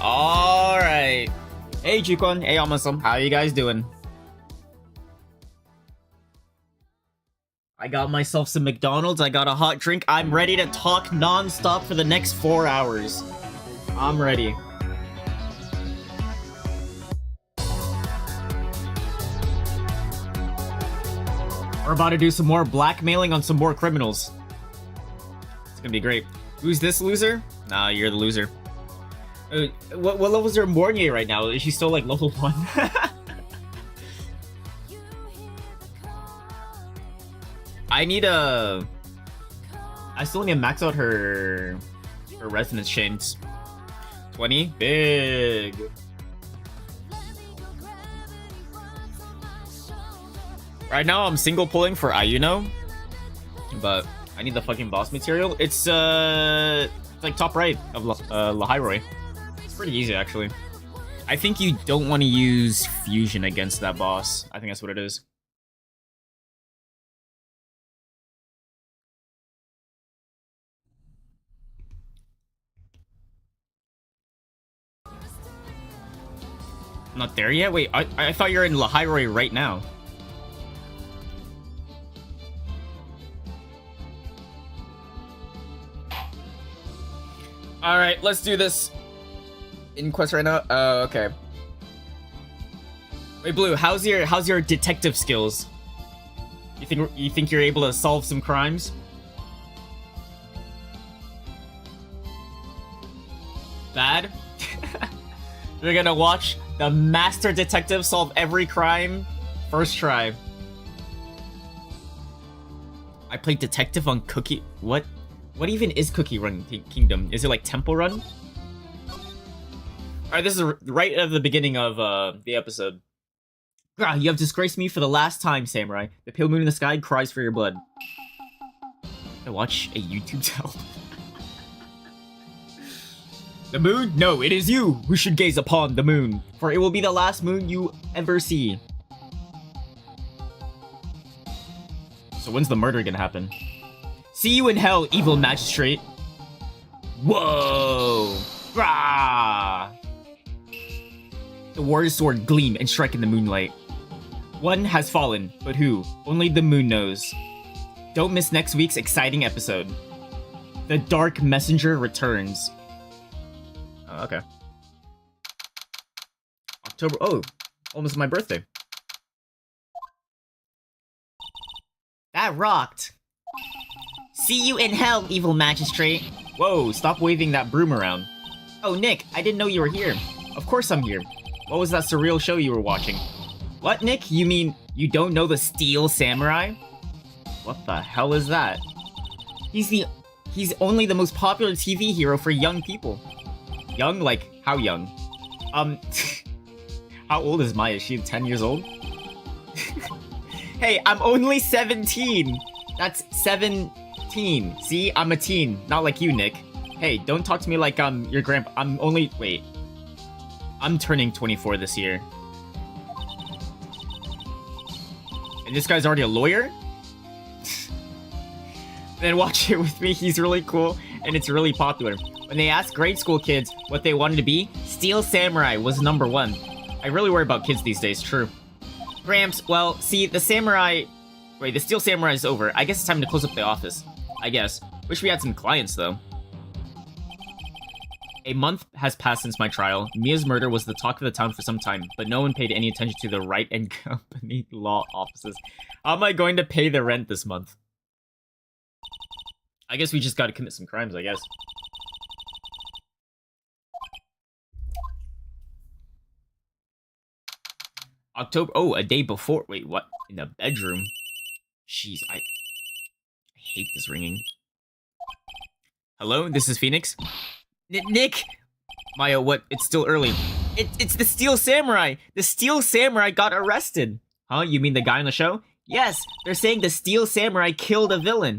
Alright. Hey, Jukon. Hey, Amasum. How you guys doing? I got myself some McDonald's. I got a hot drink. I'm ready to talk non-stop for the next 4 hours. I'm ready. We're about to do some more blackmailing on some more criminals. It's gonna be great. Who's this loser? Nah, you're the loser. What level is there Mornier right now? Is she still like level 1? I still need to max out her resonance chains. 20? Big. Right now I'm single pulling for Ayuno, but I need the fucking boss material. It's like top right of Lahiroi. It's pretty easy actually. I think you don't want to use fusion against that boss. I think that's what it is. Not there yet? Wait, I thought you're in Lahiroi right now. Alright, let's do this. In quest right now? Oh, okay. Wait, Blue, how's your detective skills? You think you're able to solve some crimes? Bad? You're gonna watch the master detective solve every crime first try. I played detective on Cookie. What even is Cookie Run Kingdom? Is it like Temple Run? Alright, this is right at the beginning of the episode. Grah, you have disgraced me for the last time, Samurai. The pale moon in the sky cries for your blood. I watch a YouTube tell. The moon? No, it is you who should gaze upon the moon, for it will be the last moon you ever see. So when's the murder gonna happen? See you in hell, evil magistrate. Whoa! Rah! The warrior's sword gleam and strike in the moonlight. One has fallen, but who? Only the moon knows. Don't miss next week's exciting episode. The Dark Messenger returns. Oh, okay. October. Oh, almost my birthday. That rocked. See you in hell, evil magistrate. Whoa, stop waving that broom around. Oh, Nick, I didn't know you were here. Of course I'm here. What was that surreal show you were watching? What, Nick? You mean you don't know the Steel Samurai? What the hell is that? He's only the most popular TV hero for young people. Young? Like, how young? How old is Maya? Is she 10 years old? Hey, I'm only 17! That's 17. See? I'm a teen. Not like you, Nick. Hey, don't talk to me like your grandpa. Wait. I'm turning 24 this year. And this guy's already a lawyer? Then watch it with me. He's really cool, and it's really popular. When they asked grade school kids what they wanted to be, Steel Samurai was #1. I really worry about kids these days, true. Gramps, well, see, the Steel Samurai is over. I guess it's time to close up the office. I guess. Wish we had some clients, though. A month has passed since my trial. Mia's murder was the talk of the town for some time, but no one paid any attention to the Wright and Company law offices. How am I going to pay the rent this month? I guess we just gotta commit some crimes, I guess. October. Oh, a day before. Wait, what? In the bedroom? Jeez, I hate this ringing. Hello, this is Phoenix. Nick! Maya, what? It's still early. It's the Steel Samurai! The Steel Samurai got arrested! Huh? You mean the guy on the show? Yes! They're saying the Steel Samurai killed a villain.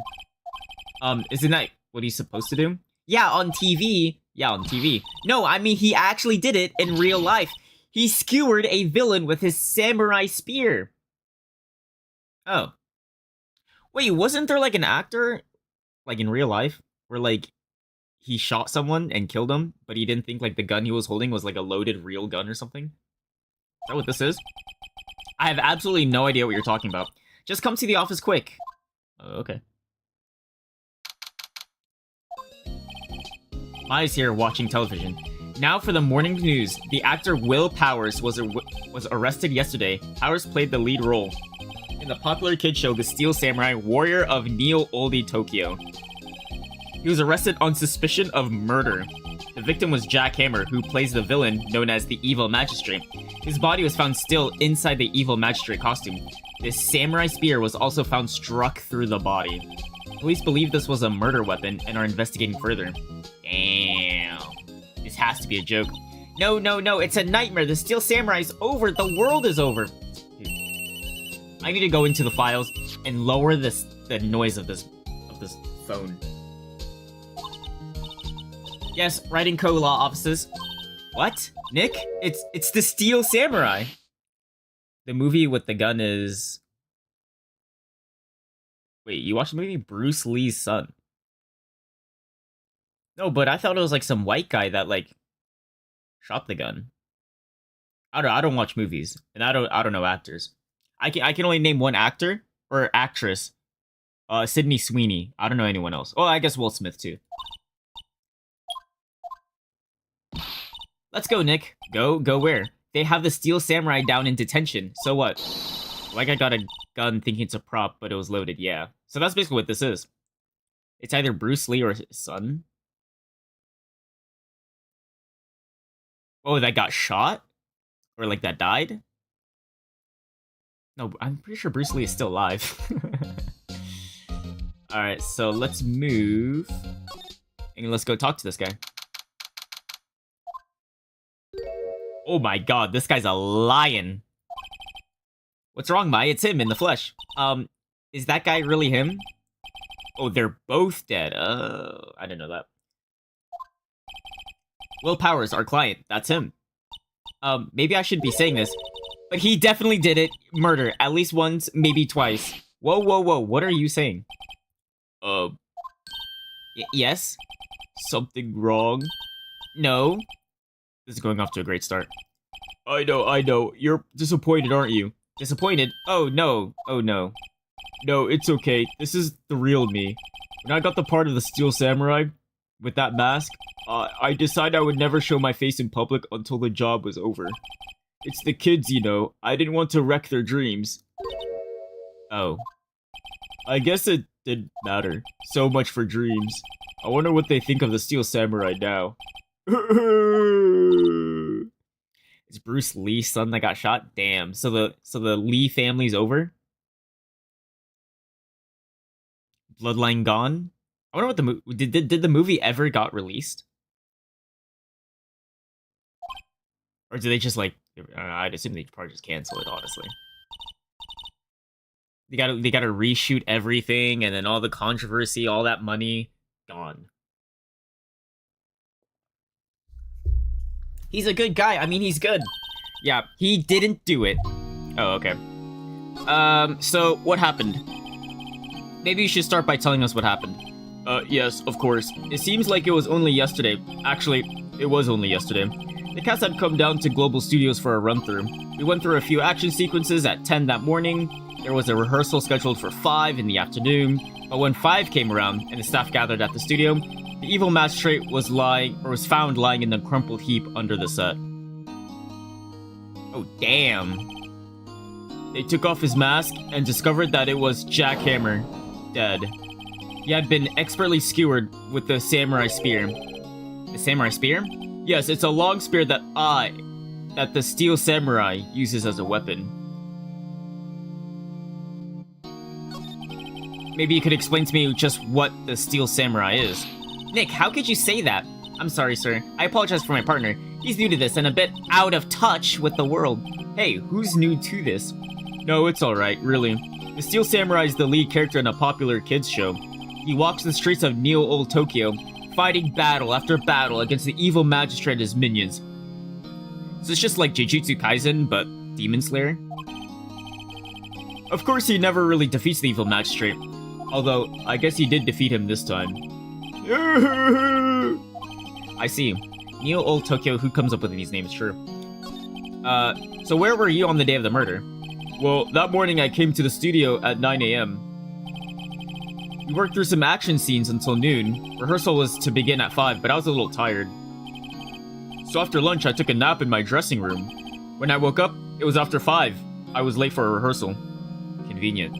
Isn't that what he's supposed to do? Yeah, on TV. Yeah, on TV. No, I mean he actually did it in real life. He skewered a villain with his samurai spear. Oh. Wait, wasn't there like an actor, like in real life, where like he shot someone and killed him, but he didn't think like the gun he was holding was like a loaded real gun or something. Is that what this is? I have absolutely no idea what you're talking about. Just come to the office quick. Okay. Maya's here watching television. Now for the morning news. The actor Will Powers was arrested yesterday. Powers played the lead role in the popular kids show The Steel Samurai Warrior of Neo-Oldie Tokyo. He was arrested on suspicion of murder. The victim was Jack Hammer, who plays the villain known as the Evil Magistrate. His body was found still inside the Evil Magistrate costume. This samurai spear was also found struck through the body. Police believe this was a murder weapon and are investigating further. Damn. This has to be a joke. No, it's a nightmare. The Steel Samurai's over. The world is over. I need to go into the files and lower the noise of this phone. Yes, writing co-law offices. What? Nick? It's the Steel Samurai. The movie with the gun is... Wait, you watched the movie Bruce Lee's son? No, but I thought it was like some white guy that like shot the gun. I don't watch movies, and I don't know actors. I can only name one actor or actress. Sydney Sweeney. I don't know anyone else. Oh, I guess Will Smith too. Let's go, Nick. Go where? They have the Steel Samurai down in detention. So what? Like I got a gun thinking it's a prop, but it was loaded. Yeah. So that's basically what this is. It's either Bruce Lee or his son. Oh, that got shot? Or like that died? No, I'm pretty sure Bruce Lee is still alive. Alright, so let's move. And let's go talk to this guy. Oh my god, this guy's a lion. What's wrong, Mai? It's him in the flesh. Is that guy really him? Oh, they're both dead. I didn't know that. Will Powers, our client. That's him. Maybe I shouldn't be saying this, but he definitely did it. Murder. At least once, maybe twice. Whoa. What are you saying? Yes? Something wrong? No? This is going off to a great start. I know. You're disappointed, aren't you? Disappointed? Oh, no. No, it's okay. This is the real me. When I got the part of the Steel Samurai with that mask, I decided I would never show my face in public until the job was over. It's the kids, you know. I didn't want to wreck their dreams. Oh. I guess it didn't matter. So much for dreams. I wonder what they think of the Steel Samurai now. It's Bruce Lee's son that got shot? Damn. So the Lee family's over? Bloodline gone? I wonder what the movie... Did the movie ever got released? Or did they just, like... I'd assume they probably just cancel it, honestly. They gotta reshoot everything, and then all the controversy, all that money, gone. He's a good guy. I mean, he's good. Yeah, he didn't do it. Oh, okay. So, what happened? Maybe you should start by telling us what happened. Yes, of course. It seems like it was only yesterday. Actually, it was only yesterday. The cast had come down to Global Studios for a run-through. We went through a few action sequences at 10 that morning. There was a rehearsal scheduled for 5 in the afternoon. But when 5 came around and the staff gathered at the studio, the evil magistrate was found lying in a crumpled heap under the set. Oh, damn. They took off his mask and discovered that it was Jack Hammer, dead. He had been expertly skewered with the samurai spear. The samurai spear? Yes, it's a long spear that the Steel Samurai uses as a weapon. Maybe you could explain to me just what the Steel Samurai is. Nick, how could you say that? I'm sorry, sir. I apologize for my partner. He's new to this and a bit out of touch with the world. Hey, who's new to this? No, it's alright, really. The Steel Samurai is the lead character in a popular kids show. He walks the streets of Neo-Old Tokyo, fighting battle after battle against the evil magistrate and his minions. So it's just like Jujutsu Kaisen, but Demon Slayer? Of course, he never really defeats the evil magistrate. Although, I guess he did defeat him this time. I see. Neo Old Tokyo, who comes up with these names, sure. So where were you on the day of the murder? Well, that morning I came to the studio at 9 a.m. We worked through some action scenes until noon. Rehearsal was to begin at 5, but I was a little tired. So after lunch, I took a nap in my dressing room. When I woke up, it was after 5. I was late for a rehearsal. Convenient.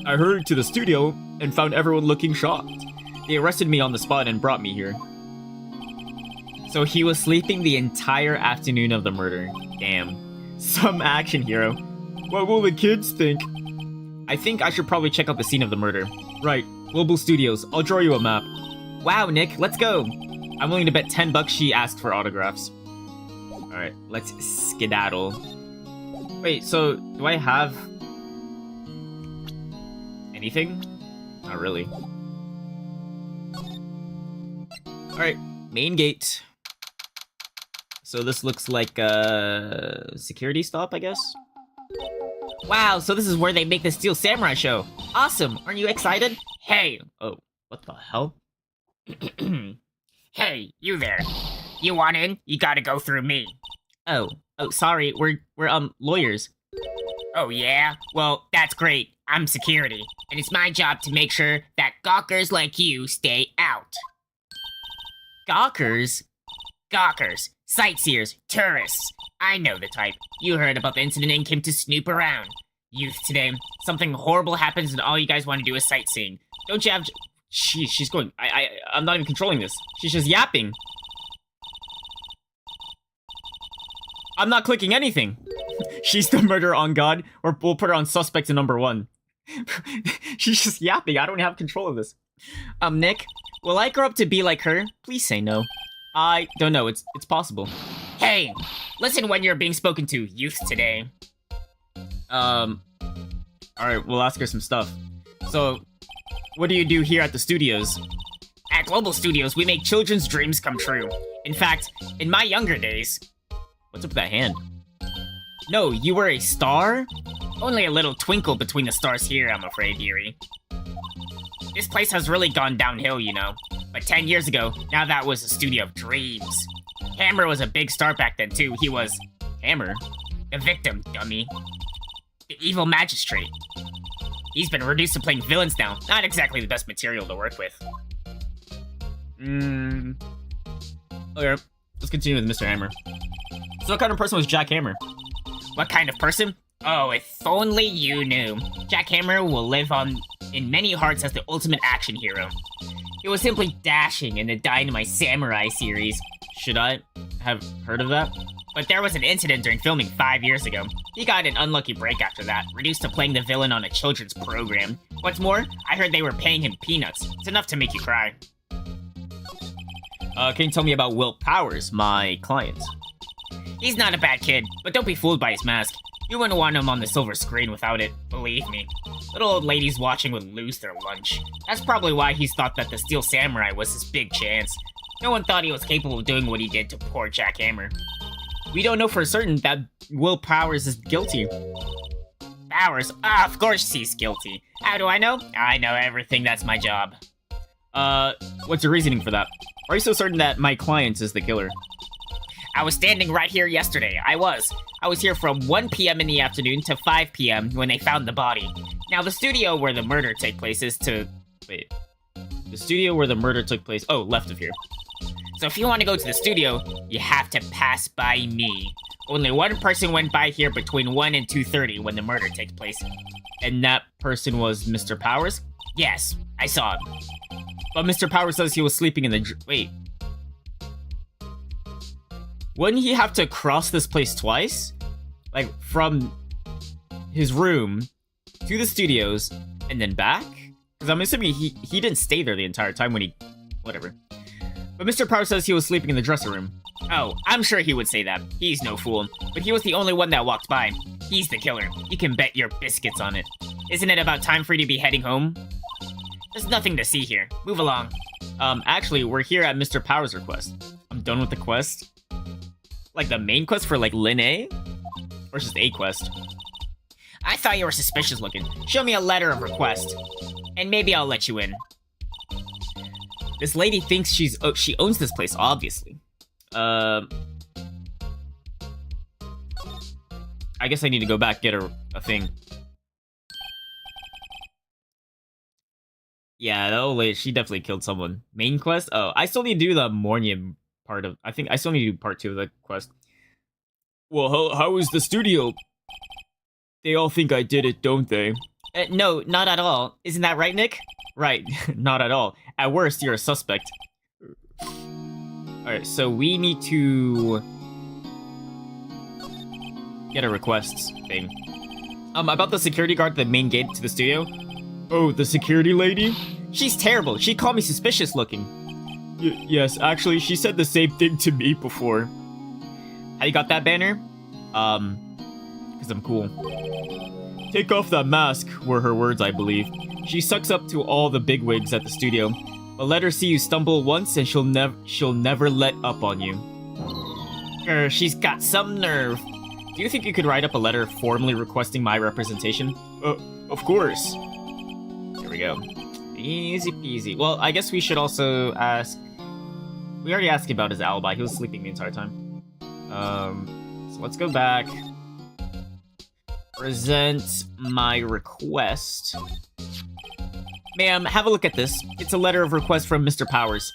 I hurried to the studio and found everyone looking shocked. They arrested me on the spot and brought me here. So he was sleeping the entire afternoon of the murder. Damn. Some action hero. What will the kids think? I think I should probably check out the scene of the murder. Right. Global Studios. I'll draw you a map. Wow, Nick, let's go. I'm willing to bet $10 she asked for autographs. Alright, let's skedaddle. Wait, so do I have anything? Not really. Alright, main gate. So this looks like a security stop, I guess? Wow, so this is where they make the Steel Samurai show. Awesome, aren't you excited? Hey! Oh, what the hell? Hey, you there. You want in? You gotta go through me. Oh, sorry, we're lawyers. Oh yeah? Well, that's great. I'm security. And it's my job to make sure that gawkers like you stay out. Gawkers? Gawkers. Sightseers. Tourists. I know the type. You heard about the incident and came to snoop around. Youth today, something horrible happens and all you guys want to do is sightseeing. Don't you have... She's going... I'm not even controlling this. She's just yapping. I'm not clicking anything. She's the murderer on God, or we'll put her on suspect to number 1. She's just yapping. I don't have control of this. Nick, will I grow up to be like her? Please say no. I don't know. It's possible. Hey, listen when you're being spoken to, youth today. Alright, we'll ask her some stuff. So, what do you do here at the studios? At Global Studios, we make children's dreams come true. In fact, in my younger days... What's up with that hand? No, you were a star? Only a little twinkle between the stars here, I'm afraid, Yuri. This place has really gone downhill, you know. But 10 years ago, now that was a studio of dreams. Hammer was a big star back then, too. He was... Hammer? The victim, dummy. The evil magistrate. He's been reduced to playing villains now. Not exactly the best material to work with. Okay, let's continue with Mr. Hammer. So what kind of person was Jack Hammer? What kind of person? Oh, if only you knew. Jack Hammer will live on in many hearts as the ultimate action hero. He was simply dashing in the Dynamite Samurai series. Should I have heard of that? But there was an incident during filming 5 years ago. He got an unlucky break after that, reduced to playing the villain on a children's program. What's more, I heard they were paying him peanuts. It's enough to make you cry. Can you tell me about Will Powers, my client? He's not a bad kid, but don't be fooled by his mask. You wouldn't want him on the silver screen without it, believe me. Little old ladies watching would lose their lunch. That's probably why he's thought that the Steel Samurai was his big chance. No one thought he was capable of doing what he did to poor Jack Hammer. We don't know for certain that Will Powers is guilty. Powers? Of course he's guilty. How do I know? I know everything, that's my job. What's your reasoning for that? Are you so certain that my client is the killer? I was standing right here yesterday. I was here from 1 p.m. in the afternoon to 5 p.m. when they found the body. Now, the studio where the murder took place is to... Wait. The studio where the murder took place... Oh, left of here. So if you want to go to the studio, you have to pass by me. Only one person went by here between 1 and 2:30 when the murder takes place. And that person was Mr. Powers? Yes, I saw him. But Mr. Powers says he was sleeping in the... Wait. Wouldn't he have to cross this place twice? Like, from his room to the studios and then back? Because I'm assuming he didn't stay there the entire time when he... Whatever. But Mr. Powers says he was sleeping in the dressing room. Oh, I'm sure he would say that. He's no fool. But he was the only one that walked by. He's the killer. You can bet your biscuits on it. Isn't it about time for you to be heading home? There's nothing to see here. Move along. Actually, we're here at Mr. Powers' request. I'm done with the quest. Like the main quest for like Lin A? Or just a quest? I thought you were suspicious looking. Show me a letter of request. And maybe I'll let you in. This lady thinks she owns this place, obviously. I guess I need to go back, get a thing. Yeah, the old lady, she definitely killed someone. Main quest? Oh, I still need to do the Mornium part of... I think I still need to do part 2 of the quest. Well, how is the studio? They all think I did it, don't they? No, not at all. Isn't that right, Nick? Right, not at all. At worst, you're a suspect. Alright, so we need to... get a requests thing. About the security guard at the main gate to the studio. Oh, the security lady? She's terrible. She called me suspicious looking. Yes, actually, she said the same thing to me before. How you got that banner? Because I'm cool. Take off that mask, were her words, I believe. She sucks up to all the bigwigs at the studio. But let her see you stumble once and she'll never let up on you. She's got some nerve. Do you think you could write up a letter formally requesting my representation? Of course. Here we go. Easy peasy. Well, I guess we should also ask... We already asked about his alibi. He was sleeping the entire time. So let's go back. Present my request. Ma'am, have a look at this. It's a letter of request from Mr. Powers.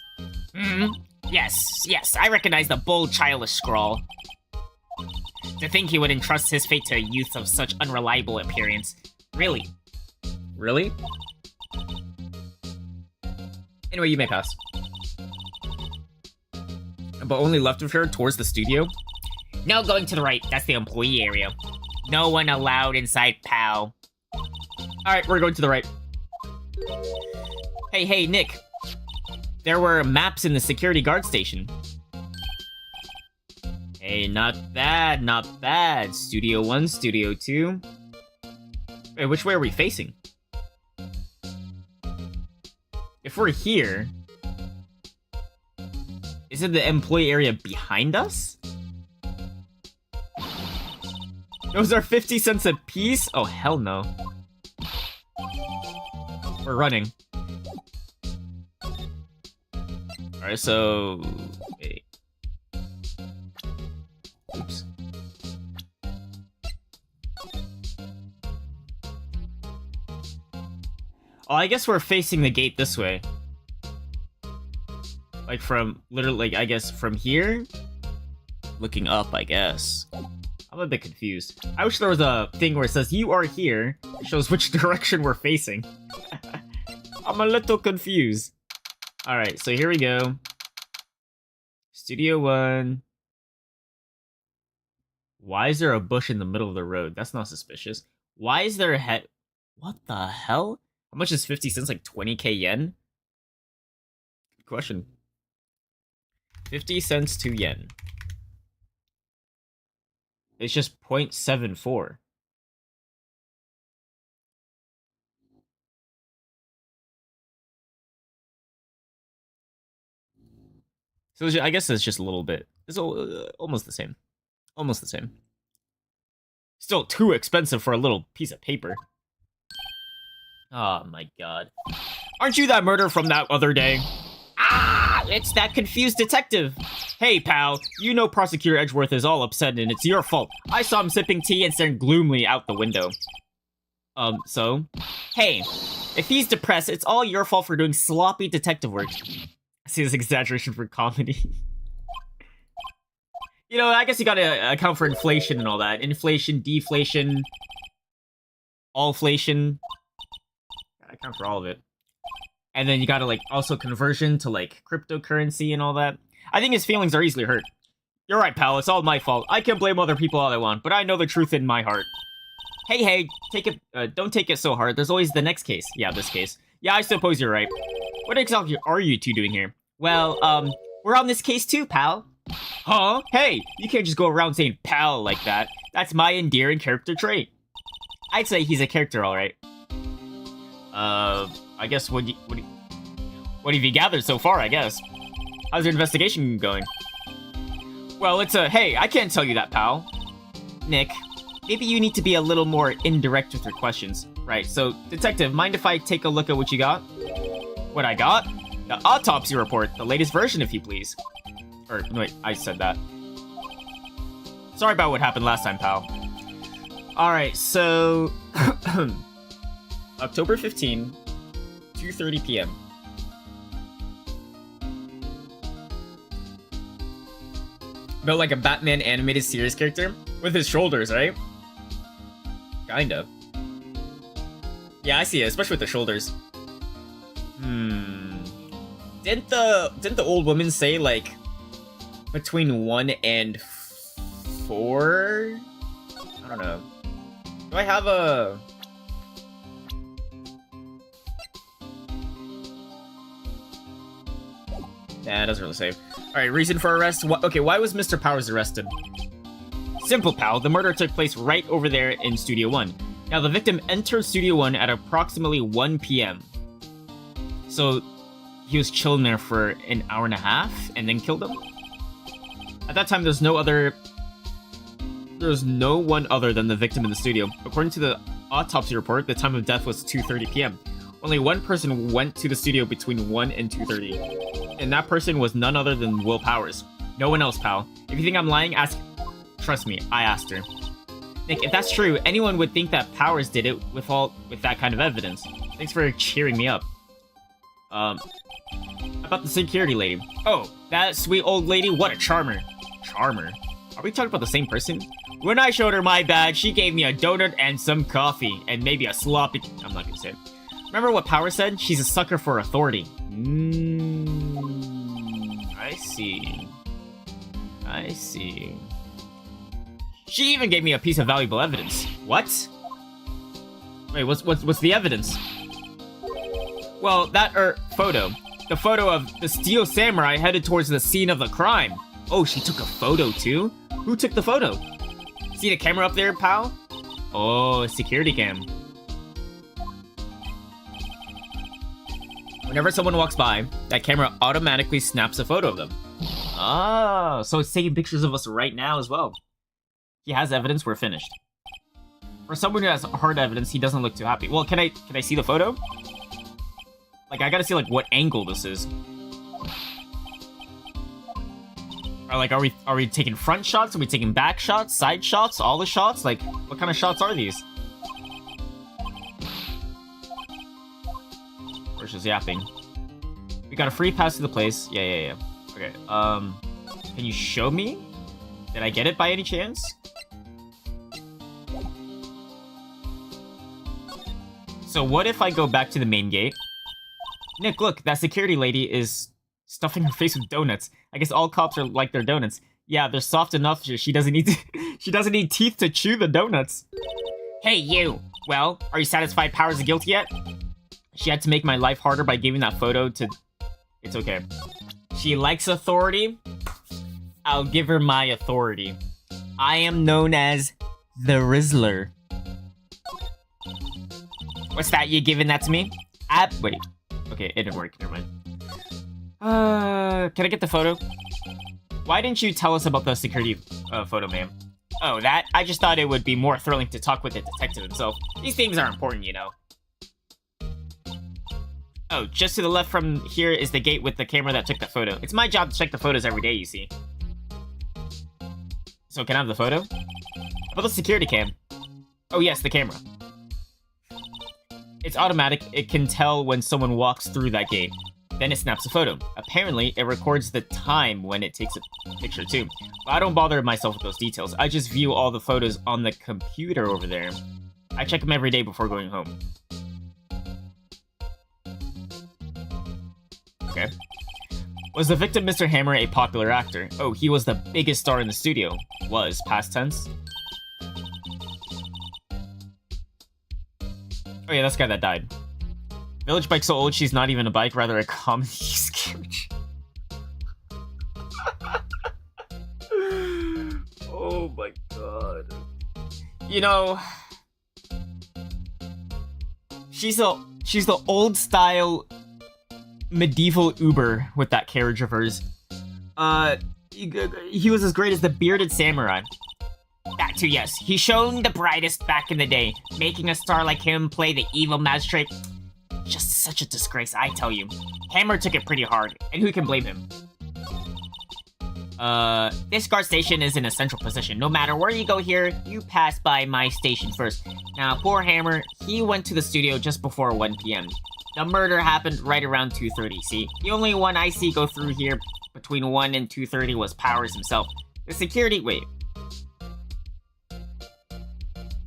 Yes, I recognize the bold, childish scrawl. To think he would entrust his fate to a youth of such unreliable appearance. Really? Really? Anyway, you may pass. But only left of her towards the studio? No going to the right. That's the employee area. No one allowed inside, pal. Alright, we're going to the right. Hey, Nick. There were maps in the security guard station. Hey, not bad, not bad. Studio 1, Studio 2. Wait, which way are we facing? If we're here... Isn't the employee area behind us? Those are 50 cents a piece? Oh, hell no. We're running. Alright, so... Wait. Oops. Oh, I guess we're facing the gate this way. Like from, literally, like, I guess from here? Looking up, I guess. I'm a bit confused. I wish there was a thing where it says, you are here. It shows which direction we're facing. I'm a little confused. Alright, so here we go. Studio 1. Why is there a bush in the middle of the road? That's not suspicious. Why is there a head... What the hell? How much is 50 cents? Like 20k yen? Good question. 50 cents to yen. It's just 0.74. So I guess it's just a little bit. It's almost the same. Almost the same. Still too expensive for a little piece of paper. Oh my god. Aren't you that murderer from that other day? Ah! It's that confused detective. Hey, pal. You know Prosecutor Edgeworth is all upset and it's your fault. I saw him sipping tea and staring gloomily out the window. So? Hey, if he's depressed, it's all your fault for doing sloppy detective work. I see this exaggeration for comedy. You know, I guess you gotta account for inflation and all that. Inflation, deflation, allflation. Gotta account for all of it. And then you gotta, like, also conversion to, like, cryptocurrency and all that. I think his feelings are easily hurt. You're right, pal. It's all my fault. I can blame other people all I want, but I know the truth in my heart. Hey, take it. Don't take it so hard. There's always the next case. Yeah, this case. Yeah, I suppose you're right. What exactly are you two doing here? Well, we're on this case too, pal. Huh? Hey, you can't just go around saying pal like that. That's my endearing character trait. I'd say he's a character, all right. I guess what have you gathered so far? I guess. How's your investigation going? Well, it's hey, I can't tell you that, pal. Nick, maybe you need to be a little more indirect with your questions. Right, so, detective, mind if I take a look at what you got? What I got? The autopsy report, the latest version, if you please. Or, no, wait, I said that. Sorry about what happened last time, pal. Alright, so... October 15, 2:30 p.m. Built like a Batman animated series character? With his shoulders, right? Kinda. Yeah, I see it, especially with the shoulders. Didn't the old woman say, like, between 1 and 4? I don't know. Do I have a... Nah, it doesn't really say. Alright, reason for arrest? Okay, why was Mr. Powers arrested? Simple, pal. The murder took place right over there in Studio 1. Now, the victim entered Studio 1 at approximately 1 p.m. So, he was chilling there for an hour and a half and then killed him? At that time, there's no one other than the victim in the studio. According to the autopsy report, the time of death was 2:30 p.m. Only one person went to the studio between 1 and 2:30. And that person was none other than Will Powers. No one else, pal. If you think I'm lying, ask... Trust me, I asked her. Nick, if that's true, anyone would think that Powers did it with that kind of evidence. Thanks for cheering me up. About the security lady. Oh, that sweet old lady? What a charmer. Charmer? Are we talking about the same person? When I showed her my badge, she gave me a donut and some coffee. And maybe a sloppy... I'm not gonna say it. Remember what Powers said? She's a sucker for authority. I see. I see. She even gave me a piece of valuable evidence. What? Wait, what's the evidence? Well, that photo. The photo of the Steel Samurai headed towards the scene of the crime. Oh, she took a photo too? Who took the photo? See the camera up there, pal? Oh, security cam. Whenever someone walks by, that camera automatically snaps a photo of them. Oh, so it's taking pictures of us right now as well. He has evidence, we're finished. For someone who has hard evidence, he doesn't look too happy. Well, can I see the photo? Like, I gotta see, like, what angle this is. Or, like, are we taking front shots? Are we taking back shots? Side shots? All the shots? Like, what kind of shots are these? We're just yapping. We got a free pass to the place. Yeah. Okay, can you show me? Did I get it by any chance? So what if I go back to the main gate? Nick, look, that security lady is stuffing her face with donuts. I guess all cops are like their donuts. Yeah, they're soft enough. She doesn't need she doesn't need teeth to chew the donuts. Hey, you. Well, are you satisfied Powers is guilty yet? She had to make my life harder by giving that photo to... It's okay. She likes authority. I'll give her my authority. I am known as the Rizzler. What's that? You giving that to me? Wait. Okay, it didn't work. Never mind. Can I get the photo? Why didn't you tell us about the security photo, ma'am? Oh, that? I just thought it would be more thrilling to talk with the detective himself. These things are important, you know. Oh, just to the left from here is the gate with the camera that took the photo. It's my job to check the photos every day, you see. So can I have the photo? How about the security cam? Oh yes, the camera. It's automatic. It can tell when someone walks through that gate. Then it snaps a photo. Apparently, it records the time when it takes a picture too. But I don't bother myself with those details. I just view all the photos on the computer over there. I check them every day before going home. Okay. Was the victim Mr. Hammer a popular actor? Oh, he was the biggest star in the studio. Was, past tense. Oh yeah, that's the guy that died. Village bike so old she's not even a bike, rather a comedy sketch. Oh my god. You know, she's the old style medieval Uber with that carriage of hers. He was as great as the bearded samurai. That too, yes. He shone the brightest back in the day. Making a star like him play the evil magistrate. Just such a disgrace, I tell you. Hammer took it pretty hard, and who can blame him? This guard station is in a central position. No matter where you go here, you pass by my station first. Now, poor Hammer, he went to the studio just before 1 p.m. The murder happened right around 2:30, see? The only one I see go through here between 1 and 2:30 was Powers himself. The security... Wait.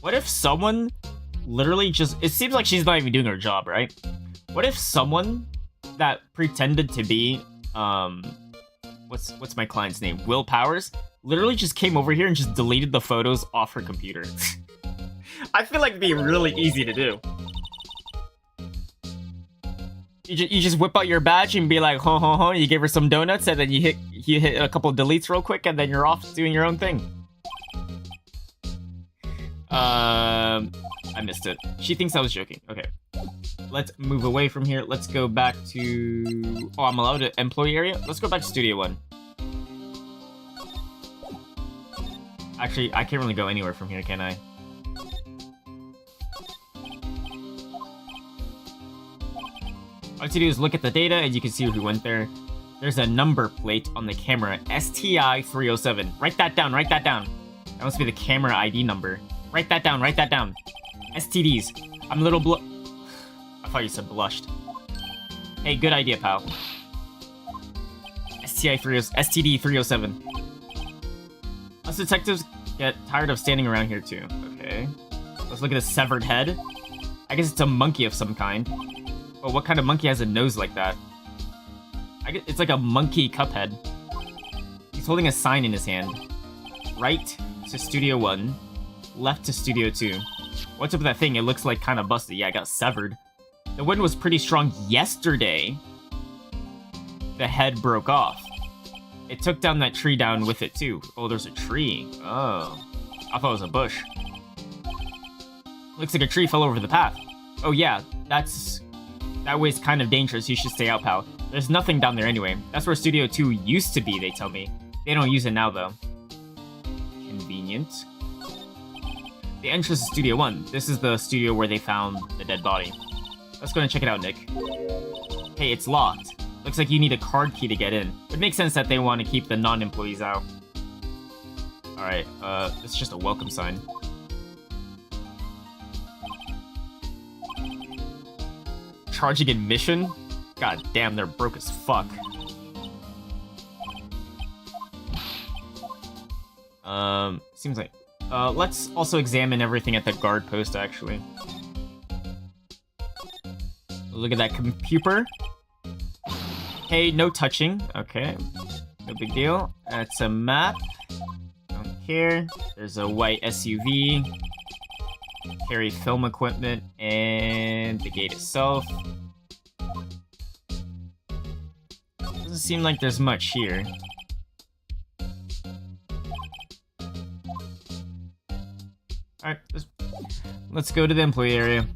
What if someone literally just... It seems like she's not even doing her job, right? What if someone that pretended to be, What's my client's name? Will Powers? Literally just came over here and just deleted the photos off her computer. I feel like it'd be really easy to do. You just whip out your badge and be like, ho ho ho, you give her some donuts, and then you hit a couple deletes real quick, and then you're off doing your own thing. I missed it. She thinks I was joking. Okay. Let's move away from here. Let's go back to... Oh, I'm allowed to employee area? Let's go back to Studio 1. Actually, I can't really go anywhere from here, can I? All you have to do is look at the data, and you can see who went there. There's a number plate on the camera, STI 307. Write that down, write that down. That must be the camera ID number. Write that down, write that down. STDs. I'm a little I thought you said blushed. Hey, good idea, pal. STD 307. Us detectives get tired of standing around here too. Okay. Let's look at a severed head. I guess it's a monkey of some kind. Oh, what kind of monkey has a nose like that? I guess it's like a monkey Cuphead. He's holding a sign in his hand. Right to Studio 1. Left to Studio 2. What's up with that thing? It looks like kind of busted. Yeah, it got severed. The wind was pretty strong yesterday. The head broke off. It took down that tree down with it too. Oh, there's a tree. Oh. I thought it was a bush. Looks like a tree fell over the path. Oh yeah, that way's kind of dangerous. You should stay out, pal. There's nothing down there anyway. That's where Studio 2 used to be, they tell me. They don't use it now though. Convenient. The entrance to Studio 1. This is the studio where they found the dead body. Let's go and check it out, Nick. Hey, it's locked. Looks like you need a card key to get in. It makes sense that they want to keep the non-employees out. Alright, it's just a welcome sign. Charging admission? God damn, they're broke as fuck. Seems like... let's also examine everything at the guard post, actually. Look at that computer. Hey, no touching. Okay. No big deal. That's a map. Don't care. There's a white SUV. Carry film equipment. And the gate itself. Doesn't seem like there's much here. Alright, let's go to the employee area.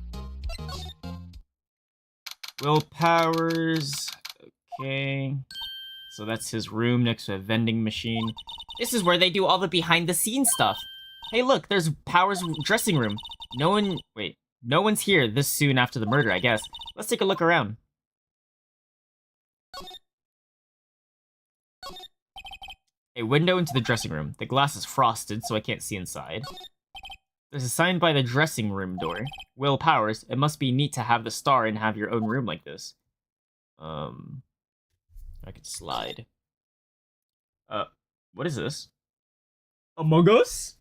Will Powers. Okay. So that's his room next to a vending machine. This is where they do all the behind-the-scenes stuff. Hey, look, there's Powers' dressing room. No one's here this soon after the murder, I guess. Let's take a look around. A window into the dressing room. The glass is frosted, so I can't see inside. There's a sign by the dressing room door. Will Powers, it must be neat to have the star and have your own room like this. I could slide. What is this? Among Us?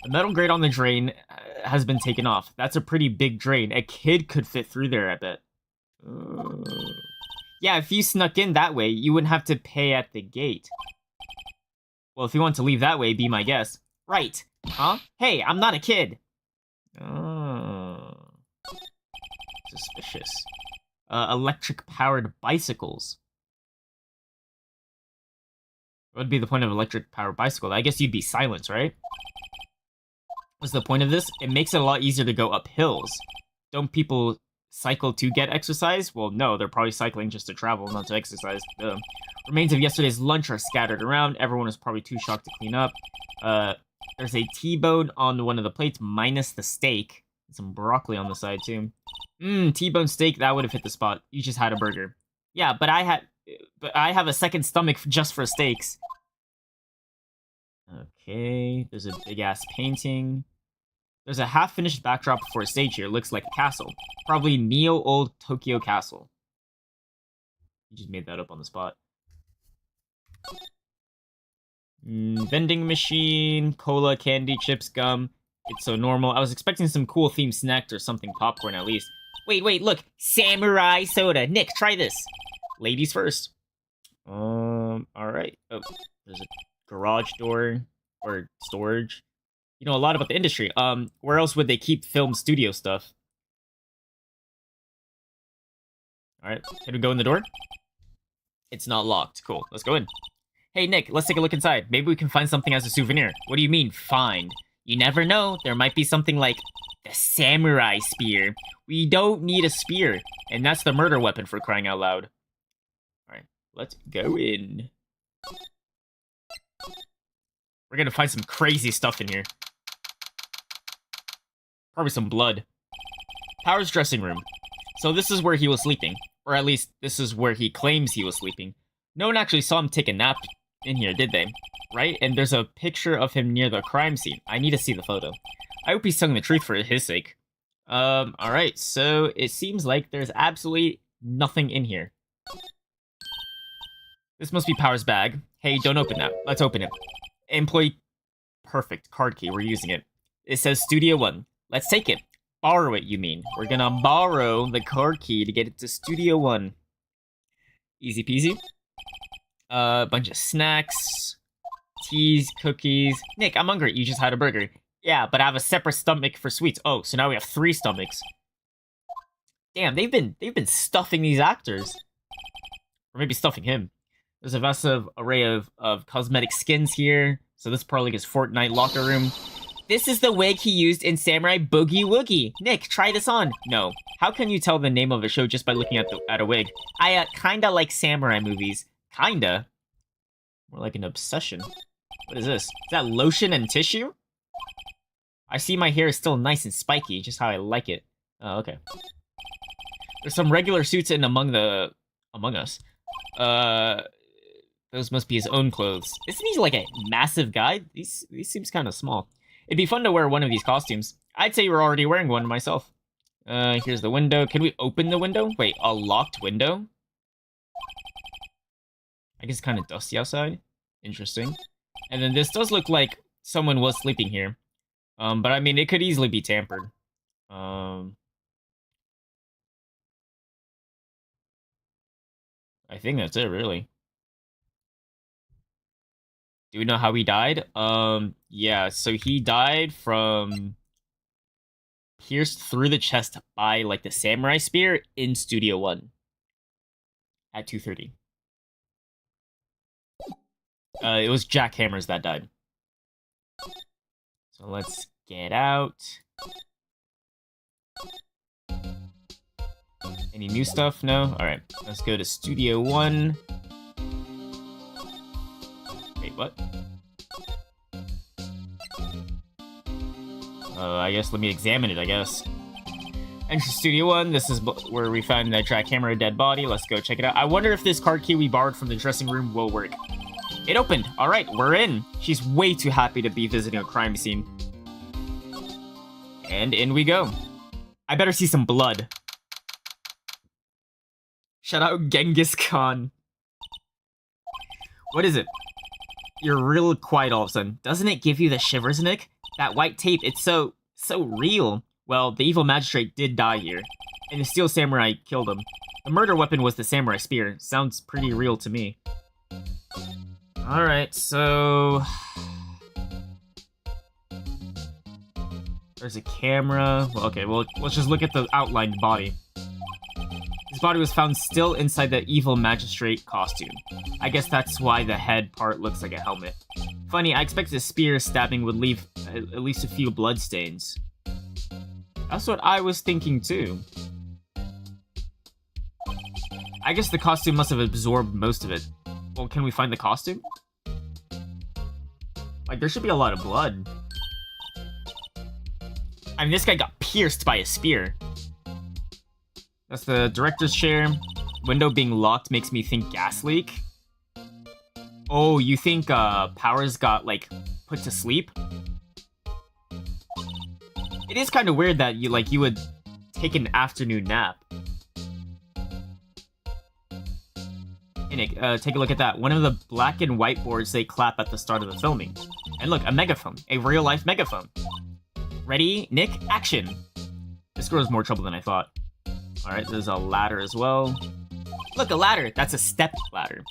The metal grate on the drain has been taken off. That's a pretty big drain. A kid could fit through there, I bet. Yeah, if you snuck in that way, you wouldn't have to pay at the gate. Well, if you want to leave that way, be my guest. Right. Huh? Hey, I'm not a kid. Oh. Suspicious. Electric-powered bicycles. What would be the point of electric-powered bicycle? I guess you'd be silent, right? What's the point of this? It makes it a lot easier to go up hills. Don't people cycle to get exercise? Well, no, they're probably cycling just to travel, not to exercise. Remains of yesterday's lunch are scattered around. Everyone is probably too shocked to clean up. There's a T-bone on one of the plates, minus the steak. And some broccoli on the side, too. T-bone steak, that would have hit the spot. You just had a burger. Yeah, but I have a second stomach just for steaks. Okay, there's a big-ass painting. There's a half-finished backdrop for a stage here. Looks like a castle. Probably Neo-old Tokyo Castle. You just made that up on the spot. Vending machine, cola, candy, chips, gum. It's so normal. I was expecting some cool themed snack or something, popcorn at least. Wait, look! Samurai soda! Nick, try this! Ladies first. Alright. Oh, there's a garage door. Or storage. You know a lot about the industry. Where else would they keep film studio stuff? Alright, can we go in the door? It's not locked. Cool, let's go in. Hey, Nick, let's take a look inside. Maybe we can find something as a souvenir. What do you mean, find? You never know. There might be something like the samurai spear. We don't need a spear. And that's the murder weapon, for crying out loud. Alright, let's go in. We're gonna find some crazy stuff in here. Probably some blood. Power's dressing room. So this is where he was sleeping. Or at least, this is where he claims he was sleeping. No one actually saw him take a nap in here, did they? Right? And there's a picture of him near the crime scene. I need to see the photo. I hope he's telling the truth for his sake. Alright, so it seems like there's absolutely nothing in here. This must be Power's bag. Hey, don't open that. Let's open it. Employee... Perfect. Card key. We're using it. It says Studio 1. Let's take it. Borrow it, you mean. We're gonna borrow the card key to get it to Studio 1. Easy peasy. Bunch of snacks. Teas, cookies. Nick, I'm hungry. You just had a burger. Yeah, but I have a separate stomach for sweets. Oh, so now we have 3 stomachs. Damn, they've been stuffing these actors. Or maybe stuffing him. There's a vast array of cosmetic skins here. So this is probably his Fortnite locker room. This is the wig he used in Samurai Boogie Woogie. Nick, try this on. No. How can you tell the name of a show just by looking at a wig? I kinda like samurai movies. Kinda? More like an obsession. What is this? Is that lotion and tissue? I see my hair is still nice and spiky, just how I like it. Oh, okay. There's some regular suits in Among Us. Those must be his own clothes. Isn't he like a massive guy? These seems kind of small. It'd be fun to wear one of these costumes. I'd say you're already wearing one myself. Here's the window. Can we open the window? Wait, a locked window? I guess it's kind of dusty outside. Interesting. And then this does look like someone was sleeping here. But I mean, it could easily be tampered. I think that's it, really. Do we know how he died? Yeah, so he died from pierced through the chest by, like, the samurai spear in Studio 1 at 2:30. It was jackhammers that died. So let's get out. Any new stuff? No? Alright, let's go to Studio 1. Wait, what? I guess let me examine it, I guess. Enter Studio 1, this is where we found that jackhammer dead body. Let's go check it out. I wonder if this card key we borrowed from the dressing room will work. It opened! Alright, we're in! She's way too happy to be visiting a crime scene. And in we go. I better see some blood. Shout out Genghis Khan. What is it? You're real quiet all of a sudden. Doesn't it give you the shivers, Nick? That white tape, it's so real. Well, the evil magistrate did die here, and the steel samurai killed him. The murder weapon was the samurai spear. Sounds pretty real to me. Alright, so... There's a camera. Well, okay, well, let's just look at the outlined body. His body was found still inside the evil magistrate costume. I guess that's why the head part looks like a helmet. Funny, I expected a spear stabbing would leave at least a few bloodstains. That's what I was thinking too. I guess the costume must have absorbed most of it. Well, can we find the costume? Like, there should be a lot of blood. I mean, this guy got pierced by a spear. That's the director's chair. Window being locked makes me think gas leak. Oh, you think Powers got, like, put to sleep? It is kind of weird that you would take an afternoon nap. Hey Nick, take a look at that. One of the black and white boards they clap at the start of the filming. And look, a megaphone. A real-life megaphone. Ready, Nick, action! This girl is more trouble than I thought. Alright, there's a ladder as well. Look, a ladder! That's a step ladder.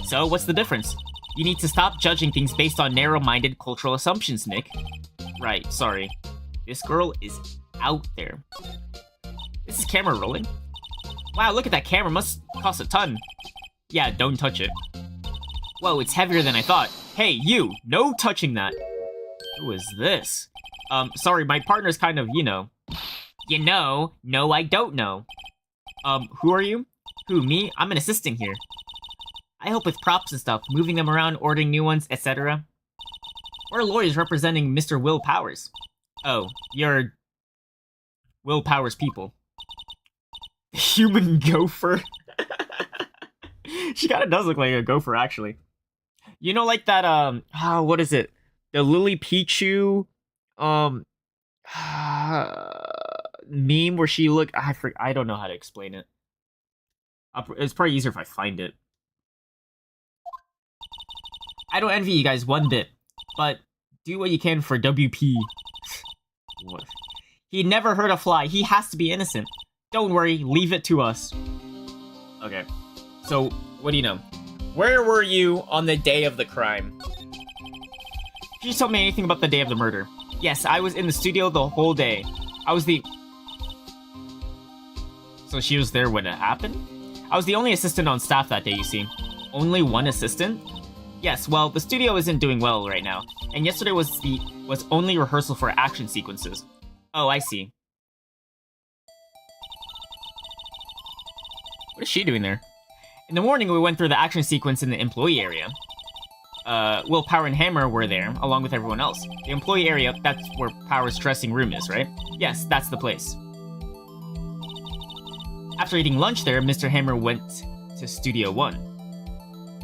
So, what's the difference? You need to stop judging things based on narrow-minded cultural assumptions, Nick. Right, sorry. This girl is out there. Is this camera rolling? Wow, look at that camera. Must cost a ton. Yeah, don't touch it. Whoa, it's heavier than I thought. Hey, you! No touching that! Who is this? Sorry, my partner's kind of, you know. You know? No, I don't know. Who are you? Who, me? I'm an assistant here. I help with props and stuff, moving them around, ordering new ones, etc. We're lawyers representing Mr. Will Powers. Oh, you're... Will Powers people. Human gopher? She kinda does look like a gopher, actually. You know, like that, what is it? The Lily Pichu, meme where she looked... I don't know how to explain it. It's probably easier if I find it. I don't envy you guys one bit, but do what you can for WP. What? He never hurt a fly. He has to be innocent. Don't worry, leave it to us. Okay, so what do you know? Where were you on the day of the crime? Can you tell me anything about the day of the murder? Yes, I was in the studio the whole day. I was the... So she was there when it happened? I was the only assistant on staff that day, you see. Only one assistant? Yes, well, the studio isn't doing well right now, and yesterday was only rehearsal for action sequences. Oh, I see. What is she doing there? In the morning, we went through the action sequence in the employee area. Will, Power, and Hammer were there, along with everyone else. The employee area, that's where Power's dressing room is, right? Yes, that's the place. After eating lunch there, Mr. Hammer went to Studio 1.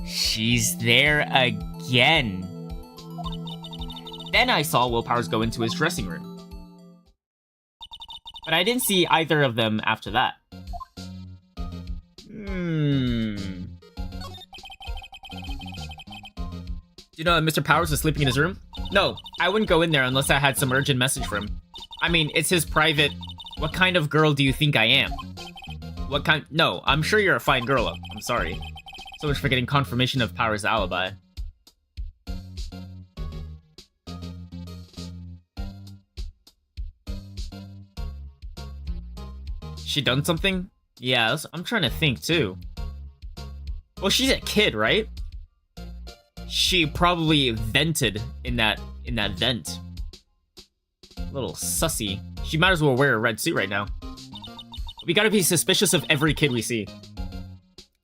She's there again. Then I saw Will Powers go into his dressing room. But I didn't see either of them after that. Do you know that Mr. Powers was sleeping in his room? No, I wouldn't go in there unless I had some urgent message for him. I mean, it's his private... What kind of girl do you think I am? What kind... No, I'm sure you're a fine girl. I'm sorry. So much for getting confirmation of Powers' alibi. She done something? Yeah, I'm trying to think too. Well, she's a kid, right? She probably vented in that vent. Little sussy. She might as well wear a red suit right now. We gotta be suspicious of every kid we see.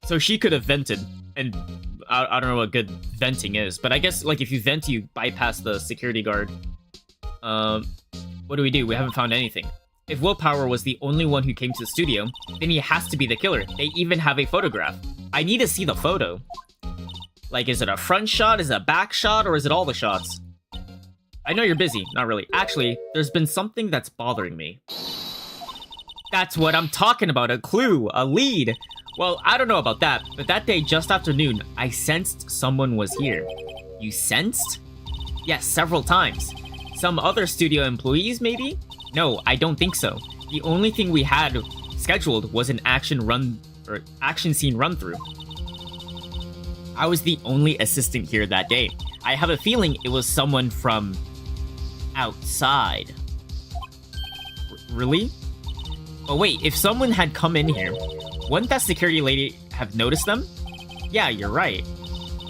So she could have vented, and I don't know what good venting is, but I guess, like, if you vent, you bypass the security guard. What do? We haven't found anything. If Will Power was the only one who came to the studio, then he has to be the killer. They even have a photograph. I need to see the photo. Like, is it a front shot, is it a back shot, or is it all the shots? I know you're busy. Not really. Actually, there's been something that's bothering me. That's what I'm talking about. A clue. A lead. Well, I don't know about that, but that day just after noon, I sensed someone was here. You sensed? Yes, several times. Some other studio employees, maybe? No, I don't think so. The only thing we had scheduled was an action scene run-through. I was the only assistant here that day. I have a feeling it was someone from outside. Really? But wait, if someone had come in here, wouldn't that security lady have noticed them? Yeah, you're right.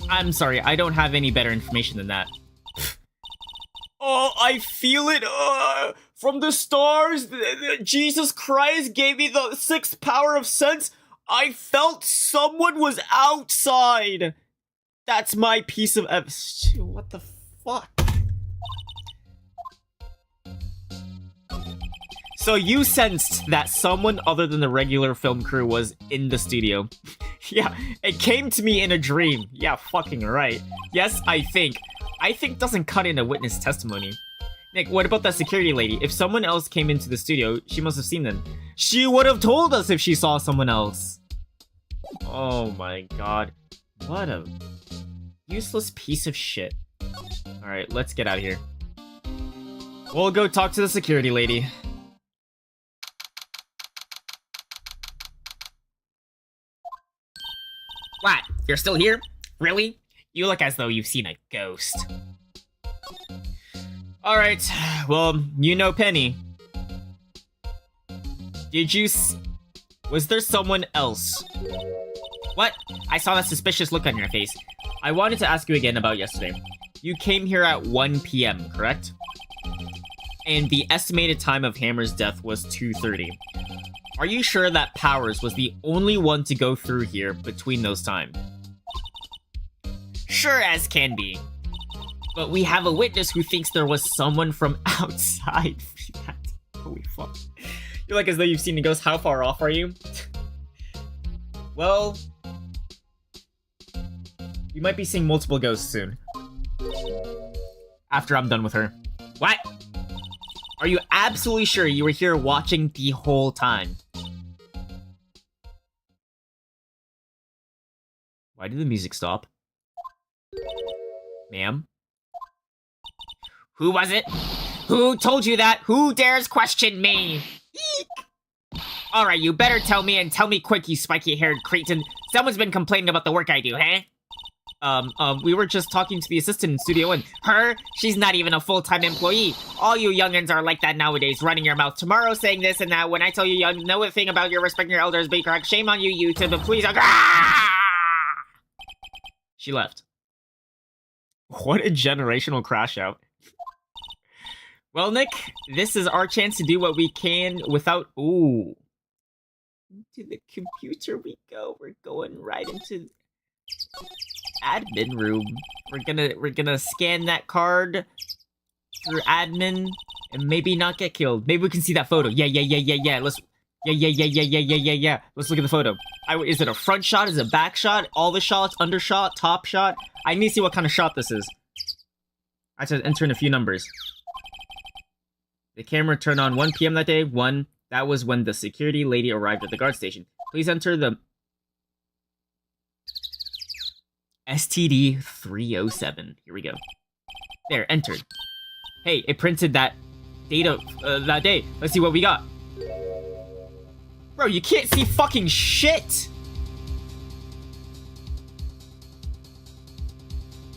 I'm sorry, I don't have any better information than that. Oh, I feel it from the stars. Jesus Christ gave me the sixth power of sense. I felt someone was outside. That's my piece of evidence. What the fuck? So you sensed that someone other than the regular film crew was in the studio. Yeah, it came to me in a dream. Yeah, fucking right. Yes, I think. I think doesn't cut in a witness testimony. Nick, what about that security lady? If someone else came into the studio, she must have seen them. She would have told us if she saw someone else. Oh my god. What a useless piece of shit. Alright, let's get out of here. We'll go talk to the security lady. What? You're still here? Really? You look as though you've seen a ghost. Alright, well, you know Penny. Did you was there someone else? What? I saw that suspicious look on your face. I wanted to ask you again about yesterday. You came here at 1 p.m., correct? And the estimated time of Hammer's death was 2:30. Are you sure that Powers was the only one to go through here between those times? Sure as can be. But we have a witness who thinks there was someone from outside. Holy fuck. You're like as though you've seen a ghost. How far off are you? Well, you might be seeing multiple ghosts soon. After I'm done with her. What? Are you absolutely sure you were here watching the whole time? Why did the music stop? Ma'am? Who was it? Who told you that? Who dares question me? Eek! Alright, you better tell me, and tell me quick, you spiky-haired cretin. Someone's been complaining about the work I do, huh? We were just talking to the assistant in Studio 1. Her? She's not even a full-time employee. All you youngins are like that nowadays, running your mouth tomorrow saying this and that. When I tell you young, know a thing about your respecting your elders, be correct. Shame on you, YouTube, but please... She left. What a generational crash out. Well, Nick, this is our chance to do what we can without... Ooh. Into the computer we go. We're going right into... admin room. We're gonna scan that card through admin and maybe not get killed. Maybe we can see that photo. Yeah. Let's Let's look at the photo. Is it a front shot? Is it a back shot? All the shots? Undershot? Top shot? I need to see what kind of shot this is. I have to enter in a few numbers. The camera turned on 1 p.m. that day. 1. That was when the security lady arrived at the guard station. Please enter the STD 307. Here we go. There, entered. Hey, it printed that data that day. Let's see what we got. Bro, you can't see fucking shit!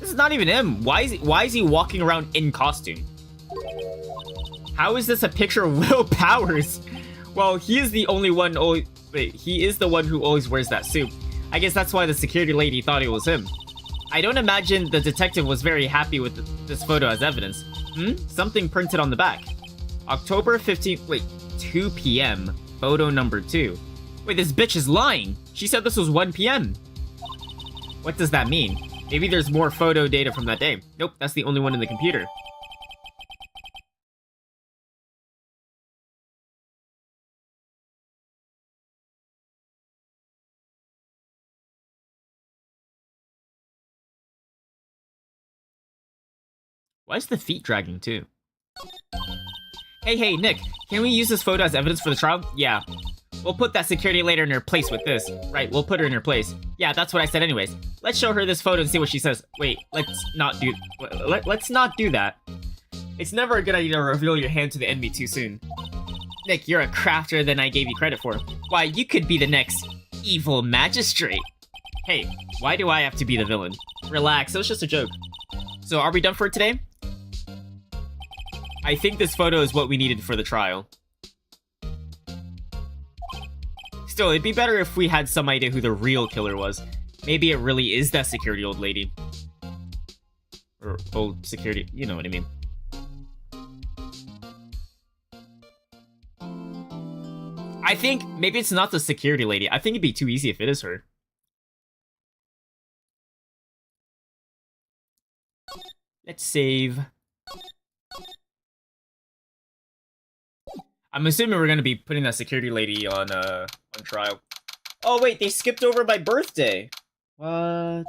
This is not even him. Why is he walking around in costume? How is this a picture of Will Powers? Well, he is the only one he is the one who always wears that suit. I guess that's why the security lady thought it was him. I don't imagine the detective was very happy with this photo as evidence. Something printed on the back. October 15th, wait, 2 p.m. Photo number 2. Wait, this bitch is lying. She said this was 1 p.m. What does that mean? Maybe there's more photo data from that day. Nope, that's the only one in the computer. Why is the feet dragging too? Hey, Nick, can we use this photo as evidence for the trial? Yeah. We'll put that security later in her place with this. Right, we'll put her in her place. Yeah, that's what I said anyways. Let's show her this photo and see what she says. Wait, let's not do that. It's never a good idea to reveal your hand to the enemy too soon. Nick, you're a crafter than I gave you credit for. Why, you could be the next evil magistrate. Hey, why do I have to be the villain? Relax, it was just a joke. So are we done for today? I think this photo is what we needed for the trial. Still, it'd be better if we had some idea who the real killer was. Maybe it really is that security old lady. Or old security, you know what I mean. I think maybe it's not the security lady. I think it'd be too easy if it is her. Let's save. I'm assuming we're gonna be putting that security lady on trial. Oh wait, they skipped over my birthday. What?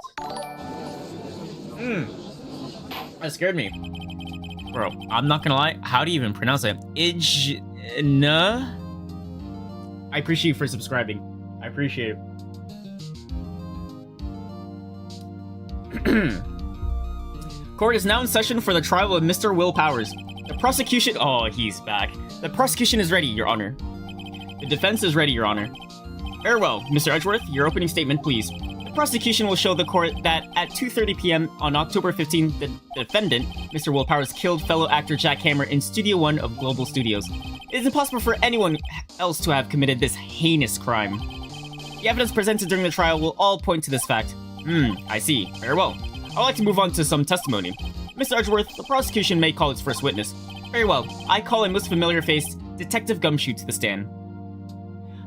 That scared me. Bro, I'm not gonna lie. How do you even pronounce it? Ijna? I appreciate you for subscribing. I appreciate it. Court is now in session for the trial of Mr. Will Powers. The prosecution... Oh, he's back. The prosecution is ready, Your Honor. The defense is ready, Your Honor. Very well, Mr. Edgeworth, your opening statement, please. The prosecution will show the court that at 2:30 p.m. on October 15th, the defendant, Mr. Will Powers, killed fellow actor Jack Hammer in Studio 1 of Global Studios. It is impossible for anyone else to have committed this heinous crime. The evidence presented during the trial will all point to this fact. I see. Very well. I would like to move on to some testimony. Mr. Edgeworth, the prosecution may call its first witness. Very well. I call a most familiar face, Detective Gumshoe, to the stand.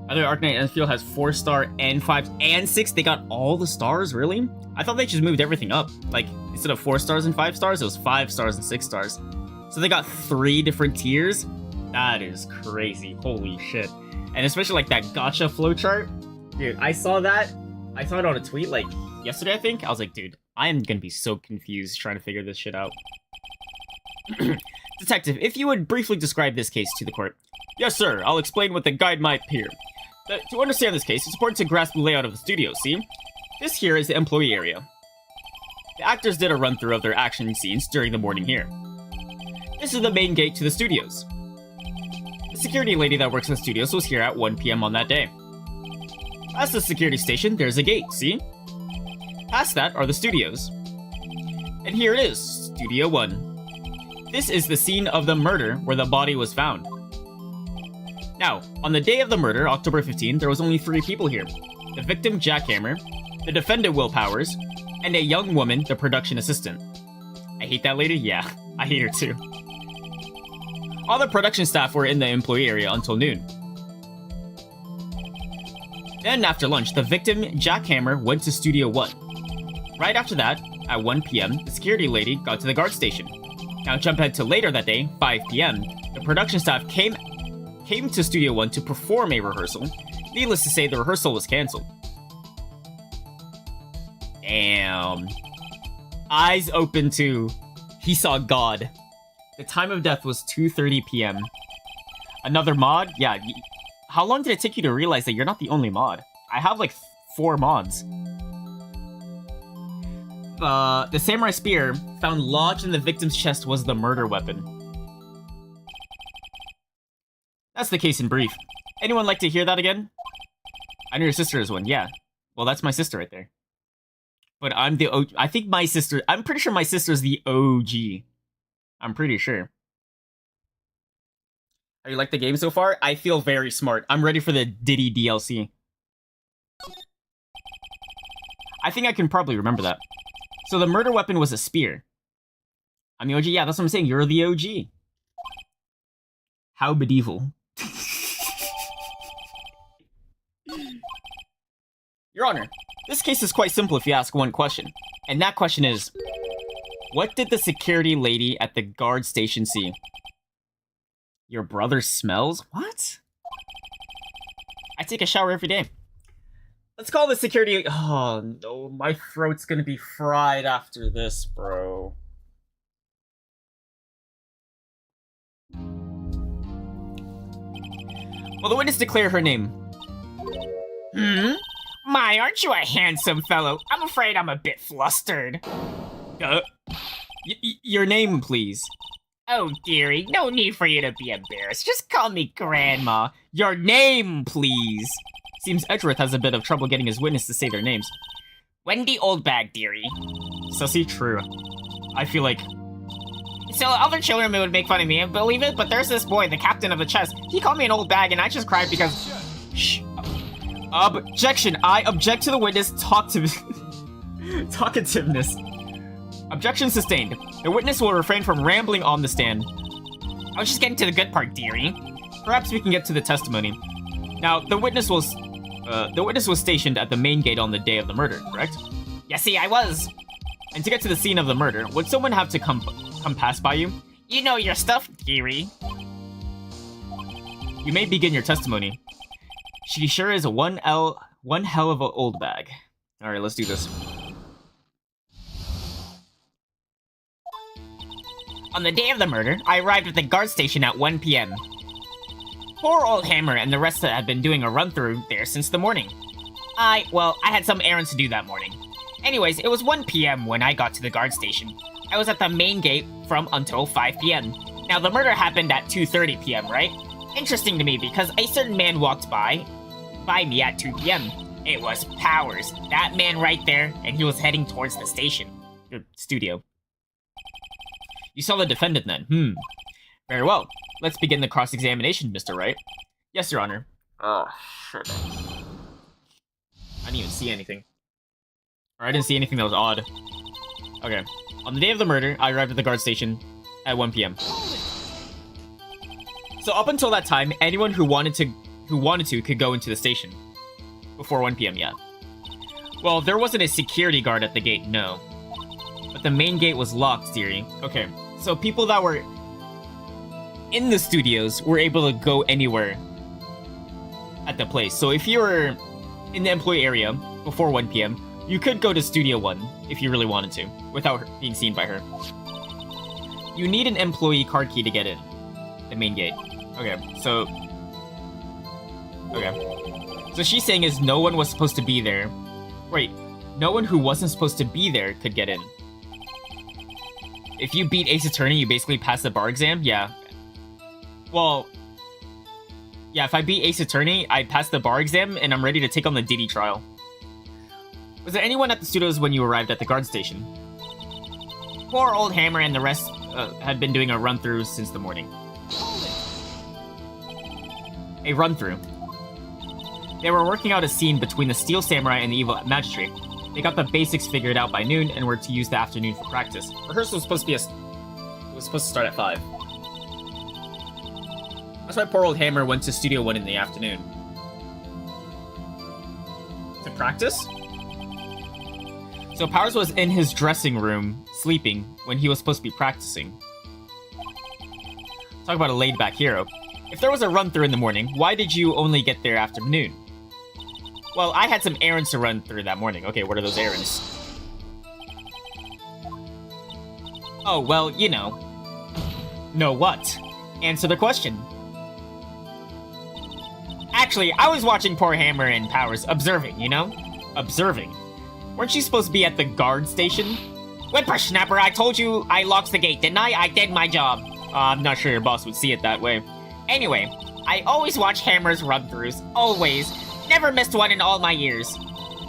By the way, Arknight Enfield has 4-star and 5 and 6. They got all the stars, really? I thought they just moved everything up. Like, instead of 4 stars and 5 stars, it was 5 stars and 6 stars. So they got 3 different tiers? That is crazy. Holy shit. And especially like that gacha flowchart. Dude, I saw that. I saw it on a tweet like yesterday, I think. I was like, dude, I am gonna be so confused trying to figure this shit out. Detective, if you would briefly describe this case to the court. Yes, sir. I'll explain what the guide might appear. To understand this case, it's important to grasp the layout of the studio, see? This here is the employee area. The actors did a run-through of their action scenes during the morning here. This is the main gate to the studios. The security lady that works in the studios was here at 1 p.m. on that day. Past the security station, there's a gate, see? Past that are the studios. And here it is, Studio 1. This is the scene of the murder where the body was found. Now, on the day of the murder, October 15th, there was only 3 people here. The victim, Jack Hammer, the defendant, Will Powers, and a young woman, the production assistant. I hate that lady? Yeah, I hate her too. All the production staff were in the employee area until noon. Then, after lunch, the victim, Jack Hammer, went to Studio 1. Right after that, at 1 p.m., the security lady got to the guard station. Now jump ahead to later that day, 5 p.m., the production staff came to Studio 1 to perform a rehearsal. Needless to say, the rehearsal was cancelled. Damn. Eyes open to... He saw God. The time of death was 2:30 p.m. Another mod? Yeah. How long did it take you to realize that you're not the only mod? I have like 4 mods. The samurai spear found lodged in the victim's chest was the murder weapon. That's the case in brief. Anyone like to hear that again? I know your sister is one, yeah. Well, that's my sister right there. But I'm the OG. I think my sister... I'm pretty sure my sister's the OG. I'm pretty sure. How you like the game so far? I feel very smart. I'm ready for the Diddy DLC. I think I can probably remember that. So the murder weapon was a spear. I'm the OG? Yeah, that's what I'm saying. You're the OG. How medieval. Your Honor, this case is quite simple if you ask one question. And that question is, what did the security lady at the guard station see? Your brother smells? What? I take a shower every day. Let's call the security... Oh, no. My throat's gonna be fried after this, bro. Will the witness declare her name? My, aren't you a handsome fellow? I'm afraid I'm a bit flustered. Your name, please. Oh, dearie, no need for you to be embarrassed. Just call me Grandma. Your name, please. Seems Edgeworth has a bit of trouble getting his witness to say their names. Wendy Oldbag, dearie. Sussy, true. I feel like... So other children would make fun of me, believe it, but there's this boy, the captain of the chess. He called me an old bag, and I just cried because... Shh. Objection. I object to the witness talkativeness. Objection sustained. The witness will refrain from rambling on the stand. I was just getting to the good part, dearie. Perhaps we can get to the testimony. Now, the witness was stationed at the main gate on the day of the murder, correct? Yes, see, I was. And to get to the scene of the murder, would someone have to come pass by you? You know your stuff, dearie. You may begin your testimony. She sure is one hell of a old bag. Alright, let's do this. On the day of the murder, I arrived at the guard station at 1 p.m. Poor old Hammer and the rest had been doing a run-through there since the morning. I had some errands to do that morning. Anyways, it was 1 p.m. when I got to the guard station. I was at the main gate from until 5 p.m. Now, the murder happened at 2:30 p.m., right? Interesting to me because a certain man walked by me at 2 p.m. It was Powers, that man right there, and he was heading towards the station. Studio. You saw the defendant then? Very well. Let's begin the cross-examination, Mr. Wright. Yes, Your Honor. Oh, shit. I didn't even see anything. Or I didn't see anything that was odd. Okay. On the day of the murder, I arrived at the guard station at 1 p.m. So up until that time, anyone who wanted to could go into the station. Before 1 p.m., yeah. Well, there wasn't a security guard at the gate, no. But the main gate was locked, dearie. Okay, so people that were in the studios were able to go anywhere at the place. So if you were in the employee area before 1 p.m., you could go to Studio 1 if you really wanted to, without being seen by her. You need an employee card key to get in. The main gate. Okay, so... Okay. So she's saying is no one was supposed to be there. Wait, no one who wasn't supposed to be there could get in. If you beat Ace Attorney, you basically pass the bar exam? Yeah. Well... Yeah, if I beat Ace Attorney, I pass the bar exam, and I'm ready to take on the Diddy trial. Was there anyone at the studios when you arrived at the guard station? Poor old Hammer and the rest had been doing a run-through since the morning. A run-through. They were working out a scene between the Steel Samurai and the Evil Magistrate. They got the basics figured out by noon and were to use the afternoon for practice. Rehearsal was supposed to start at 5. That's why poor old Hammer went to Studio 1 in the afternoon. To practice? So Powers was in his dressing room, sleeping, when he was supposed to be practicing. Talk about a laid-back hero. If there was a run-through in the morning, why did you only get there after noon? Well, I had some errands to run through that morning. Okay, what are those errands? Oh, well, you know. Know what? Answer the question. Actually, I was watching poor Hammer and Powers, observing, you know? Observing. Weren't you supposed to be at the guard station? Whippersnapper, I told you I locked the gate, didn't I? I did my job. I'm not sure your boss would see it that way. Anyway, I always watch Hammer's run-throughs. Always. Never missed one in all my years.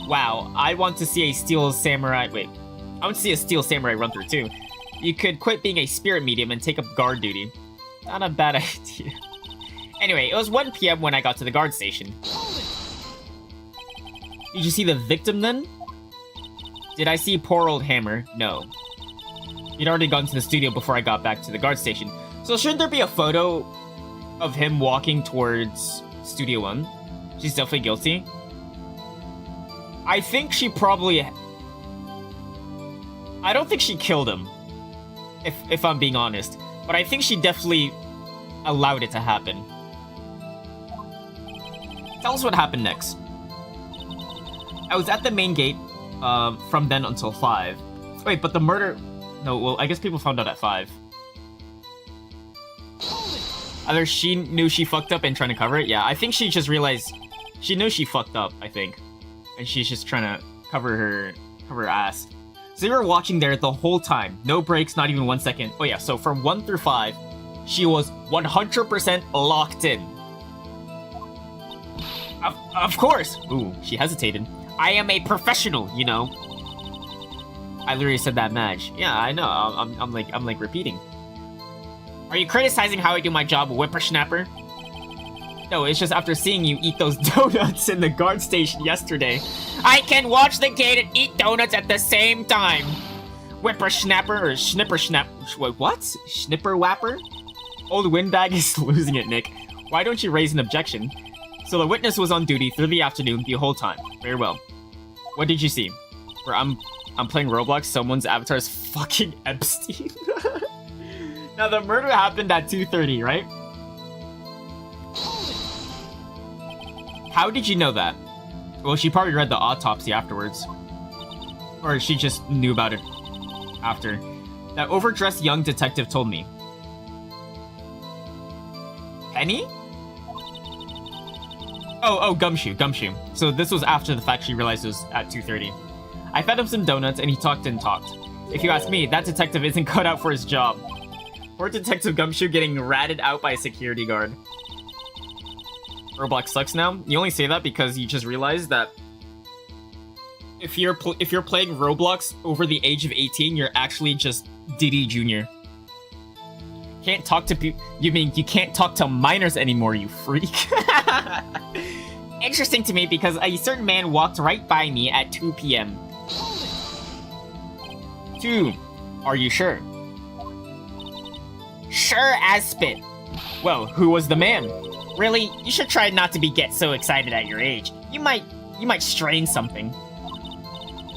Wow, I want to see a Steel Samurai... Wait. I want to see a Steel Samurai run-through, too. You could quit being a spirit medium and take up guard duty. Not a bad idea. Anyway, it was 1 p.m. when I got to the guard station. Did you see the victim, then? Did I see poor old Hammer? No. He'd already gone to the studio before I got back to the guard station. So shouldn't there be a photo of him walking towards Studio 1? She's definitely guilty. I think she probably... I don't think she killed him. If I'm being honest. But I think she definitely allowed it to happen. Tell us what happened next. I was at the main gate from then until 5. Wait, but the murder... No, well, I guess people found out at 5. Either she knew she fucked up and trying to cover it. Yeah, I think she just realized she knew she fucked up, I think. And she's just trying to cover her ass. So you were watching there the whole time. No breaks, not even 1 second. Oh yeah, so from 1 through 5, she was 100% locked in. Of course! Ooh, she hesitated. I am a professional, you know. I literally said that, Madge. Yeah, I know. I'm like repeating. Are you criticizing how I do my job, whippersnapper? No, it's just after seeing you eat those donuts in the guard station yesterday. I can watch the gate and eat donuts at the same time. Whippersnapper or snippersnap... Wait, what? Schnipperwapper? Old Windbag is losing it, Nick. Why don't you raise an objection? So the witness was on duty through the afternoon the whole time. Very well. What did you see? Where I'm playing Roblox, someone's avatar is fucking Epstein. Now the murder happened at 2:30, right? How did you know that? Well, she probably read the autopsy afterwards. Or she just knew about it after. That overdressed young detective told me. Penny? Oh, Gumshoe. So this was after the fact she realized it was at 2:30. I fed him some donuts and he talked and talked. If you ask me, that detective isn't cut out for his job. Poor Detective Gumshoe getting ratted out by a security guard. Roblox sucks now. You only say that because you just realized that if you're playing Roblox over the age of 18, you're actually just Diddy Jr. Can't talk to people. You mean you can't talk to minors anymore, you freak? Interesting to me because a certain man walked right by me at 2 p.m. 2. Are you sure? Sure as spit. Well, who was the man? Really, you should try not to get so excited at your age. You might strain something.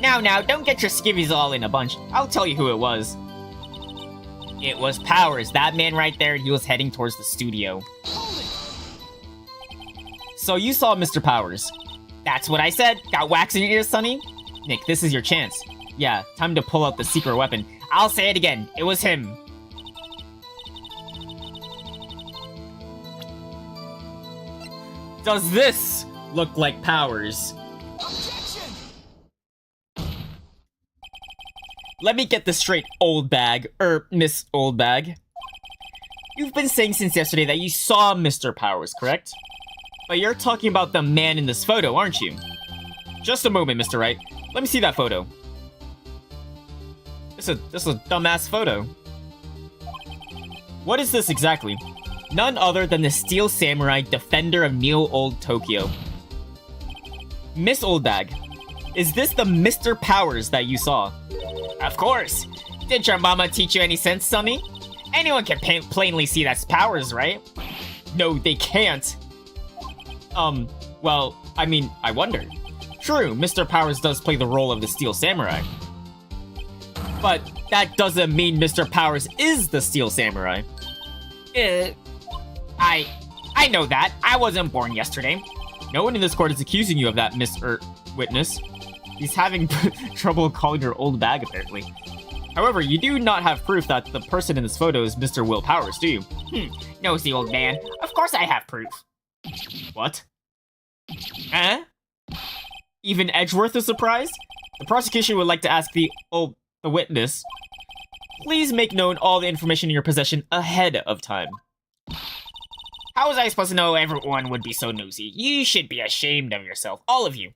Now, don't get your skivvies all in a bunch. I'll tell you who it was. It was Powers, that man right there. He was heading towards the studio. So you saw Mr. Powers. That's what I said. Got wax in your ears, Sonny? Nick, this is your chance. Yeah, time to pull out the secret weapon. I'll say it again. It was him. Does this look like Powers? Objection! Let me get this straight, old bag. Miss Old Bag. You've been saying since yesterday that you saw Mr. Powers, correct? But you're talking about the man in this photo, aren't you? Just a moment, Mr. Wright. Let me see that photo. This is a dumbass photo. What is this exactly? None other than the Steel Samurai, defender of Neo Old Tokyo. Miss Old Bag, is this the Mr. Powers that you saw? Of course. Did your mama teach you any sense, Sonny? Anyone can plainly see that's Powers, right? No, they can't. Well, I mean, I wonder. True, Mr. Powers does play the role of the Steel Samurai. But that doesn't mean Mr. Powers is the Steel Samurai. I know that. I wasn't born yesterday. No one in this court is accusing you of that, Witness. He's having trouble calling her old bag, apparently. However, you do not have proof that the person in this photo is Mr. Will Powers, do you? Nosy old man. Of course I have proof. What? Huh? Even Edgeworth is surprised? The prosecution would like to ask the witness, please make known all the information in your possession ahead of time. How was I supposed to know everyone would be so nosy? You should be ashamed of yourself, all of you.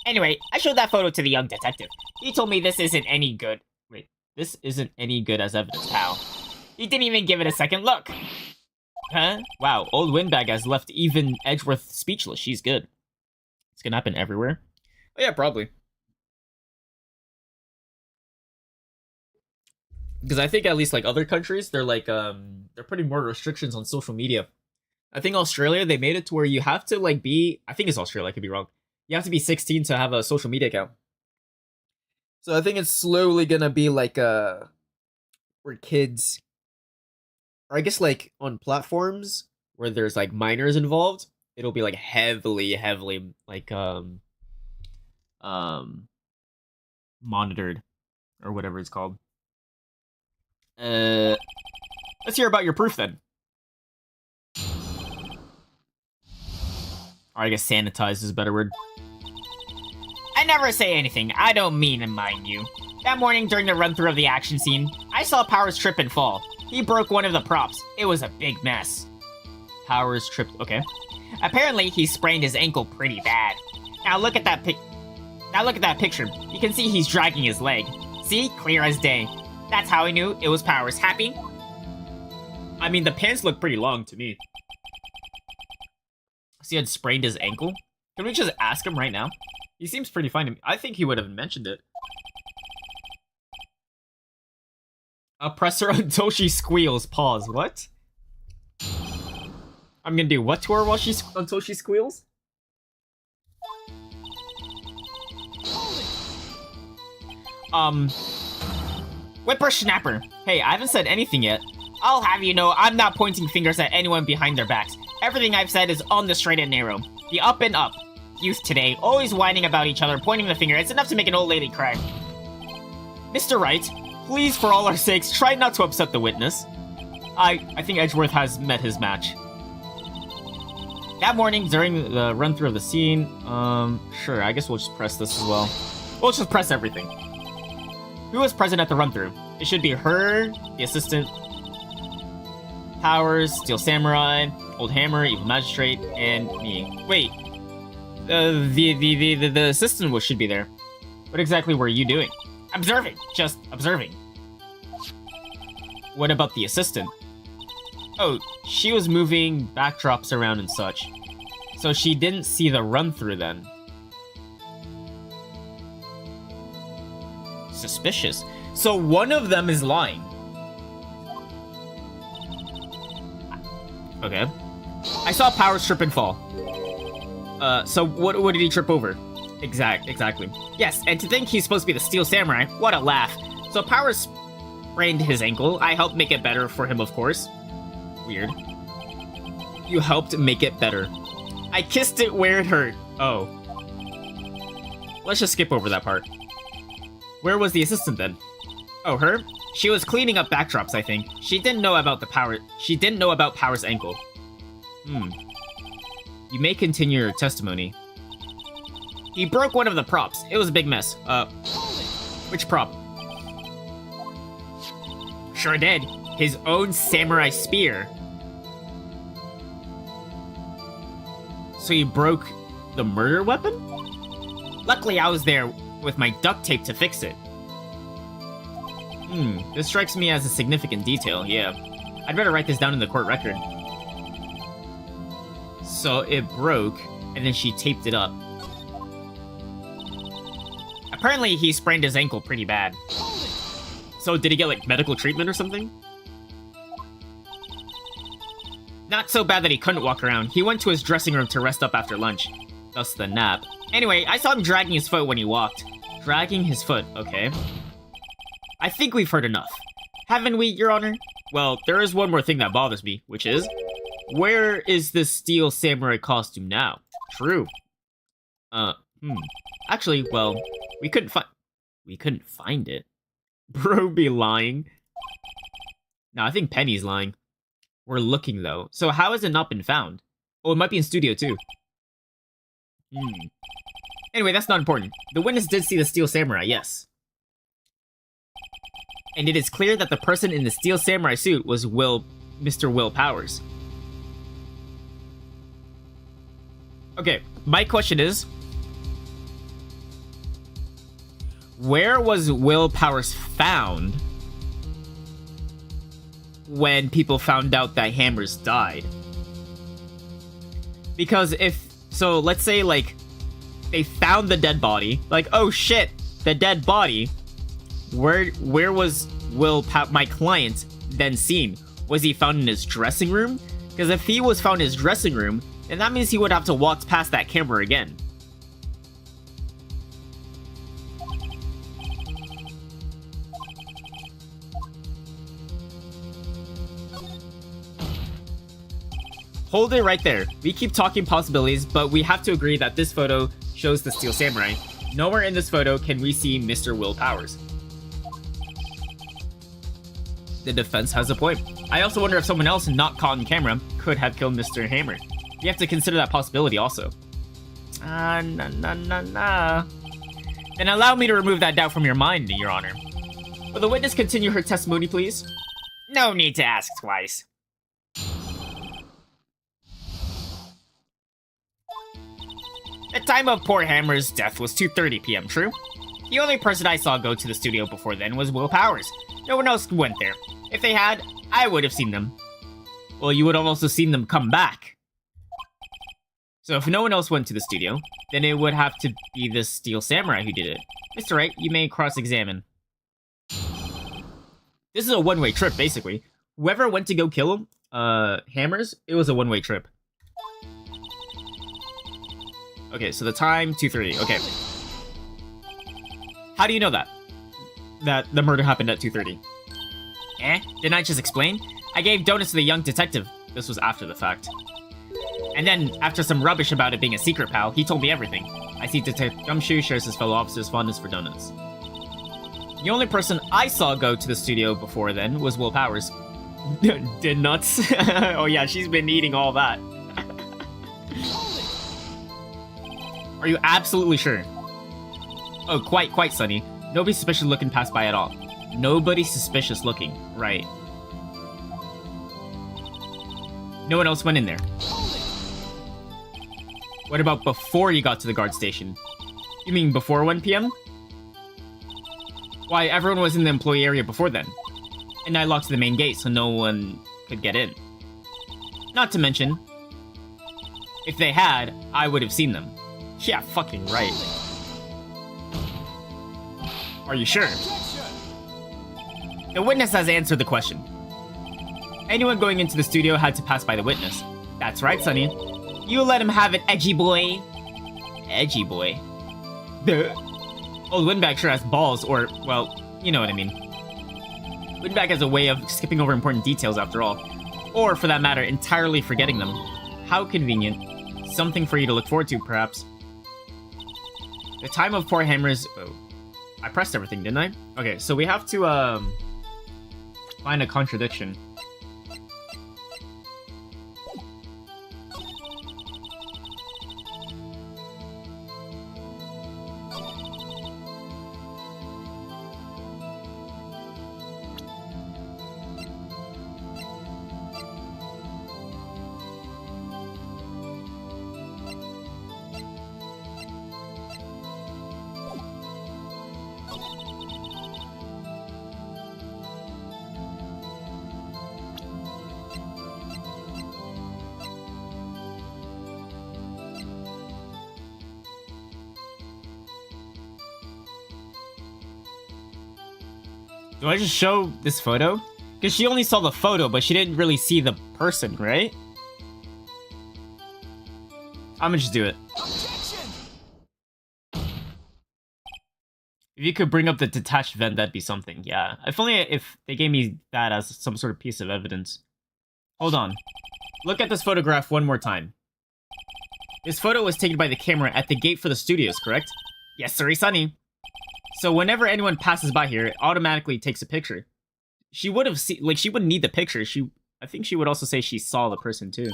Anyway, I showed that photo to the young detective. He told me this isn't any good. Wait, this isn't any good as evidence, pal. He didn't even give it a second look. Huh? Wow, old Windbag has left even Edgeworth speechless. She's good. It's gonna happen everywhere. Oh yeah, probably. Because I think at least like other countries, they're like they're putting more restrictions on social media. I think Australia, they made it to where you have to like be, I think it's Australia, I could be wrong. You have to be 16 to have a social media account. So I think it's slowly gonna be like where kids, or I guess like on platforms where there's like minors involved, it'll be like heavily like monitored or whatever it's called. Let's hear about your proof then. Or I guess sanitized is a better word. I never say anything. I don't mean to mind you. That morning during the run-through of the action scene, I saw Powers trip and fall. He broke one of the props. It was a big mess. Powers tripped, okay. Apparently, he sprained his ankle pretty bad. Now look at that picture. You can see he's dragging his leg. See? Clear as day. That's how I knew it was Powers. Happy? I mean, the pants look pretty long to me. So he had sprained his ankle? Can we just ask him right now? He seems pretty fine to me. I think he would have mentioned it. Press her until she squeals. Pause. What? I'm gonna do what to her until she squeals? Whippersnapper. Hey, I haven't said anything yet. I'll have you know I'm not pointing fingers at anyone behind their backs. Everything I've said is on the straight and narrow. The up and up. Youth today, always whining about each other, pointing the finger. It's enough to make an old lady cry. Mr. Wright, please, for all our sakes, try not to upset the witness. I think Edgeworth has met his match. That morning, during the run-through of the scene, sure, I guess we'll just press this as well. We'll just press everything. Who was present at the run-through? It should be her, the assistant, Powers, Steel Samurai, Old Hammer, Evil Magistrate, and me. Wait, the assistant should be there. What exactly were you doing? Observing, just observing. What about the assistant? Oh, she was moving backdrops around and such. So she didn't see the run-through then. Suspicious. So one of them is lying. Okay. I saw Powers trip and fall. So what did he trip over? Exactly. Yes, and to think he's supposed to be the Steel Samurai, what a laugh. So Powers sprained his ankle. I helped make it better for him, of course. Weird. You helped make it better. I kissed it where it hurt. Oh. Let's just skip over that part. Where was the assistant then? Oh, her? She was cleaning up backdrops, I think. She didn't know about Powers' ankle. You may continue your testimony. He broke one of the props. It was a big mess. Which prop? Sure did. His own samurai spear. So he broke the murder weapon? Luckily, I was there with my duct tape to fix it. This strikes me as a significant detail, yeah. I'd better write this down in the court record. So it broke, and then she taped it up. Apparently, he sprained his ankle pretty bad. So did he get, like, medical treatment or something? Not so bad that he couldn't walk around. He went to his dressing room to rest up after lunch. Thus the nap. Anyway, I saw him dragging his foot when he walked. Dragging his foot, okay. I think we've heard enough. Haven't we, Your Honor? Well, there is one more thing that bothers me, which is... where is the Steel Samurai costume now? True. Actually, well, we couldn't find it. Bro be lying. No, I think Penny's lying. We're looking, though. So how has it not been found? Oh, it might be in studio, too. Anyway, that's not important. The witness did see the Steel Samurai, yes. And it is clear that the person in the Steel Samurai suit was Mr. Will Powers. Okay, my question is... where was Will Powers found when people found out that Hammers died? Because so let's say, like, they found the dead body. Like, oh shit, the dead body. Where was my client then seen? Was he found in his dressing room? Because if he was found in his dressing room, then that means he would have to walk past that camera again. Hold it right there. We keep talking possibilities, but we have to agree that this photo shows the Steel Samurai. Nowhere in this photo can we see Mr. Will Powers. The defense has a point. I also wonder if someone else not caught on camera could have killed Mr. Hammer. You have to consider that possibility also. Then allow me to remove that doubt from your mind, Your Honor. Will the witness continue her testimony, please? No need to ask twice. The time of poor Hammer's death was 2:30 p.m., true? The only person I saw go to the studio before then was Will Powers. No one else went there. If they had, I would have seen them. Well, you would have also seen them come back. So if no one else went to the studio, then it would have to be the Steel Samurai who did it. Mr. Wright, you may cross-examine. This is a one-way trip, basically. Whoever went to go kill him, Hammers, it was a one-way trip. Okay, so the time, 2:30. Okay. How do you know that? That the murder happened at 2:30? Didn't I just explain? I gave donuts to the young detective. This was after the fact. And then, after some rubbish about it being a secret, pal, he told me everything. I see Detective Gumshoe shares his fellow officer's fondness for donuts. The only person I saw go to the studio before then was Will Powers. Did nuts? Oh yeah, she's been eating all that. Are you absolutely sure? Oh, quite, Sonny. Nobody suspicious looking passed by at all. Nobody suspicious looking, right. No one else went in there. What about before you got to the guard station? You mean before 1 p.m.? Why, everyone was in the employee area before then. And I locked the main gate so no one could get in. Not to mention, if they had, I would have seen them. Yeah, fucking right. Are you sure? The witness has answered the question. Anyone going into the studio had to pass by the witness. That's right, Sonny. You let him have it, edgy boy. Edgy boy? Duh. Old Windbag sure has balls, or, well, you know what I mean. Windbag has a way of skipping over important details after all. Or, for that matter, entirely forgetting them. How convenient. Something for you to look forward to, perhaps. The time of poor hammers... Oh. I pressed everything, didn't I? Okay, so we have to, find a contradiction. Do I just show this photo? Because she only saw the photo, but she didn't really see the person, right? I'm gonna just do it. If you could bring up the detached vent, that'd be something. Yeah. If only if they gave me that as some sort of piece of evidence. Hold on. Look at this photograph one more time. This photo was taken by the camera at the gate for the studios, correct? Yes, sir, Sonny. So whenever anyone passes by here, it automatically takes a picture. She would have seen, like, she wouldn't need the picture. I think she would also say she saw the person too.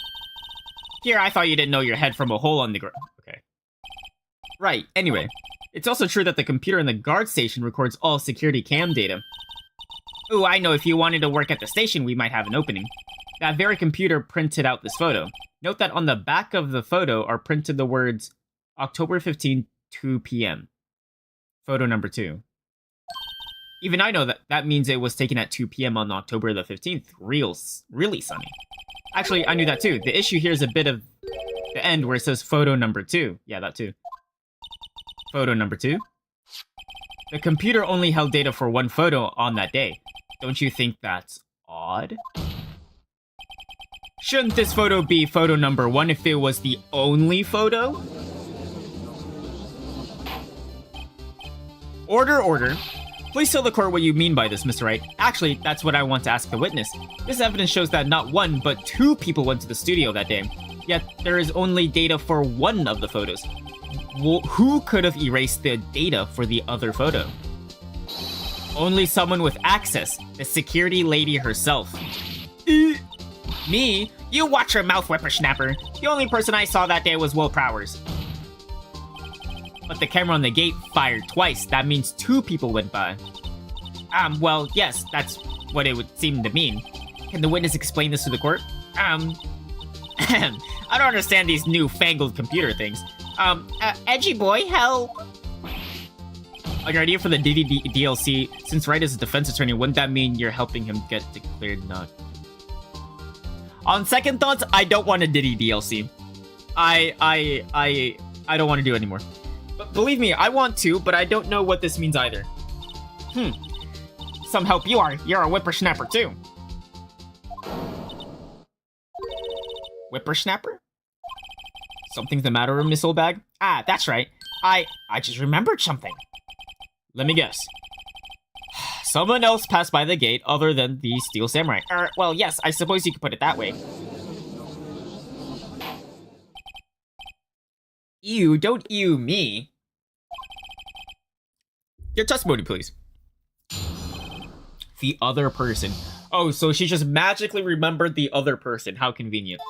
Here, I thought you didn't know your head from a hole on the ground. Okay. Right, anyway. It's also true that the computer in the guard station records all security cam data. Ooh, I know, if you wanted to work at the station, we might have an opening. That very computer printed out this photo. Note that on the back of the photo are printed the words, October 15, 2 p.m. Photo number 2. Even I know that means it was taken at 2 p.m. on October the 15th. Really, Sonny. Actually, I knew that too. The issue here is a bit of the end where it says photo number 2. Yeah, that too. Photo number 2. The computer only held data for one photo on that day. Don't you think that's odd? Shouldn't this photo be photo number 1 if it was the only photo? Order. Please tell the court what you mean by this, Mr. Wright. Actually, that's what I want to ask the witness. This evidence shows that not 1, but 2 people went to the studio that day. Yet, there is only data for one of the photos. Well, who could have erased the data for the other photo? Only someone with access, the security lady herself. Me? You watch your mouth, whippersnapper. The only person I saw that day was Will Powers. But the camera on the gate fired twice. That means 2 people went by. Well, yes, that's what it would seem to mean. Can the witness explain this to the court? I don't understand these newfangled computer things. Edgy boy, help! On your idea for the DLC, since Wright is a defense attorney, wouldn't that mean you're helping him get declared not? On second thoughts, I don't want a Diddy DLC. I don't want to do it anymore. But believe me, I want to, but I don't know what this means either. Some help you are. You're a whippersnapper too. Whippersnapper? Something's the matter, Miss Oldbag? Ah, that's right. I just remembered something. Let me guess. Someone else passed by the gate other than the Steel Samurai. Well, yes, I suppose you could put it that way. Ew, don't ew me. Your testimony, please. The other person. Oh, so she just magically remembered the other person. How convenient.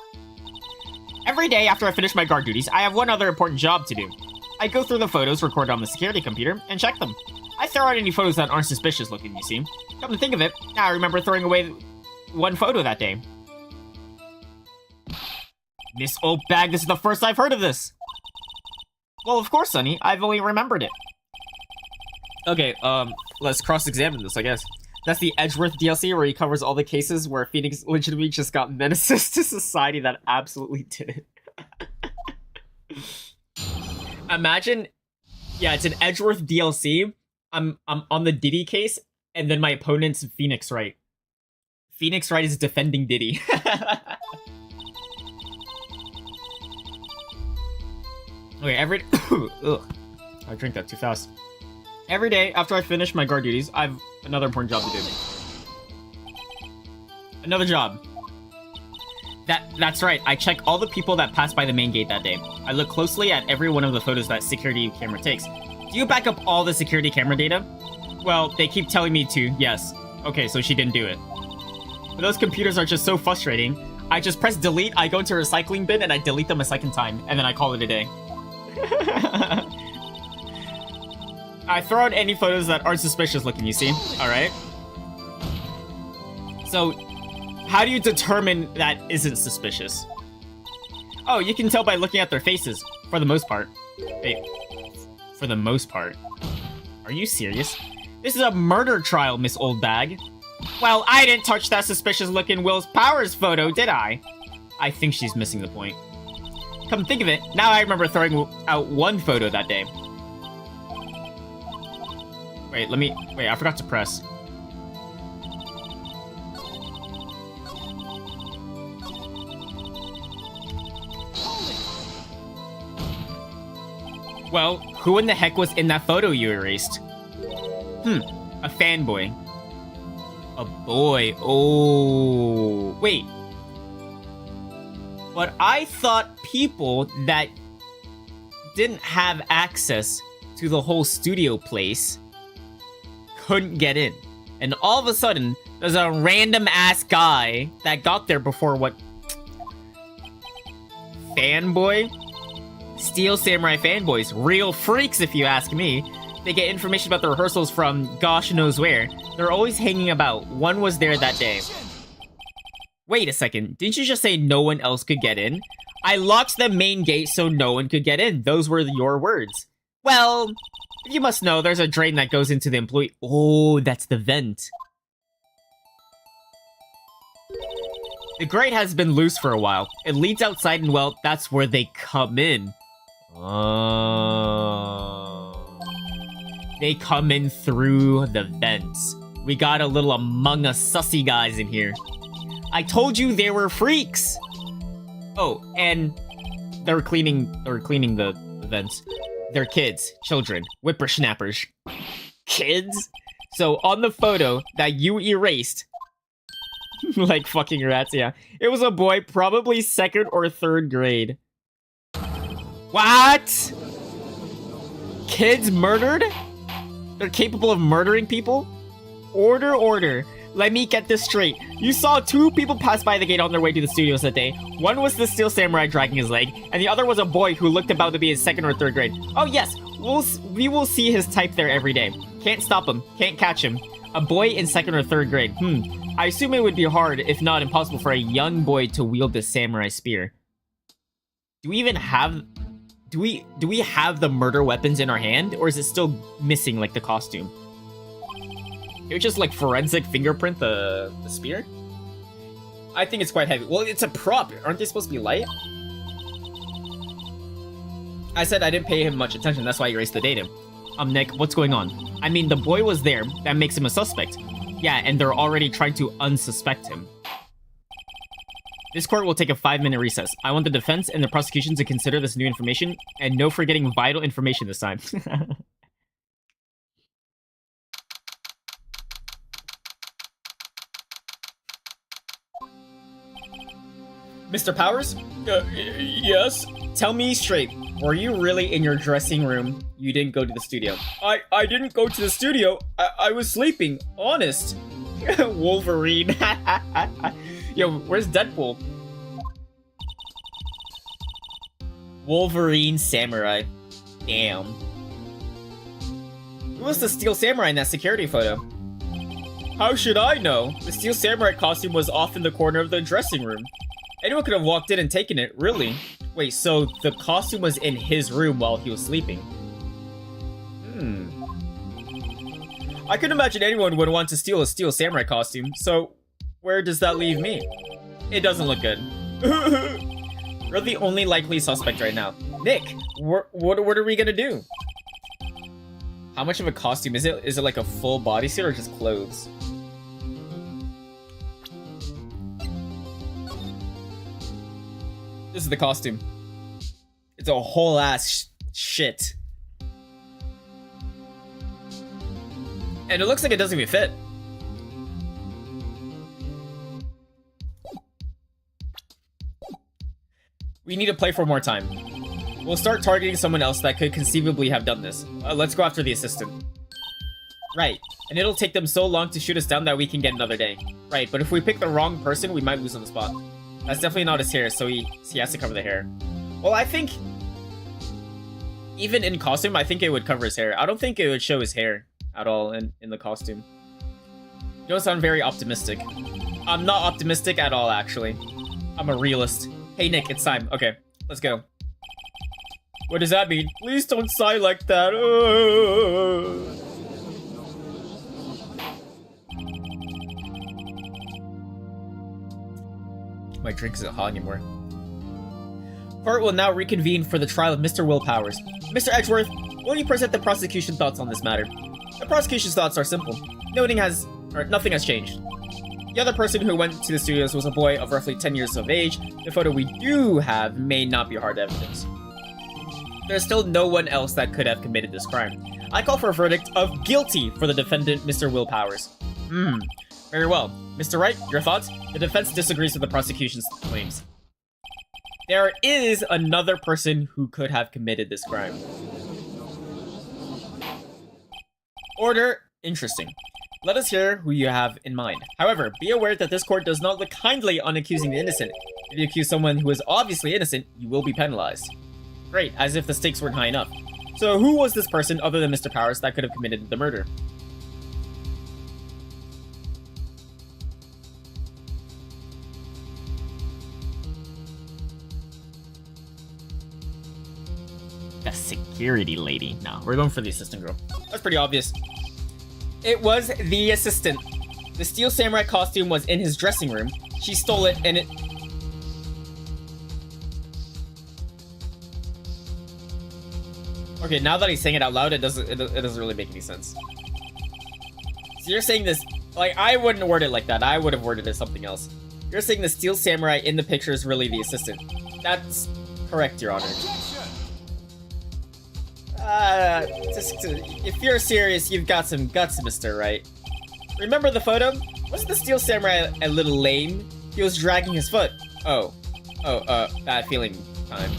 Every day after I finish my guard duties, I have one other important job to do. I go through the photos recorded on the security computer and check them. I throw out any photos that aren't suspicious looking, you see. Come to think of it, now I remember throwing away one photo that day. Miss Old Bag, this is the first I've heard of this. Well, of course, Sonny. I've only remembered it. Okay, let's cross-examine this, I guess. That's the Edgeworth DLC where he covers all the cases where Phoenix legitimately just got menaces to society that absolutely did. Imagine, yeah, it's an Edgeworth DLC. I'm on the Diddy case, and then my opponent's Phoenix Wright. Phoenix Wright is defending Diddy. Okay, ugh, I drank that too fast. Every day after I finish my guard duties, I have another important job to do. Another job. That's right. I check all the people that pass by the main gate that day. I look closely at every one of the photos that security camera takes. Do you back up all the security camera data? Well, they keep telling me to, yes. Okay, so she didn't do it. But those computers are just so frustrating. I just press delete, I go into a recycling bin, and I delete them a second time, and then I call it a day. I throw out any photos that aren't suspicious looking, you see? Alright? So, how do you determine that isn't suspicious? Oh, you can tell by looking at their faces, for the most part. Wait, for the most part? Are you serious? This is a murder trial, Miss Old Bag. Well, I didn't touch that suspicious-looking Will's Powers photo, did I? I think she's missing the point. Come think of it, now I remember throwing out one photo that day. Wait, I forgot to press. Well, who in the heck was in that photo you erased? A fanboy. A boy. Oh. Wait. But I thought people that didn't have access to the whole studio place couldn't get in. And all of a sudden, there's a random ass guy that got there before what? Fanboy? Steel Samurai fanboys. Real freaks, if you ask me. They get information about the rehearsals from gosh knows where. They're always hanging about. One was there that day. Wait a second. Didn't you just say no one else could get in? I locked the main gate so no one could get in. Those were your words. Well, you must know there's a drain that goes into the employee. Oh, that's the vent. The grate has been loose for a while. It leads outside and, well, that's where they come in. Oh. They come in through the vents. We got a little Among Us sussy guys in here. I told you they were freaks! Oh, and they were cleaning the vents. They're kids, children, whippersnappers. Kids? So on the photo that you erased, like fucking rats, yeah, it was a boy, probably 2nd or 3rd grade. What? Kids murdered? They're capable of murdering people? Order. Let me get this straight. You saw 2 people pass by the gate on their way to the studios that day. One was the Steel Samurai dragging his leg, and the other was a boy who looked about to be in 2nd or 3rd grade. Oh yes, we will see his type there every day. Can't stop him. Can't catch him. A boy in 2nd or 3rd grade. I assume it would be hard, if not impossible, for a young boy to wield the samurai spear. Do we even have... Do we have the murder weapons in our hand, or is it still missing, like, the costume? It would just, like, forensic fingerprint the spear? I think it's quite heavy. Well, it's a prop. Aren't they supposed to be light? I said I didn't pay him much attention. That's why I erased the data. Nick, what's going on? I mean, the boy was there. That makes him a suspect. Yeah, and they're already trying to unsuspect him. This court will take a 5-minute recess. I want the defense and the prosecution to consider this new information, and no forgetting vital information this time. Mr. Powers? Yes? Tell me straight, were you really in your dressing room? You didn't go to the studio. I didn't go to the studio. I was sleeping. Honest. Wolverine. Yo, where's Deadpool? Wolverine Samurai. Damn. Who was the Steel Samurai in that security photo? How should I know? The Steel Samurai costume was off in the corner of the dressing room. Anyone could have walked in and taken it, really. Wait, so the costume was in his room while he was sleeping? I couldn't imagine anyone would want to steal a Steel Samurai costume, so where does that leave me? It doesn't look good. We're the only likely suspect right now. Nick, what are we gonna do? How much of a costume is it? Is it like a full bodysuit or just clothes? This is the costume. It's a whole ass shit. And it looks like it doesn't even fit. We need to play for more time. We'll start targeting someone else that could conceivably have done this. Let's go after the assistant. Right, and it'll take them so long to shoot us down that we can get another day. Right, but if we pick the wrong person, we might lose on the spot. That's definitely not his hair, so he has to cover the hair. Well, I think... even in costume, I think it would cover his hair. I don't think it would show his hair at all in the costume. You don't sound very optimistic. I'm not optimistic at all, actually. I'm a realist. Hey, Nick, it's time. Okay, let's go. What does that mean? Please don't sigh like that. My drink isn't hot anymore. Court will now reconvene for the trial of Mr. Will Powers. Mr. Edgeworth, will you present the prosecution thoughts on this matter? The prosecution's thoughts are simple. Nothing has changed. The other person who went to the studios was a boy of roughly 10 years of age. The photo we do have may not be hard evidence. There's still no one else that could have committed this crime. I call for a verdict of guilty for the defendant, Mr. Will Powers. Very well. Mr. Wright, your thoughts? The defense disagrees with the prosecution's claims. There is another person who could have committed this crime. Order. Interesting. Let us hear who you have in mind. However, be aware that this court does not look kindly on accusing the innocent. If you accuse someone who is obviously innocent, you will be penalized. Great, as if the stakes weren't high enough. So who was this person other than Mr. Powers that could have committed the murder? The security lady. No, we're going for the assistant girl. That's pretty obvious. It was the assistant. The Steel Samurai costume was in his dressing room. She stole it and it... Okay, now that he's saying it out loud, it doesn't really make any sense. So you're saying this... Like, I wouldn't word it like that. I would have worded it something else. You're saying the Steel Samurai in the picture is really the assistant. That's correct, Your Honor. If you're serious, you've got some guts, Mr. Wright. Remember the photo? Wasn't the Steel Samurai a little lame? He was dragging his foot. Bad feeling time.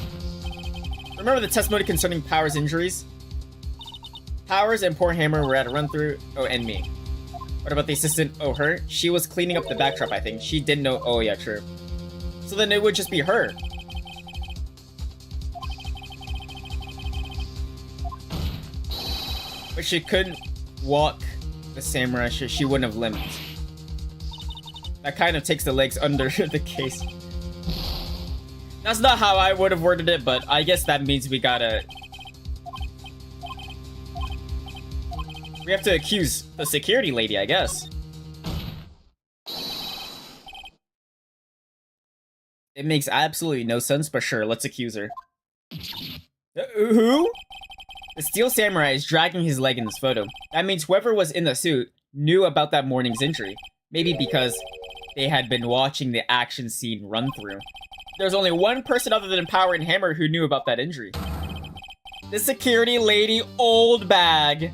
Remember the testimony concerning Powers' injuries? Powers and poor Hammer were at a run-through. Oh, and me. What about the assistant? Oh, her? She was cleaning up the backdrop, I think. She didn't know. Oh, yeah, true. So then it would just be her. But she couldn't walk the samurai. She wouldn't have limped. That kind of takes the legs under the case. That's not how I would have worded it, but I guess that means we gotta... We have to accuse the security lady, I guess. It makes absolutely no sense, but sure, let's accuse her. Who? The Steel Samurai is dragging his leg in this photo. That means whoever was in the suit knew about that morning's injury. Maybe because they had been watching the action scene run through. There's only one person other than Power and Hammer who knew about that injury. The security lady old bag.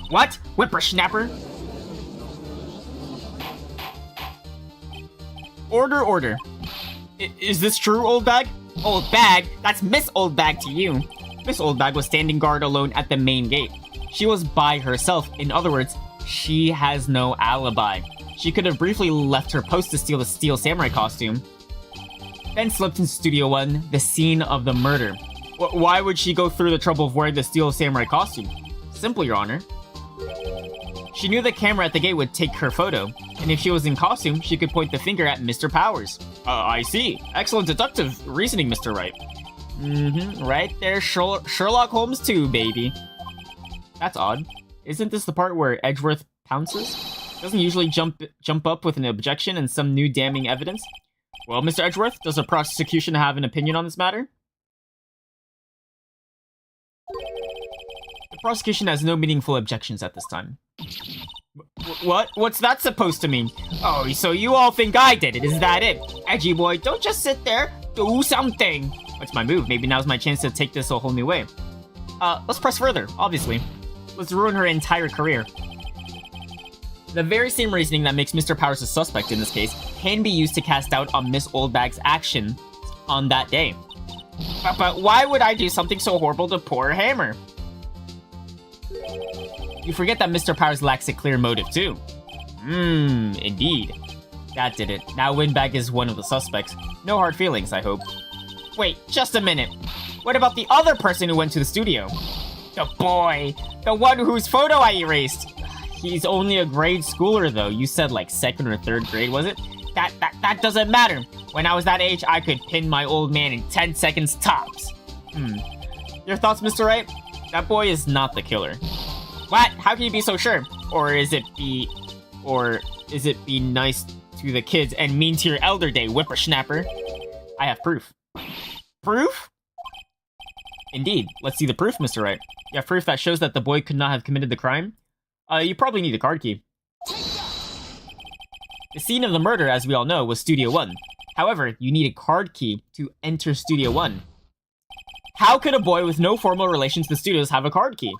What? Whippersnapper? Order. Is this true, Old Bag? Old Bag? That's Miss Old Bag to you. Miss Old Bag was standing guard alone at the main gate. She was by herself. In other words, she has no alibi. She could have briefly left her post to steal the Steel Samurai costume, then slipped into Studio 1, the scene of the murder. Why would she go through the trouble of wearing the Steel Samurai costume? Simple, Your Honor. She knew the camera at the gate would take her photo, and if she was in costume, she could point the finger at Mr. Powers. I see. Excellent deductive reasoning, Mr. Wright. Right there, Sherlock Holmes too, baby. That's odd. Isn't this the part where Edgeworth pounces? Doesn't he usually jump up with an objection and some new damning evidence? Well, Mr. Edgeworth, does the prosecution have an opinion on this matter? The prosecution has no meaningful objections at this time. What? What's that supposed to mean? Oh, so you all think I did it, is that it? Edgy boy, don't just sit there, do something! What's my move? Maybe now's my chance to take this a whole new way. Let's press further, obviously. Let's ruin her entire career. The very same reasoning that makes Mr. Powers a suspect in this case can be used to cast doubt on Miss Oldbag's action on that day. But why would I do something so horrible to poor Hammer? You forget that Mr. Powers lacks a clear motive too. Indeed. That did it. Now Windbag is one of the suspects. No hard feelings, I hope. Wait, just a minute. What about the other person who went to the studio? The boy! The one whose photo I erased! He's only a grade schooler though. You said like 2nd or 3rd grade, was it? That doesn't matter. When I was that age, I could pin my old man in 10 seconds tops. Your thoughts, Mr. Wright? That boy is not the killer. What? How can you be so sure? Or is it be nice to the kids and mean to your elder day, whippersnapper? I have proof. Proof? Indeed. Let's see the proof, Mr. Wright. You have proof that shows that the boy could not have committed the crime? You probably need a card key. The scene of the murder, as we all know, was Studio 1. However, you need a card key to enter Studio 1. How could a boy with no formal relation to the studios have a card key?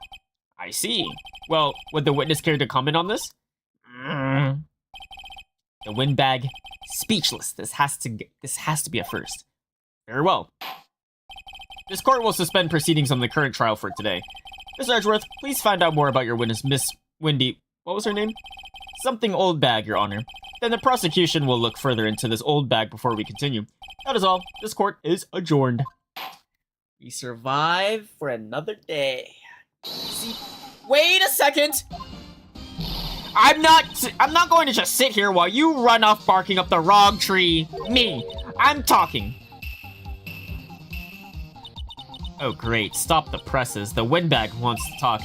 I see. Well, would the witness care to comment on this? The Windbag, speechless. This has to be a first. Very well. This court will suspend proceedings on the current trial for today. Mr. Edgeworth, please find out more about your witness, Miss Wendy. What was her name? Something Old Bag, Your Honor. Then the prosecution will look further into this Old Bag before we continue. That is all. This court is adjourned. We survive for another day. Wait a second! I'm not going to just sit here while you run off barking up the wrong tree. Me. I'm talking. Oh great, stop the presses. The Windbag wants to talk.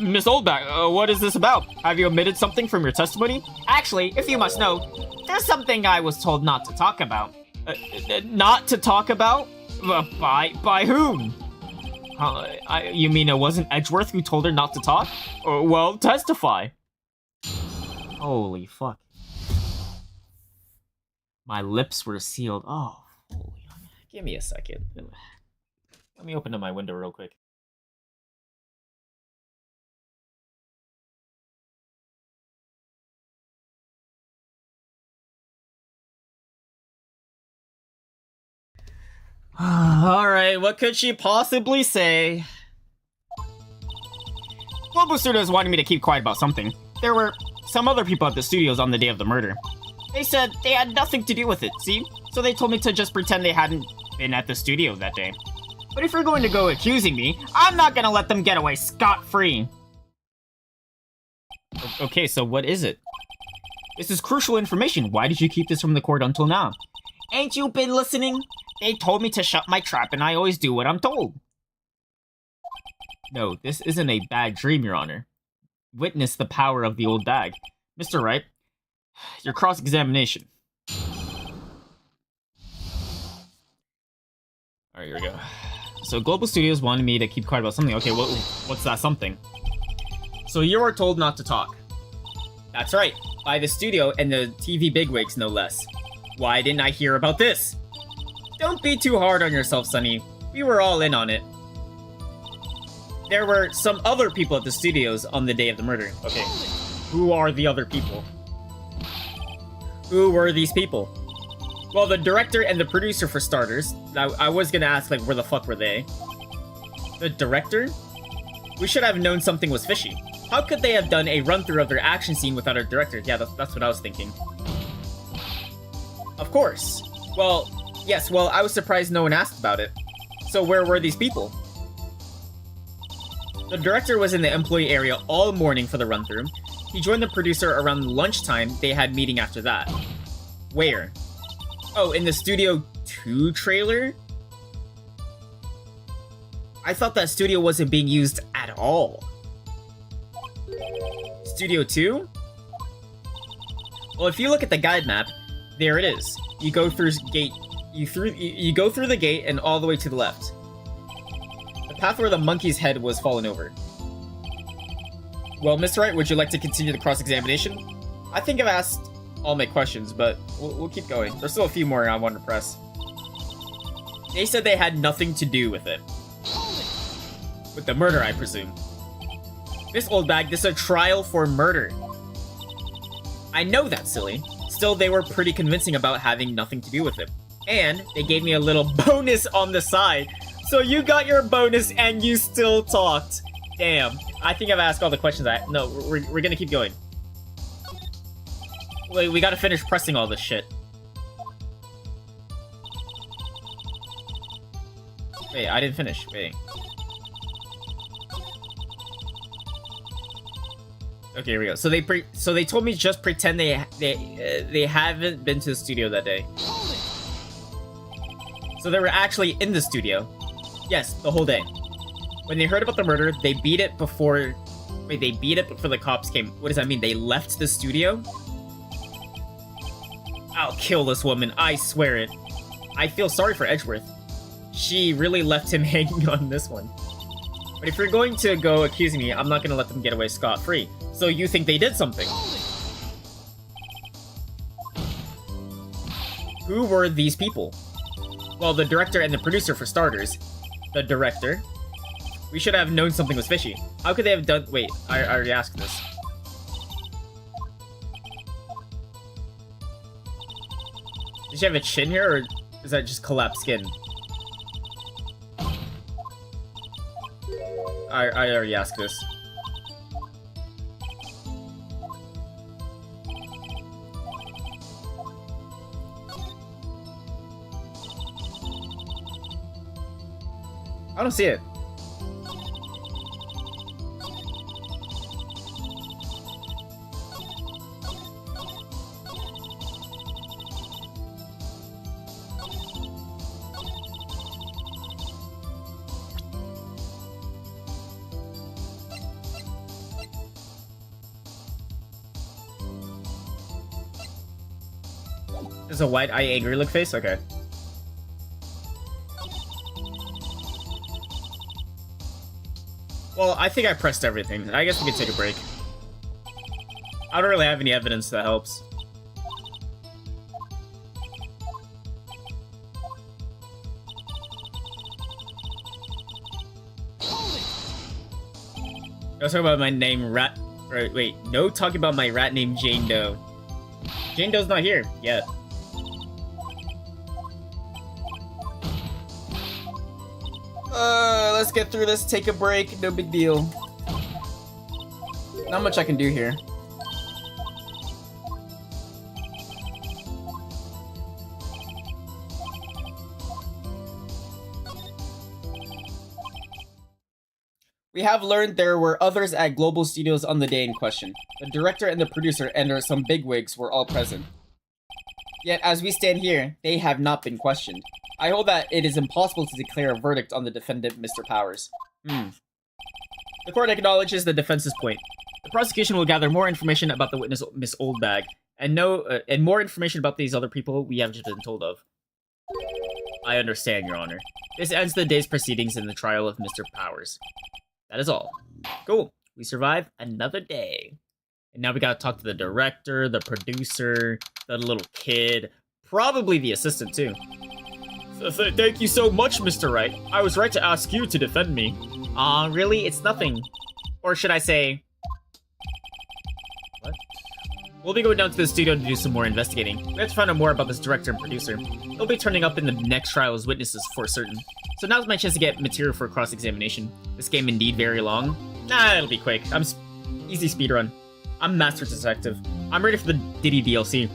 Miss Oldbag, what is this about? Have you omitted something from your testimony? Actually, if you must know, there's something I was told not to talk about. Not to talk about? By whom? You mean it wasn't Edgeworth who told her not to talk? Well, testify. Holy fuck. My lips were sealed. Oh, holy. Give me a second. Let me open up my window real quick. Alright, what could she possibly say? Global Studios wanted me to keep quiet about something. There were some other people at the studios on the day of the murder. They said they had nothing to do with it, see? So they told me to just pretend they hadn't been at the studio that day. But if you're going to go accusing me, I'm not gonna let them get away scot-free. Okay, so what is it? This is crucial information. Why did you keep this from the court until now? Ain't you been listening? They told me to shut my trap, and I always do what I'm told. No, this isn't a bad dream, Your Honor. Witness the power of the Old Bag. Mr. Wright, your cross-examination. Alright, here we go. So Global Studios wanted me to keep quiet about something. Okay, what's that something? So you were told not to talk. That's right, by the studio and the TV bigwigs, no less. Why didn't I hear about this? Don't be too hard on yourself, Sonny. We were all in on it. There were some other people at the studios on the day of the murder. Okay, who are the other people? Who were these people? Well, the director and the producer for starters. I was gonna ask, like, where the fuck were they? The director? We should have known something was fishy. How could they have done a run-through of their action scene without a director? Yeah, that's what I was thinking. Of course. Well, yes, well, I was surprised no one asked about it. So where were these people? The director was in the employee area all morning for the run-through. He joined the producer around lunchtime. They had meeting after that. Where? Oh, in the Studio 2 trailer? I thought that studio wasn't being used at all. Studio 2? Well, if you look at the guide map, there it is. You go through gate. You go through the gate and all the way to the left. The path where the monkey's head was fallen over. Well, Mr. Wright, would you like to continue the cross-examination? I think I've asked all my questions, but we'll keep going. There's still a few more I want to press. They said they had nothing to do with it. With the murder, I presume. Miss Oldbag, this is a trial for murder. I know that's silly. Still, they were pretty convincing about having nothing to do with it. And they gave me a little bonus on the side. So you got your bonus and you still talked. Damn. I think I've asked all the questions No, we're gonna keep going. Wait, we gotta finish pressing all this shit. Wait, I didn't finish. Wait. Okay, here we go. So they told me just pretend they haven't been to the studio that day. So they were actually in the studio. Yes, the whole day. When they heard about the murder, they beat it before... Wait, they beat it before the cops came. What does that mean? They left the studio? I'll kill this woman, I swear it. I feel sorry for Edgeworth. She really left him hanging on this one. But if you're going to go accusing me, I'm not going to let them get away scot-free. So you think they did something? Who were these people? Well, the director and the producer for starters. The director. We should have known something was fishy. How could they have done... Wait, I already asked this. Did she have a chin here, or is that just collapsed skin? I already asked this. I don't see it. There's a wide eye angry look face? Okay. Well, I think I pressed everything. I guess we can take a break. I don't really have any evidence that helps. No talking about my name, Rat... Or, wait, no talking about my rat named Jane Doe. Jane Doe's not here yet. Let's get through this, take a break, no big deal. Not much I can do here. We have learned there were others at Global Studios on the day in question. The director and the producer and some bigwigs were all present. Yet, as we stand here, they have not been questioned. I hold that it is impossible to declare a verdict on the defendant, Mr. Powers. The court acknowledges the defense's point. The prosecution will gather more information about the witness, Miss Oldbag, and more information about these other people we have just been told of. I understand, Your Honor. This ends the day's proceedings in the trial of Mr. Powers. That is all. Cool. We survive another day. And now we gotta talk to the director, the producer, the little kid, probably the assistant too. Thank you so much, Mr. Wright. I was right to ask you to defend me. Aw, really? It's nothing. Or should I say... What? We'll be going down to the studio to do some more investigating. We have to find out more about this director and producer. They'll be turning up in the next trial as witnesses for certain. So now's my chance to get material for cross-examination. This game indeed very long. Nah, it'll be quick. Easy speedrun. I'm Master Detective. I'm ready for the Diddy DLC.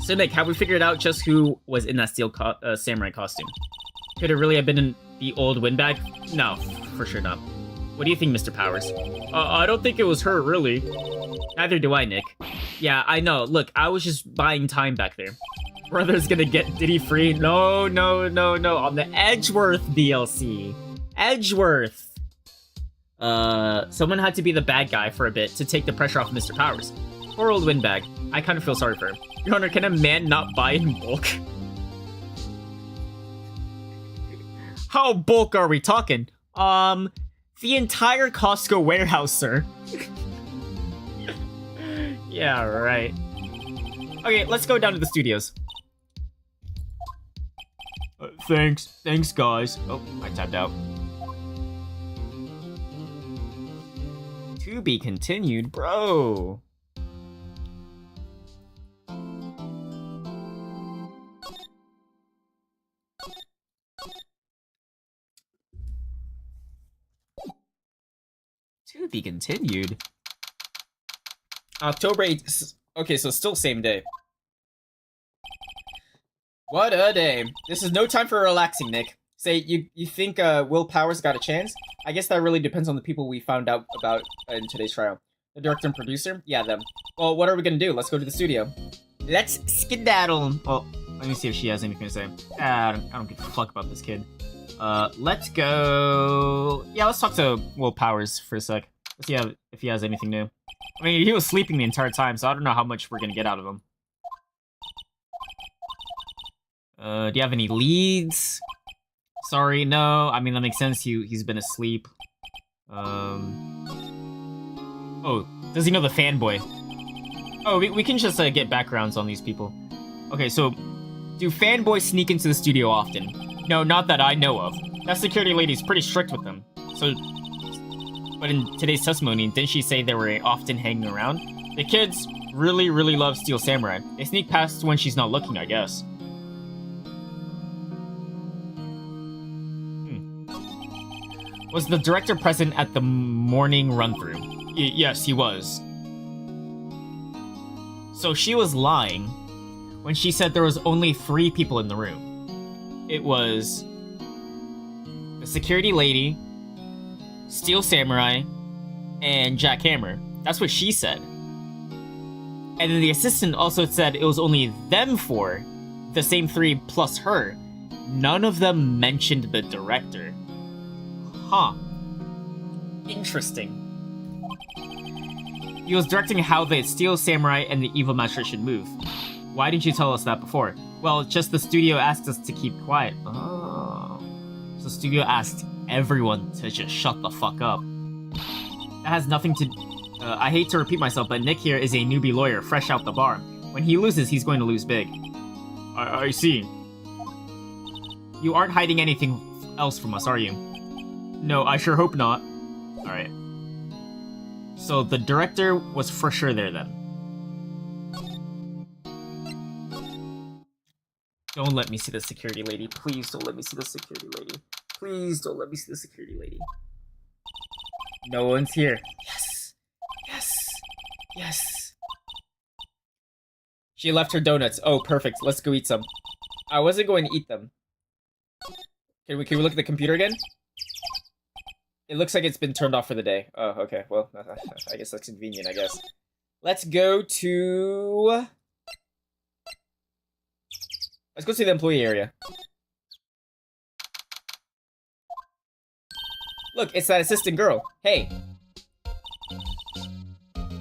So Nick, have we figured out just who was in that steel samurai costume? Could it really have been the old windbag? No, for sure not. What do you think, Mr. Powers? I don't think it was her, really. Neither do I, Nick. Yeah, I know. Look, I was just buying time back there. Brother's gonna get Diddy free. No, no, no, no. On the Edgeworth DLC. Edgeworth. Someone had to be the bad guy for a bit to take the pressure off Mr. Powers. Poor old windbag. I kind of feel sorry for him. Your Honor, can a man not buy in bulk? How bulk are we talking? The entire Costco warehouse, sir. Yeah, right. Okay, let's go down to the studios. Thanks, guys. Oh, I tapped out. To be continued, bro. To be continued. October 8th. Okay, so still same day. What a day. This is no time for relaxing, Nick. Say, you think Will Powers got a chance? I guess that really depends on the people we found out about in today's trial. The director and producer? Yeah, them. Well, what are we gonna do? Let's go to the studio. Let's skedaddle. Well, let me see if she has anything to say. I don't give a fuck about this kid. Let's go... Yeah, let's talk to Will Powers for a sec. Let's see if he has anything new. I mean, he was sleeping the entire time, so I don't know how much we're gonna get out of him. Do you have any leads? Sorry, no. I mean, that makes sense. He's been asleep. Oh, does he know the fanboy? Oh, we can just get backgrounds on these people. Okay, so do fanboys sneak into the studio often? No, not that I know of. That security lady's pretty strict with them. So, but in today's testimony, didn't she say they were often hanging around? The kids really, really love Steel Samurai. They sneak past when she's not looking, I guess. Was the director present at the morning run-through? Yes, he was. So she was lying when she said there was only 3 people in the room. It was the security lady, Steel Samurai, and Jack Hammer. That's what she said. And then the assistant also said it was only them 4, the same 3 plus her. None of them mentioned the director. Huh. Interesting. He was directing how the Steel Samurai and the Evil Master should move. Why didn't you tell us that before? Well, just the studio asked us to keep quiet. Oh. So the studio asked everyone to just shut the fuck up. That has nothing to... I hate to repeat myself, but Nick here is a newbie lawyer fresh out the bar. When he loses, he's going to lose big. I see. You aren't hiding anything else from us, are you? No, I sure hope not. Alright. So the director was for sure there then. Don't let me see the security lady. Please don't let me see the security lady. Please don't let me see the security lady. No one's here. Yes. Yes. Yes. She left her donuts. Oh, perfect. Let's go eat some. I wasn't going to eat them. Can we look at the computer again? It looks like it's been turned off for the day. Oh, okay. Well, I guess that's convenient, I guess. Let's go to... Let's go to the employee area. Look, it's that assistant girl. Hey.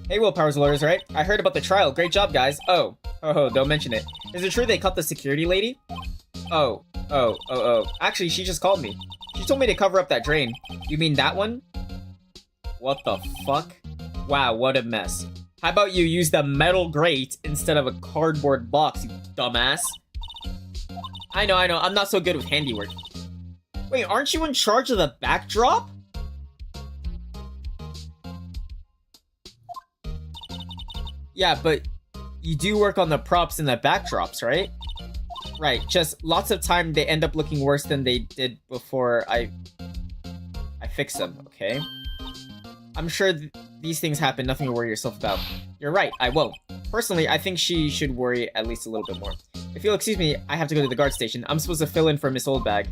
Hey, Will Powers lawyers, right? I heard about the trial. Great job, guys. Oh, don't mention it. Is it true they caught the security lady? Oh. Actually, she just called me. She told me to cover up that drain. You mean that one? What the fuck? Wow, what a mess. How about you use the metal grate instead of a cardboard box, you dumbass? I know, I'm not so good with handiwork. Wait, aren't you in charge of the backdrop? Yeah, but you do work on the props and the backdrops, right? Right, just lots of time they end up looking worse than they did before I fix them, okay? I'm sure these things happen, nothing to worry yourself about. You're right, I won't. Personally, I think she should worry at least a little bit more. If you'll excuse me, I have to go to the guard station. I'm supposed to fill in for Miss Oldbag.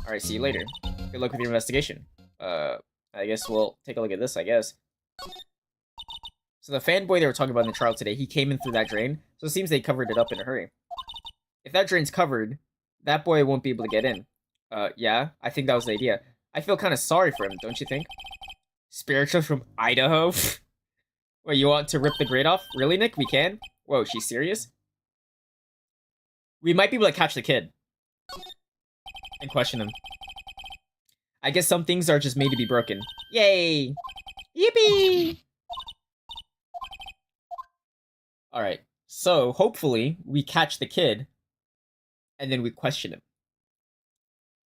Alright, see you later. Good luck with your investigation. I guess we'll take a look at this, I guess. So the fanboy they were talking about in the trial today, he came in through that drain, so it seems they covered it up in a hurry. If that drain's covered, that boy won't be able to get in. Yeah, I think that was the idea. I feel kind of sorry for him, don't you think? Spiritual from Idaho? Wait, you want to rip the grate off? Really, Nick? We can? Whoa, she's serious? We might be able to catch the kid. And question him. I guess some things are just made to be broken. Yay! Yippee! Alright, so hopefully we catch the kid and then we question him.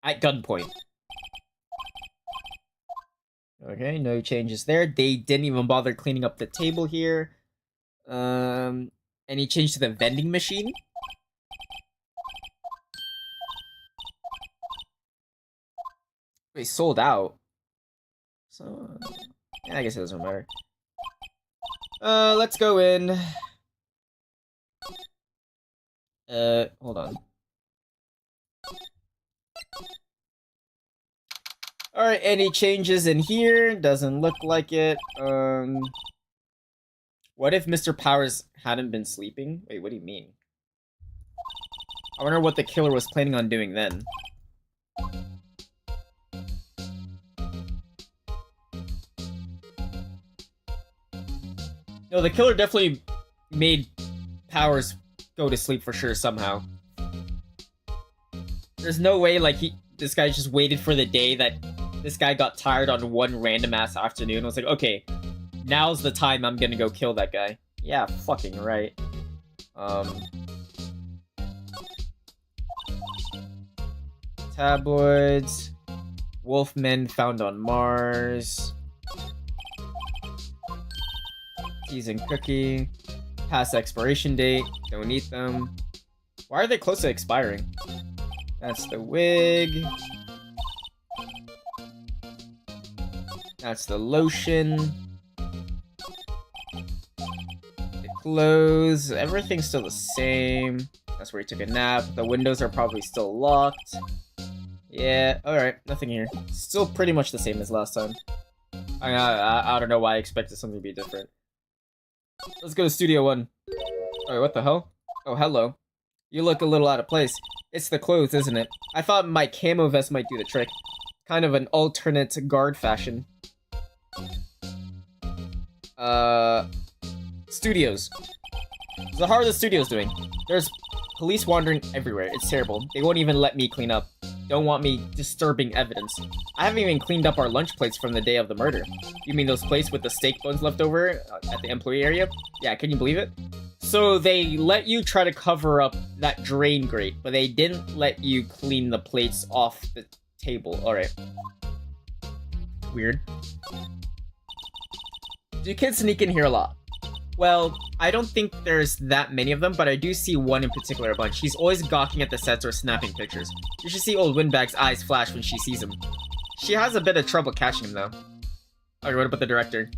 At gunpoint. Okay, no changes there. They didn't even bother cleaning up the table here. Any change to the vending machine? They sold out. So, yeah, I guess it doesn't matter. Let's go in. Hold on. Alright, any changes in here? Doesn't look like it. What if Mr. Powers hadn't been sleeping? Wait, what do you mean? I wonder what the killer was planning on doing then. No, the killer definitely made Powers go to sleep for sure somehow. There's no way, like, this guy just waited for the day that this guy got tired on one random-ass afternoon and was like, okay, now's the time I'm gonna go kill that guy. Yeah, fucking right. Tabloids. Wolfmen found on Mars. Teas and cookie. Past expiration date. Don't eat them. Why are they close to expiring? That's the wig. That's the lotion. The clothes. Everything's still the same. That's where he took a nap. The windows are probably still locked. Yeah, alright. Nothing here. Still pretty much the same as last time. I don't know why I expected something to be different. Let's go to Studio 1. Alright, what the hell? Oh, hello. You look a little out of place. It's the clothes, isn't it? I thought my camo vest might do the trick. Kind of an alternate guard fashion. Studios. So how are the studios doing? There's police wandering everywhere. It's terrible. They won't even let me clean up. Don't want me disturbing evidence. I haven't even cleaned up our lunch plates from the day of the murder. You mean those plates with the steak bones left over at the employee area? Yeah, can you believe it? So they let you try to cover up that drain grate, but they didn't let you clean the plates off the table. Alright. Weird. Do kids sneak in here a lot? Well, I don't think there's that many of them, but I do see one in particular a bunch. He's always gawking at the sets or snapping pictures. You should see old Windbag's eyes flash when she sees him. She has a bit of trouble catching him, though. Alright, what about the director?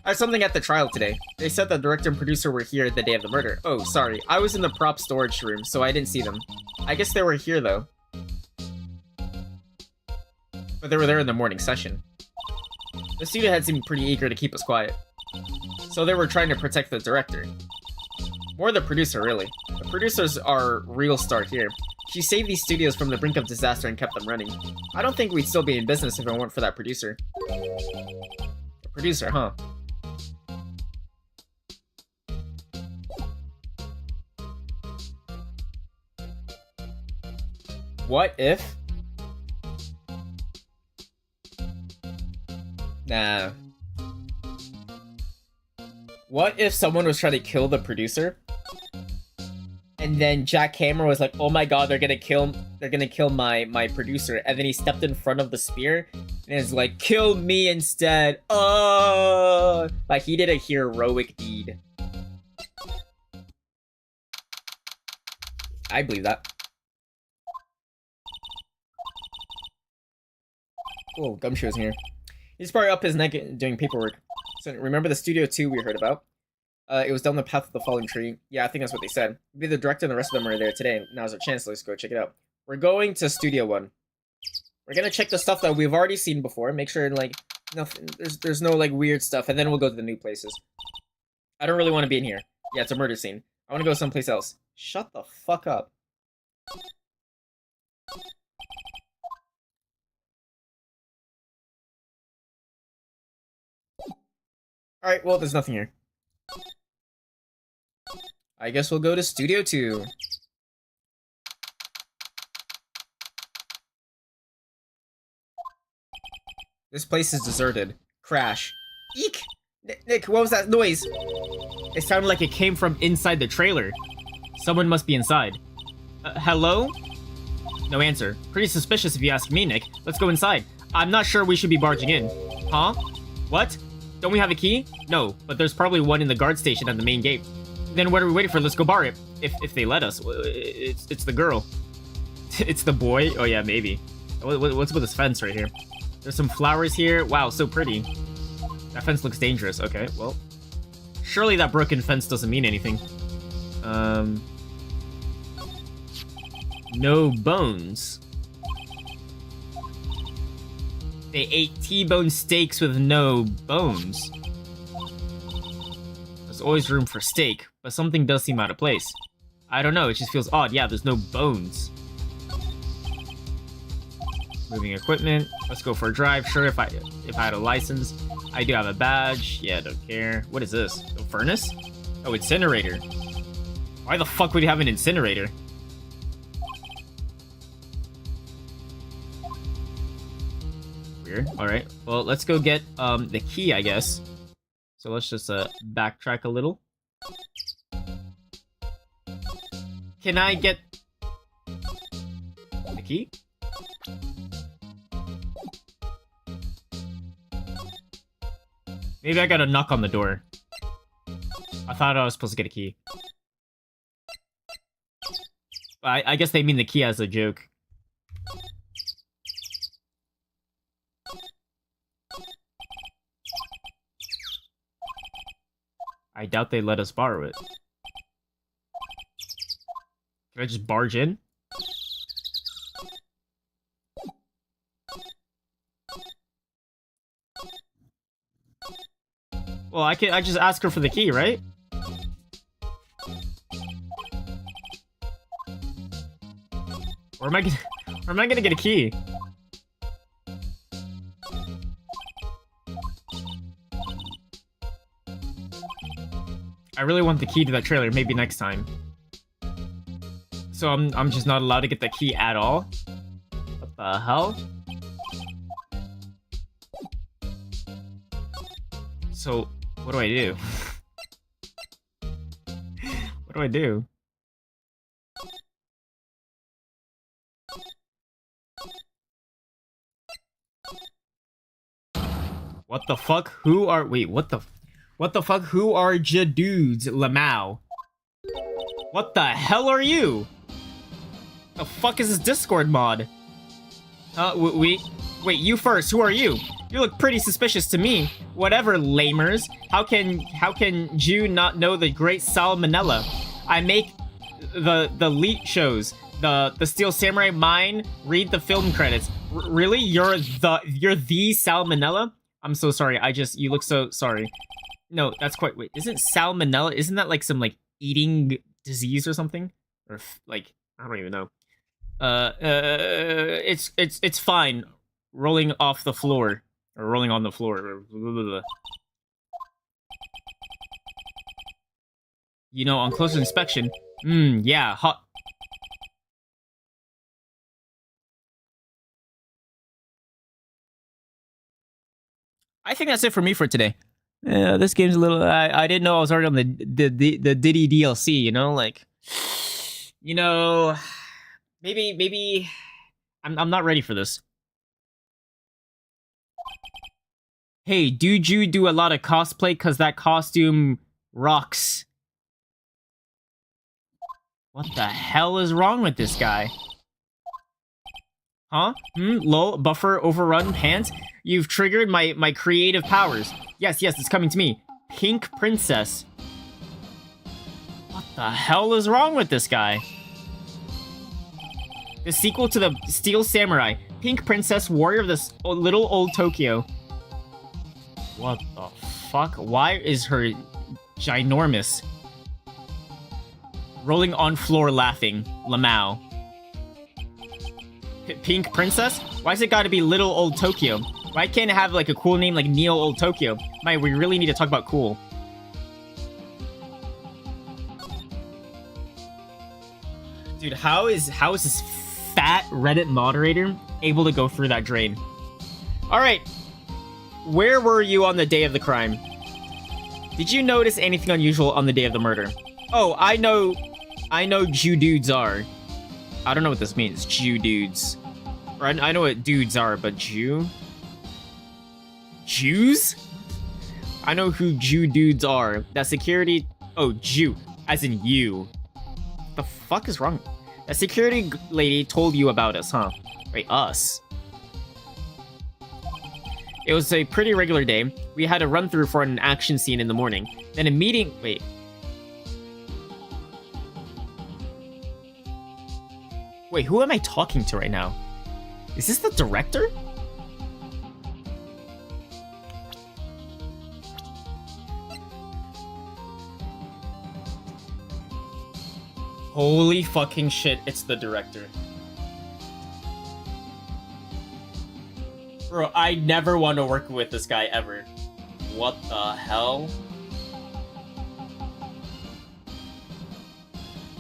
I had something at the trial today. They said the director and producer were here the day of the murder. Oh, sorry. I was in the prop storage room, so I didn't see them. I guess they were here, though. But they were there in the morning session. The studio head seemed pretty eager to keep us quiet. So they were trying to protect the director. More the producer, really. The producers are real star here. She saved these studios from the brink of disaster and kept them running. I don't think we'd still be in business if it weren't for that producer. The producer, huh? What if? Nah. What if someone was trying to kill the producer? And then Jack Hammer was like, oh my god, they're gonna kill my producer. And then he stepped in front of the spear And it's like, kill me instead. Like he did a heroic deed. I believe that. Oh, Gumshoe's in here. He's probably up his neck doing paperwork. So remember the Studio 2 we heard about? It was down the path of the fallen tree. Yeah, I think that's what they said. Maybe the director and the rest of them are there today. Now's our chance. Let's go check it out. We're going to Studio 1. We're gonna check the stuff that we've already seen before. Make sure, like, nothing. There's no, like, weird stuff. And then we'll go to the new places. I don't really want to be in here. Yeah, it's a murder scene. I want to go someplace else. Shut the fuck up. Alright, well, there's nothing here. I guess we'll go to Studio 2. This place is deserted. Crash. Eek! Nick, what was that noise? It sounded like it came from inside the trailer. Someone must be inside. Hello? No answer. Pretty suspicious if you ask me, Nick. Let's go inside. I'm not sure we should be barging in. Huh? What? Don't we have a key? No, but there's probably one in the guard station at the main gate. Then what are we waiting for? Let's go bar it. If they let us. It's the girl. It's the boy? Oh yeah, maybe. What's with this fence right here? There's some flowers here. Wow, so pretty. That fence looks dangerous. Okay, well. Surely that broken fence doesn't mean anything. No bones. They ate T-bone steaks with no bones. There's always room for steak, but something does seem out of place. I don't know, it just feels odd. Yeah, there's no bones. Moving equipment. Let's go for a drive. Sure, if I had a license. I do have a badge. Yeah, don't care. What is this? A furnace? Oh, incinerator. Why the fuck would you have an incinerator? Weird. Alright. Well, let's go get the key, I guess. So let's just backtrack a little. Can I get the key? Maybe I gotta knock on the door. I thought I was supposed to get a key. I guess they mean the key as a joke. I doubt they let us borrow it. Can I just barge in? Well, I just ask her for the key, right? Or am I gonna get a key? I really want the key to that trailer, maybe next time. So I'm just not allowed to get the key at all? What the hell? So, what do I do? What do I do? What the fuck? Who are... Wait, what the fuck? Who are ya dudes, Lamau? What the hell are you? The fuck is this Discord mod? Wait, you first. Who are you? You look pretty suspicious to me. Whatever, lamers. How can you not know the great salmonella? I make the leet shows. The Steel Samurai mine. Read the film credits. Really? You're the salmonella? I'm so sorry. You look so sorry. No, that's quite... Wait, isn't salmonella... Isn't that like some, like, eating disease or something? Or, like, I don't even know. It's fine. Rolling off the floor. Or rolling on the floor. You know, on closer inspection... yeah, hot... I think that's it for me for today. Yeah, this game's a little... I didn't know I was already on the Diddy DLC, you know? Like... You know... Maybe... I'm not ready for this. Hey, dude, you do a lot of cosplay because that costume rocks. What the hell is wrong with this guy? Huh? Lol, buffer overrun pants? You've triggered my creative powers. Yes, it's coming to me. Pink Princess. What the hell is wrong with this guy? The sequel to the Steel Samurai. Pink Princess, Warrior of the Little Old Tokyo. What the fuck? Why is her ginormous? Rolling on floor laughing. Lamau. Pink Princess? Why's it gotta be Little Old Tokyo? Why can't it have like a cool name like Neo Old Tokyo? Mate, we really need to talk about cool. Dude, how is this fat Reddit moderator able to go through that drain? Alright. Where were you on the day of the crime? Did you notice anything unusual on the day of the murder? Oh, I know Jew dudes are. I don't know what this means. Jew dudes. Or I know what dudes are, but Jew? Jews? I know who Jew dudes are. That security... Oh, Jew. As in you. What the fuck is wrong? That security lady told you about us, huh? Wait, us? It was a pretty regular day. We had a run-through for an action scene in the morning. Then a meeting... Wait. Wait, who am I talking to right now? Is this the director? Holy fucking shit, it's the director. Bro, I never want to work with this guy ever. What the hell?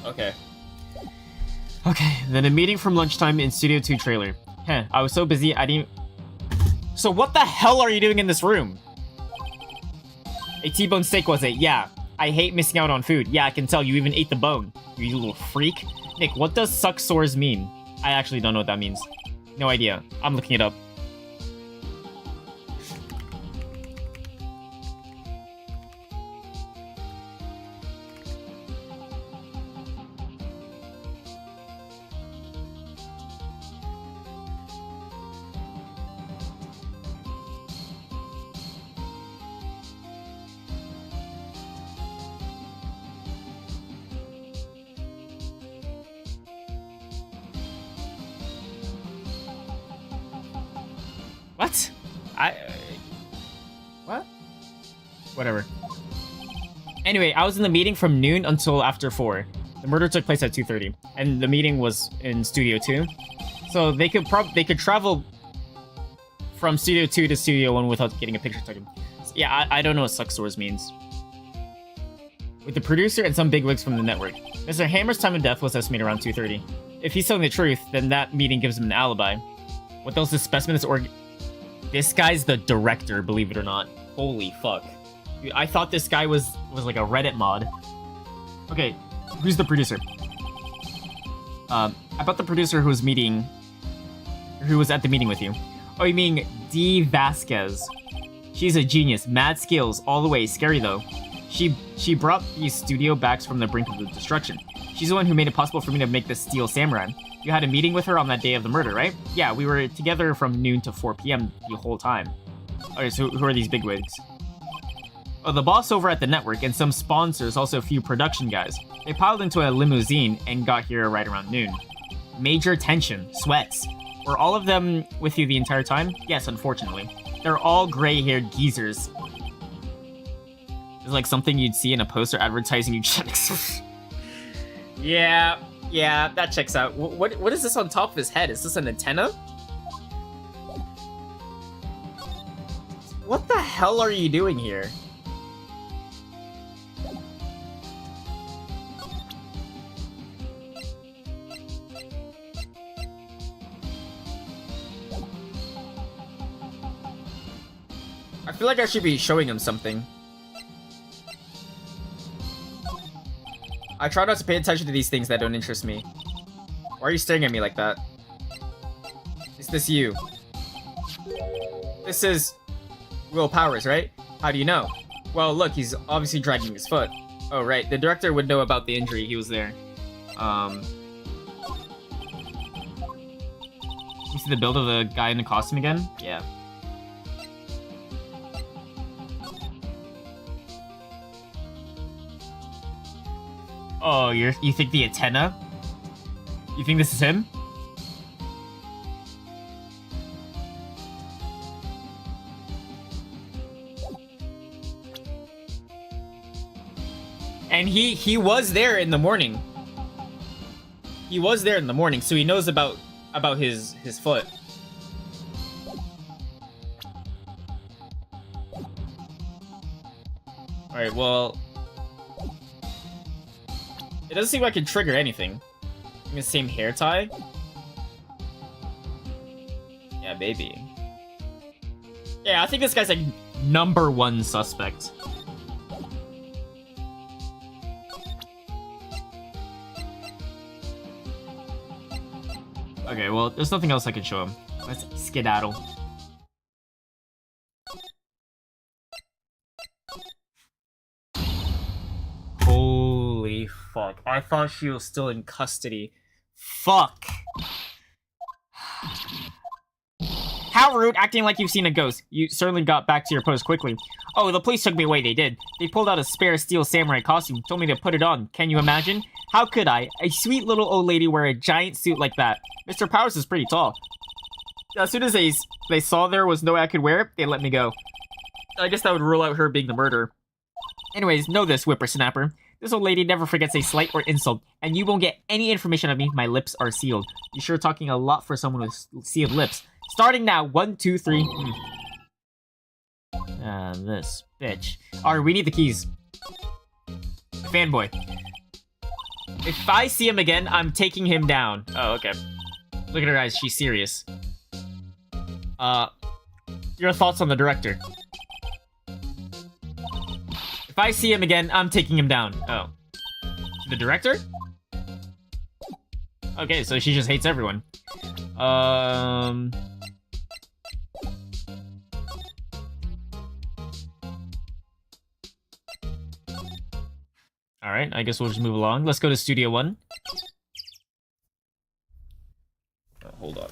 Okay. Okay, then a meeting from lunchtime in Studio 2 trailer. Heh, I was so busy, I didn't... So what the hell are you doing in this room? A T-bone steak was it? Yeah. I hate missing out on food. Yeah, I can tell you even ate the bone. You little freak. Nick, what does suck sores mean? I actually don't know what that means. No idea. I'm looking it up. What? What? Whatever. Anyway, I was in the meeting from noon until after 4. The murder took place at 2:30, and the meeting was in Studio 2. So they could travel from Studio 2 to Studio 1 without getting a picture taken. So, yeah, I don't know what suck sores means. With the producer and some bigwigs from the network. Mr. Hammer's time of death was estimated around 2:30. If he's telling the truth, then that meeting gives him an alibi. What else is specimen is This guy's the director, believe it or not. Holy fuck. Dude, I thought this guy was like a Reddit mod. Okay, who's the producer? About the producer who was at the meeting with you. Oh, you mean Dee Vasquez. She's a genius, mad skills all the way, scary though. She brought these studio backs from the brink of the destruction. She's the one who made it possible for me to make the Steel Samurai. You had a meeting with her on that day of the murder, right? Yeah, we were together from noon to 4 p.m. the whole time. Okay, so who are these bigwigs? Oh, the boss over at the network and some sponsors, also a few production guys. They piled into a limousine and got here right around noon. Major tension, sweats. Were all of them with you the entire time? Yes, unfortunately. They're all gray-haired geezers. It's like something you'd see in a poster advertising eugenics. Yeah, that checks out. What is this on top of his head? Is this an antenna? What the hell are you doing here? I feel like I should be showing him something. I try not to pay attention to these things that don't interest me. Why are you staring at me like that? Is this you? This is... Will Powers, right? How do you know? Well, look, he's obviously dragging his foot. Oh, right. The director would know about the injury. He was there. You see the build of the guy in the costume again? Yeah. Oh, you think the antenna? You think this is him? And he was there in the morning. He was there in the morning, so he knows about his foot. Alright, well... It doesn't seem like I can trigger anything. The same hair tie? Yeah, baby. Yeah, I think this guy's like #1 suspect. Okay, well, there's nothing else I can show him. Let's skedaddle. Holy fuck. I thought she was still in custody. Fuck. How rude, acting like you've seen a ghost. You certainly got back to your post quickly. Oh, the police took me away, they did. They pulled out a spare steel samurai costume, told me to put it on. Can you imagine? How could I? A sweet little old lady wear a giant suit like that. Mr. Powers is pretty tall. As soon as they saw there was no way I could wear it, they let me go. I guess that would rule out her being the murderer. Anyways, know this, whippersnapper. This old lady never forgets a slight or insult, and you won't get any information of me. My lips are sealed. You're sure talking a lot for someone with sealed lips. Starting now, 1, 2, 3. This bitch. Alright, we need the keys. Fanboy. If I see him again, I'm taking him down. Oh, okay. Look at her eyes, she's serious. Your thoughts on the director? If I see him again, I'm taking him down. Oh. The director? Okay, so she just hates everyone. Alright, I guess we'll just move along. Let's go to Studio 1. Oh, hold on.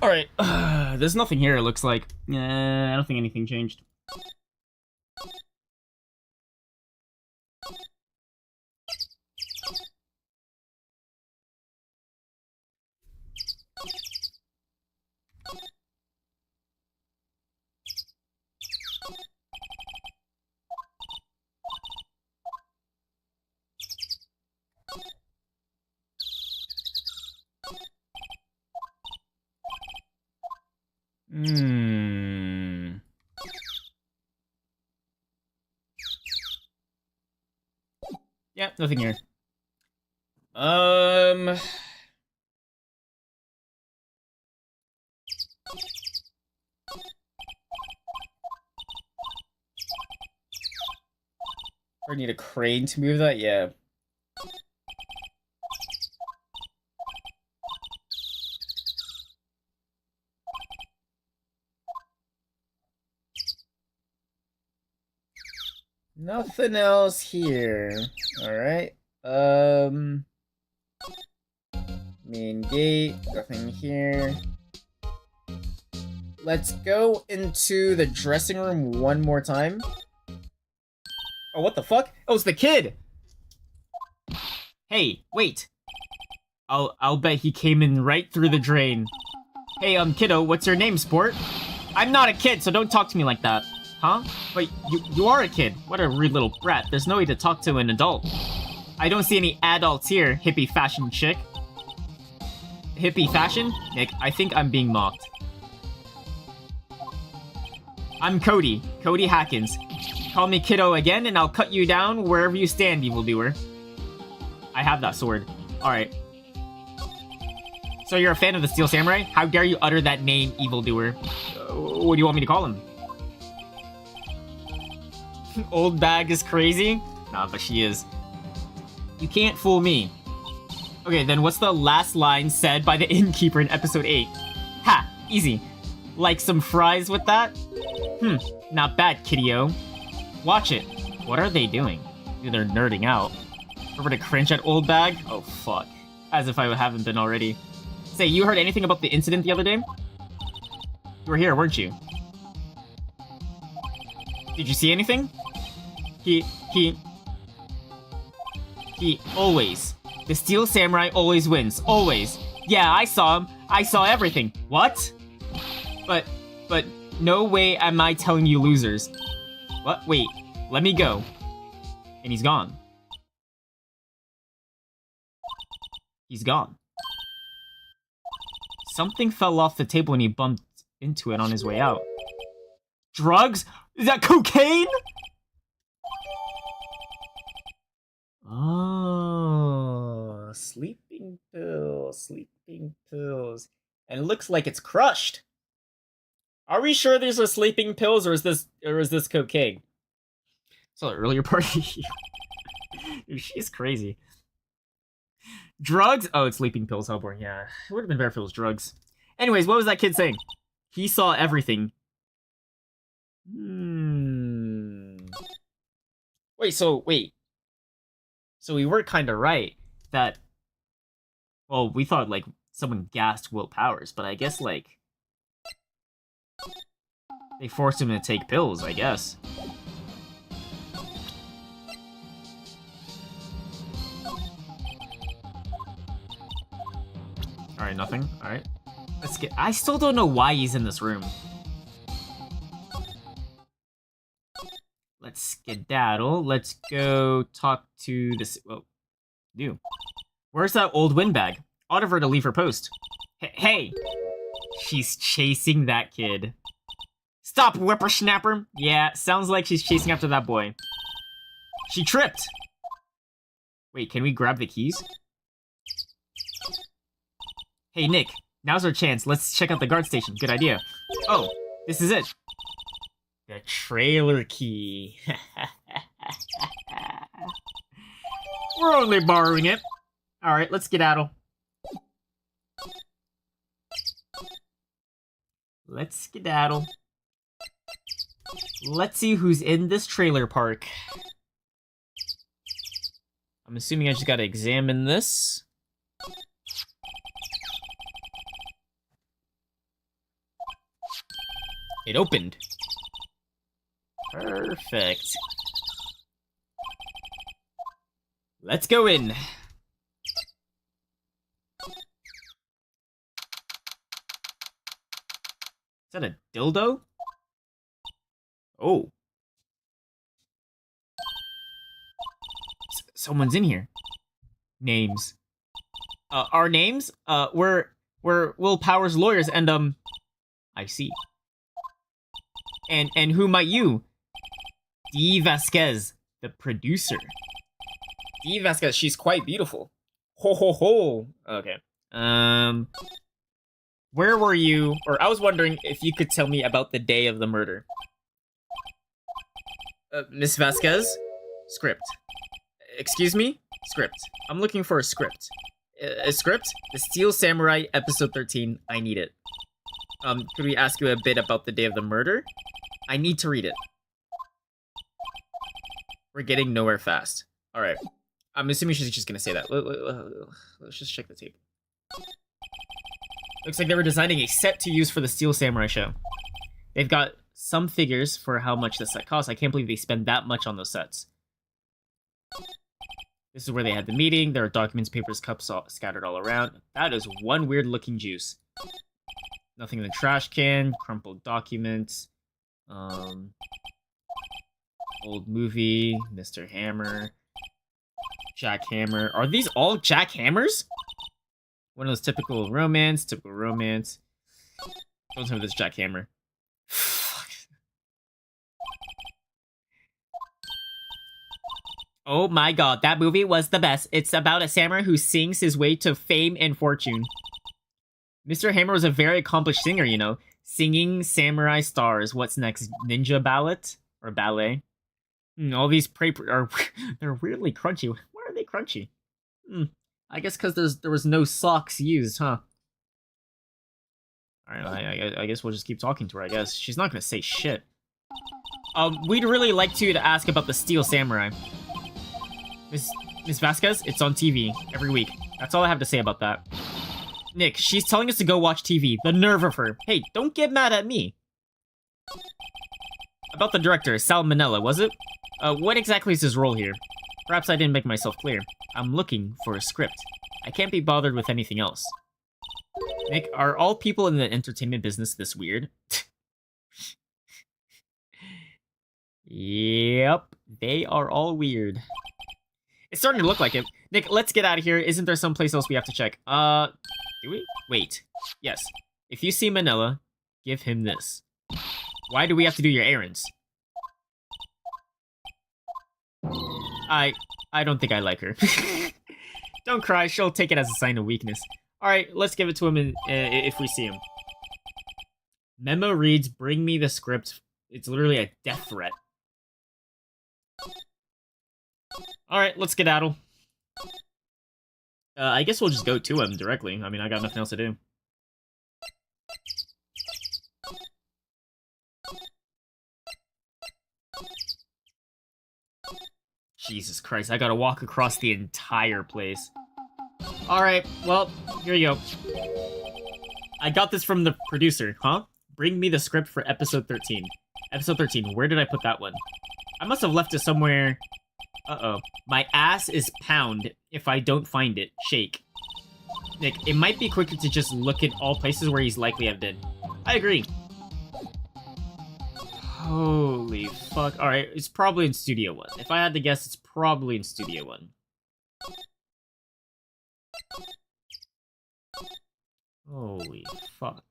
Alright, there's nothing here, it looks like. I don't think anything changed. Yeah, nothing here. Or need a crane to move that? Yeah. Nothing else here. Alright. Main gate, nothing here. Let's go into the dressing room one more time. Oh, what the fuck? Oh, it's the kid! Hey, wait. I'll bet he came in right through the drain. Hey, kiddo, what's your name, sport? I'm not a kid, so don't talk to me like that. Huh? But you are a kid. What a rude little brat. There's no way to talk to an adult. I don't see any adults here, hippie fashion chick. Hippie fashion? Nick, I think I'm being mocked. I'm Cody. Cody Hackins. Call me kiddo again, and I'll cut you down wherever you stand, evildoer. I have that sword. Alright. So you're a fan of the Steel Samurai? How dare you utter that name, evildoer? What do you want me to call him? Old bag is crazy? Nah, but she is. You can't fool me. Okay, then what's the last line said by the innkeeper in episode 8? Ha! Easy. Like some fries with that? Not bad, kiddio. Watch it. What are they doing? Dude, they're nerding out. Remember to cringe at old bag? Oh, fuck. As if I haven't been already. Say, you heard anything about the incident the other day? You were here, weren't you? Did you see anything? He always. The Steel Samurai always wins. Always. Yeah, I saw him. I saw everything. What? But, no way am I telling you losers. What? Wait, let me go. And he's gone. He's gone. Something fell off the table and he bumped into it on his way out. Drugs? Is that cocaine? Oh, sleeping pills, sleeping pills. And it looks like it's crushed. Are we sure these are sleeping pills, or is this cocaine? So the earlier party. Dude, she's crazy. Drugs? Oh, it's sleeping pills. How boring. Yeah, it would have been better if it was drugs. Anyways, what was that kid saying? He saw everything. Wait. So we were kind of right that. Well, we thought like someone gassed Will Powers, but I guess like. They forced him to take pills, I guess. Alright, nothing. Alright. Let's get. I still don't know why he's in this room. Let's skedaddle. Let's go talk to this. Well, do. Where's that old windbag? Order her to leave her post. Hey! She's chasing that kid. Stop, whippersnapper! Yeah, sounds like she's chasing after that boy. She tripped! Wait, can we grab the keys? Hey, Nick, now's our chance. Let's check out the guard station. Good idea. Oh, this is it. The trailer key. We're only borrowing it. Alright, let's skedaddle. Let's skedaddle. Let's see who's in this trailer park. I'm assuming I just gotta examine this. It opened. Perfect. Let's go in. Is that a dildo? Oh. Someone's in here. Names. Our names? We're Will Powers lawyers and, I see. And who might you? Dee Vasquez, the producer. Dee Vasquez, she's quite beautiful. Ho ho ho. Okay. Where were you? Or I was wondering if you could tell me about the day of the murder. Miss Vasquez? Script. Excuse me? Script. I'm looking for a script. A script? The Steel Samurai, episode 13. I need it. Could we ask you a bit about the day of the murder? I need to read it. We're getting nowhere fast. Alright. I'm assuming she's just gonna say that. Let's just check the tape. Looks like they were designing a set to use for the Steel Samurai show. They've got some figures for how much the set costs. I can't believe they spend that much on those sets. This is where they had the meeting. There are documents, papers, cups scattered all around. That is one weird looking juice. Nothing in the trash can. Crumpled documents. Old movie. Mr. Hammer. Jack Hammer. Are these all Jack Hammers? One of those typical romance. Typical romance. Don't tell me this Jack Hammer. Oh my god, that movie was the best. It's about a samurai who sings his way to fame and fortune. Mr. Hammer was a very accomplished singer, you know. Singing samurai stars. What's next? Ninja ballet? Or ballet? All these are they're weirdly crunchy. Why are they crunchy? I guess because there was no socks used, huh? Alright, I guess we'll just keep talking to her, I guess. She's not gonna say shit. We'd really like you to ask about the Steel Samurai. Miss Vasquez, it's on TV every week. That's all I have to say about that. Nick, she's telling us to go watch TV. The nerve of her. Hey, don't get mad at me. About the director, Sal Manella, was it? What exactly is his role here? Perhaps I didn't make myself clear. I'm looking for a script. I can't be bothered with anything else. Nick, are all people in the entertainment business this weird? Yep, they are all weird. It's starting to look like it. Nick, let's get out of here. Isn't there someplace else we have to check? Do we? Wait. Yes. If you see Manila, give him this. Why do we have to do your errands? I don't think I like her. Don't cry, she'll take it as a sign of weakness. Alright, let's give it to him if we see him. Memo reads, bring me the script. It's literally a death threat. Alright, let's skedaddle. I guess we'll just go to him directly. I mean, I got nothing else to do. Jesus Christ, I gotta walk across the entire place. Alright, well, here you go. I got this from the producer, huh? Bring me the script for episode 13. Episode 13, where did I put that one? I must have left it somewhere. Uh-oh. My ass is pound if I don't find it. Shake. Nick, it might be quicker to just look at all places where he's likely have been. I agree. Holy fuck. Alright, it's probably in Studio 1. If I had to guess, it's probably in Studio 1. Holy fuck.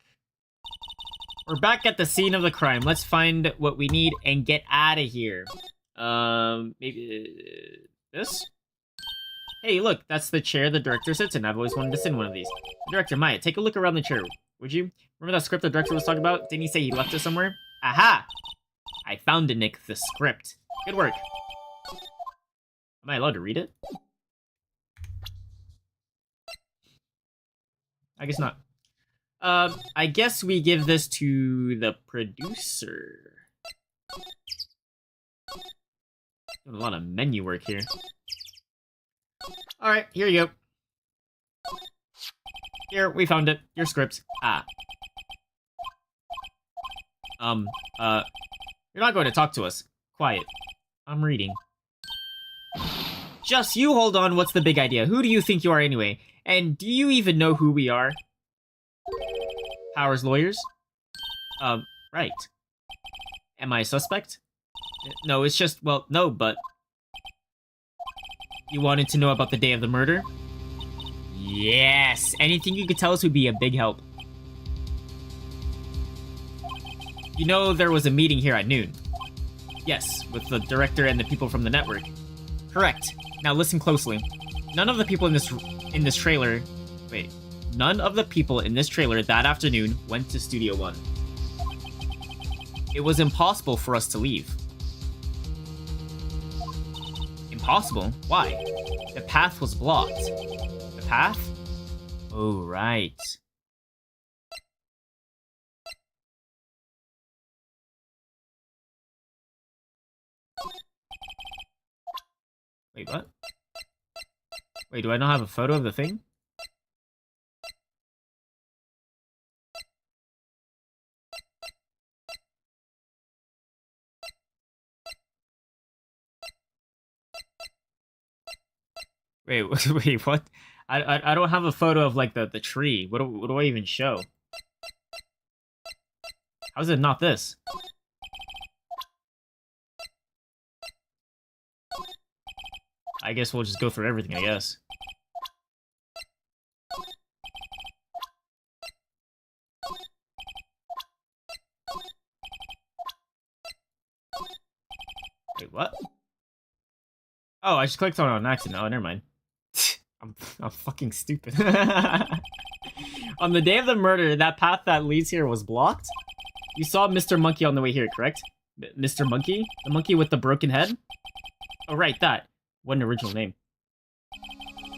We're back at the scene of the crime. Let's find what we need and get out of here. Maybe this? Hey, look, that's the chair the director sits in. I've always wanted to sit in one of these. Director, Maya, take a look around the chair, would you? Remember that script the director was talking about? Didn't he say he left it somewhere? Aha! I found it, Nick, the script. Good work. Am I allowed to read it? I guess not. I guess we give this to the producer. Doing a lot of menu work here. Alright, here you go. Here, we found it. Your script. Ah. You're not going to talk to us. Quiet. I'm reading. Just you hold on, what's the big idea? Who do you think you are anyway? And do you even know who we are? Powers lawyers? Right. Am I a suspect? No, it's just, well, no, but... You wanted to know about the day of the murder? Yes! Anything you could tell us would be a big help. You know there was a meeting here at noon. Yes, with the director and the people from the network. Correct. Now listen closely. None of the people in this trailer... Wait. None of the people in this trailer that afternoon went to Studio 1. It was impossible for us to leave. Impossible? Why? The path was blocked. The path? Oh, right. Wait, what? Wait, do I not have a photo of the thing? Wait, wait, what? I don't have a photo of, like, the tree. What do I even show? How is it not this? I guess we'll just go through everything, I guess. Wait, what? Oh, I just clicked on it on accident. Oh, never mind. I'm fucking stupid. On the day of the murder, that path that leads here was blocked. You saw Mr. Monkey on the way here, correct? Mr. Monkey? The monkey with the broken head? Oh, right, that. What an original name.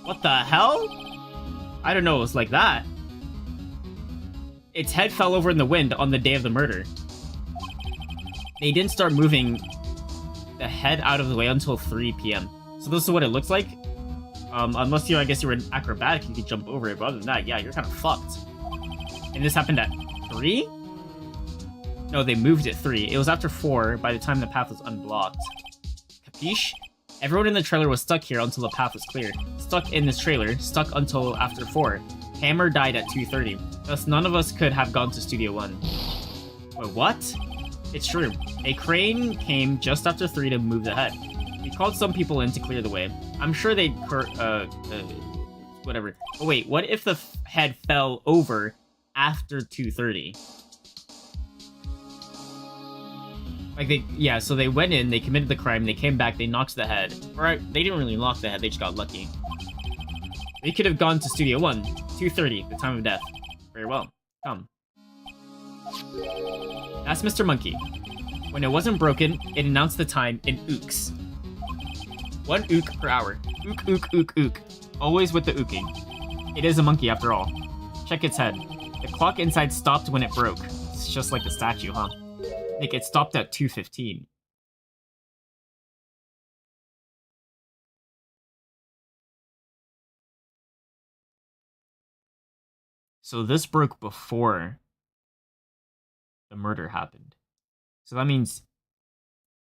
What the hell? I don't know, it was like that. Its head fell over in the wind on the day of the murder. They didn't start moving the head out of the way until 3 p.m. So this is what it looks like. Unless I guess you were an acrobatic, you could jump over it. But other than that, yeah, you're kind of fucked. And this happened at 3? No, they moved at 3. It was after 4 by the time the path was unblocked. Capiche? Everyone in the trailer was stuck here until the path was clear. Stuck in this trailer, stuck until after 4. Hammer died at 2:30. Thus, none of us could have gone to Studio 1. Wait, what? It's true. A crane came just after 3 to move the head. We called some people in to clear the way. I'm sure they'd whatever. But wait, what if the head fell over after 2:30? Like so they went in, they committed the crime, they came back, they knocked the head. Or they didn't really knock the head, they just got lucky. They could have gone to Studio 1, 2:30, the time of death. Very well. Come. That's Mr. Monkey. When it wasn't broken, it announced the time in ooks. 1 ook per hour. Ook, ook, ook, ook. Always with the ooking. It is a monkey after all. Check its head. The clock inside stopped when it broke. It's just like the statue, huh? Nick, it stopped at 2:15. So this broke before the murder happened. So that means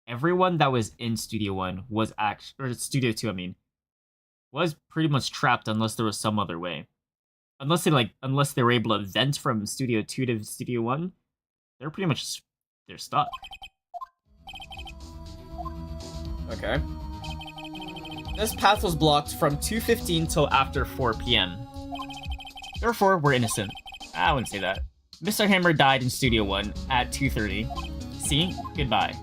everyone that was in Studio 1 was or Studio 2, I mean, was pretty much trapped unless there was some other way. Unless they were able to vent from Studio 2 to Studio 1, they're pretty much they're stuck. Okay. This path was blocked from 2:15 till after 4 p.m. Therefore, we're innocent. I wouldn't say that. Mr. Hammer died in Studio 1 at 2:30. See? Goodbye.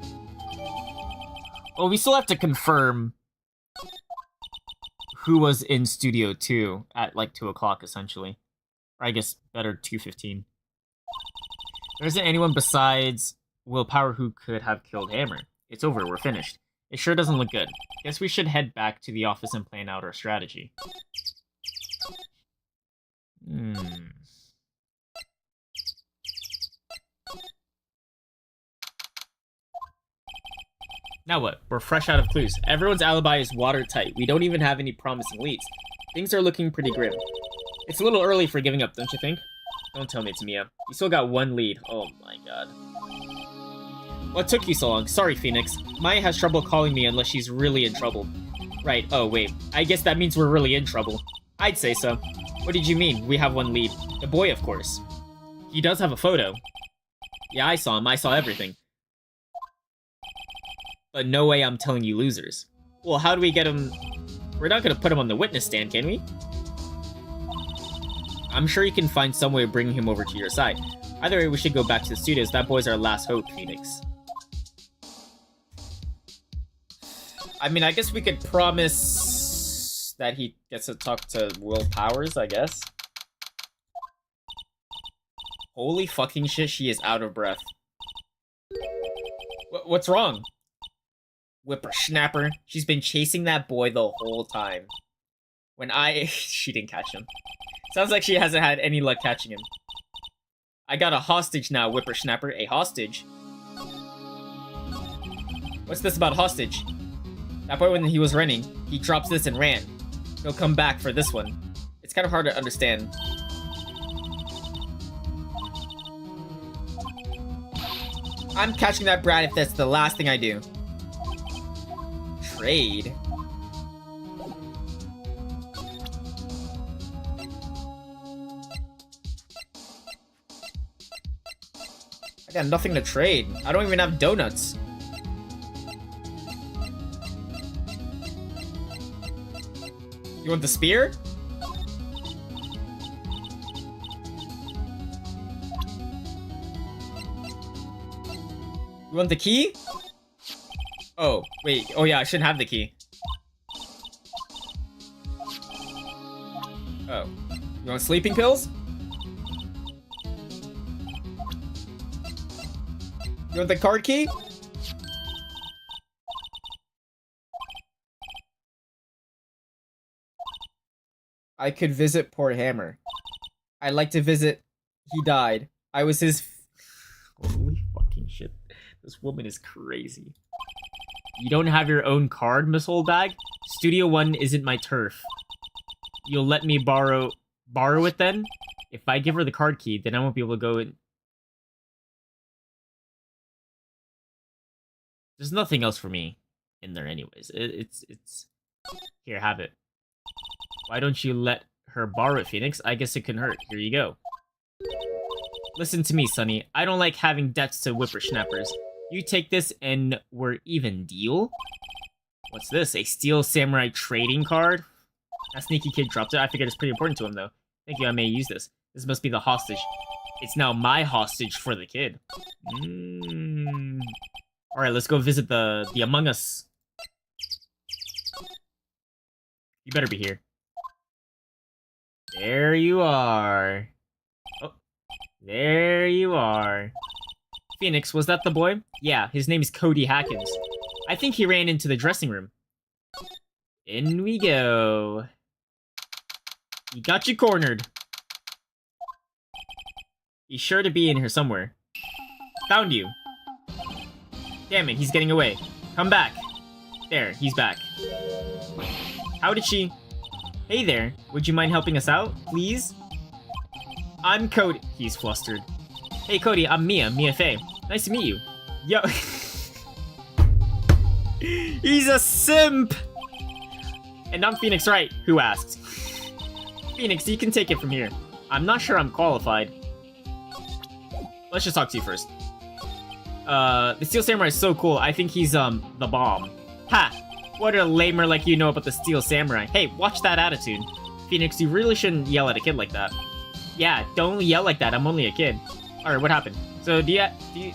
Well, we still have to confirm who was in Studio 2 at like 2 o'clock, essentially. Or I guess better 2:15. There isn't anyone besides Willpower who could have killed Hammer. It's over, we're finished. It sure doesn't look good. Guess we should head back to the office and plan out our strategy. Now what? We're fresh out of clues. Everyone's alibi is watertight. We don't even have any promising leads. Things are looking pretty grim. It's a little early for giving up, don't you think? Don't tell me it's Mia. You still got 1 lead. Oh my god. What took you so long? Sorry, Phoenix. Maya has trouble calling me unless she's really in trouble. Right, oh wait. I guess that means we're really in trouble. I'd say so. What did you mean, we have 1 lead? The boy, of course. He does have a photo. Yeah, I saw him. I saw everything. But no way I'm telling you losers. Well, how do we get him... We're not gonna put him on the witness stand, can we? I'm sure you can find some way of bringing him over to your side. Either way, we should go back to the studios. That boy's our last hope, Phoenix. I mean, I guess we could promise that he gets to talk to Will Powers, I guess. Holy fucking shit, she is out of breath. What's wrong? Whippersnapper. She's been chasing that boy the whole time. She didn't catch him. Sounds like she hasn't had any luck catching him. I got a hostage now, Whippersnapper. A hostage? What's this about hostage? That boy, when he was running, he drops this and ran. He'll come back for this one. It's kind of hard to understand. I'm catching that brat if that's the last thing I do. Trade? I got nothing to trade. I don't even have donuts. You want the spear? You want the key? Oh, wait. Oh yeah, I shouldn't have the key. You want sleeping pills? You want the card key? I could visit Port Hammer. I'd like to visit. He died. I was his. Holy fucking shit. This woman is crazy. You don't have your own card, Miss Oldbag? Studio 1 isn't my turf. You'll let me borrow it then? If I give her the card key, then I won't be able to go in. There's nothing else for me in there anyways. It's... Here, have it. Why don't you let her borrow it, Phoenix? I guess it couldn't hurt. Here you go. Listen to me, Sonny. I don't like having debts to whippersnappers. You take this and we're even, deal? What's this? A Steel Samurai trading card? That sneaky kid dropped it. I figured it's pretty important to him, though. Thank you, I may use this. This must be the hostage. It's now my hostage for the kid. Alright, let's go visit the Among Us. You better be here. There you are. Oh, there you are. Phoenix, was that the boy? Yeah, his name is Cody Hackins. I think he ran into the dressing room. In we go. He got you cornered. He's sure to be in here somewhere. Found you. Damn it, he's getting away. Come back. There, he's back. How did she... Hey there, would you mind helping us out, please? I'm Cody. He's flustered. Hey Cody, I'm Mia Fey. Nice to meet you. Yo. He's a simp! And I'm Phoenix Wright, who asked. Phoenix, you can take it from here. I'm not sure I'm qualified. Let's just talk to you first. The Steel Samurai is so cool. I think he's, the bomb. Ha! What a lamer like you know about the Steel Samurai. Hey, watch that attitude. Phoenix, you really shouldn't yell at a kid like that. Yeah, don't yell like that. I'm only a kid. Alright, what happened? So, do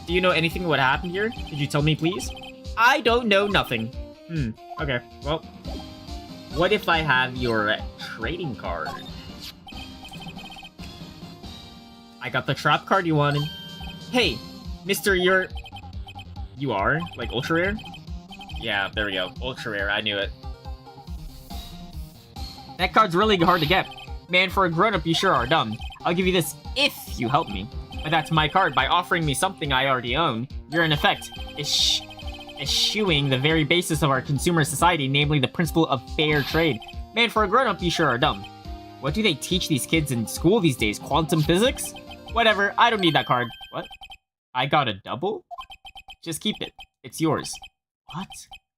you know anything what happened here? Could you tell me, please? I don't know nothing. Okay. Well, what if I have your trading card? I got the trap card you wanted. Hey, Mister, you are? Like, ultra rare? Yeah, there we go. Ultra rare, I knew it. That card's really hard to get. Man, for a grown-up, you sure are dumb. I'll give you this if you help me. But that's my card. By offering me something I already own, you're in effect eschewing the very basis of our consumer society, namely the principle of fair trade. Man, for a grown-up, you sure are dumb. What do they teach these kids in school these days? Quantum physics? Whatever, I don't need that card. What? I got a double? Just keep it. It's yours. What?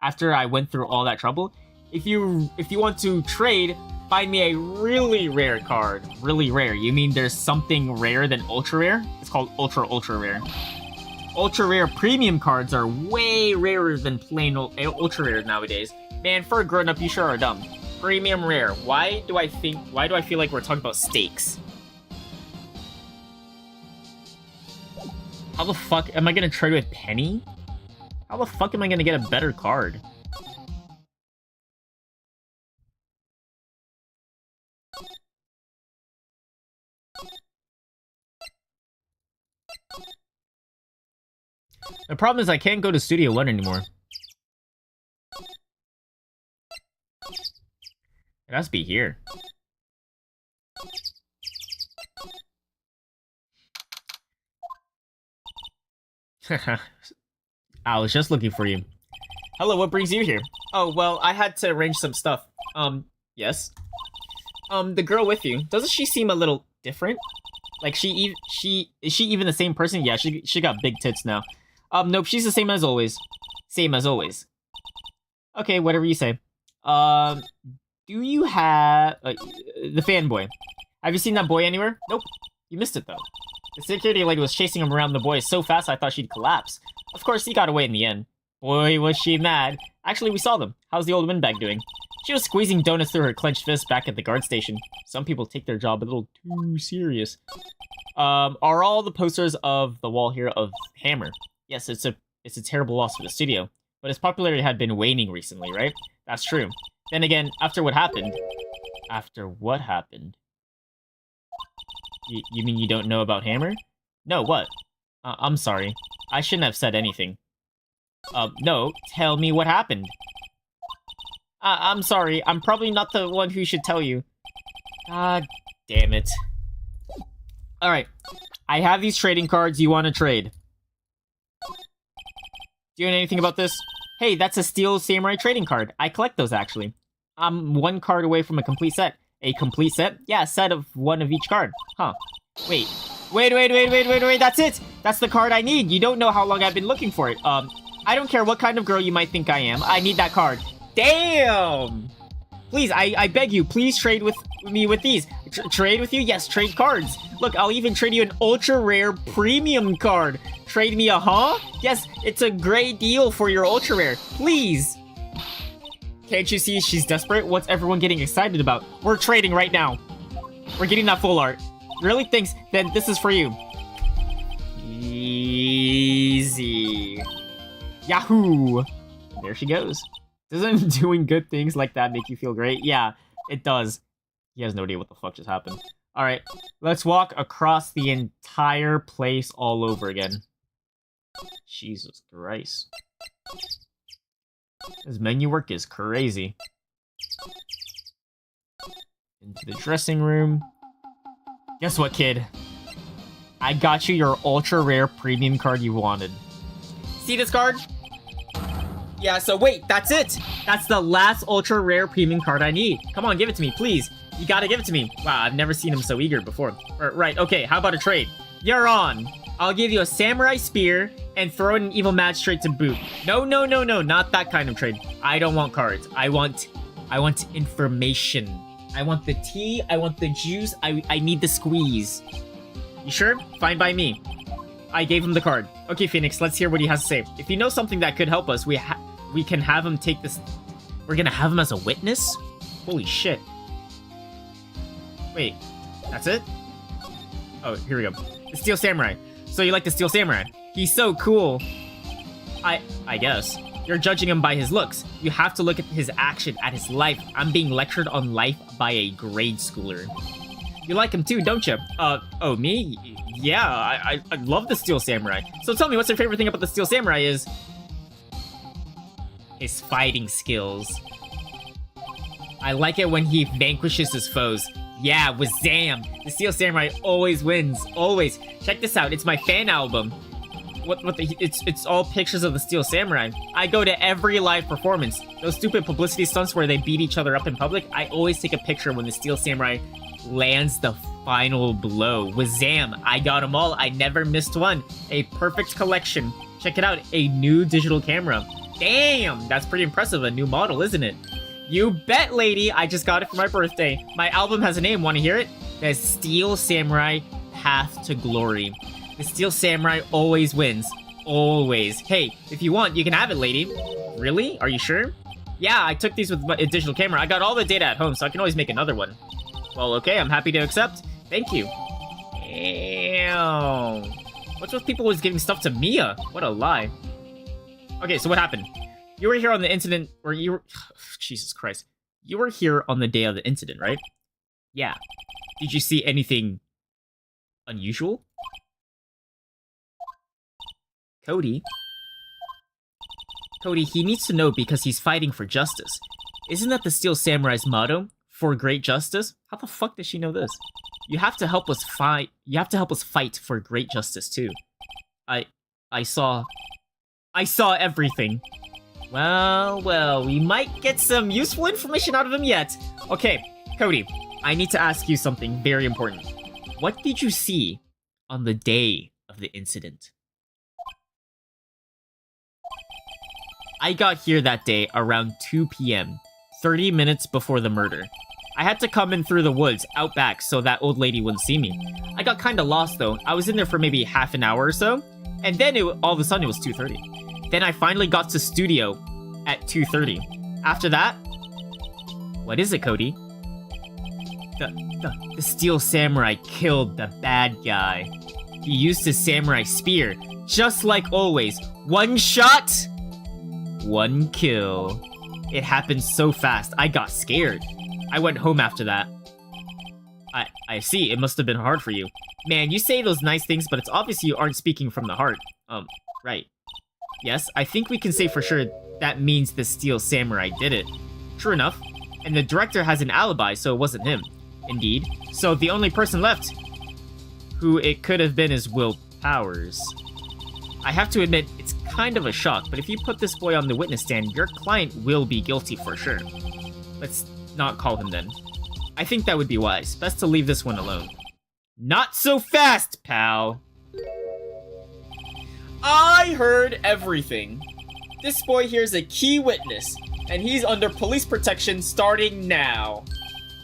After I went through all that trouble? If you want to trade, find me a really rare card. Really rare. You mean there's something rare than ultra rare? It's called ultra rare. Ultra rare premium cards are way rarer than plain ultra rare nowadays. Man, for a grown up, you sure are dumb. Premium rare. Why do I feel like we're talking about stakes? How the fuck am I gonna trade with Penny? How the fuck am I gonna get a better card? The problem is I can't go to Studio 1 anymore. It has to be here. I was just looking for you. Hello, what brings you here? Oh, well, I had to arrange some stuff. Yes? The girl with you, doesn't she seem a little different? Like, is she even the same person? Yeah, she got big tits now. Nope, she's the same as always. Same as always. Okay, whatever you say. Do you have... the fanboy. Have you seen that boy anywhere? Nope. You missed it, though. The security lady was chasing him around the boy so fast I thought she'd collapse. Of course, he got away in the end. Boy, was she mad. Actually, we saw them. How's the old windbag doing? She was squeezing donuts through her clenched fist back at the guard station. Some people take their job a little too serious. Are all the posters of the wall here of Hammer? Yes, it's a terrible loss for the studio. But its popularity had been waning recently, right? That's true. Then again, after what happened... After what happened? You mean you don't know about Hammer? No, what? I'm sorry. I shouldn't have said anything. No, tell me what happened. I'm sorry. I'm probably not the one who should tell you. God damn it. Alright. I have these trading cards you want to trade. Do you know anything about this? Hey, that's a Steel Samurai trading card. I collect those, actually. I'm one card away from a complete set. A complete set? Yeah, a set of one of each card. Huh. Wait, that's it! That's the card I need. You don't know how long I've been looking for it. I don't care what kind of girl you might think I am. I need that card. Damn! Please, I beg you, please trade with me with these. Trade with you? Yes, trade cards. Look, I'll even trade you an ultra rare premium card. Trade me a huh? Yes, it's a great deal for your ultra rare. Please. Can't you see she's desperate? What's everyone getting excited about? We're trading right now. We're getting that full art. Really? Thanks. Then this is for you. Easy. Yahoo! There she goes. Doesn't doing good things like that make you feel great? Yeah, it does. He has no idea what the fuck just happened. Alright, let's walk across the entire place all over again. Jesus Christ. This menu work is crazy. Into the dressing room. Guess what, kid? I got you your ultra rare premium card you wanted. See this card? Yeah, so wait, that's it! That's the last ultra rare premium card I need. Come on, give it to me, please. You gotta give it to me. Wow, I've never seen him so eager before. Right, okay, how about a trade? You're on. I'll give you a samurai spear and throw in an evil magistrate to boot. No, not that kind of trade. I don't want cards. I want information. I want the tea, I want the juice, I need the squeeze. You sure? Fine by me. I gave him the card. Okay, Phoenix, let's hear what he has to say. If you know something that could help us, we can have him take this... We're gonna have him as a witness? Holy shit. Wait, that's it? Oh, here we go. The Steel Samurai. So you like the Steel Samurai? He's so cool. I guess. You're judging him by his looks. You have to look at his action, at his life. I'm being lectured on life by a grade schooler. You like him too, don't you? Oh, me? Yeah, I love the Steel Samurai. So tell me, what's your favorite thing about the Steel Samurai is... his fighting skills. I like it when he vanquishes his foes. Yeah, wazam! The Steel Samurai always wins, always. Check this out, it's my fan album. It's all pictures of the Steel Samurai. I go to every live performance. Those stupid publicity stunts where they beat each other up in public, I always take a picture when the Steel Samurai lands the final blow. Wazam! I got them all. I never missed one. A perfect collection. Check it out. A new digital camera. Damn! That's pretty impressive. A new model, isn't it? You bet, lady! I just got it for my birthday. My album has a name. Want to hear it? The Steel Samurai Path to Glory. The Steel Samurai always wins. Always. Hey, if you want, you can have it, lady. Really? Are you sure? Yeah, I took these with a digital camera. I got all the data at home, so I can always make another one. Well, okay, I'm happy to accept. Thank you. Damn. What's with people always giving stuff to Mia? What a lie. Okay, so what happened? You were here on the incident, or you were... Jesus Christ. You were here on the day of the incident, right? Yeah. Did you see anything unusual? Cody? Cody, he needs to know because he's fighting for justice. Isn't that the Steel Samurai's motto? For great justice? How the fuck does she know this? You have to help us fight. You have to help us fight for great justice too. I saw everything. Well, we might get some useful information out of him yet. Okay, Cody, I need to ask you something very important. What did you see on the day of the incident? I got here that day around 2 p.m., 30 minutes before the murder. I had to come in through the woods, out back, so that old lady wouldn't see me. I got kinda lost though. I was in there for maybe half an hour or so, and then all of a sudden it was 2:30. Then I finally got to studio at 2:30. After that... What is it, Cody? The Steel Samurai killed the bad guy. He used his samurai spear, just like always. One shot, one kill. It happened so fast, I got scared. I went home after that. I see. It must have been hard for you. Man, you say those nice things, but it's obvious you aren't speaking from the heart. Right. Yes, I think we can say for sure that means the Steel Samurai did it. True enough. And the director has an alibi, so it wasn't him. Indeed. So the only person left who it could have been is Will Powers. I have to admit, it's kind of a shock, but if you put this boy on the witness stand, your client will be guilty for sure. Let's not call him then. I think that would be wise. Best to leave this one alone. Not so fast, pal! I heard everything. This boy here's a key witness, and he's under police protection starting now.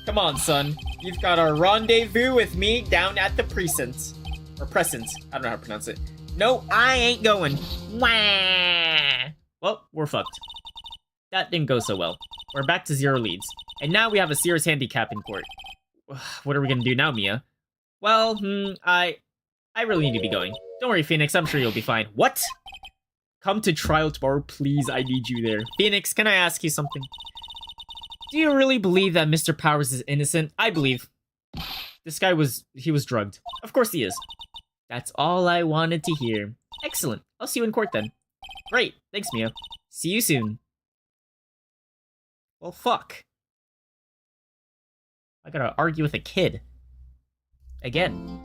Come on, son. You've got a rendezvous with me down at the precinct. Or present. I don't know how to pronounce it. No, I ain't going. Wah! Well, we're fucked. That didn't go so well. We're back to 0 leads. And now we have a serious handicap in court. What are we gonna do now, Mia? Well, I really need to be going. Don't worry, Phoenix, I'm sure you'll be fine. What? Come to trial tomorrow, please, I need you there. Phoenix, can I ask you something? Do you really believe that Mr. Powers is innocent? I believe. This guy was drugged. Of course he is. That's all I wanted to hear. Excellent. I'll see you in court then. Great. Thanks, Mia. See you soon. Well, fuck. I gotta argue with a kid. Again.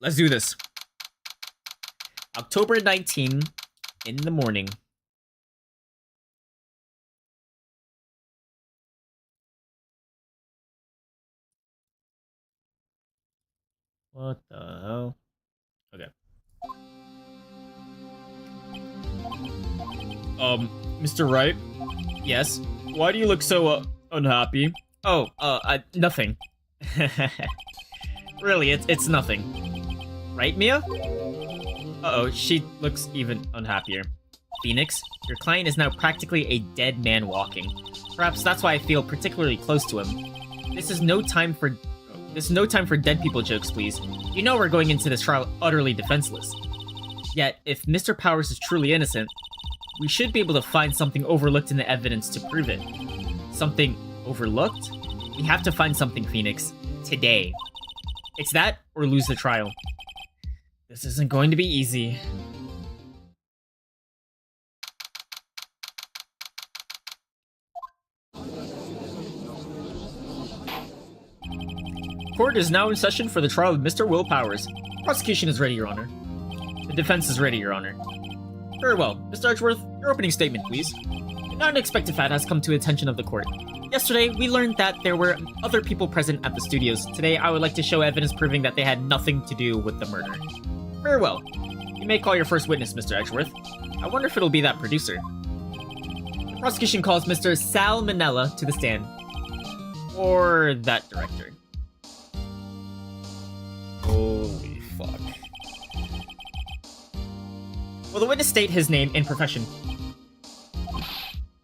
Let's do this. October 19 in the morning. What the hell? Okay. Mr. Wright? Yes? Why do you look so, unhappy? Oh, nothing. Really, it's nothing. Right, Mia? Uh-oh, she looks even unhappier. Phoenix, your client is now practically a dead man walking. Perhaps that's why I feel particularly close to him. This is no time for dead people jokes, please. You know we're going into this trial utterly defenseless. Yet, if Mr. Powers is truly innocent, we should be able to find something overlooked in the evidence to prove it. Something overlooked? We have to find something, Phoenix. Today. It's that, or lose the trial. This isn't going to be easy. Court is now in session for the trial of Mr. Will Powers. Prosecution is ready, Your Honor. The defense is ready, Your Honor. Very well. Mr. Edgeworth, your opening statement, please. An unexpected fact has come to the attention of the court. Yesterday, we learned that there were other people present at the studios. Today, I would like to show evidence proving that they had nothing to do with the murder. Very well. You may call your first witness, Mr. Edgeworth. I wonder if it'll be that producer. The prosecution calls Mr. Salmonella to the stand. Or that director. Holy fuck. Will the witness state his name and profession?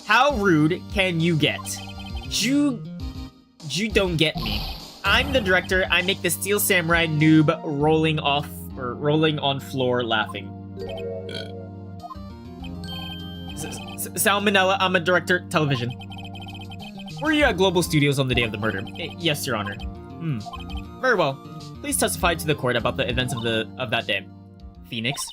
How rude can you get? You don't get me. I'm the director. I make the Steel Samurai noob rolling on floor laughing. Salmonella, I'm a director, television. Were you at Global Studios on the day of the murder? Yes, Your Honor. Very well. Please testify to the court about the events of that day. Phoenix,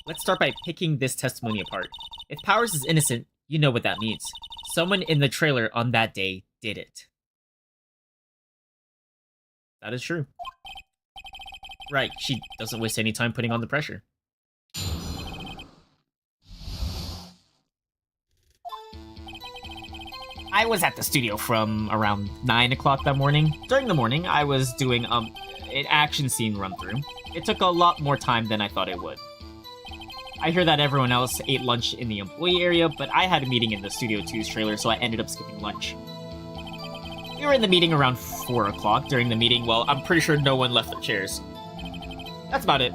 let's start by picking this testimony apart. If Powers is innocent, you know what that means. Someone in the trailer on that day did it. That is true. Right, she doesn't waste any time putting on the pressure. I was at the studio from around 9 o'clock that morning. During the morning, I was doing an action scene run-through. It took a lot more time than I thought it would. I hear that everyone else ate lunch in the employee area, but I had a meeting in the Studio 2's trailer, so I ended up skipping lunch. We were in the meeting around 4 o'clock. During the meeting, well, I'm pretty sure no one left their chairs. That's about it.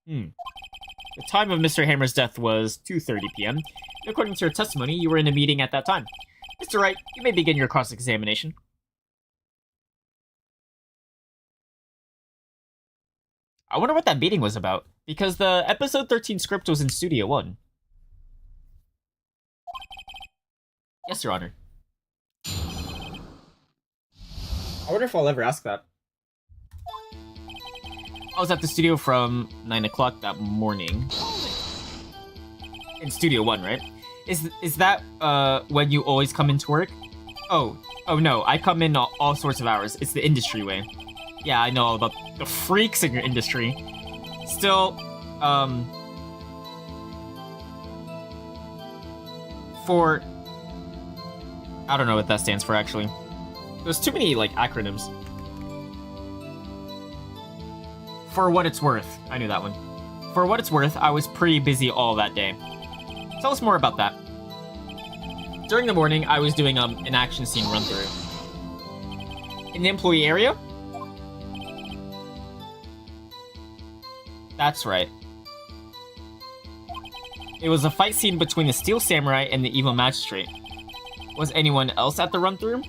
The time of Mr. Hammer's death was 2:30 p.m. According to your testimony, you were in a meeting at that time. Mr. Wright, you may begin your cross-examination. I wonder what that meeting was about, because the episode 13 script was in Studio 1. Yes, Your Honor. I wonder if I'll ever ask that. I was at the studio from 9 o'clock that morning. In Studio 1, right? Is that when you always come into work? Oh no, I come in all sorts of hours. It's the industry way. Yeah, I know all about the freaks in your industry. Still, for... I don't know what that stands for, actually. There's too many, like, acronyms. For what it's worth. I knew that one. For what it's worth, I was pretty busy all that day. Tell us more about that. During the morning, I was doing an action scene run-through. In the employee area? That's right. It was a fight scene between the Steel Samurai and the Evil Magistrate. Was anyone else at the run-through?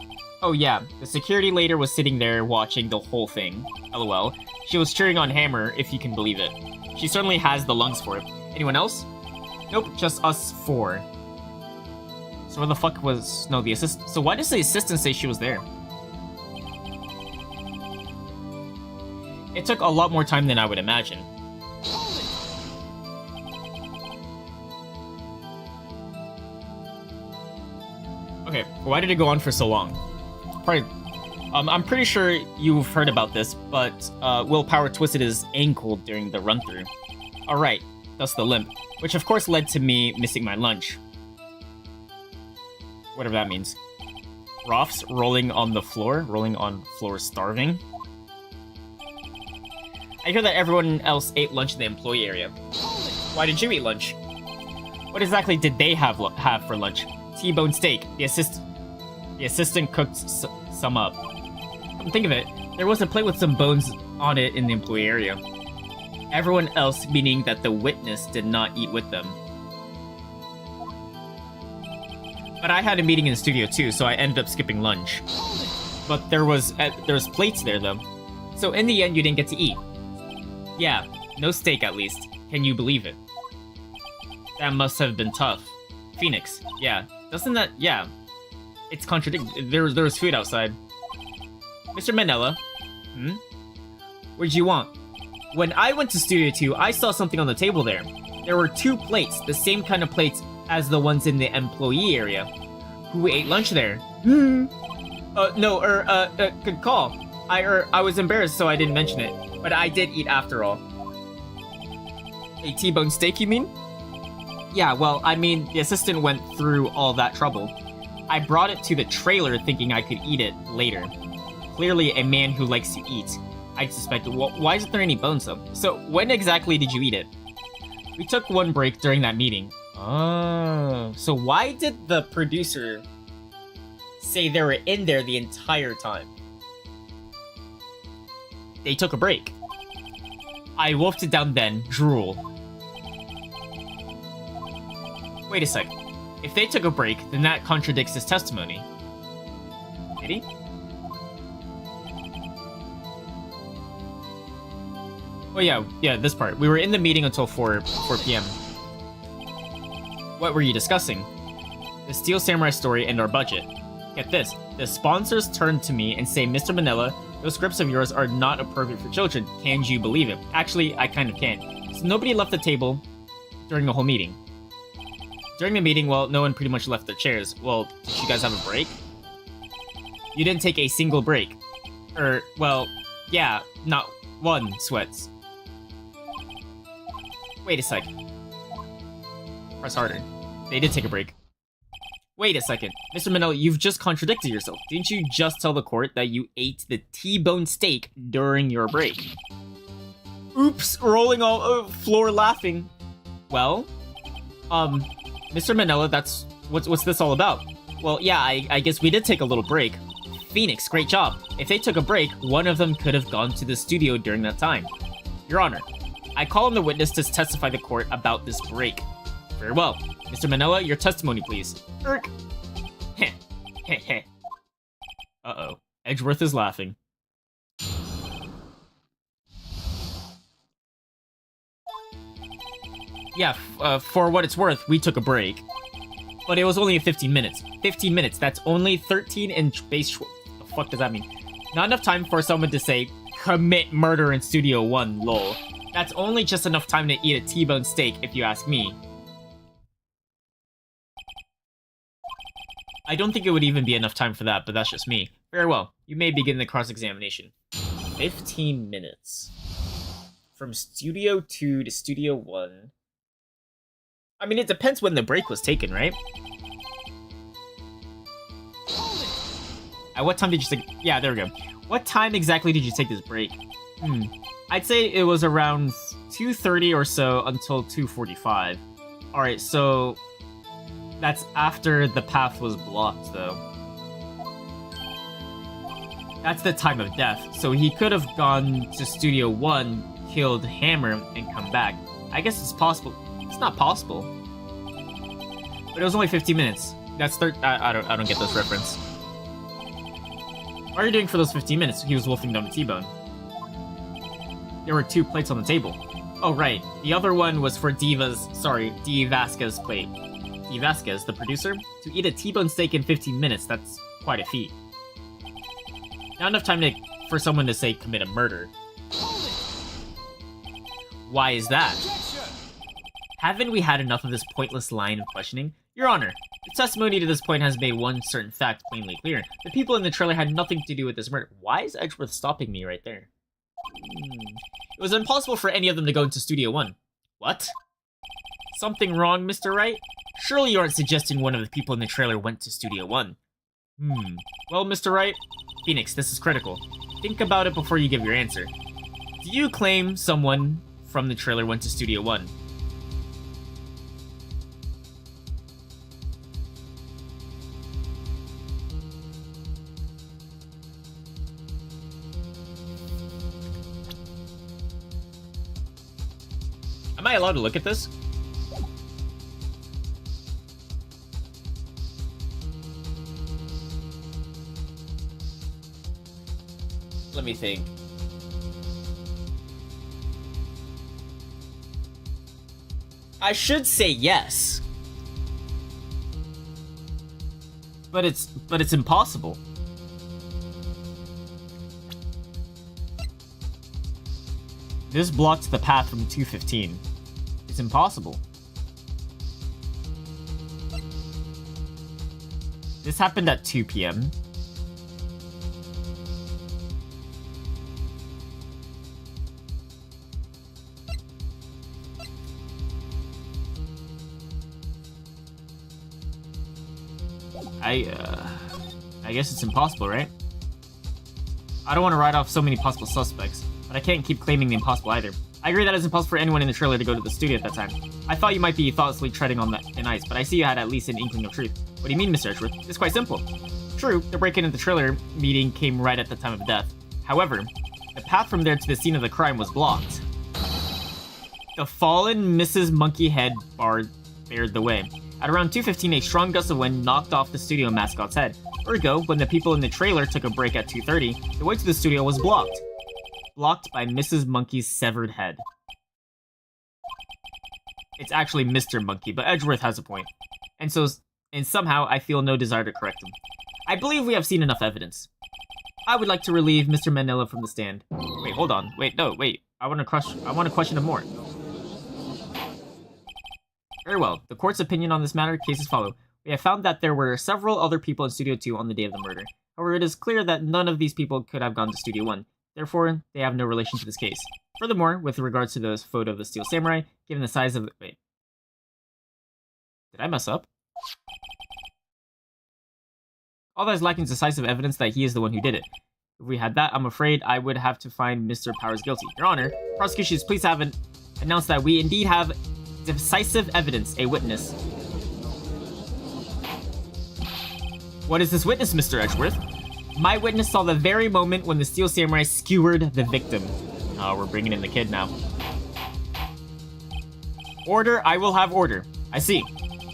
Oh yeah, the security later was sitting there watching the whole thing. LOL. She was cheering on Hammer, if you can believe it. She certainly has the lungs for it. Anyone else? Nope, just us four. So where the fuck was... No, the assistant... So why does the assistant say she was there? It took a lot more time than I would imagine. Okay, why did it go on for so long? Probably... I'm pretty sure you've heard about this, but Willpower twisted his ankle during the run-through. Alright, thus the limp, which of course led to me missing my lunch. Whatever that means. Roths rolling on floor starving. I hear that everyone else ate lunch in the employee area. Why did you eat lunch? What exactly did they have for lunch? T-bone steak. The assistant cooked some up. Come think of it, there was a plate with some bones on it in the employee area. Everyone else, meaning that the witness, did not eat with them. But I had a meeting in the studio too, so I ended up skipping lunch. But there's plates there though. So in the end, you didn't get to eat. Yeah, no steak at least. Can you believe it? That must have been tough. Phoenix, yeah. Doesn't that... yeah. It's contradictory. There was food outside. Mr. Manella? What'd you want? When I went to Studio 2, I saw something on the table there. There were 2 plates, the same kind of plates as the ones in the employee area. Who ate lunch there? Good call. I was embarrassed, so I didn't mention it. But I did eat after all. A T-bone steak, you mean? Yeah, well, I mean, the assistant went through all that trouble. I brought it to the trailer thinking I could eat it later. Clearly a man who likes to eat. I suspected, why isn't there any bones though? So, when exactly did you eat it? We took one break during that meeting. Oh, so why did the producer say they were in there the entire time? They took a break. I wolfed it down then, drool. Wait a sec. If they took a break, then that contradicts his testimony. Did he? Oh yeah, this part. We were in the meeting until 4 p.m. What were you discussing? The Steel Samurai story and our budget. Get this, the sponsors turned to me and say, Mr. Manella, those scripts of yours are not appropriate for children. Can you believe it? Actually, I kind of can't. So nobody left the table during the whole meeting. During the meeting, well, no one pretty much left their chairs. Well, did you guys have a break? You didn't take a single break. Well, yeah, not one, Sweats. Wait a sec. Press harder. They did take a break. Wait a second. Mr. Manella, you've just contradicted yourself. Didn't you just tell the court that you ate the T-bone steak during your break? Oops, rolling all floor laughing. Well, Mr. Manella, what's this all about? Well, yeah, I guess we did take a little break. Phoenix, great job. If they took a break, one of them could have gone to the studio during that time. Your Honor, I call on the witness to testify the court about this break. Very well. Mr. Manella, your testimony, please. Erk. Heh. Heh heh. Uh-oh. Edgeworth is laughing. Yeah, for what it's worth, we took a break. But it was only 15 minutes. 15 minutes, that's only 13 in base... What the fuck does that mean? Not enough time for someone to say, commit murder in Studio 1, lol. That's only just enough time to eat a T-bone steak, if you ask me. I don't think it would even be enough time for that, but that's just me. Very well, you may begin the cross-examination. 15 minutes. From Studio 2 to Studio 1. I mean, it depends when the break was taken, right? At what time did you take... Yeah, there we go. What time exactly did you take this break? I'd say it was around 2:30 or so until 2:45. Alright, so... That's after the path was blocked, though. That's the time of death, so he could have gone to Studio 1, killed Hammer, and come back. I guess it's possible. It's not possible. But it was only 15 minutes. That's I don't get this reference. What are you doing for those 15 minutes? He was wolfing down the T-bone. There were 2 plates on the table. Oh, right. The other one was for D. Vasquez's plate. D. Vasquez, the producer? To eat a T-bone steak in 15 minutes, that's quite a feat. Not enough time for someone to say commit a murder. Why is that? Haven't we had enough of this pointless line of questioning? Your Honor, the testimony to this point has made one certain fact plainly clear. The people in the trailer had nothing to do with this murder. Why is Edgeworth stopping me right there? It was impossible for any of them to go into Studio 1. What? Something wrong, Mr. Wright? Surely you aren't suggesting one of the people in the trailer went to Studio 1. Well, Mr. Wright, Phoenix, this is critical. Think about it before you give your answer. Do you claim someone from the trailer went to Studio 1? Am I allowed to look at this? Let me think. I should say yes. But it's impossible. This blocks the path from 215. It's impossible. This happened at 2 p.m. I guess it's impossible, right? I don't want to write off so many possible suspects, but I can't keep claiming the impossible either. I agree that it's impossible for anyone in the trailer to go to the studio at that time. I thought you might be thoughtlessly treading on thin ice, but I see you had at least an inkling of truth. What do you mean, Mr. Edgeworth? It's quite simple. True, the break-in at the trailer meeting came right at the time of death. However, the path from there to the scene of the crime was blocked. The fallen Mrs. Monkeyhead barred the way. At around 2:15, a strong gust of wind knocked off the studio mascot's head. Ergo, when the people in the trailer took a break at 2:30, the way to the studio was blocked. Blocked by Mrs. Monkey's severed head. It's actually Mr. Monkey, but Edgeworth has a point. And somehow, I feel no desire to correct him. I believe we have seen enough evidence. I would like to relieve Mr. Manila from the stand. Wait, hold on. Wait. I want to question him more. Very well. The court's opinion on this matter, cases follow. We have found that there were several other people in Studio 2 on the day of the murder. However, it is clear that none of these people could have gone to Studio 1. Therefore, they have no relation to this case. Furthermore, with regards to the photo of the Steel Samurai, given the size of the... Wait. Did I mess up? All that is lacking is decisive evidence that he is the one who did it. If we had that, I'm afraid I would have to find Mr. Powers guilty. Your Honor, prosecution is pleased to have announced that we indeed have decisive evidence, a witness. What is this witness, Mr. Edgeworth? My witness saw the very moment when the Steel Samurai skewered the victim. Oh, we're bringing in the kid now. Order, I will have order. I see.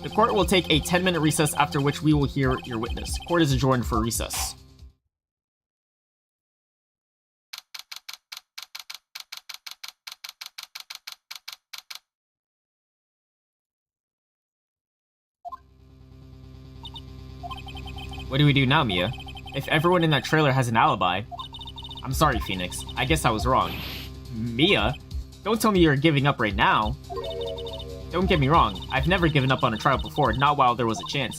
The court will take a 10-minute recess, after which we will hear your witness. Court is adjourned for recess. What do we do now, Mia? If everyone in that trailer has an alibi... I'm sorry, Phoenix. I guess I was wrong. Mia? Don't tell me you're giving up right now. Don't get me wrong. I've never given up on a trial before, not while there was a chance.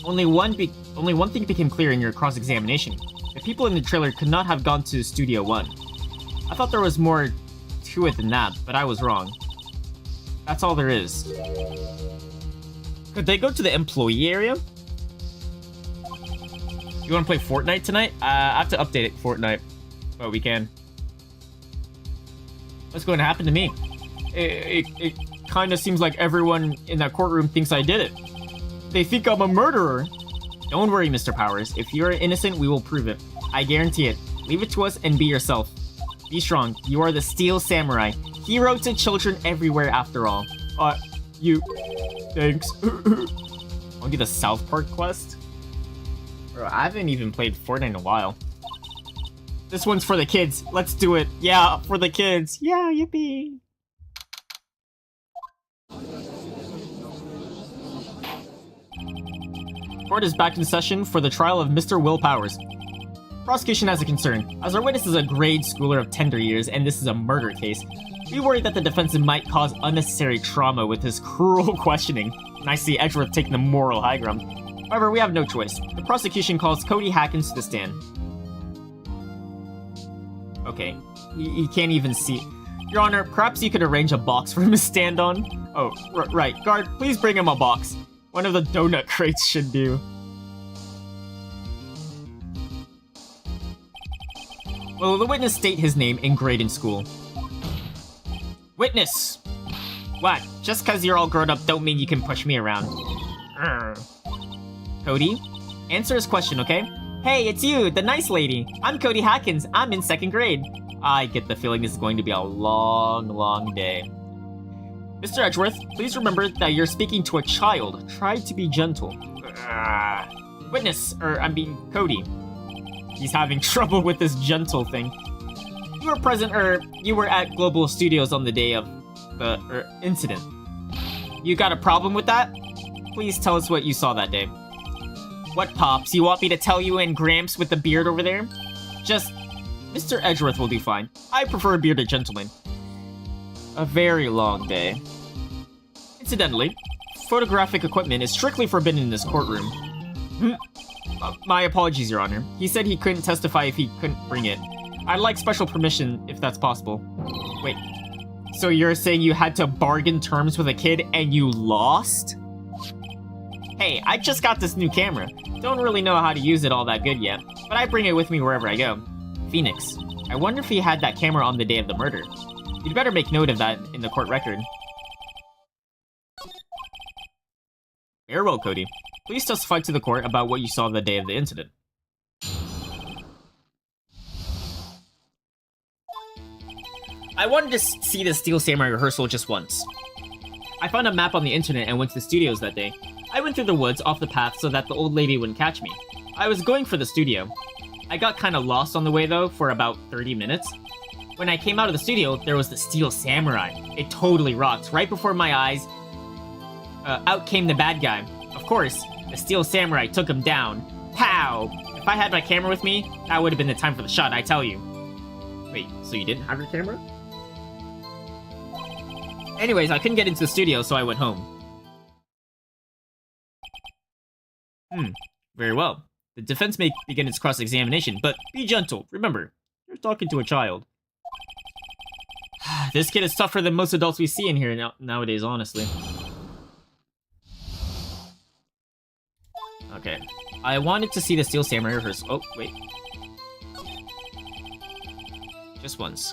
Only one thing became clear in your cross-examination. The people in the trailer could not have gone to Studio 1. I thought there was more to it than that, but I was wrong. That's all there is. Could they go to the employee area? You want to play Fortnite tonight? I have to update it, Fortnite. But we can. What's going to happen to me? It kind of seems like everyone in that courtroom thinks I did it. They think I'm a murderer. Don't worry, Mr. Powers. If you're innocent, we will prove it. I guarantee it. Leave it to us and be yourself. Be strong. You are the Steel Samurai. Hero to children everywhere after all. Thanks. Wanna do the South Park quest? Bro, I haven't even played Fortnite in a while. This one's for the kids. Let's do it. Yeah, for the kids. Yeah, yippee. Court is back in session for the trial of Mr. Will Powers. Prosecution has a concern. As our witness is a grade schooler of tender years, and this is a murder case, we worry that the defense might cause unnecessary trauma with his cruel questioning. And I see Edgeworth taking the moral high ground. However, we have no choice. The prosecution calls Cody Hackins to the stand. Okay, he can't even see. Your Honor, perhaps you could arrange a box for him to stand on? Oh, right. Guard, please bring him a box. One of the donut crates should do. Will the witness state his name and grade in school? Witness! What? Just cause you're all grown up don't mean you can push me around. Cody? Answer his question, okay? Hey, it's you, the nice lady. I'm Cody Hackins. I'm in 2nd grade. I get the feeling this is going to be a long, long day. Mr. Edgeworth, please remember that you're speaking to a child. Try to be gentle. Witness, Cody. He's having trouble with this gentle thing. You were present, you were at Global Studios on the day of the incident. You got a problem with that? Please tell us what you saw that day. What, Pops? You want me to tell you and Gramps with the beard over there? Just... Mr. Edgeworth will do fine. I prefer a bearded gentleman. A very long day. Incidentally, photographic equipment is strictly forbidden in this courtroom. My apologies, Your Honor. He said he couldn't testify if he couldn't bring it. I'd like special permission if that's possible. Wait, so you're saying you had to bargain terms with a kid and you lost? Hey, I just got this new camera. Don't really know how to use it all that good yet, but I bring it with me wherever I go. Phoenix, I wonder if he had that camera on the day of the murder. You'd better make note of that in the court record. Very well, Cody. Please testify to the court about what you saw the day of the incident. I wanted to see the Steel Samurai rehearsal just once. I found a map on the internet and went to the studios that day. I went through the woods off the path so that the old lady wouldn't catch me. I was going for the studio. I got kinda lost on the way though for about 30 minutes. When I came out of the studio, there was the Steel Samurai. It totally rocked. Right before my eyes, out came the bad guy. Of course, the Steel Samurai took him down. Pow! If I had my camera with me, that would have been the time for the shot, I tell you. Wait, so you didn't have your camera? Anyways, I couldn't get into the studio, so I went home. Very well. The defense may begin its cross-examination, but be gentle. Remember, you're talking to a child. This kid is tougher than most adults we see in here nowadays, honestly. Okay. I wanted to see the Steel Samurai rehearse. Oh, wait. Just once.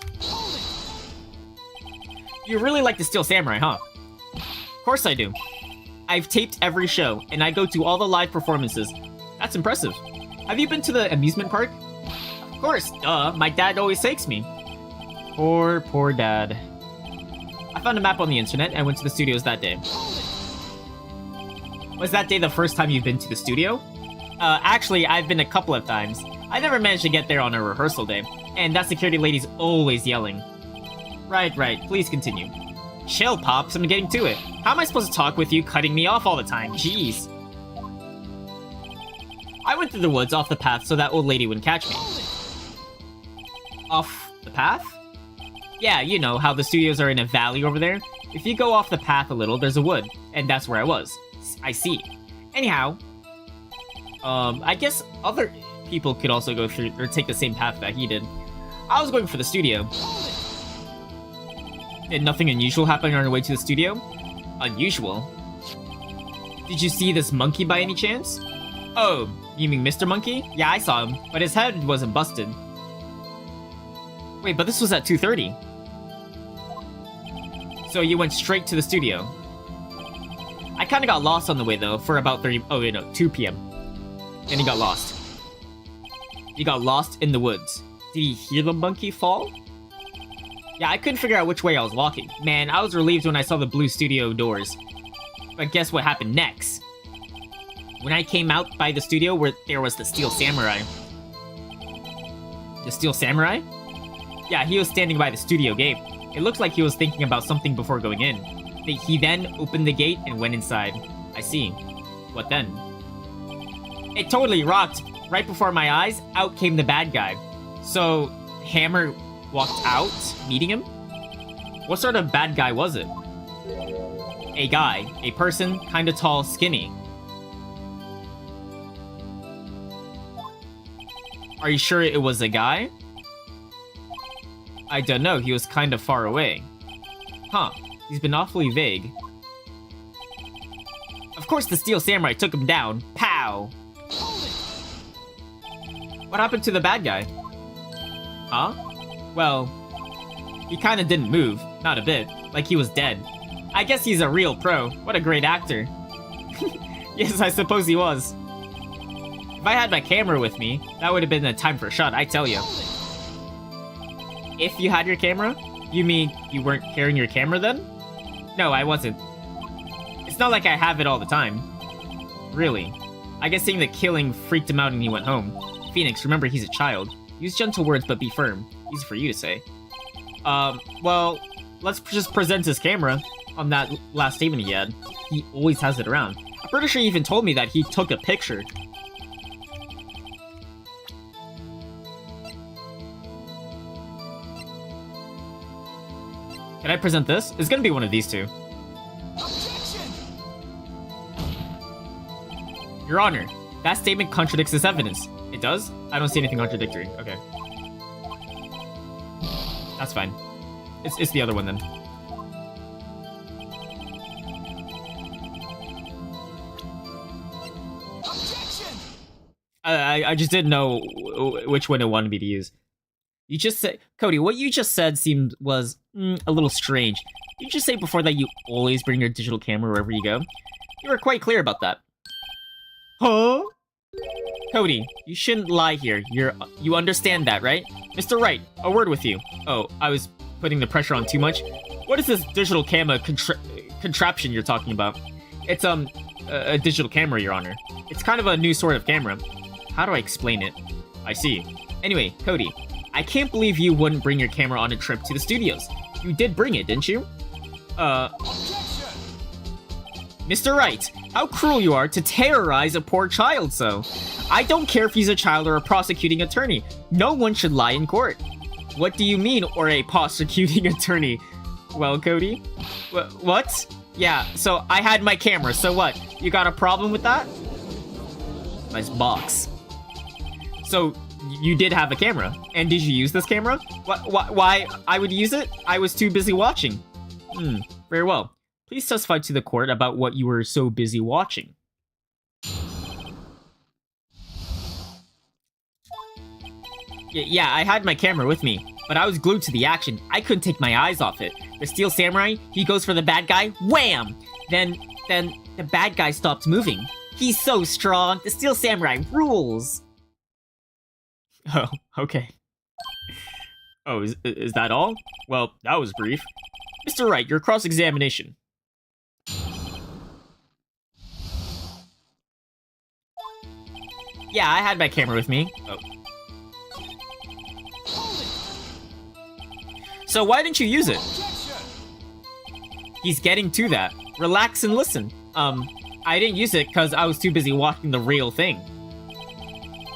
You really like the Steel Samurai, huh? Of course I do. I've taped every show, and I go to all the live performances. That's impressive. Have you been to the amusement park? Of course, duh. My dad always takes me. Poor dad. I found a map on the internet and went to the studios that day. Was that day the first time you've been to the studio? Actually, I've been a couple of times. I never managed to get there on a rehearsal day, and that security lady's always yelling. Right, please continue. Chill, Pops, I'm getting to it. How am I supposed to talk with you cutting me off all the time? Jeez. I went through the woods off the path so that old lady wouldn't catch me. Off the path? Yeah, you know how the studios are in a valley over there? If you go off the path a little, there's a wood, and that's where I was. I see. Anyhow, I guess other people could also go through, or take the same path that he did. I was going for the studio. Did nothing unusual happen on your way to the studio? Unusual? Did you see this monkey by any chance? Oh, you mean Mr. Monkey? Yeah, I saw him, but his head wasn't busted. Wait, but this was at 2:30. So you went straight to the studio. I kinda got lost on the way though, for about 2 p.m. And he got lost. He got lost in the woods. Did he hear the monkey fall? Yeah, I couldn't figure out which way I was walking. Man, I was relieved when I saw the blue studio doors. But guess what happened next? When I came out by the studio where there was the Steel Samurai. The Steel Samurai? Yeah, he was standing by the studio gate. It looked like he was thinking about something before going in. He then opened the gate and went inside. I see. What then? It totally rocked. Right before my eyes, out came the bad guy. So, Hammer walked out, meeting him? What sort of bad guy was it? A guy. A person, kinda tall, skinny. Are you sure it was a guy? I don't know, he was kind of far away. Huh, he's been awfully vague. Of course the Steel Samurai took him down. Pow! What happened to the bad guy? Huh? Well, he kinda didn't move. Not a bit. Like he was dead. I guess he's a real pro. What a great actor. Yes, I suppose he was. If I had my camera with me, that would have been a time for a shot, I tell you. If you had your camera? You mean you weren't carrying your camera then? No, I wasn't. It's not like I have it all the time. Really. I guess seeing the killing freaked him out and he went home. Phoenix, remember he's a child. Use gentle words but be firm. Easy for you to say. Well, let's just present his camera on that last statement he had. He always has it around. I'm pretty sure he even told me that he took a picture. Can I present this? It's gonna be one of these two. Objection! Your Honor, that statement contradicts this evidence. It does? I don't see anything contradictory. Okay. That's fine. It's the other one then. Objection! I just didn't know which one it wanted me to use. You just said, Cody, what you just said was a little strange. Did you just say before that you always bring your digital camera wherever you go? You were quite clear about that. Huh? Cody, you shouldn't lie here. You understand that, right? Mr. Wright, a word with you. Oh, I was putting the pressure on too much. What is this digital camera contraption you're talking about? It's a digital camera, Your Honor. It's kind of a new sort of camera. How do I explain it? I see. Anyway, Cody, I can't believe you wouldn't bring your camera on a trip to the studios. You did bring it, didn't you? Mr. Wright, how cruel you are to terrorize a poor child so. I don't care if he's a child or a prosecuting attorney. No one should lie in court. What do you mean, or a prosecuting attorney? Well, Cody? What? Yeah, so I had my camera, so what? You got a problem with that? Nice box. So, you did have a camera. And did you use this camera? Why I would use it? I was too busy watching. Very well. Please testify to the court about what you were so busy watching. Yeah, I had my camera with me, but I was glued to the action. I couldn't take my eyes off it. The Steel Samurai, he goes for the bad guy, wham! Then the bad guy stopped moving. He's so strong. The Steel Samurai rules. Oh, okay. Oh, is that all? Well, that was brief. Mr. Wright, your cross-examination. Yeah, I had my camera with me. Oh. So why didn't you use it? He's getting to that. Relax and listen. I didn't use it because I was too busy watching the real thing.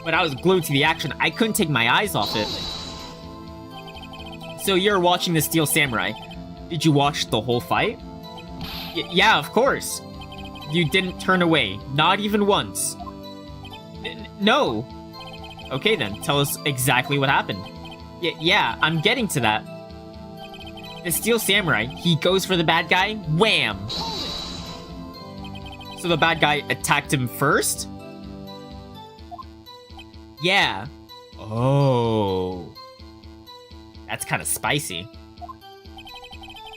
But I was glued to the action. I couldn't take my eyes off it. So you're watching the Steel Samurai. Did you watch the whole fight? Yeah, of course. You didn't turn away. Not even once. No. Okay then, tell us exactly what happened. Yeah, I'm getting to that. The Steel Samurai, he goes for the bad guy. Wham! So the bad guy attacked him first? Yeah. Oh. That's kind of spicy.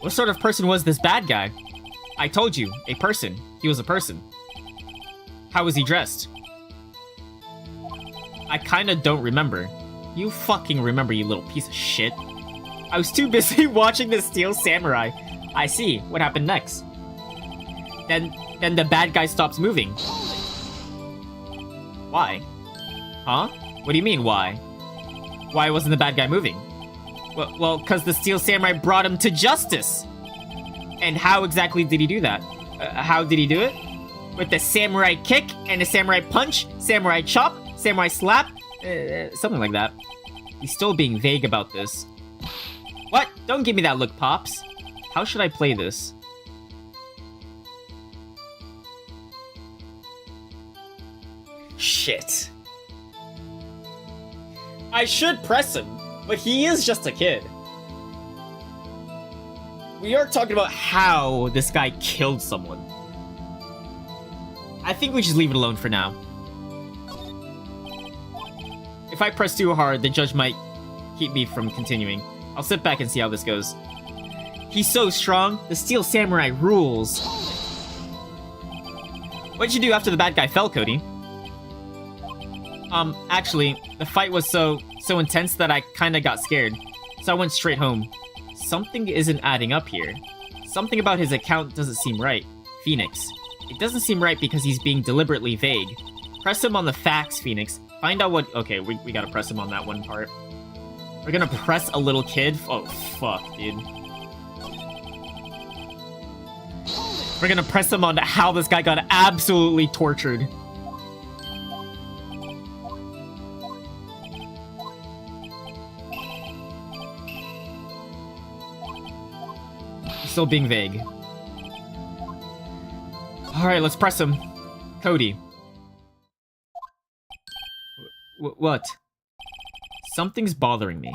What sort of person was this bad guy? I told you, a person. He was a person. How was he dressed? I kinda don't remember. You fucking remember, you little piece of shit. I was too busy watching the Steel Samurai. I see. What happened next? Then the bad guy stops moving. Why? Huh? What do you mean, why? Why wasn't the bad guy moving? Well, because the Steel Samurai brought him to justice. And how exactly did he do that? How did he do it? With the samurai kick and a samurai punch, samurai chop, samurai slap, something like that. He's still being vague about this. What? Don't give me that look, Pops. How should I play this? Shit. I should press him, but he is just a kid. We are talking about How this guy killed someone. I think we should leave it alone for now. If I press too hard, the judge might keep me from continuing. I'll sit back and see how this goes. He's so strong. The Steel Samurai rules. What'd you do after the bad guy fell, Cody? Actually, the fight was so intense that I kinda got scared. So I went straight home. Something isn't adding up here. Something about his account doesn't seem right. Phoenix. It doesn't seem right because he's being deliberately vague. Press him on the facts, Phoenix. Find out what... Okay, we gotta press him on that one part. We're gonna press a little kid? Oh, fuck, dude. We're gonna press him on how this guy got absolutely tortured. He's still being vague. Alright, let's press him. Cody. What? Something's bothering me.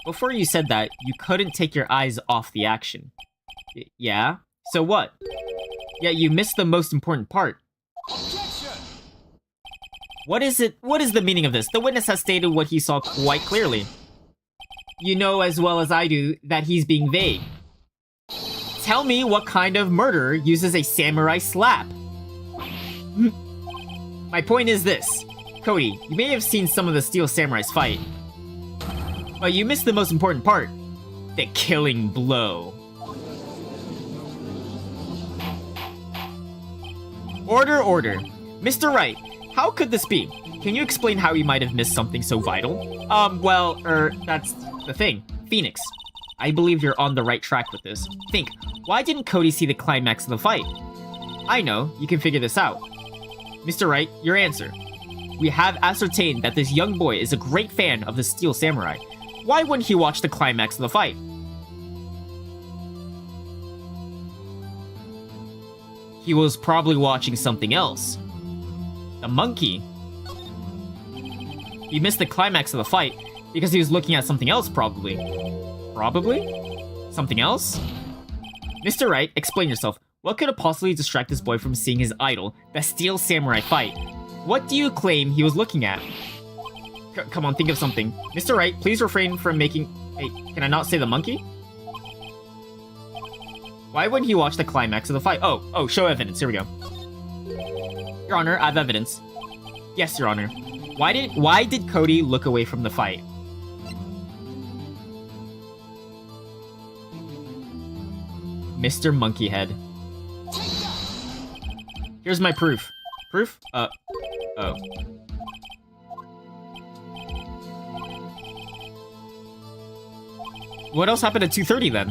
Before you said that, you couldn't take your eyes off the action. Yeah? So what? Yeah, you missed the most important part. Objection! What is it? What is the meaning of this? The witness has stated what he saw quite clearly. You know as well as I do that he's being vague. Tell me what kind of murderer uses a samurai slap. My point is this. Cody, you may have seen some of the Steel Samurai's fight, but you missed the most important part. The killing blow. Order. Mr. Wright, how could this be? Can you explain how you might have missed something so vital? That's the thing. Phoenix, I believe you're on the right track with this. Think, why didn't Cody see the climax of the fight? I know, you can figure this out. Mr. Wright, your answer. We have ascertained that this young boy is a great fan of the Steel Samurai. Why wouldn't he watch the climax of the fight? He was probably watching something else. The monkey. He missed the climax of the fight because he was looking at something else, probably. Probably? Something else? Mr. Wright, explain yourself. What could have possibly distract this boy from seeing his idol, the Steel Samurai fight? What do you claim he was looking at? Come on, think of something. Mr. Wright, please refrain from making... Hey, can I not say the monkey? Why wouldn't he watch the climax of the fight? Oh, show evidence. Here we go. Your Honor, I have evidence. Yes, Your Honor. Why did Cody look away from the fight? Mr. Monkeyhead. Here's my proof. Proof? Oh. What else happened at 2:30 then?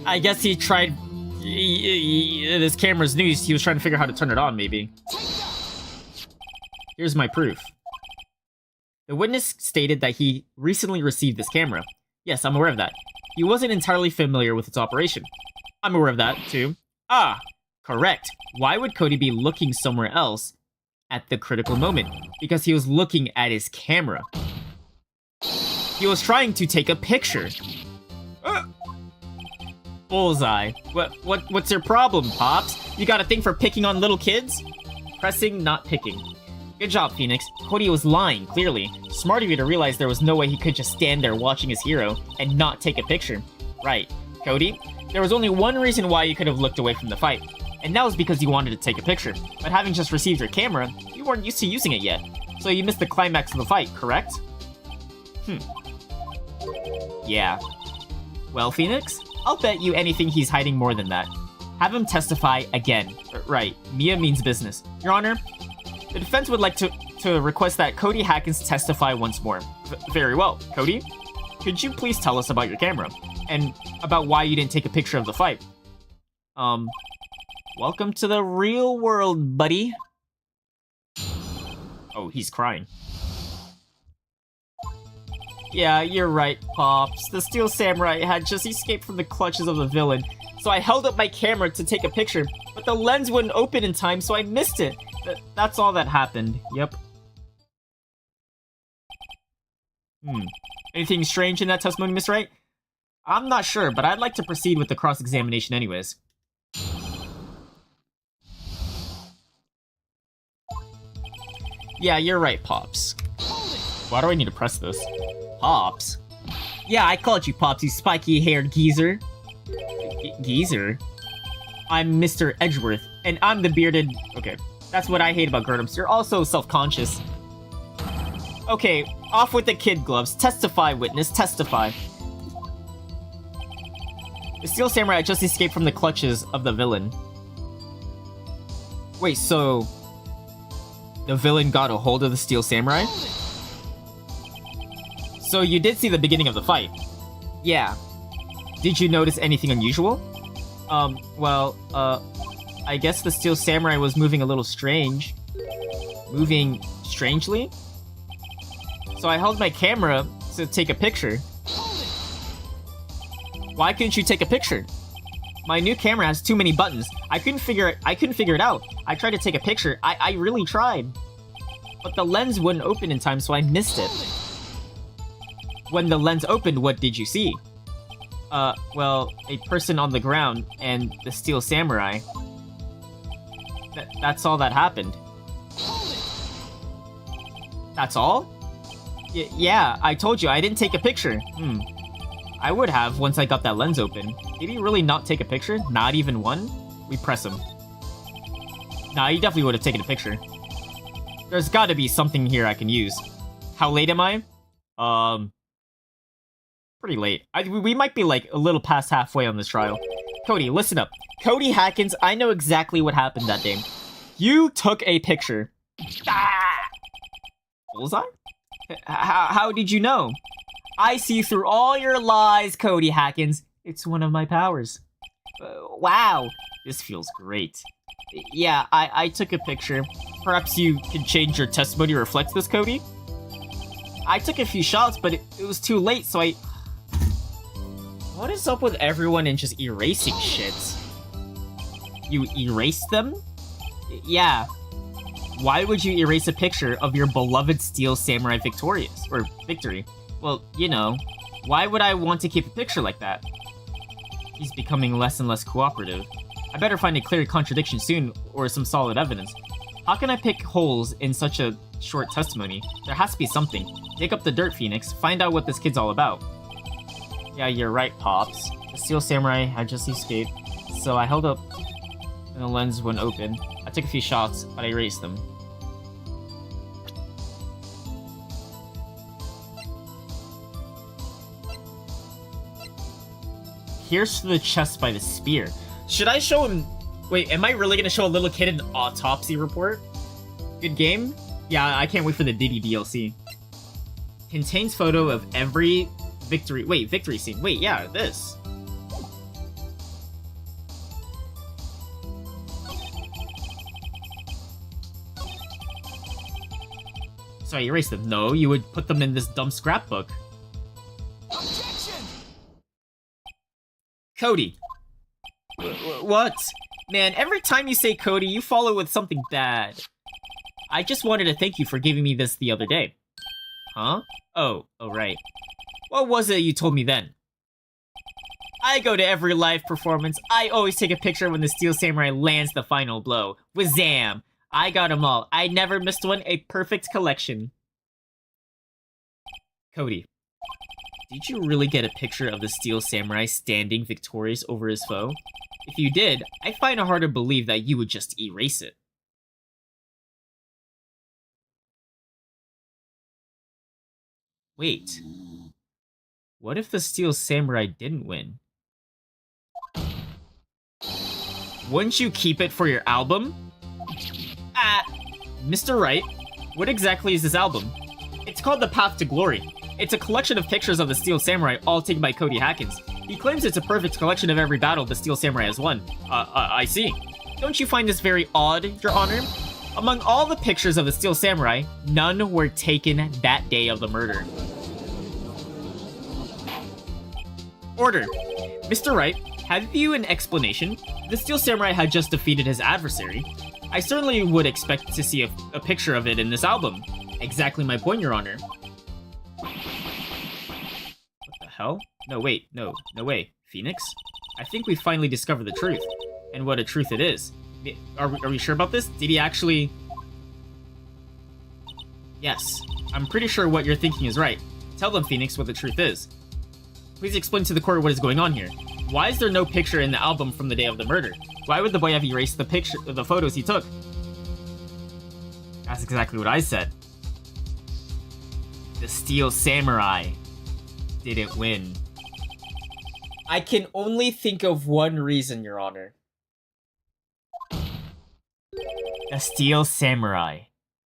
I guess he tried... this camera's new, he was trying to figure out how to turn it on, maybe. Here's my proof. The witness stated that he recently received this camera. Yes, I'm aware of that. He wasn't entirely familiar with its operation. I'm aware of that, too. Ah, correct. Why would Cody be looking somewhere else at the critical moment? Because he was looking at his camera. He was trying to take a picture. Bullseye. What's your problem, Pops? You got a thing for picking on little kids? Pressing, not picking. Good job, Phoenix. Cody was lying, clearly. Smart of you to realize there was no way he could just stand there watching his hero and not take a picture. Right. Cody, there was only one reason why you could have looked away from the fight, and that was because you wanted to take a picture. But having just received your camera, you weren't used to using it yet. So you missed the climax of the fight, correct? Yeah. Well, Phoenix, I'll bet you anything he's hiding more than that. Have him testify again. Right, Mia means business. Your Honor, the defense would like to request that Cody Hackins testify once more. Very well. Cody, could you please tell us about your camera? And about why you didn't take a picture of the fight? Welcome to the real world, buddy. Oh, he's crying. Yeah, you're right, Pops. The Steel Samurai had just escaped from the clutches of the villain. So I held up my camera to take a picture, but the lens wouldn't open in time, so I missed it. That's all that happened. Yep. Anything strange in that testimony, Miss Wright? I'm not sure, but I'd like to proceed with the cross-examination anyways. Yeah, you're right, Pops. Why do I need to press this? Pops? Yeah, I called you Pops, you spiky-haired geezer. Geezer? I'm Mr. Edgeworth, and I'm the bearded... Okay, that's what I hate about grown-ups. You're also self-conscious. Okay, off with the kid gloves. Testify, witness, testify. The Steel Samurai just escaped from the clutches of the villain. Wait, so... the villain got a hold of the Steel Samurai? So you did see the beginning of the fight? Yeah. Did you notice anything unusual? I guess the Steel Samurai was moving a little strange. Moving strangely? So I held my camera to take a picture. Why couldn't you take a picture? My new camera has too many buttons. I couldn't figure it out. I tried to take a picture. I really tried. But the lens wouldn't open in time, so I missed it. When the lens opened, what did you see? Well, a person on the ground and the Steel Samurai. That's all that happened. That's all? Yeah, I told you, I didn't take a picture. I would have once I got that lens open. Did he really not take a picture? Not even one? We press him. Nah, he definitely would have taken a picture. There's gotta be something here I can use. How late am I? Pretty late. We might be like a little past halfway on this trial. Cody, listen up. Cody Hackins, I know exactly what happened that day. You took a picture. Bullseye? How did you know? I see through all your lies, Cody Hackins. It's one of my powers. Wow. This feels great. Yeah, I took a picture. Perhaps you can change your testimony to reflect this, Cody? I took a few shots, but it was too late, so I... What is up with everyone and just erasing shit? You erased them? Yeah. Why would you erase a picture of your beloved Steel Samurai victorious? Or victory? Well, you know, why would I want to keep a picture like that? He's becoming less and less cooperative. I better find a clear contradiction soon, or some solid evidence. How can I pick holes in such a short testimony? There has to be something. Dig up the dirt, Phoenix. Find out what this kid's all about. Yeah, you're right, Pops. The Steel Samurai had just escaped, so I held up and the lens wouldn't open. I took a few shots, but I erased them. Pierced to the chest by the spear. Should I show him... Wait, am I really gonna show a little kid an autopsy report? Good game? Yeah, I can't wait for the Diddy DLC. Contains photo of every victory... Wait, victory scene. Wait, yeah, this. So I erased them. No, you would put them in this dumb scrapbook. Objection! Cody. What? Man, every time you say Cody, you follow with something bad. I just wanted to thank you for giving me this the other day. Huh? Oh, right. What was it you told me then? I go to every live performance. I always take a picture when the Steel Samurai lands the final blow. Wazam! I got them all. I never missed one. A perfect collection. Cody, did you really get a picture of the Steel Samurai standing victorious over his foe? If you did, I find it hard to believe that you would just erase it. Wait. What if the Steel Samurai didn't win? Wouldn't you keep it for your album? Mr. Wright, what exactly is this album? It's called The Path to Glory. It's a collection of pictures of the Steel Samurai, all taken by Cody Hackins. He claims it's a perfect collection of every battle the Steel Samurai has won. I see. Don't you find this very odd, Your Honor? Among all the pictures of the Steel Samurai, none were taken that day of the murder. Order. Mr. Wright, have you an explanation? The Steel Samurai had just defeated his adversary. I certainly would expect to see a picture of it in this album. Exactly my point, Your Honor. What the hell? No, wait, no way. Phoenix? I think we finally discovered the truth. And what a truth it is. Are we sure about this? Did he actually... Yes. I'm pretty sure what you're thinking is right. Tell them, Phoenix, what the truth is. Please explain to the court what is going on here. Why is there no picture in the album from the day of the murder? Why would the boy have erased the photos he took? That's exactly what I said. The Steel Samurai didn't win. I can only think of one reason, Your Honor. The Steel Samurai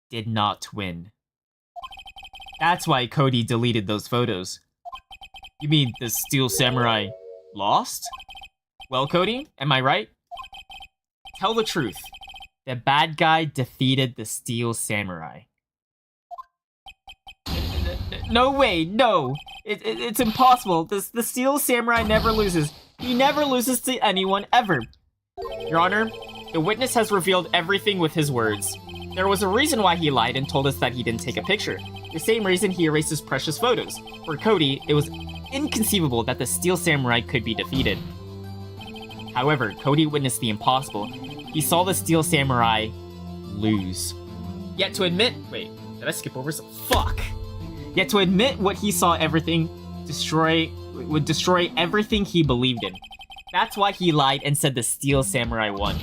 did not win. That's why Cody deleted those photos. You mean the Steel Samurai lost? Well, Cody, am I right? Tell the truth. The bad guy defeated the Steel Samurai. No way, no! It's impossible. The Steel Samurai never loses. He never loses to anyone, ever. Your Honor, the witness has revealed everything with his words. There was a reason why he lied and told us that he didn't take a picture. The same reason he erased his precious photos. For Cody, it was inconceivable that the Steel Samurai could be defeated. However, Cody witnessed the impossible. He saw the Steel Samurai lose. Yet to admit... Wait, did I skip over some... Fuck! Yet to admit what he saw everything would destroy everything he believed in. That's why he lied and said the Steel Samurai won.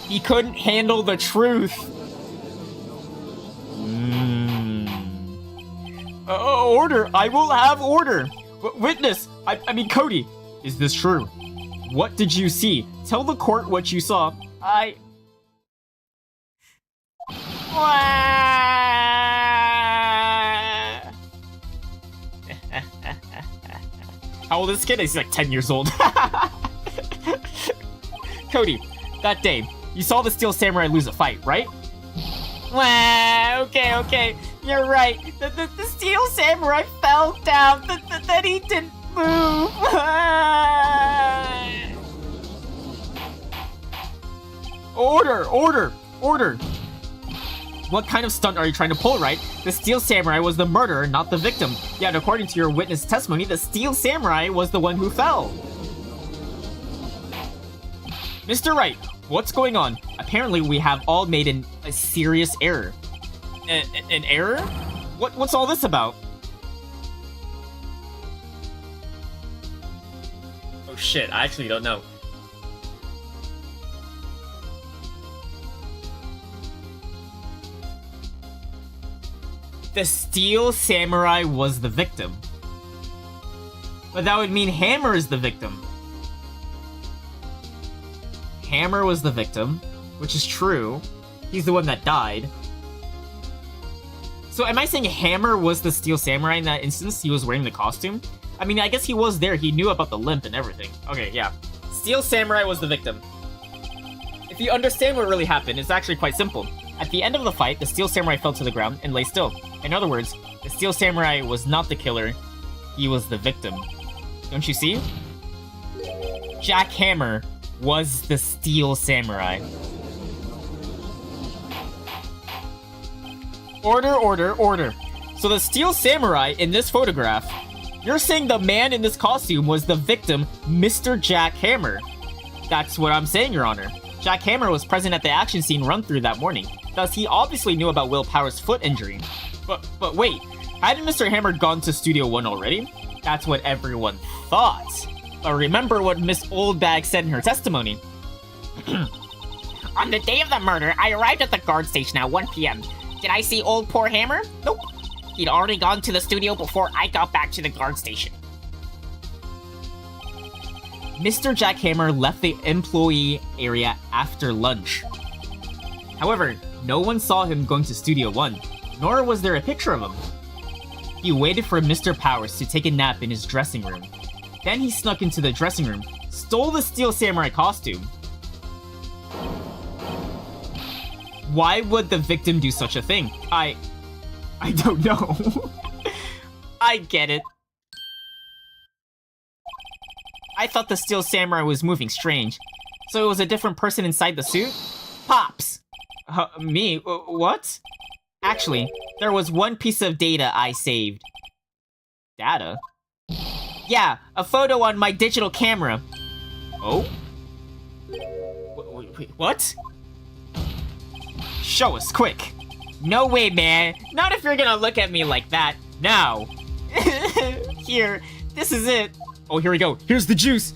He couldn't handle the truth. Order! I will have order! Witness! I mean, Cody! Is this true? What did you see? Tell the court what you saw. How old is this kid? He's like 10 years old. Cody, that day, you saw the Steel Samurai lose a fight, right? Okay. You're right. The Steel Samurai fell down. Then he didn't move. Order. What kind of stunt are you trying to pull, Wright? The Steel Samurai was the murderer, not the victim. Yet, according to your witness testimony, the Steel Samurai was the one who fell. Mr. Wright, what's going on? Apparently, we have all made a serious error. An error? What's all this about? Oh shit, I actually don't know. The Steel Samurai was the victim. But that would mean Hammer is the victim. Hammer was the victim, which is true. He's the one that died. So am I saying Hammer was the Steel Samurai in that instance? He was wearing the costume? I mean, I guess he was there. He knew about the limp and everything. Okay, yeah. Steel Samurai was the victim. If you understand what really happened, it's actually quite simple. At the end of the fight, the Steel Samurai fell to the ground and lay still. In other words, the Steel Samurai was not the killer, he was the victim. Don't you see? Jack Hammer was the Steel Samurai. Order, order, order. So the Steel Samurai in this photograph, you're saying the man in this costume was the victim, Mr. Jack Hammer. That's what I'm saying, Your Honor. Jack Hammer was present at the action scene run-through that morning. Thus, he obviously knew about Will Power's foot injury. But wait, hadn't Mr. Hammer gone to Studio 1 already? That's what everyone thought. But remember what Miss Oldbag said in her testimony. On the day of the murder, I arrived at the guard station at 1 p.m. Did I see old poor Hammer? Nope. He'd already gone to the studio before I got back to the guard station. Mr. Jack Hammer left the employee area after lunch. However, no one saw him going to Studio 1, nor was there a picture of him. He waited for Mr. Powers to take a nap in his dressing room. Then he snuck into the dressing room, stole the Steel Samurai costume. Why would the victim do such a thing? I don't know. I get it. I thought the Steel Samurai was moving strange. So it was a different person inside the suit? Pops! Me? What? Actually, there was one piece of data I saved. Data? Yeah, a photo on my digital camera. Oh? Wait, what? Show us, quick. No way, man. Not if you're gonna look at me like that. Now. Here, this is it. Oh, here we go. Here's the juice.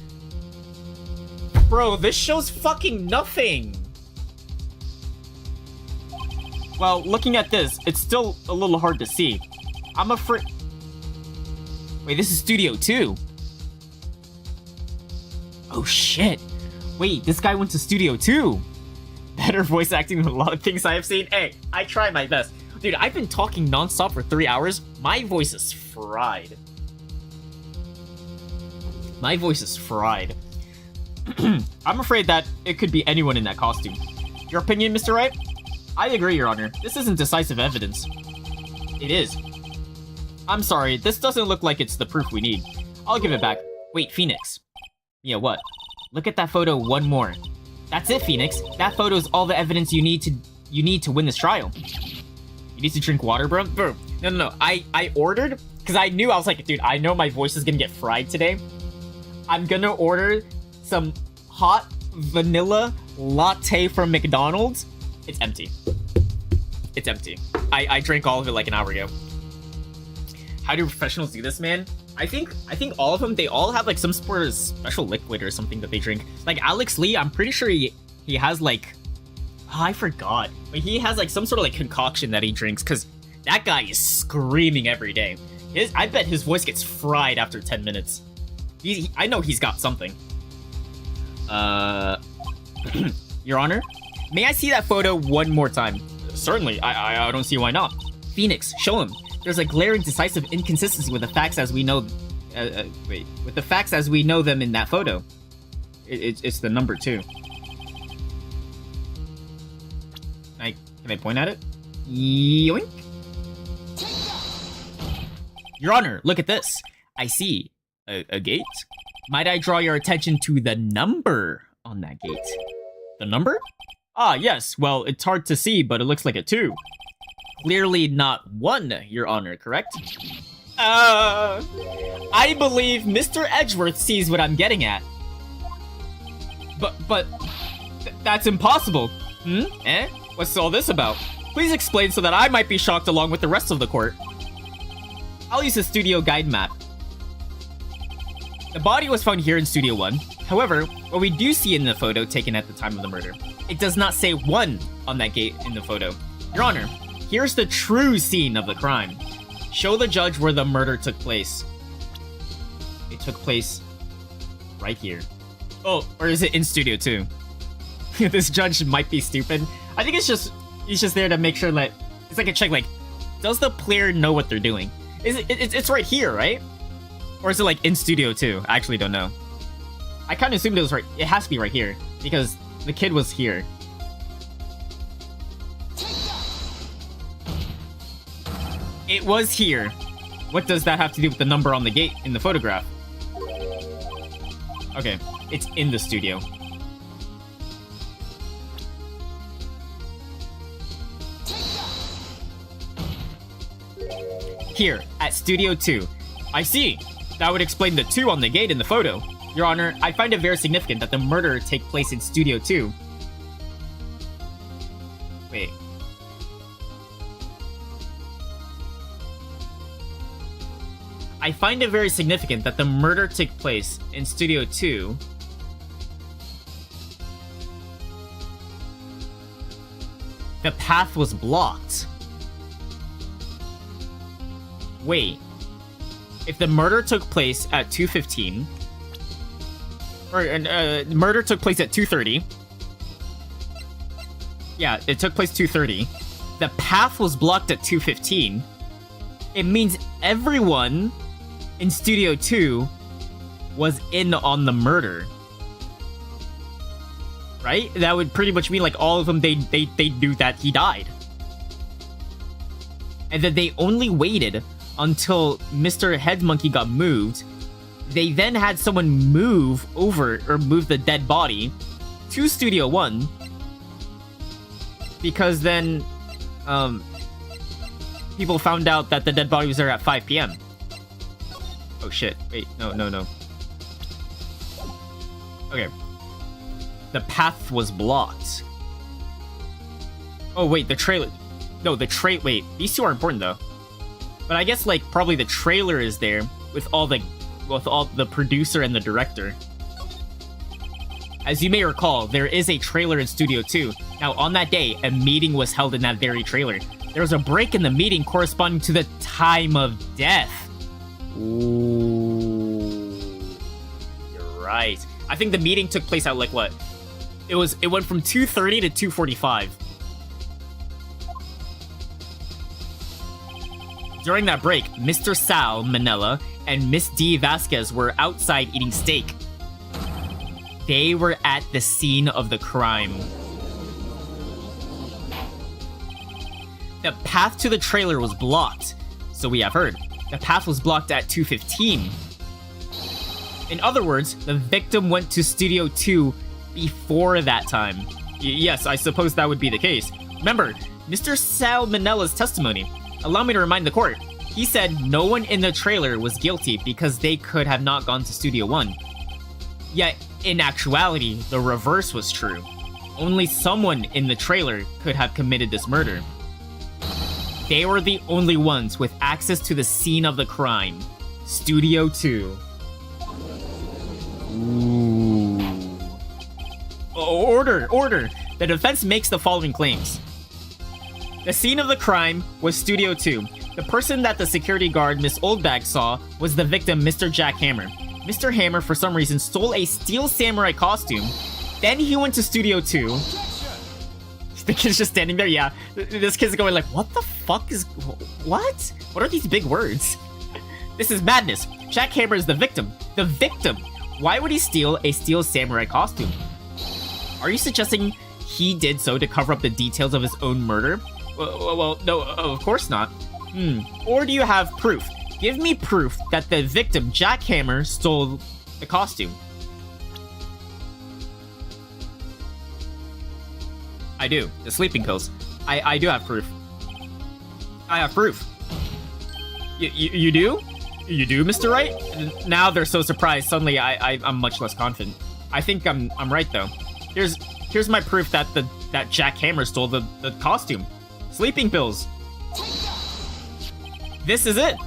Bro, this shows fucking nothing. Well, looking at this, it's still a little hard to see. I'm afraid... Wait, this is Studio 2. Oh, shit. Wait, this guy went to Studio 2. Better voice acting than a lot of things I have seen. Hey, I try my best. Dude, I've been talking nonstop for 3 hours. My voice is fried. My voice is fried. I'm afraid that it could be anyone in that costume. Your opinion, Mr. Wright? I agree, Your Honor. This isn't decisive evidence. It is. I'm sorry, this doesn't look like it's the proof we need. I'll give it back. Wait, Phoenix. Yeah, what? Look at that photo one more. That's it, Phoenix. That photo is all the evidence you need to win this trial. You need to drink water, bro? Bro, no. I ordered, because I knew, I was like, dude, I know my voice is gonna get fried today. I'm gonna order some hot vanilla latte from McDonald's. It's empty. It's empty. I drank all of it like an hour ago. How do professionals do this, man? I think all of them, they all have like some sort of special liquid or something that they drink. Like Alex Lee, I'm pretty sure he has like, oh, I forgot. But he has like some sort of like concoction that he drinks, because that guy is screaming every day. I bet his voice gets fried after 10 minutes. I know he's got something. Your Honor? May I see that photo one more time? Certainly, I don't see why not. Phoenix, show him. There's a glaring decisive inconsistency with the facts as we know... with the facts as we know them in that photo. It's the number 2. Can I point at it? Yoink. Your Honor, look at this. I see a gate. Might I draw your attention to the number on that gate? The number? Ah, yes. Well, it's hard to see, but it looks like a 2. Clearly not 1, Your Honor, correct? I believe Mr. Edgeworth sees what I'm getting at. But that's impossible. Eh? What's all this about? Please explain so that I might be shocked along with the rest of the court. I'll use the studio guide map. The body was found here in Studio 1. However, what we do see in the photo taken at the time of the murder, it does not say 1 on that gate in the photo. Your Honor, here's the true scene of the crime. Show the judge where the murder took place. It took place right here. Oh, or is it in Studio 2? This judge might be stupid. I think he's just there to make sure that it's like a check. Like, does the player know what they're doing? It's right here, right? Or is it like in Studio 2? I actually don't know. I kind of assumed it was right. It has to be right here because the kid was here. It was here. What does that have to do with the number on the gate in the photograph? Okay, it's in the studio. Here, at Studio 2. I see. That would explain the 2 on the gate in the photo. Your Honor, I find it very significant that the murder take place in Studio 2. Wait. I find it very significant that the murder took place in Studio 2. The path was blocked. Wait. If the murder took place at 2:15, or murder took place at 2:30. Yeah, it took place 2:30. The path was blocked at 2:15. It means everyone in Studio 2 was in on the murder. Right? That would pretty much mean like all of them, they knew that he died. And then they only waited until Mr. Head Monkey got moved. They then had someone move over, or move the dead body to Studio 1. Because then, people found out that the dead body was there at 5 p.m. Oh shit, wait, no. Okay. The path was blocked. Oh wait, the trailer. No, wait, these two are important though. But I guess like probably the trailer is there with all the producer and the director. As you may recall, there is a trailer in Studio 2. Now on that day, a meeting was held in that very trailer. There was a break in the meeting corresponding to the time of death. Ooh. You're right. I think the meeting took place at like what? It went from 2:30 to 2:45. During that break, Mr. Sal Manella and Miss D. Vasquez were outside eating steak. They were at the scene of the crime. The path to the trailer was blocked, so we have heard. The path was blocked at 2:15. In other words, the victim went to Studio 2 before that time. Yes, I suppose that would be the case. Remember, Mr. Sal Manella's testimony. Allow me to remind the court. He said no one in the trailer was guilty because they could have not gone to Studio 1. Yet, in actuality, the reverse was true. Only someone in the trailer could have committed this murder. They were the only ones with access to the scene of the crime. Studio 2. Ooh. Order! The defense makes the following claims. The scene of the crime was Studio 2. The person that the security guard, Miss Oldbag, saw was the victim, Mr. Jack Hammer. Mr. Hammer, for some reason, stole a steel samurai costume. Then he went to Studio 2. The kid's just standing there, yeah. This kid's going like, what the fuck is... What? What are these big words? This is madness. Jack Hammer is the victim. The victim! Why would he steal a steel samurai costume? Are you suggesting he did so to cover up the details of his own murder? Well, no, of course not. Or do you have proof? Give me proof that the victim, Jack Hammer, stole the costume. I do. The sleeping pills. I do have proof. I have proof. You do? You do, Mr. Wright? Now they're so surprised. Suddenly, I'm much less confident. I think I'm right though. Here's my proof that that Jack Hammer stole the costume. Sleeping pills. This is it.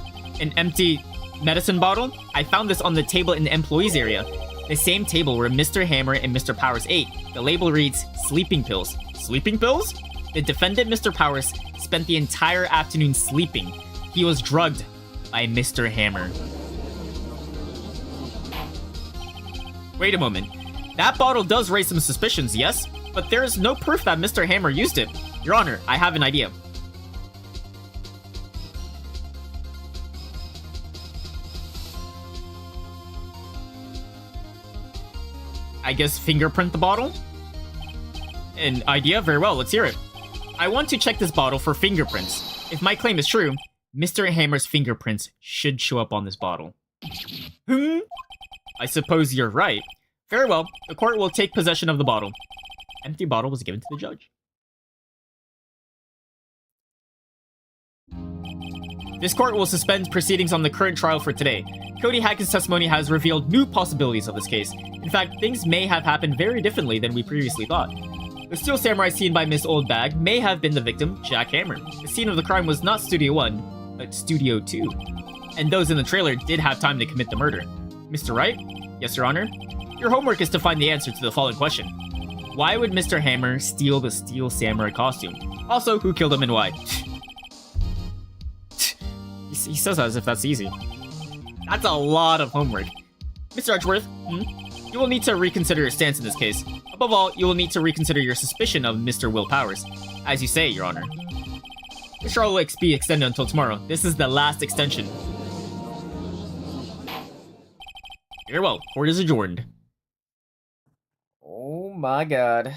An empty medicine bottle. I found this on the table in the employees area. The same table where Mr. Hammer and Mr. Powers ate. The label reads, sleeping pills. Sleeping pills? The defendant, Mr. Powers, spent the entire afternoon sleeping. He was drugged by Mr. Hammer. Wait a moment. That bottle does raise some suspicions, yes? But there is no proof that Mr. Hammer used it. Your Honor, I have an idea. I guess fingerprint the bottle? An idea? Very well, let's hear it. I want to check this bottle for fingerprints. If my claim is true, Mr. Hammer's fingerprints should show up on this bottle. I suppose you're right. Very well, the court will take possession of the bottle. Empty bottle was given to the judge. This court will suspend proceedings on the current trial for today. Cody Hackett's testimony has revealed new possibilities of this case. In fact, things may have happened very differently than we previously thought. The Steel Samurai seen by Miss Oldbag may have been the victim, Jack Hammer. The scene of the crime was not Studio 1, but Studio 2. And those in the trailer did have time to commit the murder. Mr. Wright? Yes, Your Honor? Your homework is to find the answer to the following question. Why would Mr. Hammer steal the Steel Samurai costume? Also, who killed him and why? He says that as if that's easy. That's a lot of homework. Mr. Edgeworth, you will need to reconsider your stance in this case. Above all, you will need to reconsider your suspicion of Mr. Will Powers. As you say, Your Honor. This trial will be extended until tomorrow. This is the last extension. Very well, court is adjourned. Oh my god.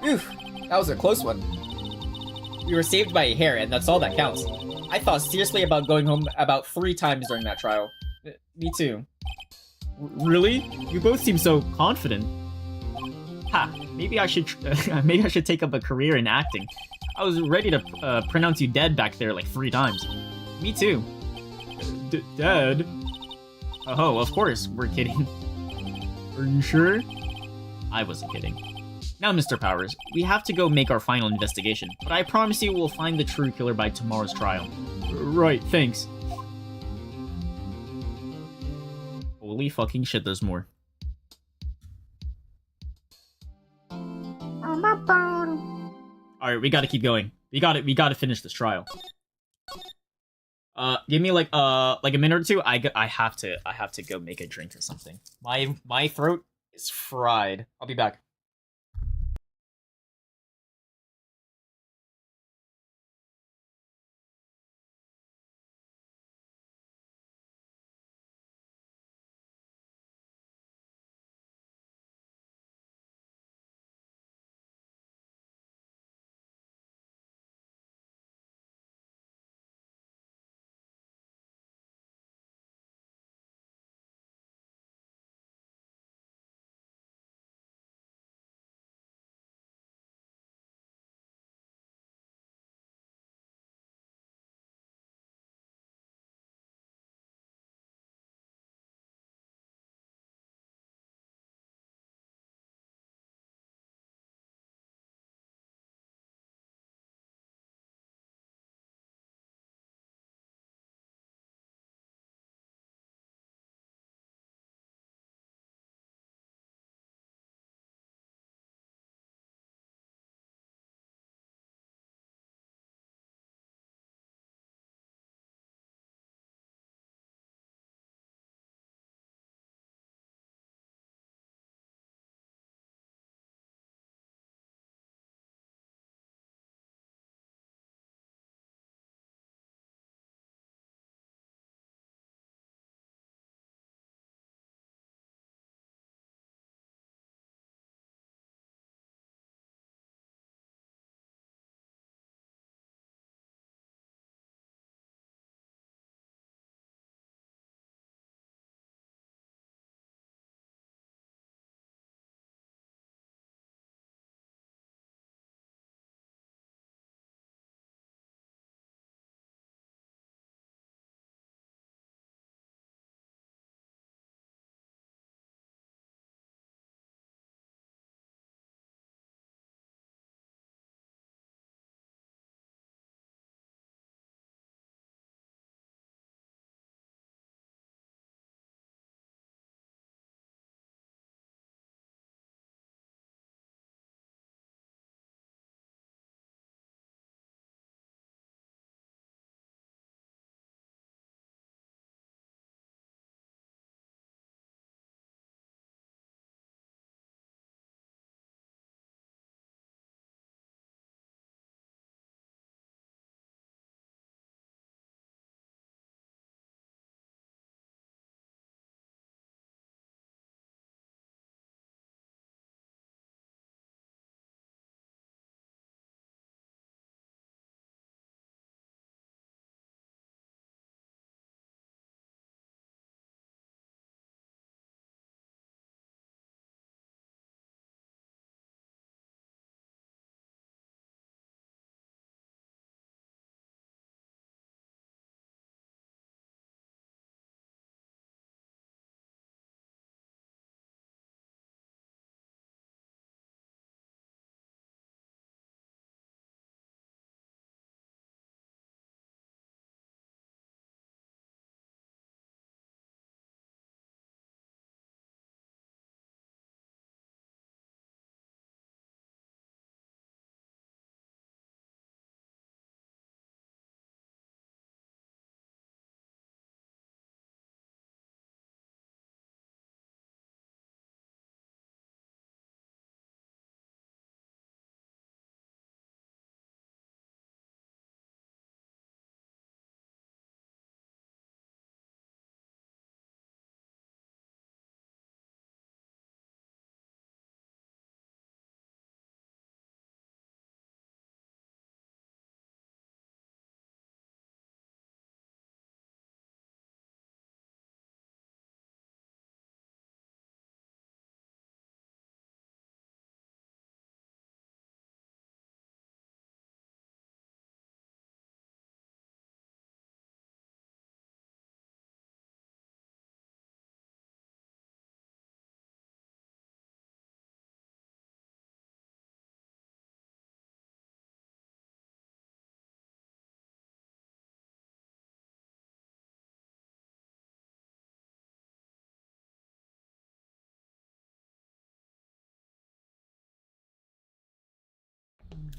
Oof, that was a close one. We were saved by a hair, and that's all that counts. I thought seriously about going home about 3 times during that trial. Me too. Really? You both seem so confident. Ha, maybe I should take up a career in acting. I was ready to pronounce you dead back there like 3 times. Me too. Dead? Oh, of course, we're kidding. Are you sure? I wasn't kidding. Now, Mr. Powers, we have to go make our final investigation, but I promise you we'll find the true killer by tomorrow's trial. Right, thanks. Holy fucking shit, there's more. Alright, we gotta keep going. We gotta finish this trial. Give me like a minute or two. I have to go make a drink or something. My throat is fried. I'll be back.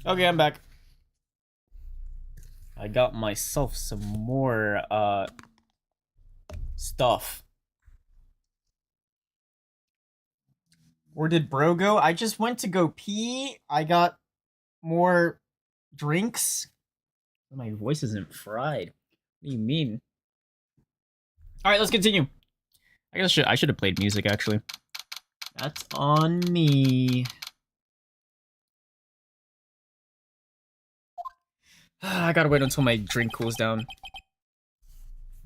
Okay, I'm back. I got myself some more, stuff. Where did bro go? I just went to go pee. I got more drinks. My voice isn't fried. What do you mean? All right, let's continue. I guess I should have played music, actually. That's on me. I gotta wait until my drink cools down.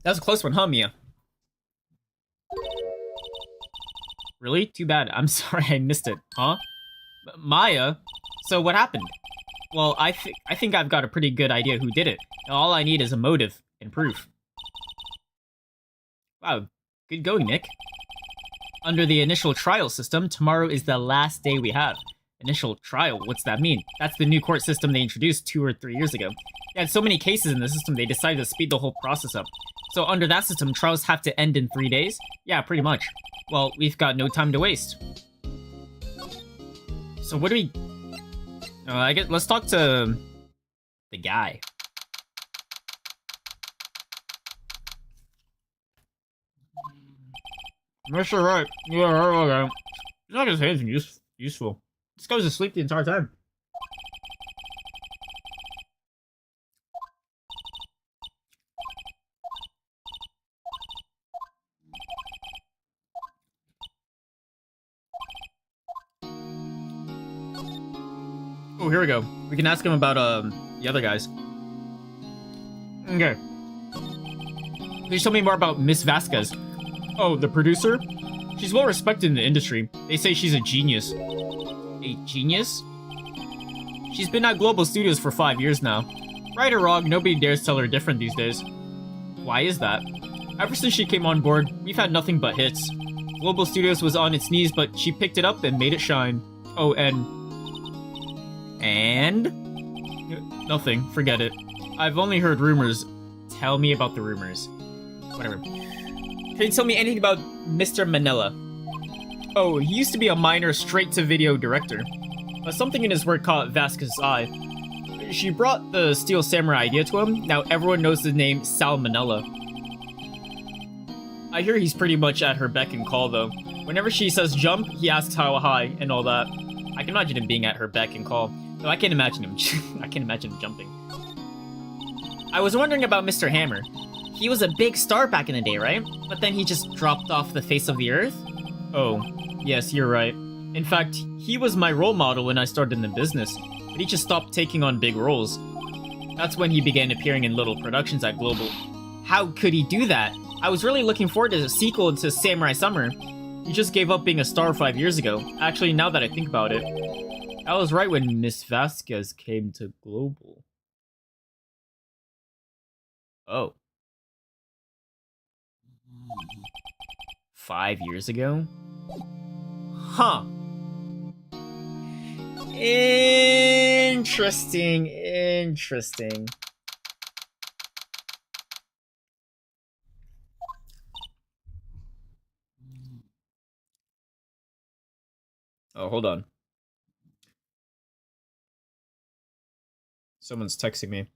That was a close one, huh, Mia? Really? Too bad. I'm sorry I missed it. Huh? Maya? So what happened? Well, I think I've got a pretty good idea who did it. All I need is a motive and proof. Wow, good going, Nick. Under the initial trial system, tomorrow is the last day we have. Initial trial, what's that mean? That's the new court system they introduced 2 or 3 years ago. They had so many cases in the system, they decided to speed the whole process up. So under that system, trials have to end in 3 days? Yeah, pretty much. Well, we've got no time to waste. So what do we... I guess let's talk to the guy. Mr. Wright. Yeah, okay. He's not gonna say anything useful. This guy was asleep the entire time. Oh, here we go. We can ask him about the other guys. Okay. Please tell me more about Miss Vasquez. Oh, the producer? She's well respected in the industry. They say she's a genius. A genius? She's been at Global Studios for 5 years now. Right or wrong, nobody dares tell her different these days. Why is that? Ever since she came on board, we've had nothing but hits. Global Studios was on its knees, but she picked it up and made it shine. Oh, and... Nothing. Forget it. I've only heard rumors. Tell me about the rumors. Whatever. Can you tell me anything about Mr. Manila? Oh, he used to be a minor straight-to-video director. But something in his work caught Vasquez's eye. She brought the Steel Samurai idea to him. Now everyone knows the name Salmonella. I hear he's pretty much at her beck and call, though. Whenever she says jump, he asks how high and all that. I can imagine him being at her beck and call. Though I can't imagine him. I can't imagine him jumping. I was wondering about Mr. Hammer. He was a big star back in the day, right? But then he just dropped off the face of the earth? Oh, yes, you're right. In fact, he was my role model when I started in the business, but he just stopped taking on big roles. That's when he began appearing in little productions at Global. How could he do that? I was really looking forward to a sequel to Samurai Summer. He just gave up being a star 5 years ago. Actually, now that I think about it, I was right when Miss Vasquez came to Global. Oh. 5 years ago? Huh. Interesting. Oh, hold on. Someone's texting me.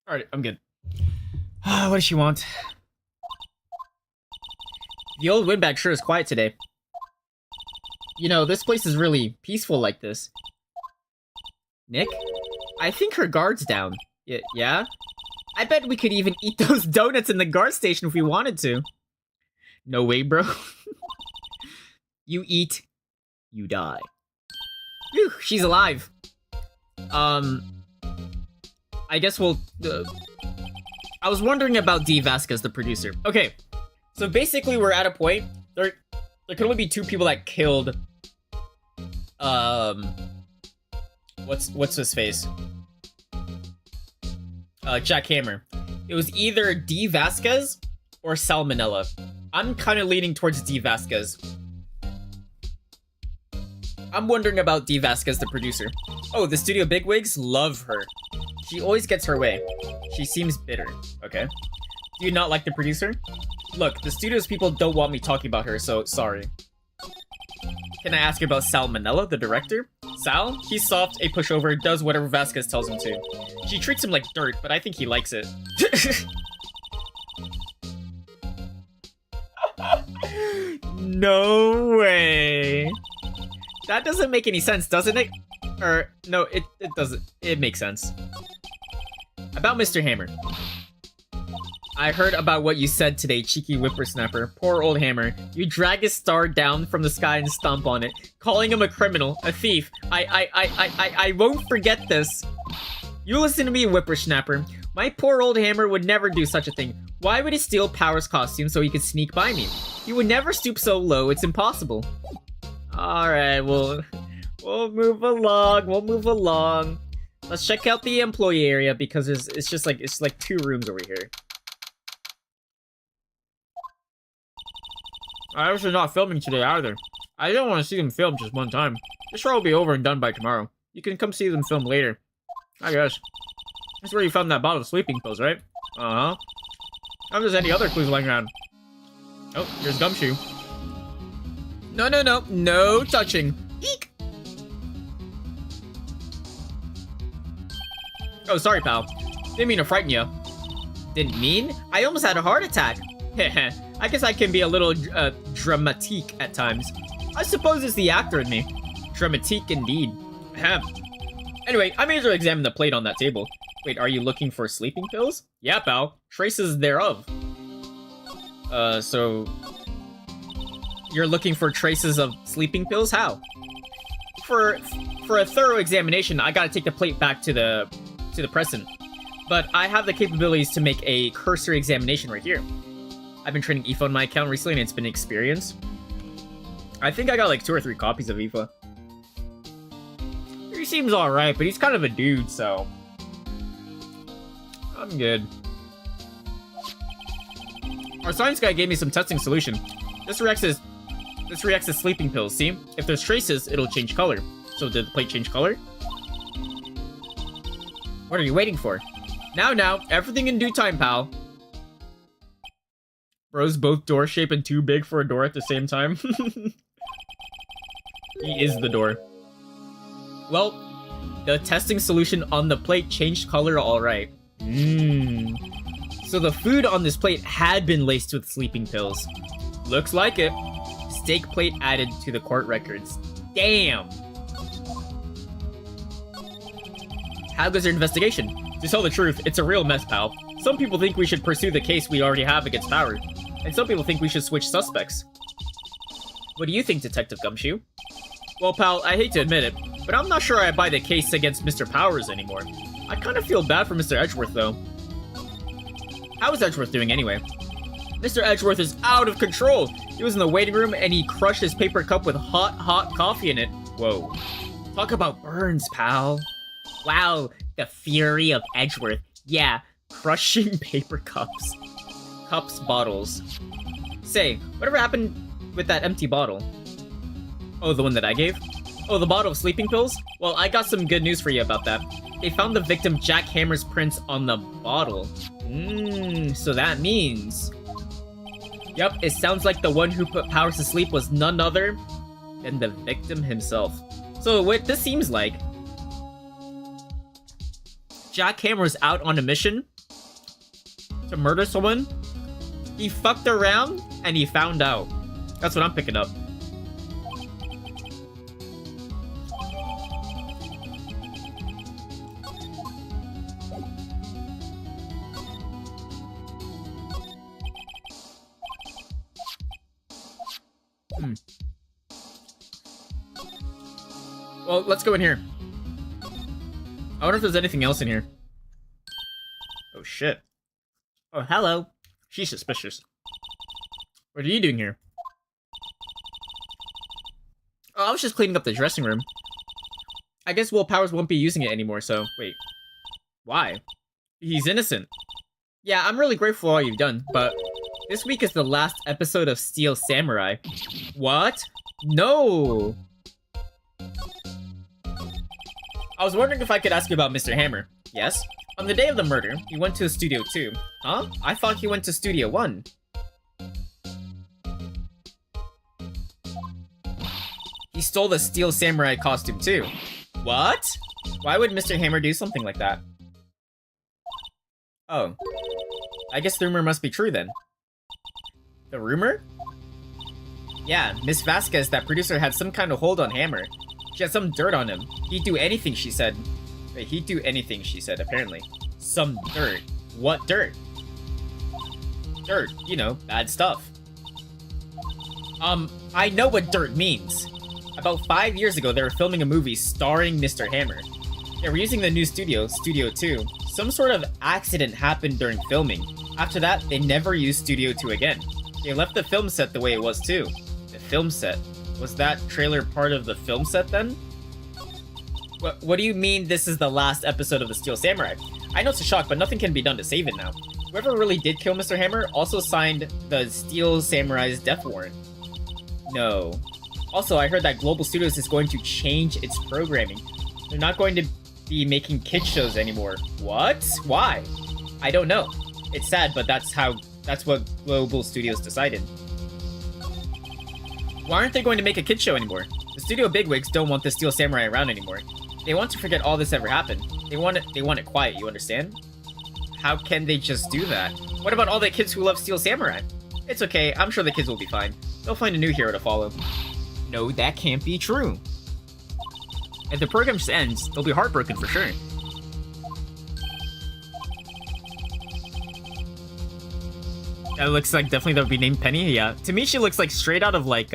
Alright, I'm good. What does she want? The old windbag sure is quiet today. You know, this place is really peaceful like this. Nick? I think her guard's down. Yeah? I bet we could even eat those donuts in the guard station if we wanted to. No way, bro. You eat, you die. Phew, she's alive. I guess we'll... I was wondering about D. Vasquez, the producer. Okay, so basically we're at a point... There can only be 2 people that killed... What's his face? Jack Hammer. It was either D. Vasquez or Salmonella. I'm kind of leaning towards D. Vasquez. I'm wondering about Dee Vasquez, the producer. Oh, the studio bigwigs love her. She always gets her way. She seems bitter. Okay. Do you not like the producer? Look, the studio's people don't want me talking about her, so sorry. Can I ask you about Salmonella, the director? Sal? He's soft, a pushover, does whatever Vasquez tells him to. She treats him like dirt, but I think he likes it. No way. That doesn't make any sense, doesn't it? Or, no, it doesn't. It makes sense. About Mr. Hammer. I heard about what you said today, cheeky whippersnapper. Poor old Hammer. You drag his star down from the sky and stomp on it, calling him a criminal, a thief. I won't forget this. You listen to me, whippersnapper. My poor old Hammer would never do such a thing. Why would he steal Power's costume so he could sneak by me? He would never stoop so low, it's impossible. Alright, we'll move along. Let's check out the employee area because it's like 2 rooms over here. I was not filming today either. I don't want to see them film just one time. This show will be over and done by tomorrow. You can come see them film later. I guess. That's where you found that bottle of sleeping pills, right? Uh-huh. How there's any other clues lying around? Oh, here's Gumshoe. No touching. Eek! Oh, sorry, pal. Didn't mean to frighten you. Didn't mean? I almost had a heart attack. Heh. I guess I can be a little dramatique at times. I suppose it's the actor in me. Dramatique indeed. Ahem. Anyway, I may as well examine the plate on that table. Wait, are you looking for sleeping pills? Yeah, pal. Traces thereof. So... You're looking for traces of sleeping pills? How? For a thorough examination, I gotta take the plate back to the present. But I have the capabilities to make a cursory examination right here. I've been training Aoife on my account recently and it's been an experience. I think I got like 2 or 3 copies of Aoife. He seems alright, but he's kind of a dude, so... I'm good. Our science guy gave me some testing solution. This reacts as sleeping pills, see? If there's traces, it'll change color. So did the plate change color? What are you waiting for? Now, everything in due time, pal. Bro's both door shape and too big for a door at the same time. He is the door. Well, the testing solution on the plate changed color alright. So the food on this plate had been laced with sleeping pills. Looks like it. Steak plate added to the court records. Damn! How goes your investigation? To tell the truth, it's a real mess, pal. Some people think we should pursue the case we already have against Power, and some people think we should switch suspects. What do you think, Detective Gumshoe? Well, pal, I hate to admit it, but I'm not sure I buy the case against Mr. Powers anymore. I kind of feel bad for Mr. Edgeworth, though. How is Edgeworth doing anyway? Mr. Edgeworth is out of control! He was in the waiting room and he crushed his paper cup with hot coffee in it. Whoa. Talk about burns, pal. Wow, the fury of Edgeworth. Yeah, crushing paper cups. Bottles. Say, whatever happened with that empty bottle? Oh, the one that I gave? Oh, the bottle of sleeping pills? Well, I got some good news for you about that. They found the victim Jack Hammer's prints on the bottle. So that means... Yep, it sounds like the one who put Powers to sleep was none other than the victim himself. So what this seems like... Jack Hammer was out on a mission to murder someone. He fucked around and he found out. That's what I'm picking up. Well, let's go in here. I wonder if there's anything else in here. Oh, shit. Oh, hello. She's suspicious. What are you doing here? Oh, I was just cleaning up the dressing room. I guess Will Powers won't be using it anymore, so... Wait. Why? He's innocent. Yeah, I'm really grateful for all you've done, but... This week is the last episode of Steel Samurai. What? No! I was wondering if I could ask you about Mr. Hammer. Yes? On the day of the murder, he went to Studio 2. Huh? I thought he went to Studio 1. He stole the Steel Samurai costume too. What? Why would Mr. Hammer do something like that? Oh. I guess the rumor must be true then. The rumor? Yeah, Miss Vasquez, that producer, had some kind of hold on Hammer. She had some dirt on him. He'd do anything, she said. Wait, he'd do anything, she said, apparently. Some dirt. What dirt? Dirt, you know, bad stuff. I know what dirt means. About 5 years ago, they were filming a movie starring Mr. Hammer. They were using the new studio, Studio 2. Some sort of accident happened during filming. After that, they never used Studio 2 again. They left the film set the way it was too. The film set. Was that trailer part of the film set then? What do you mean this is the last episode of the Steel Samurai? I know it's a shock, but nothing can be done to save it now. Whoever really did kill Mr. Hammer also signed the Steel Samurai's death warrant. No. Also, I heard that Global Studios is going to change its programming. They're not going to be making kid shows anymore. What? Why? I don't know. It's sad, but that's what Global Studios decided. Why aren't they going to make a kid show anymore? The studio bigwigs don't want the Steel Samurai around anymore. They want to forget all this ever happened. They want it quiet, you understand? How can they just do that? What about all the kids who love Steel Samurai? It's okay, I'm sure the kids will be fine. They'll find a new hero to follow. No, that can't be true. If the program just ends, they'll be heartbroken for sure. That looks like definitely that would be named Penny, yeah. To me, she looks like straight out of like,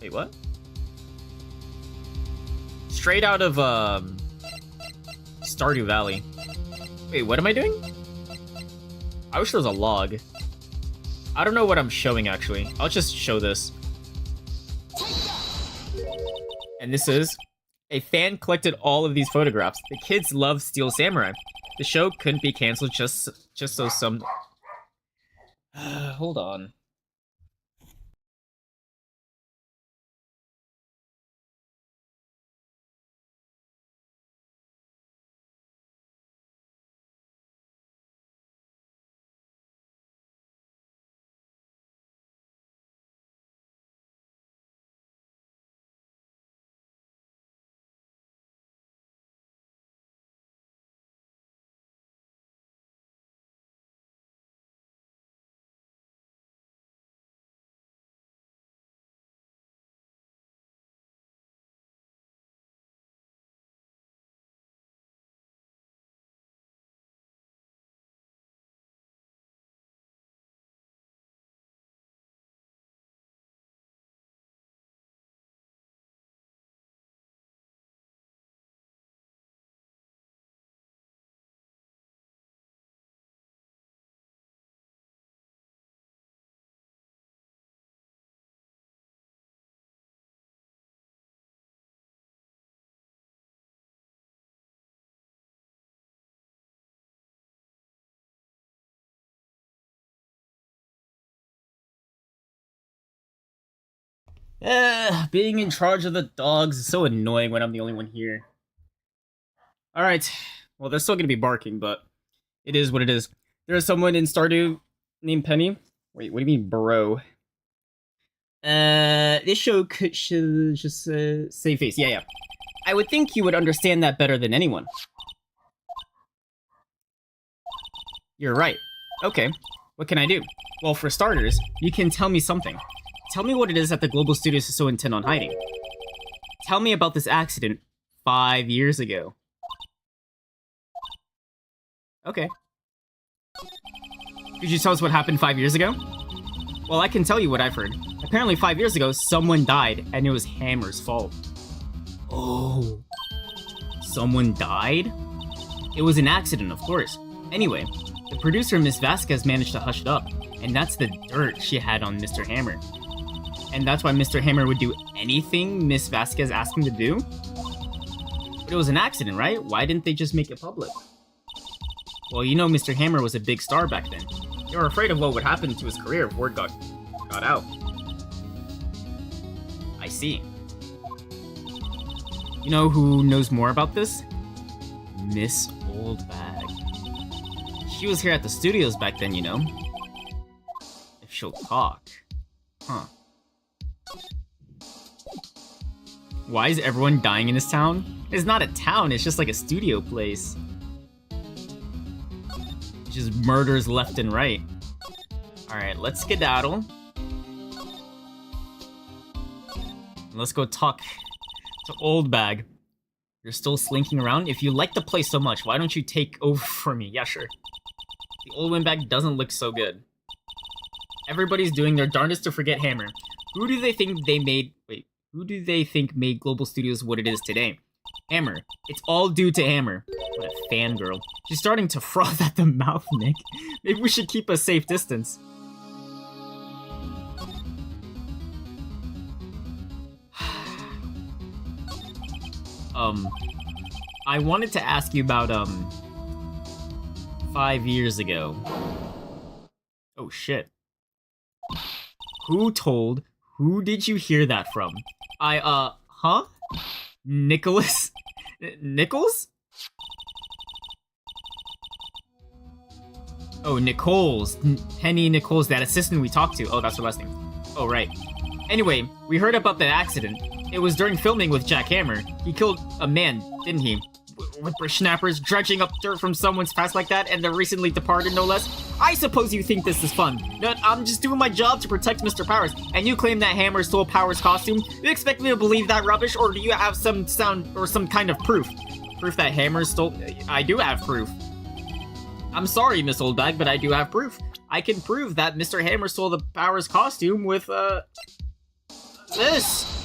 wait, what? Straight out of, Stardew Valley. Wait, what am I doing? I wish there was a log. I don't know what I'm showing, actually. I'll just show this. And this is... A fan collected all of these photographs. The kids love Steel Samurai. The show couldn't be cancelled just so some... Hold on. Being in charge of the dogs is so annoying when I'm the only one here. Alright, well, they're still gonna be barking, but it is what it is. There's someone in Stardew named Penny. Wait, what do you mean, bro? This show should just save face. Yeah. I would think you would understand that better than anyone. You're right. Okay, what can I do? Well, for starters, you can tell me something. Tell me what it is that the Global Studios is so intent on hiding. Tell me about this accident 5 years ago. Okay. Could you tell us what happened 5 years ago? Well, I can tell you what I've heard. Apparently 5 years ago, someone died, and it was Hammer's fault. Oh. Someone died? It was an accident, of course. Anyway, the producer, Miss Vasquez, managed to hush it up, and that's the dirt she had on Mr. Hammer. And that's why Mr. Hammer would do anything Miss Vasquez asked him to do? But it was an accident, right? Why didn't they just make it public? Well, you know Mr. Hammer was a big star back then. They were afraid of what would happen to his career if word got out. I see. You know who knows more about this? Miss Oldbag. She was here at the studios back then, you know. If she'll talk. Huh. Why is everyone dying in this town? It's not a town, it's just like a studio place. Just murders left and right. Alright, let's skedaddle. Let's go talk to Oldbag. You're still slinking around? If you like the place so much, why don't you take over for me? Yeah, sure. The old windbag doesn't look so good. Everybody's doing their darndest to forget Hammer. Who do they think they made... Wait. Who do they think made Global Studios what it is today? Hammer. It's all due to Hammer. What a fangirl. She's starting to froth at the mouth, Nick. Maybe we should keep a safe distance. I wanted to ask you about, 5 years ago. Oh, shit. Who did you hear that from? Huh? Nicholas? Nichols? Oh, Nichols. Penny Nichols, that assistant we talked to. Oh, that's her last name. Oh, right. Anyway, we heard about the accident. It was during filming with Jack Hammer. He killed a man, didn't he? Whippersnappers dredging up dirt from someone's past like that, and the recently departed, no less. I suppose you think this is fun. No, I'm just doing my job to protect Mr. Powers, and you claim that Hammer stole Powers' costume? You expect me to believe that rubbish, or do you have some kind of proof? Proof that Hammer stole... I do have proof. I'm sorry, Miss Oldbag, but I do have proof. I can prove that Mr. Hammer stole the Powers costume with, this.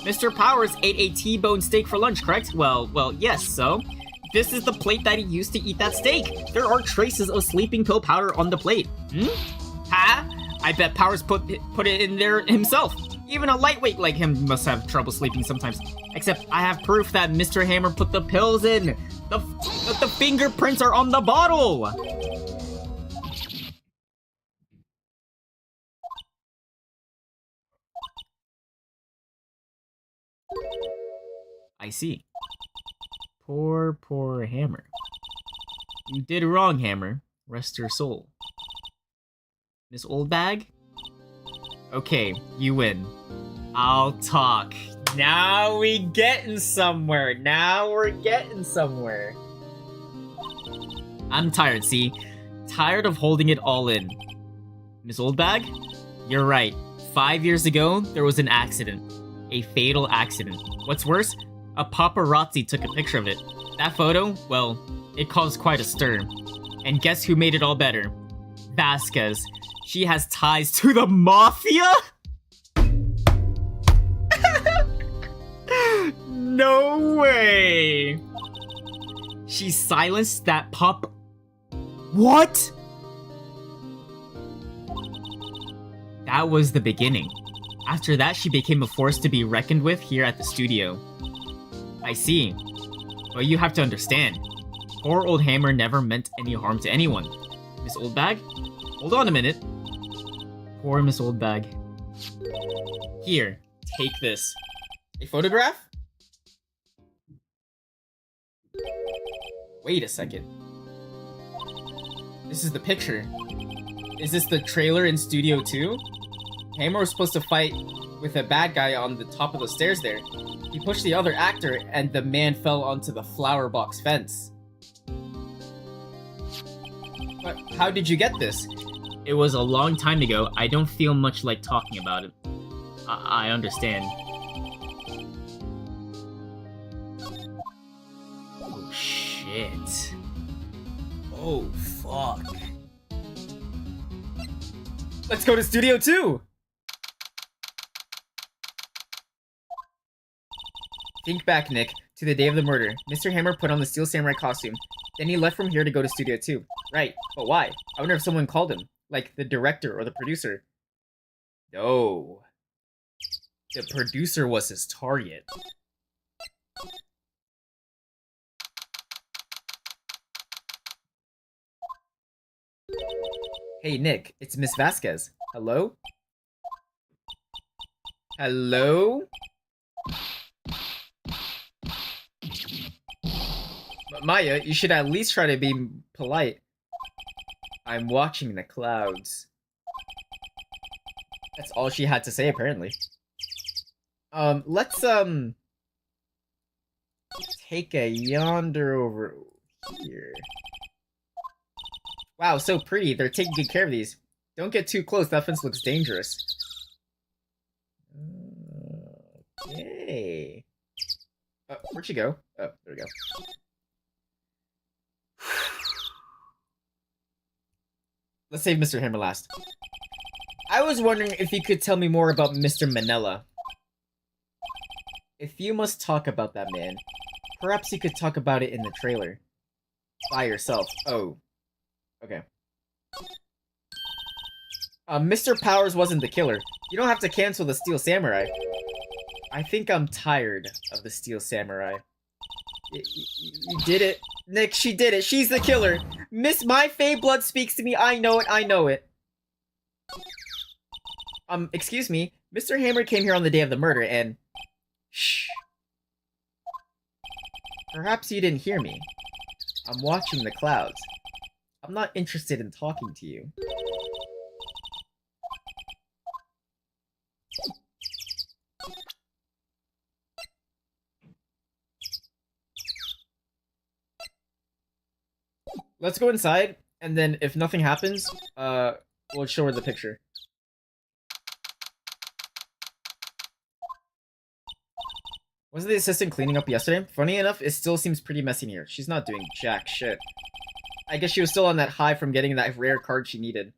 Mr. Powers ate a T-bone steak for lunch, correct? Well, yes, so? This is the plate that he used to eat that steak. There are traces of sleeping pill powder on the plate. Ha? I bet Powers put it in there himself. Even a lightweight like him must have trouble sleeping sometimes. Except I have proof that Mr. Hammer put the pills in. The fingerprints are on the bottle. I see. Poor Hammer. You did wrong, Hammer. Rest your soul. Miss Oldbag? Okay, you win. I'll talk. Now we getting somewhere. Now we're getting somewhere. I'm tired, see? Tired of holding it all in. Miss Oldbag? You're right. 5 years ago, there was an accident. A fatal accident. What's worse? A paparazzi took a picture of it. That photo, well, it caused quite a stir. And guess who made it all better? Vasquez. She has ties to the mafia? No way! She silenced that pup. What? That was the beginning. After that, she became a force to be reckoned with here at the studio. I see. But you have to understand. Poor old Hammer never meant any harm to anyone. Miss Oldbag? Hold on a minute. Poor Miss Oldbag. Here, take this. A photograph? Wait a second. This is the picture. Is this the trailer in Studio 2? Hammer was supposed to fight with a bad guy on the top of the stairs there. He pushed the other actor and the man fell onto the flower box fence. But how did you get this? It was a long time ago. I don't feel much like talking about it. I understand. Oh, shit. Oh, fuck. Let's go to Studio 2! Think back, Nick, to the day of the murder. Mr. Hammer put on the Steel Samurai costume. Then he left from here to go to Studio 2. Right, but why? I wonder if someone called him. Like the director or the producer. No. The producer was his target. Hey, Nick, it's Miss Vasquez. Hello? Hello? Maya, you should at least try to be polite. I'm watching the clouds. That's all she had to say, apparently. Let's, take a yonder over here. Wow, so pretty. They're taking good care of these. Don't get too close. That fence looks dangerous. Okay. Where'd she go? Oh, there we go. Let's save Mr. Hammer last. I was wondering if you could tell me more about Mr. Manila. If you must talk about that man, perhaps you could talk about it in the trailer. By yourself. Oh. Okay. Mr. Powers wasn't the killer. You don't have to cancel the Steel Samurai. I think I'm tired of the Steel Samurai. You did it. Nick, she did it. She's the killer. Miss My Fae Blood speaks to me. I know it. I know it. Excuse me. Mr. Hammer came here on the day of the murder and... Shh. Perhaps you didn't hear me. I'm watching the clouds. I'm not interested in talking to you. Let's go inside, and then if nothing happens, we'll show her the picture. Wasn't the assistant cleaning up yesterday? Funny enough, it still seems pretty messy in here. She's not doing jack shit. I guess she was still on that high from getting that rare card she needed.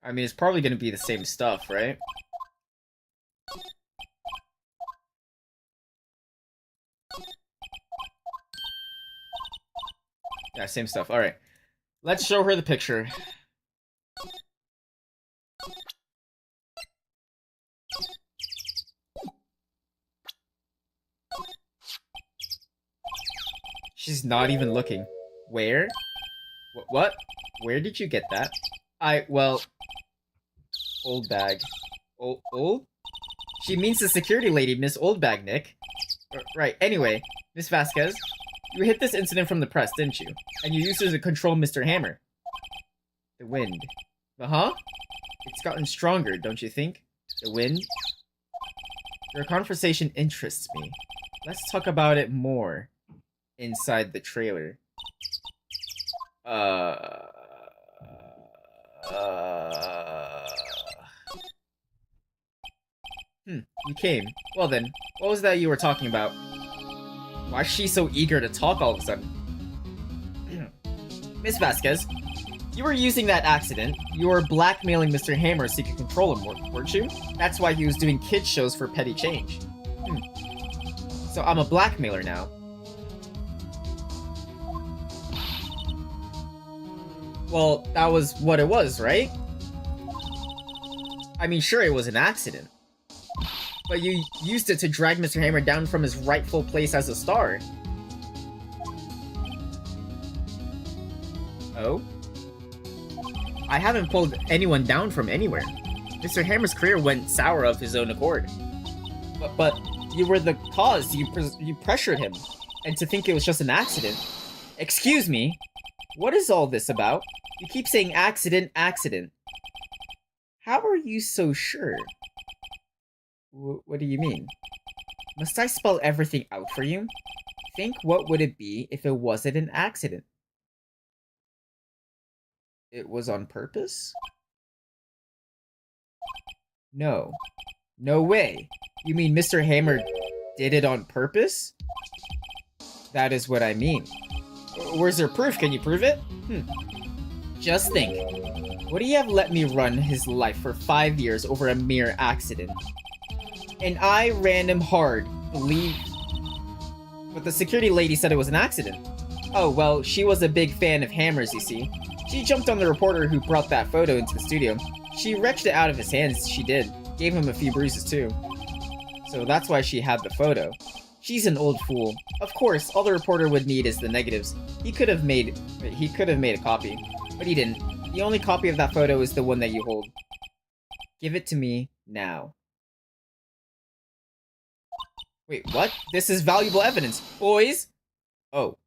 I mean, it's probably gonna be the same stuff, right? Yeah, same stuff. Alright. Let's show her the picture. She's not even looking. Where? What? Where did you get that? Well... Old bag. Old? She means the security lady, Miss Oldbag, Nick. Right, anyway, Miss Vasquez, you hit this incident from the press, didn't you? And you used it to control Mr. Hammer. The wind. Uh-huh? It's gotten stronger, don't you think? The wind? Your conversation interests me. Let's talk about it more inside the trailer. You came. Well then, what was that you were talking about? Why is she so eager to talk all of a sudden? Miss Vasquez, you were using that accident. You were blackmailing Mr. Hammer so you could control him, weren't you? That's why he was doing kids shows for petty change. So I'm a blackmailer now. Well, that was what it was, right? I mean, sure, it was an accident. But you used it to drag Mr. Hammer down from his rightful place as a star. Oh? I haven't pulled anyone down from anywhere. Mr. Hammer's career went sour of his own accord. But you were the cause. You pressured him. And to think it was just an accident. Excuse me? What is all this about? You keep saying accident, accident. How are you so sure? What do you mean? Must I spell everything out for you? Think what would it be if it wasn't an accident? It was on purpose? No. No way. You mean Mr. Hammer did it on purpose? That is what I mean. Where's your proof? Can you prove it? Just think. Would he have let me run his life for 5 years over a mere accident? And I ran him hard, believe. But the security lady said it was an accident. Oh, well, she was a big fan of Hammer's, you see. She jumped on the reporter who brought that photo into the studio. She wrenched it out of his hands, she did. Gave him a few bruises, too. So that's why she had the photo. She's an old fool. Of course, all the reporter would need is the negatives. He could have made a copy, but he didn't. The only copy of that photo is the one that you hold. Give it to me now. Wait, what? This is valuable evidence. Boys! Oh.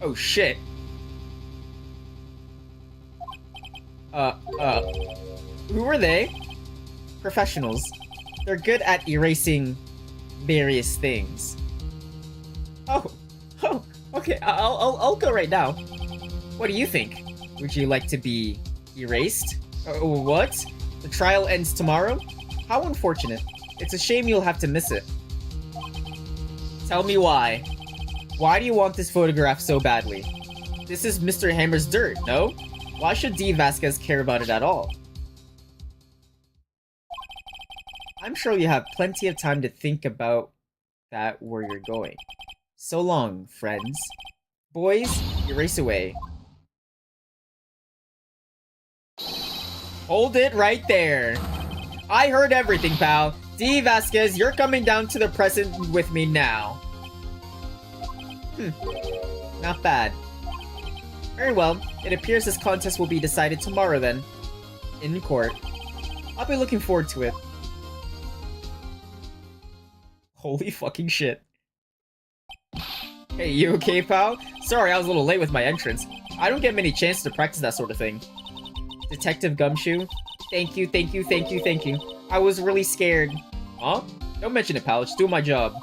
Oh, shit. Who were they? Professionals. They're good at erasing various things. Oh. Oh, okay. I'll go right now. What do you think? Would you like to be erased? What? The trial ends tomorrow? How unfortunate. It's a shame you'll have to miss it. Tell me why. Why do you want this photograph so badly? This is Mr. Hammer's dirt, no? Why should D. Vasquez care about it at all? I'm sure you have plenty of time to think about that where you're going. So long, friends. Boys, erase away. Hold it right there. I heard everything, pal. D. Vasquez, you're coming down to the present with me now. Not bad. Very well. It appears this contest will be decided tomorrow then. In court. I'll be looking forward to it. Holy fucking shit. Hey, you okay, pal? Sorry, I was a little late with my entrance. I don't get many chances to practice that sort of thing. Detective Gumshoe? Thank you, thank you, thank you, thank you. I was really scared. Huh? Don't mention it, pal. Just do my job.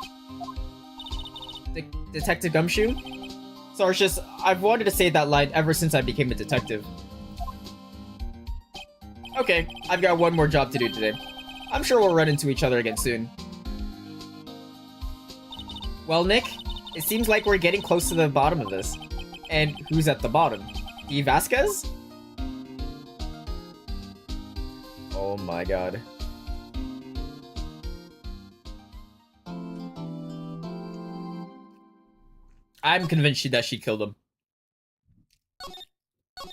Detective Gumshoe? Sarcius, I've wanted to say that line ever since I became a detective. Okay, I've got one more job to do today. I'm sure we'll run into each other again soon. Well, Nick, it seems like we're getting close to the bottom of this. And who's at the bottom? D. Vasquez? Oh my god. I'm convinced that she killed him.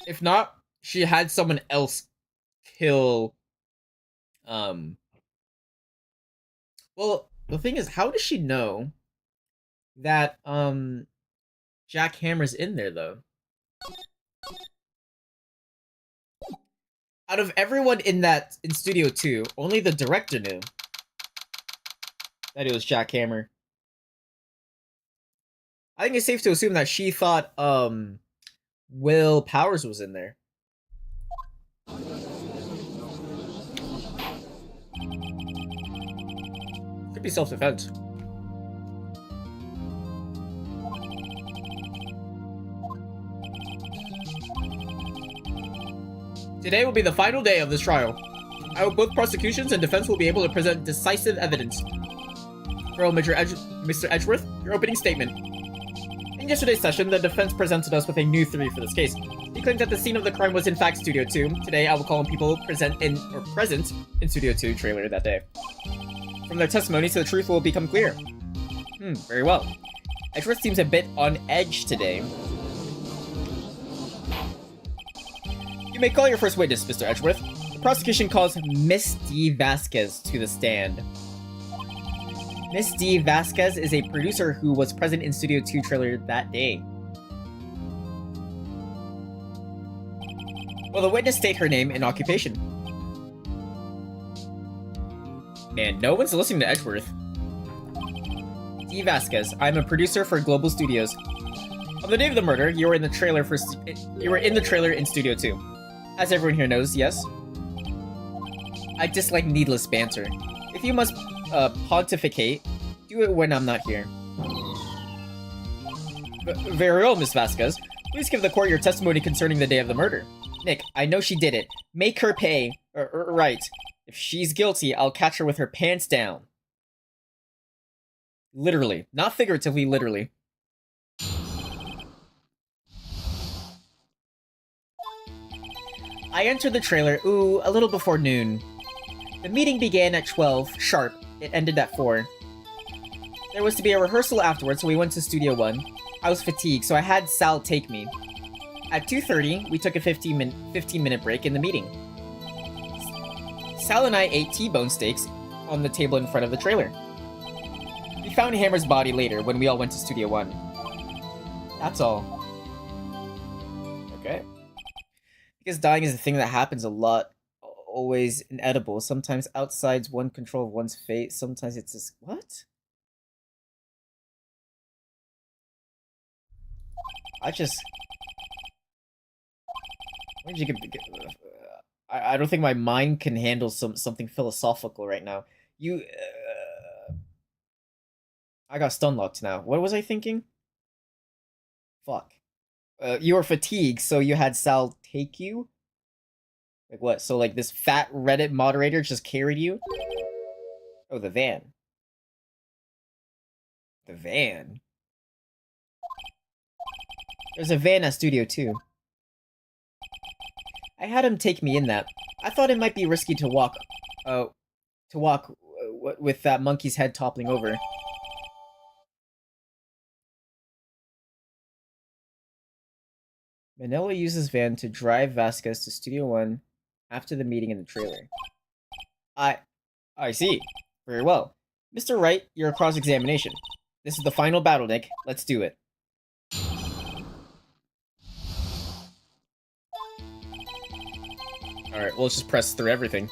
If not, she had someone else kill... Well, the thing is, how does she know that, Jack Hammer's in there, though? Out of everyone in Studio 2, only the director knew that it was Jack Hammer. I think it's safe to assume that she thought, Will Powers was in there. Could be self-defense. Today will be the final day of this trial. I hope both prosecutions and defense will be able to present decisive evidence. Earl Mr. Edgeworth, your opening statement. In yesterday's session, the defense presented us with a new theory for this case. He claimed that the scene of the crime was in fact Studio 2. Today, I will call on people present in Studio 2 trailer that day. From their testimony, so the truth will become clear. Very well. Edgeworth seems a bit on edge today. You may call your first witness, Mr. Edgeworth. The prosecution calls Miss D. Vasquez to the stand. Miss D. Vasquez is a producer who was present in Studio 2 trailer that day. Will the witness state her name and occupation? Man, no one's listening to Edgeworth. D. Vasquez, I'm a producer for Global Studios. On the day of the murder, you were in the trailer in Studio 2. As everyone here knows, yes? I dislike needless banter. If you must pontificate, do it when I'm not here. Very well, Miss Vasquez. Please give the court your testimony concerning the day of the murder. Nick, I know she did it. Make her pay. Right. If she's guilty, I'll catch her with her pants down. Literally. Not figuratively, literally. I entered the trailer, a little before noon. The meeting began at 12, sharp. It ended at 4. There was to be a rehearsal afterwards, so we went to Studio 1. I was fatigued, so I had Sal take me. At 2:30, we took a 15-minute break in the meeting. Sal and I ate T-bone steaks on the table in front of the trailer. We found Hammer's body later when we all went to Studio 1. That's all. Okay. Because dying is a thing that happens a lot always inedible. Sometimes outside's one control of one's fate. Sometimes it's just what? I just. Where did you get? I don't think my mind can handle something philosophical right now. You. I got stun locked now. What was I thinking? Fuck. You were fatigued, so you had Sal take you? Like what? So like this fat Reddit moderator just carried you? Oh, the van. The van? There's a van at Studio 2. I had him take me in that. I thought it might be risky to walk with that monkey's head toppling over. Manila uses van to drive Vasquez to Studio 1 after the meeting in the trailer. I see. Very well. Mr. Wright, your cross-examination. This is the final battle, Nick. Let's do it. Alright, well, let's just press through everything.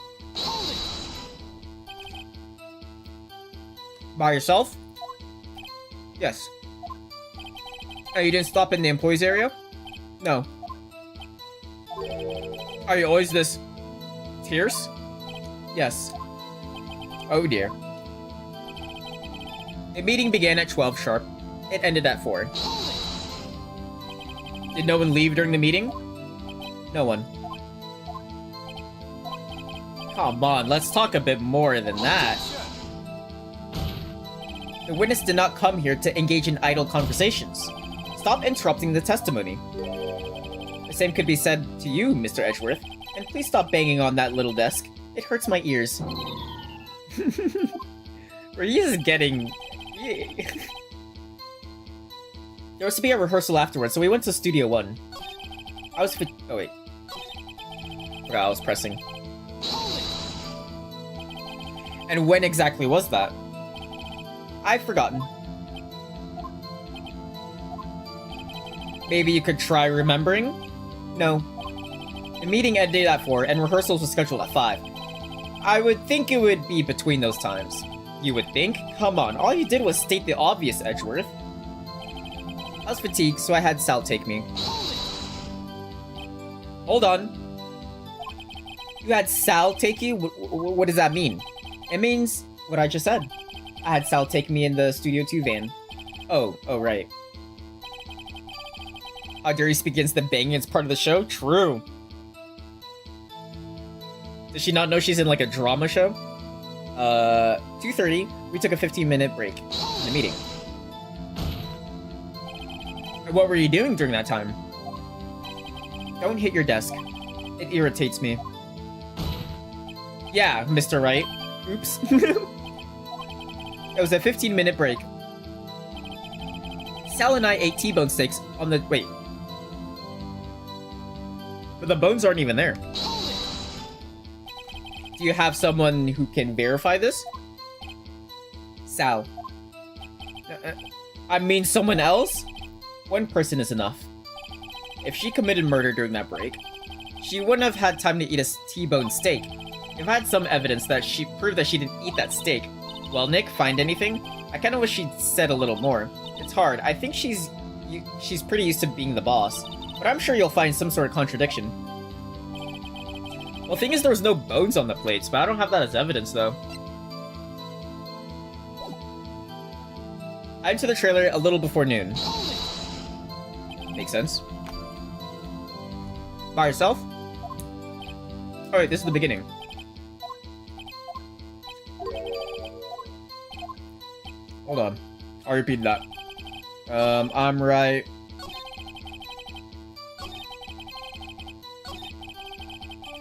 By yourself? Yes. Oh, you didn't stop in the employees area? No. Are you always this... Tierce? Yes. Oh dear. The meeting began at 12 sharp. It ended at 4. Did no one leave during the meeting? No one. Come on, let's talk a bit more than that. The witness did not come here to engage in idle conversations. Stop interrupting the testimony. The same could be said to you, Mr. Edgeworth. And please stop banging on that little desk. It hurts my ears. He's getting... There was to be a rehearsal afterwards, so we went to Studio 1. I was oh wait. Forgot I was pressing. And when exactly was that? I've forgotten. Maybe you could try remembering? No. The meeting ended at 4 and rehearsals were scheduled at 5. I would think it would be between those times. You would think? Come on, all you did was state the obvious, Edgeworth. I was fatigued, so I had Sal take me. Hold on. You had Sal take you? What does that mean? It means what I just said. I had Sal take me in the Studio 2 van. Oh, right. How dare you speak against the banging as part of the show? True. Does she not know she's in like a drama show? 2:30, we took a 15-minute break in the meeting. What were you doing during that time? Don't hit your desk. It irritates me. Yeah, Mr. Wright. Oops. It was a 15-minute break. Sal and I ate T-bone steaks on the... Wait. But the bones aren't even there. Do you have someone who can verify this? Sal. I mean someone else? One person is enough. If she committed murder during that break, she wouldn't have had time to eat a T-bone steak. If I had some evidence that she proved that she didn't eat that steak, well, Nick, find anything? I kinda wish she'd said a little more. It's hard. I think she's pretty used to being the boss, but I'm sure you'll find some sort of contradiction. Well, the thing is, there was no bones on the plates, but I don't have that as evidence, though. I entered the trailer a little before noon. Makes sense. By yourself? Oh wait, this is the beginning. Hold on. I'll repeat that. I'm right.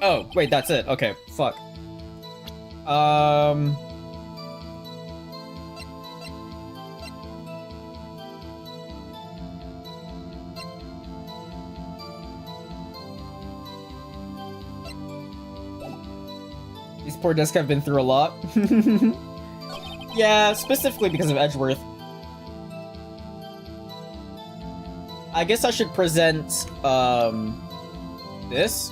Oh, wait, that's it. Okay, fuck. These poor discs have been through a lot. Yeah, specifically because of Edgeworth. I guess I should present, this.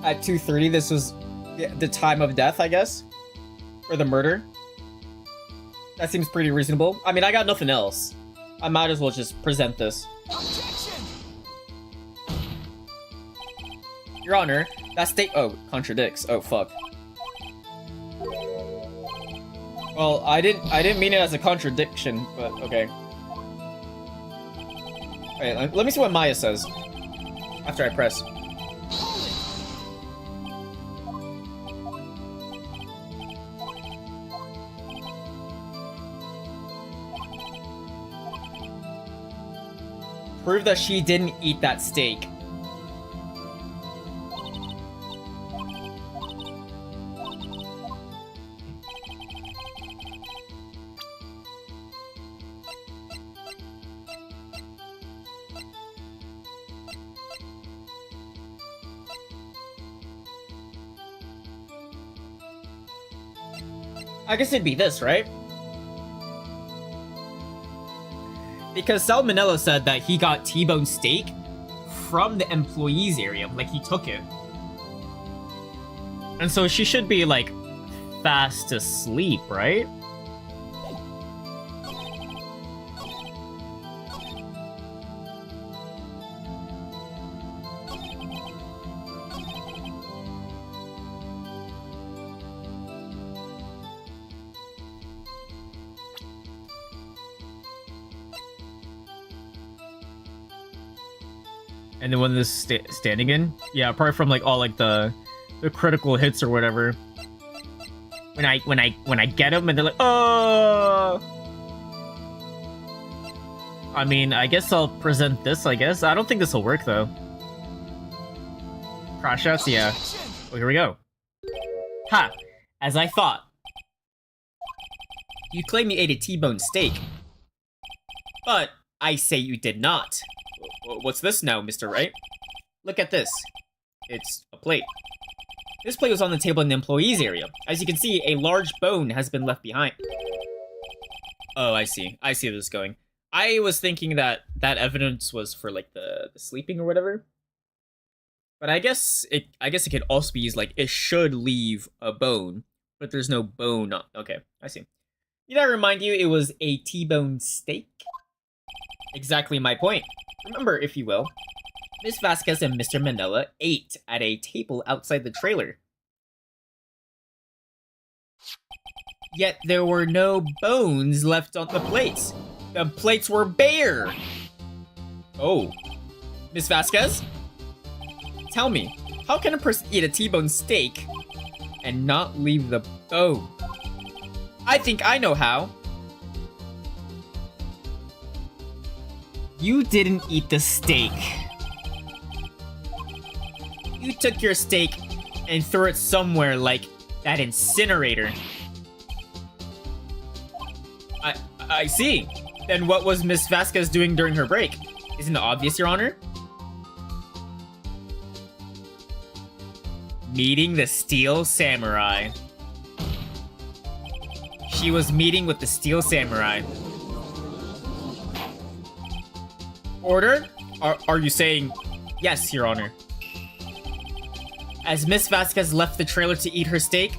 At 2:30, this was the time of death, I guess, or the murder. That seems pretty reasonable. I mean, I got nothing else. I might as well just present this. Objection! Your Honor, that state— oh, contradicts. Oh, fuck. Well, I didn't mean it as a contradiction, but okay. Alright, let me see what Maya says after I press. Prove that she didn't eat that steak. I guess it'd be this, right? Because Salmonella said that he got T-bone steak from the employees area, like he took it. And so she should be, like, fast asleep, right? And then when this standing in, yeah, apart from like all like the critical hits or whatever. When I get them and they're like, oh. I mean, I guess I'll present this. I guess I don't think this will work though. Crash outs, yeah. Well, here we go. Ha! As I thought. You claim you ate a T-bone steak, but I say you did not. What's this now, Mr. Wright? Look at this. It's a plate. This plate was on the table in the employees area. As you can see, a large bone has been left behind. Oh, I see. I see where this is going. I was thinking that that evidence was for like the sleeping or whatever. But I guess it could also be used like it should leave a bone, but there's no bone. Okay, I see. Did I remind you it was a T-bone steak? Exactly my point. Remember, if you will, Miss Vasquez and Mr. Mandela ate at a table outside the trailer. Yet there were no bones left on the plates. The plates were bare. Oh. Miss Vasquez? Tell me, how can a person eat a T-bone steak and not leave the bone? I think I know how. You didn't eat the steak. You took your steak and threw it somewhere like that incinerator. I see. Then what was Miss Vasquez doing during her break? Isn't it obvious, Your Honor? Meeting the Steel Samurai. She was meeting with the Steel Samurai. Order? Are you saying yes, Your Honor? As Miss Vasquez left the trailer to eat her steak,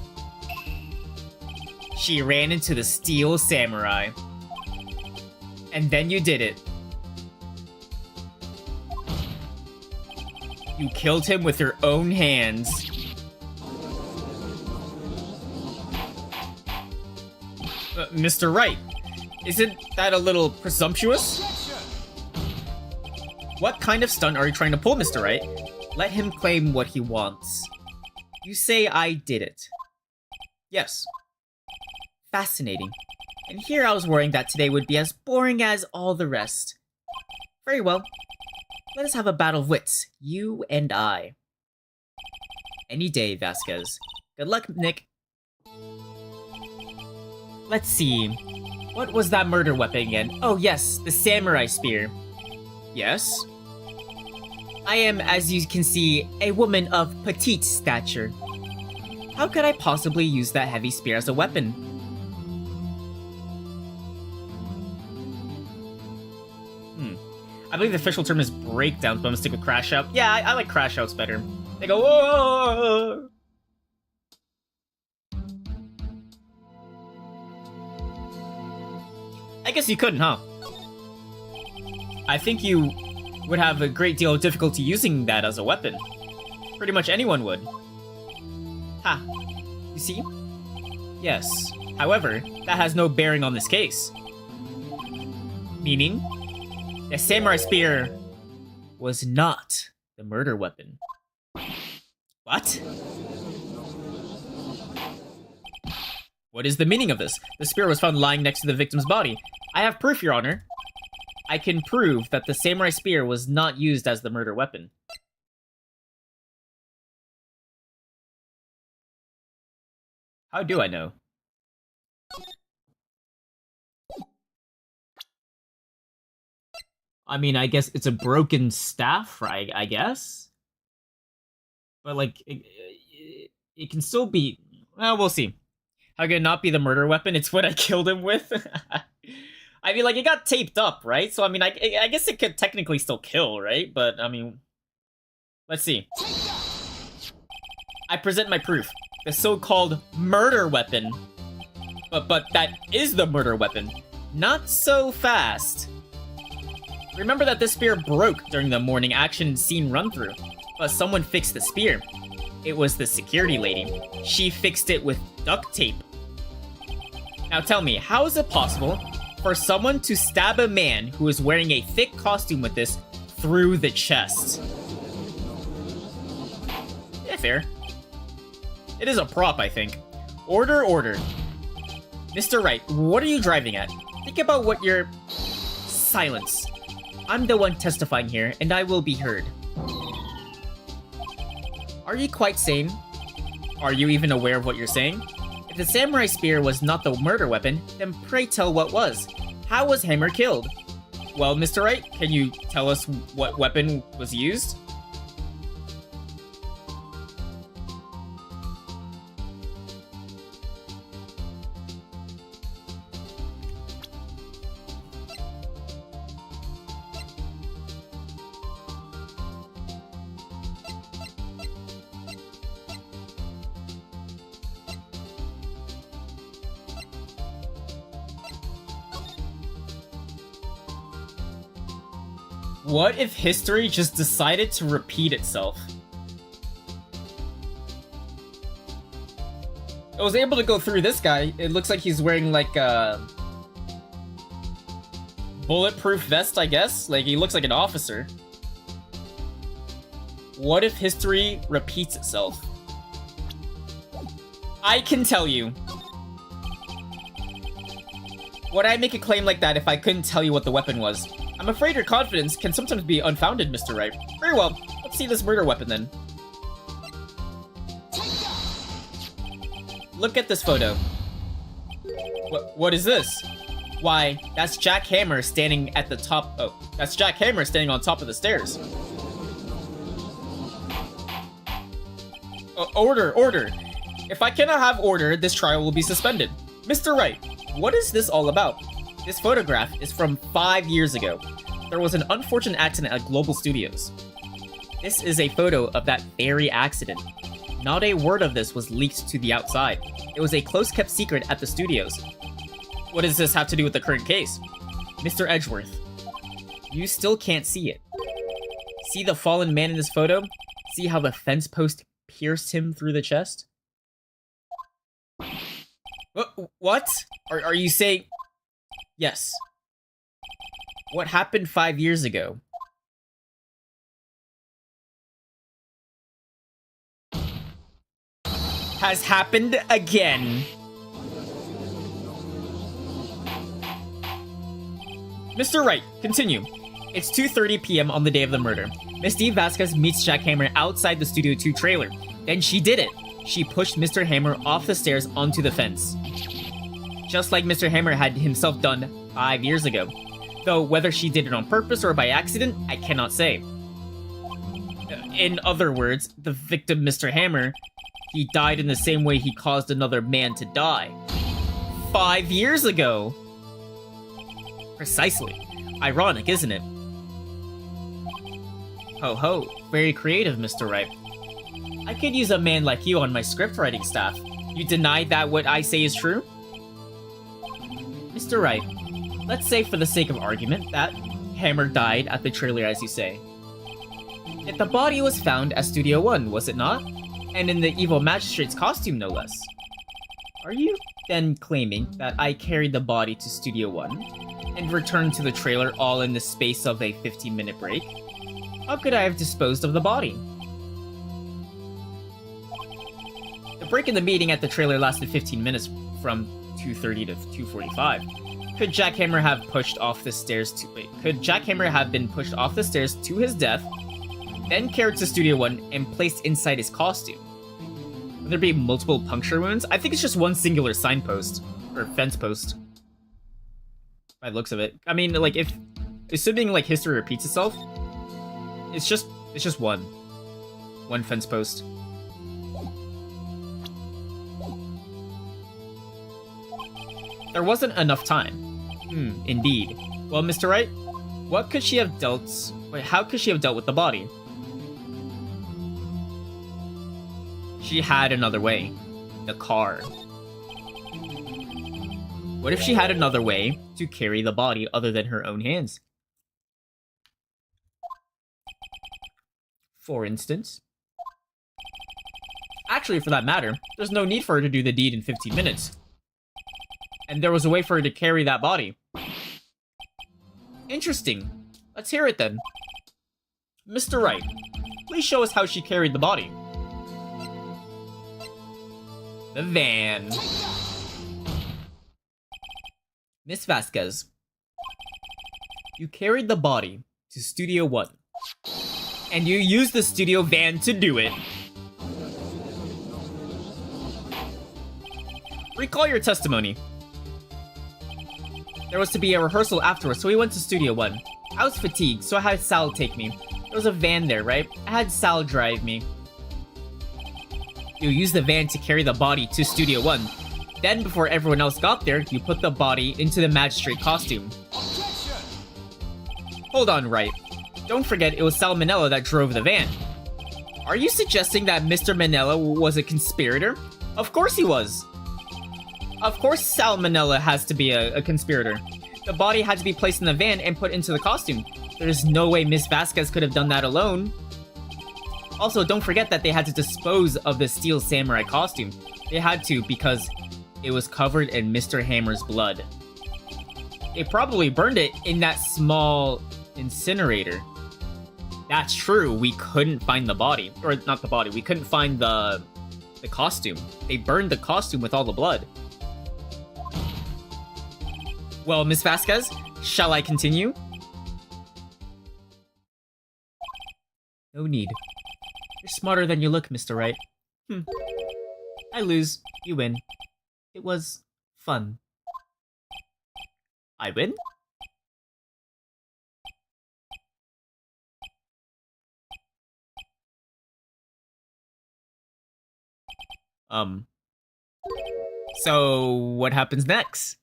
she ran into the Steel Samurai. And then you did it. You killed him with your own hands. Mr. Wright, isn't that a little presumptuous? What kind of stunt are you trying to pull, Mr. Wright? Let him claim what he wants. You say I did it. Yes. Fascinating. And here I was worrying that today would be as boring as all the rest. Very well. Let us have a battle of wits, you and I. Any day, Vasquez. Good luck, Nick. Let's see. What was that murder weapon again? Oh yes, the samurai spear. Yes? I am, as you can see, a woman of petite stature. How could I possibly use that heavy spear as a weapon? I believe the official term is breakdowns, but I'm gonna stick with crash out. Yeah, I like crash outs better. They go, whoa! I guess you couldn't, huh? I think you would have a great deal of difficulty using that as a weapon. Pretty much anyone would. Ha. You see? Yes. However, that has no bearing on this case. Meaning, the samurai spear was not the murder weapon. What? What is the meaning of this? The spear was found lying next to the victim's body. I have proof, Your Honor. I can prove that the samurai spear was not used as the murder weapon. How do I know? I mean, I guess it's a broken staff, right? I guess? But, like, it can still be... Well, we'll see. How could it not be the murder weapon? It's what I killed him with? I mean, like, it got taped up, right? So, I mean, I guess it could technically still kill, right? But, I mean... Let's see. I present my proof. The so-called murder weapon. But that is the murder weapon. Not so fast. Remember that this spear broke during the morning action scene run-through, but someone fixed the spear. It was the security lady. She fixed it with duct tape. Now tell me, how is it possible for someone to stab a man who is wearing a thick costume with this through the chest? Yeah, fair. It is a prop, I think. Order, order. Mr. Wright, what are you driving at? Think about what you're... Silence. I'm the one testifying here, and I will be heard. Are you quite sane? Are you even aware of what you're saying? If the samurai spear was not the murder weapon, then pray tell what was. How was Hammer killed? Well, Mr. Wright, can you tell us what weapon was used? What if history just decided to repeat itself? I was able to go through this guy. It looks like he's wearing like a bulletproof vest, I guess. Like he looks like an officer. What if history repeats itself? I can tell you. Would I make a claim like that if I couldn't tell you what the weapon was? I'm afraid your confidence can sometimes be unfounded, Mr. Wright. Very well, let's see this murder weapon then. Look at this photo. What is this? Why, that's Jack Hammer standing at the top. Oh, that's Jack Hammer standing on top of the stairs. Order, order. If I cannot have order, this trial will be suspended. Mr. Wright, what is this all about? This photograph is from 5 years ago. There was an unfortunate accident at Global Studios. This is a photo of that very accident. Not a word of this was leaked to the outside. It was a close-kept secret at the studios. What does this have to do with the current case? Mr. Edgeworth, you still can't see it. See the fallen man in this photo? See how the fence post pierced him through the chest? What? Are you saying... Yes. What happened 5 years ago? Has happened again. Mr. Wright, continue. It's 2:30 p.m. on the day of the murder. Miss D. Vasquez meets Jack Hammer outside the Studio 2 trailer. Then she did it. She pushed Mr. Hammer off the stairs onto the fence. Just like Mr. Hammer had himself done 5 years ago. Though whether she did it on purpose or by accident, I cannot say. In other words, the victim, Mr. Hammer, he died in the same way he caused another man to die. 5 years ago! Precisely. Ironic, isn't it? Ho ho, very creative, Mr. Wright. I could use a man like you on my script writing staff. You deny that what I say is true? Mr. Wright, Let's say for the sake of argument that Hammer died at the trailer as you say. Yet the body was found at Studio 1, was it not? And in the evil magistrate's costume, no less. Are you then claiming that I carried the body to Studio 1 and returned to the trailer all in the space of a 15-minute break? How could I have disposed of the body? The break in the meeting at the trailer lasted 15 minutes from 2:30 to 2:45. Could Jackhammer have pushed off the stairs to Could Jackhammer have been pushed off the stairs to his death, then carried to Studio 1 and placed inside his costume? Would there be multiple puncture wounds? I think it's just one singular signpost or fence post. By the looks of it, I mean, like if assuming like history repeats itself, it's just one fence post. There wasn't enough time. Indeed. Well, Mr. Wright, what could she have dealt? Wait, how could she have dealt with the body? She had another way. The car. What if she had another way to carry the body other than her own hands? For instance. Actually, for that matter, there's no need for her to do the deed in 15 minutes. And there was a way for her to carry that body. Interesting. Let's hear it then. Mr. Wright, please show us how she carried the body. The van. Miss Vasquez, you carried the body to Studio 1. And you used the studio van to do it. Recall your testimony. There was to be a rehearsal afterwards, so we went to Studio 1. I was fatigued, so I had Sal take me. There was a van there, right? I had Sal drive me. You used the van to carry the body to Studio 1. Then, before everyone else got there, you put the body into the magistrate costume. Objection! Hold on, Wright. Don't forget it was Sal Manella that drove the van. Are you suggesting that Mr. Manella was a conspirator? Of course he was. Of course Sal Manella has to be a conspirator. The body had to be placed in the van and put into the costume. There's no way Miss Vasquez could have done that alone. Also, don't forget that they had to dispose of the Steel Samurai costume. They had to because it was covered in Mr. Hammer's blood. They probably burned it in that small incinerator. That's true, we couldn't find the body. Or, not the body, we couldn't find the costume. They burned the costume with all the blood. Well, Miss Vasquez, shall I continue? No need. You're smarter than you look, Mr. Wright. I lose, you win. It was fun. I win? So what happens next?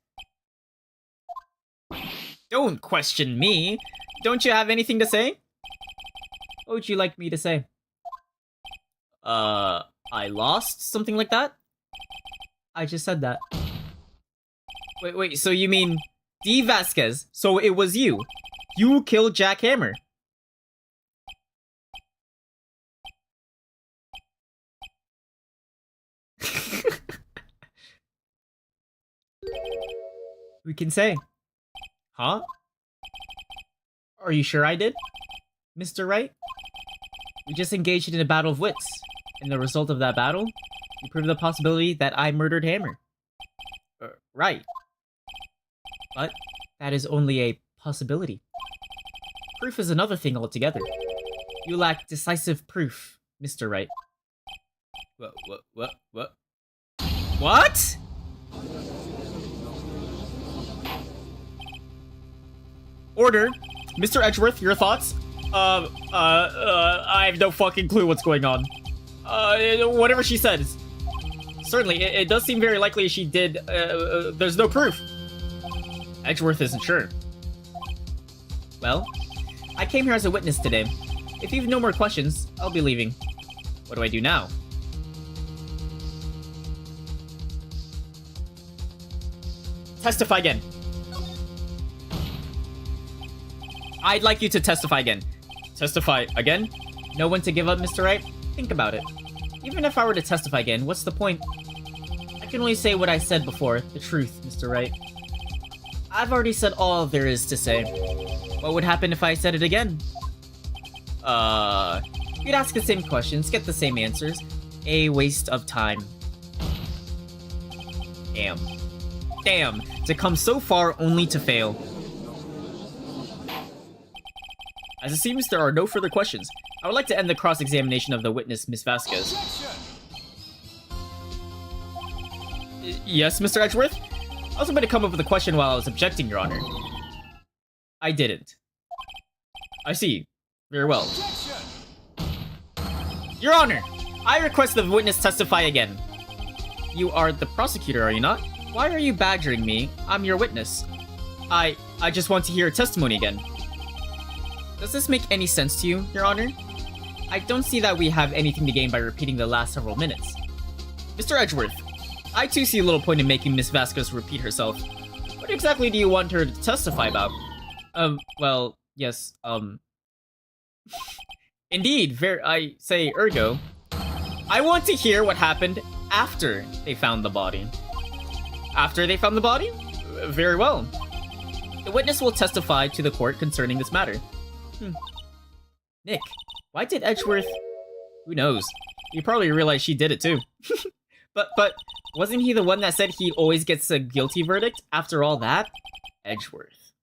Don't question me. Don't you have anything to say? What would you like me to say? I lost? Something like that? I just said that. Wait, so you mean D. Vasquez? So it was you? You killed Jack Hammer? We can say. Huh? Are you sure I did? Mr. Wright? We just engaged in a battle of wits. And the result of that battle, you proved the possibility that I murdered Hammer. Right. But that is only a possibility. Proof is another thing altogether. You lack decisive proof, Mr. Wright. What? What? Order. Mr. Edgeworth, your thoughts? I have no fucking clue what's going on. Whatever she says. Certainly, it does seem very likely she did, there's no proof. Edgeworth isn't sure. Well, I came here as a witness today. If you've no more questions, I'll be leaving. What do I do now? Testify again. I'd like you to testify again. Testify again? No one to give up, Mr. Wright? Think about it. Even if I were to testify again, what's the point? I can only say what I said before, the truth, Mr. Wright. I've already said all there is to say. What would happen if I said it again? You'd ask the same questions, get the same answers. A waste of time. Damn, to come so far only to fail. As it seems, there are no further questions. I would like to end the cross-examination of the witness, Miss Vasquez. Yes, Mr. Edgeworth? I was about to come up with a question while I was objecting, Your Honor. I didn't. I see. Very well. Your Honor, I request the witness testify again. You are the prosecutor, are you not? Why are you badgering me? I'm your witness. I just want to hear a testimony again. Does this make any sense to you, Your Honor? I don't see that we have anything to gain by repeating the last several minutes. Mr. Edgeworth, I too see a little point in making Miss Vasquez repeat herself. What exactly do you want her to testify about? Well, yes, Indeed, I say ergo. I want to hear what happened after they found the body. After they found the body? Very well. The witness will testify to the court concerning this matter. Nick, why did Edgeworth... Who knows? You probably realized she did it too. But wasn't he the one that said he always gets a guilty verdict after all that? Edgeworth.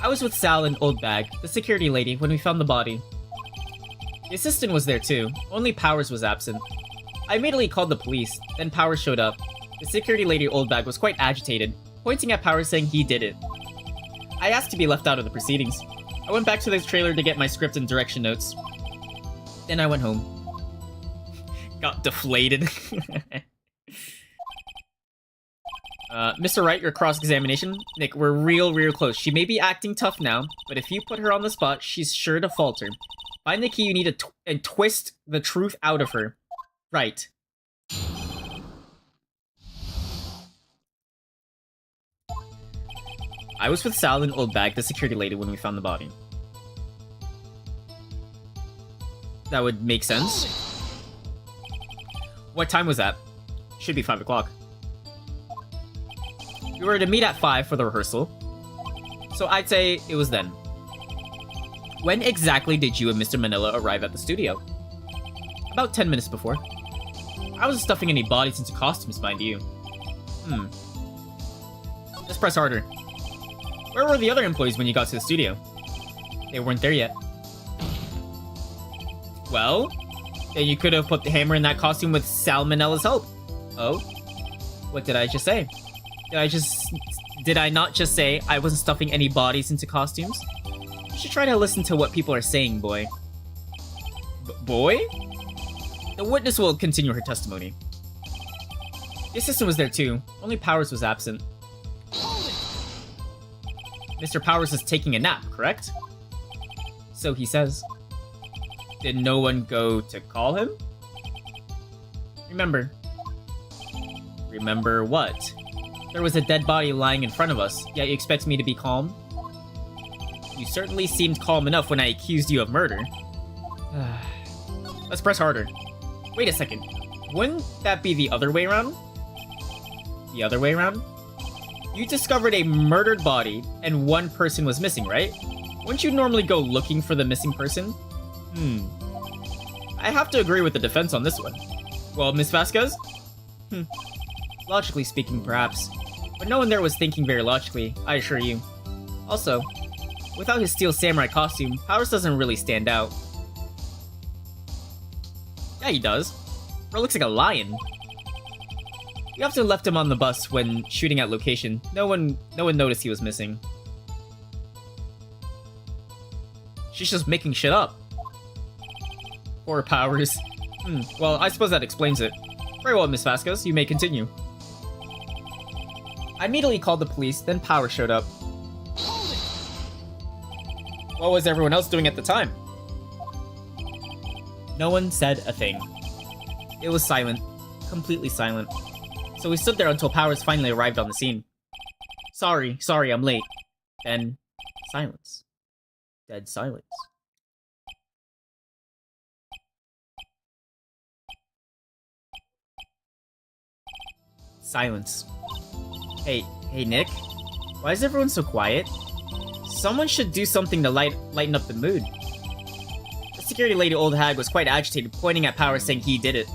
I was with Sal and Old Bag, the security lady, when we found the body. The assistant was there too, only Powers was absent. I immediately called the police, then Powers showed up. The security lady Old Bag was quite agitated, pointing at Powers saying he did it. I asked to be left out of the proceedings. I went back to the trailer to get my script and direction notes. Then I went home. Got deflated. Mr. Wright, your cross-examination. Nick, we're real close. She may be acting tough now, but if you put her on the spot, she's sure to falter. Find the key you need and twist the truth out of her. Right. I was with Sal and Old Bag, the security lady, when we found the body. That would make sense. What time was that? Should be 5 o'clock. We were to meet at 5 for the rehearsal, so I'd say it was then. When exactly did you and Mr. Manila arrive at the studio? About 10 minutes before. I wasn't stuffing any bodies into costumes, mind you. Let's press harder. Where were the other employees when you got to the studio? They weren't there yet. Well, then you could have put the hammer in that costume with Salmonella's help. Oh? What did I just say? Did I not just say I wasn't stuffing any bodies into costumes? You should try to listen to what people are saying, boy. Boy? The witness will continue her testimony. The assistant was there too, only Powers was absent. Mr. Powers is taking a nap, correct? So he says. Did no one go to call him? Remember. Remember what? There was a dead body lying in front of us, yet you expect me to be calm? You certainly seemed calm enough when I accused you of murder. Let's press harder. Wait a second. Wouldn't that be the other way around? The other way around? You discovered a murdered body, and one person was missing, right? Wouldn't you normally go looking for the missing person? I have to agree with the defense on this one. Well, Miss Vasquez? Logically speaking, perhaps. But no one there was thinking very logically, I assure you. Also, without his steel samurai costume, Powers doesn't really stand out. Yeah, he does. Bro looks like a lion. You have to have left him on the bus when shooting at location. No one noticed he was missing. She's just making shit up. Poor Powers. Well, I suppose that explains it. Very well, Miss Vasquez, you may continue. I immediately called the police, then Powers showed up. What was everyone else doing at the time? No one said a thing. It was silent. Completely silent. So we stood there until Powers finally arrived on the scene. Sorry, I'm late. Then, silence. Dead silence. Silence. Hey, Nick? Why is everyone so quiet? Someone should do something to lighten up the mood. The security lady old hag was quite agitated, pointing at Powers saying he did it.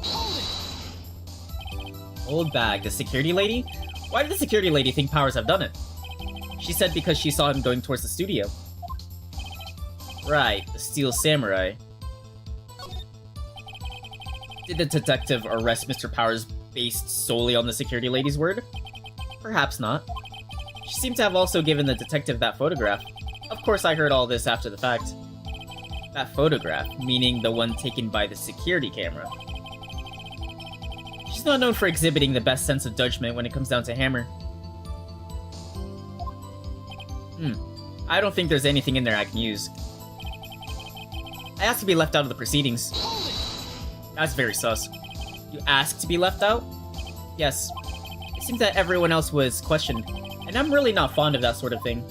Old bag, the security lady? Why did the security lady think Powers have done it? She said because she saw him going towards the studio. Right, the Steel Samurai. Did the detective arrest Mr. Powers based solely on the security lady's word? Perhaps not. She seemed to have also given the detective that photograph. Of course, I heard all this after the fact. That photograph, meaning the one taken by the security camera. She's not known for exhibiting the best sense of judgment when it comes down to Hammer. I don't think there's anything in there I can use. I asked to be left out of the proceedings. That's very sus. You asked to be left out? Yes. It seems that everyone else was questioned, and I'm really not fond of that sort of thing.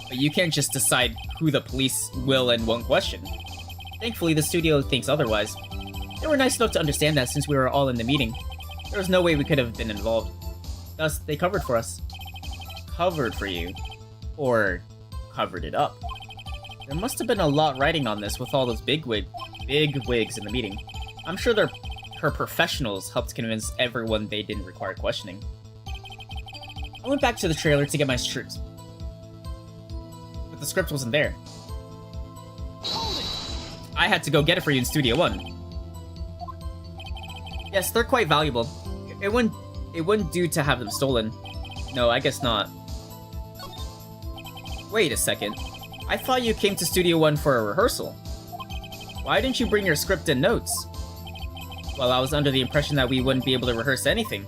But you can't just decide who the police will and won't question. Thankfully, the studio thinks otherwise. They were nice enough to understand that since we were all in the meeting. There was no way we could have been involved. Thus, they covered for us. Covered for you. Or covered it up. There must have been a lot writing on this with all those big wigs in the meeting. I'm sure her professionals helped convince everyone they didn't require questioning. I went back to the trailer to get my script. But the script wasn't there. I had to go get it for you in Studio One. Yes, they're quite valuable. It wouldn't do to have them stolen. No, I guess not. Wait a second. I thought you came to Studio One for a rehearsal. Why didn't you bring your script and notes? Well, I was under the impression that we wouldn't be able to rehearse anything.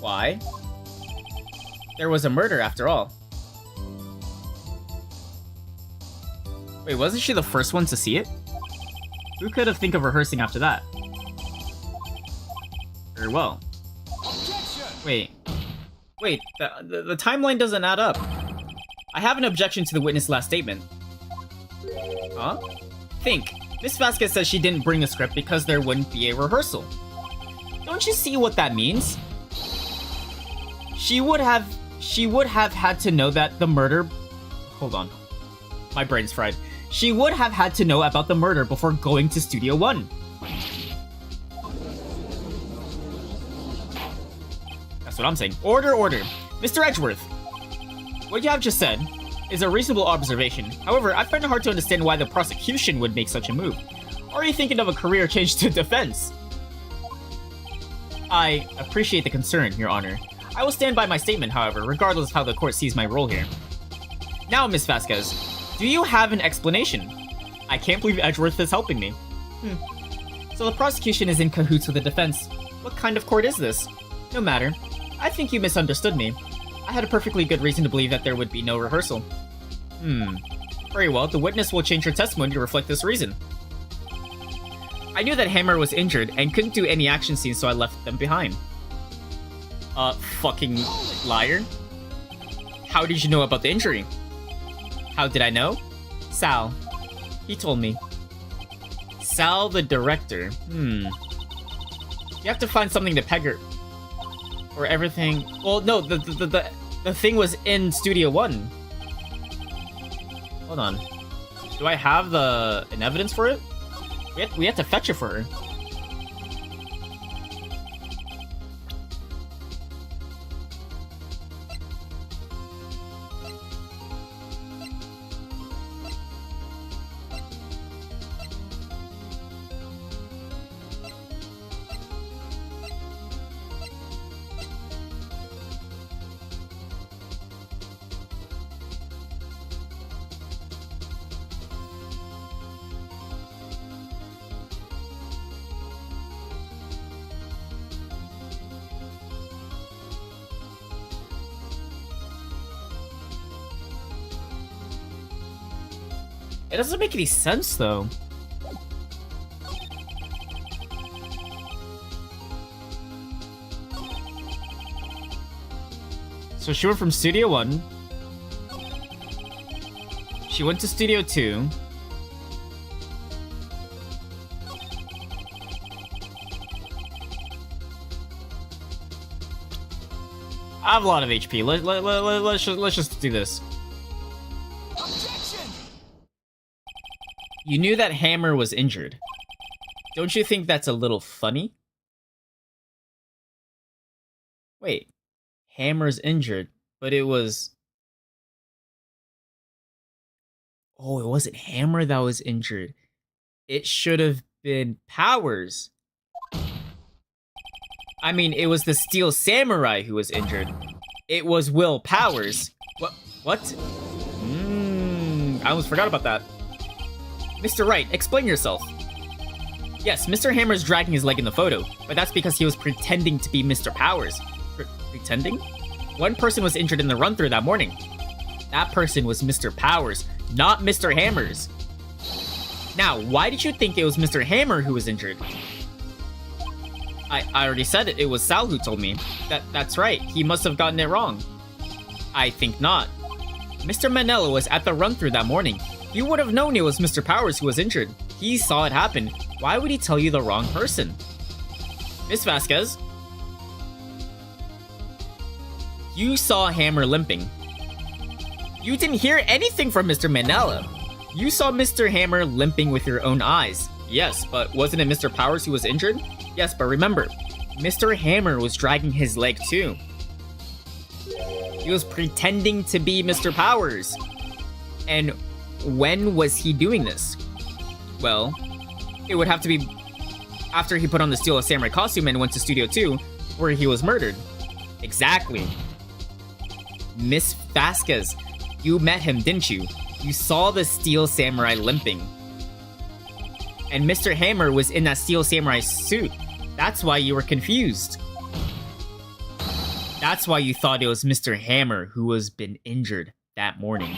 Why? There was a murder after all. Wait, wasn't she the first one to see it? Who could have think of rehearsing after that? Very well. Wait, the timeline doesn't add up. I have an objection to the witness' last statement. Huh? Think. Miss Vasquez says she didn't bring the script because there wouldn't be a rehearsal. Don't you see what that means? She would have had to know that the murder... Hold on. My brain's fried. She would have had to know about the murder before going to Studio One. That's what I'm saying. Order. Mr. Edgeworth. What you have just said is a reasonable observation. However, I find it hard to understand why the prosecution would make such a move. Or are you thinking of a career change to defense? I appreciate the concern, Your Honor. I will stand by my statement, however, regardless of how the court sees my role here. Now, Miss Vasquez, do you have an explanation? I can't believe Edgeworth is helping me. So the prosecution is in cahoots with the defense. What kind of court is this? No matter. I think you misunderstood me. I had a perfectly good reason to believe that there would be no rehearsal. Very well, the witness will change her testimony to reflect this reason. I knew that Hammer was injured and couldn't do any action scenes, so I left them behind. Fucking liar. How did you know about the injury? How did I know? Sal. He told me. Sal, the director. You have to find something to peg her. Or everything... Well, no, the thing was in Studio One. Hold on. Do I have an evidence for it? We have to fetch it for her. It doesn't make any sense, though. So she went from Studio 1. She went to Studio 2. I have a lot of HP. Let's just do this. Objection! You knew that Hammer was injured. Don't you think that's a little funny? Wait. Hammer's injured, but it was... Oh, it wasn't Hammer that was injured. It should have been Powers. I mean, it was the Steel Samurai who was injured. It was Will Powers. What? I almost forgot about that. Mr. Wright, explain yourself. Yes, Mr. Hammer's dragging his leg in the photo, but that's because he was pretending to be Mr. Powers. Pretending? One person was injured in the run-through that morning. That person was Mr. Powers, not Mr. Hammers. Now, why did you think it was Mr. Hammer who was injured? I already said it. It was Sal who told me. That's right. He must have gotten it wrong. I think not. Mr. Manella was at the run-through that morning. You would have known it was Mr. Powers who was injured. He saw it happen. Why would he tell you the wrong person? Miss Vasquez? You saw Hammer limping. You didn't hear anything from Mr. Manella. You saw Mr. Hammer limping with your own eyes. Yes, but wasn't it Mr. Powers who was injured? Yes, but remember, Mr. Hammer was dragging his leg too. He was pretending to be Mr. Powers. And when was he doing this? Well, it would have to be after he put on the Steel Samurai costume and went to Studio 2, where he was murdered. Exactly. Miss Vasquez, you met him, didn't you? You saw the Steel Samurai limping. And Mr. Hammer was in that Steel Samurai suit. That's why you were confused. That's why you thought it was Mr. Hammer who was been injured that morning.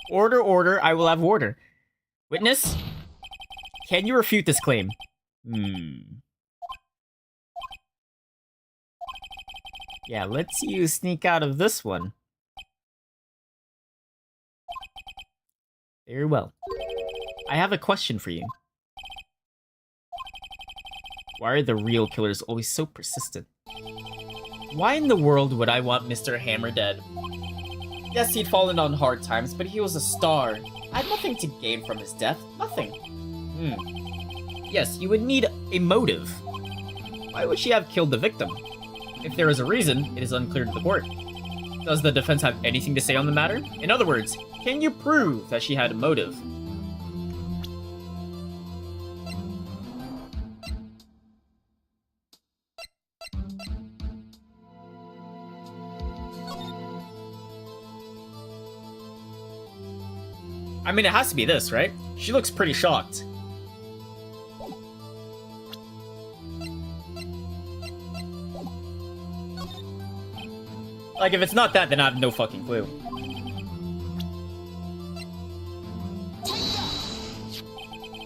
Order, I will have order. Witness? Can you refute this claim? Yeah, let's see you sneak out of this one. Very well. I have a question for you. Why are the real killers always so persistent? Why in the world would I want Mr. Hammer dead? Yes, he'd fallen on hard times, but he was a star. I had nothing to gain from his death. Nothing. Yes, you would need a motive. Why would she have killed the victim? If there is a reason, it is unclear to the court. Does the defense have anything to say on the matter? In other words, can you prove that she had a motive? I mean, it has to be this, right? She looks pretty shocked. Like, if it's not that, then I have no fucking clue.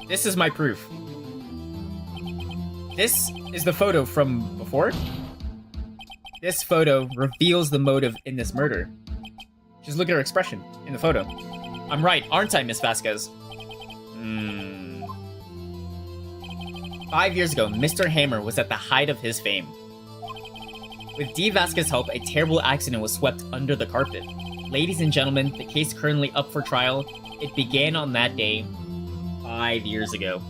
This is my proof. This is the photo from before. This photo reveals the motive in this murder. Just look at her expression in the photo. I'm right, aren't I, Miss Vasquez? 5 years ago, Mr. Hammer was at the height of his fame. With D. Vasquez's help, a terrible accident was swept under the carpet. Ladies and gentlemen, the case currently up for trial. It began on that day 5 years ago.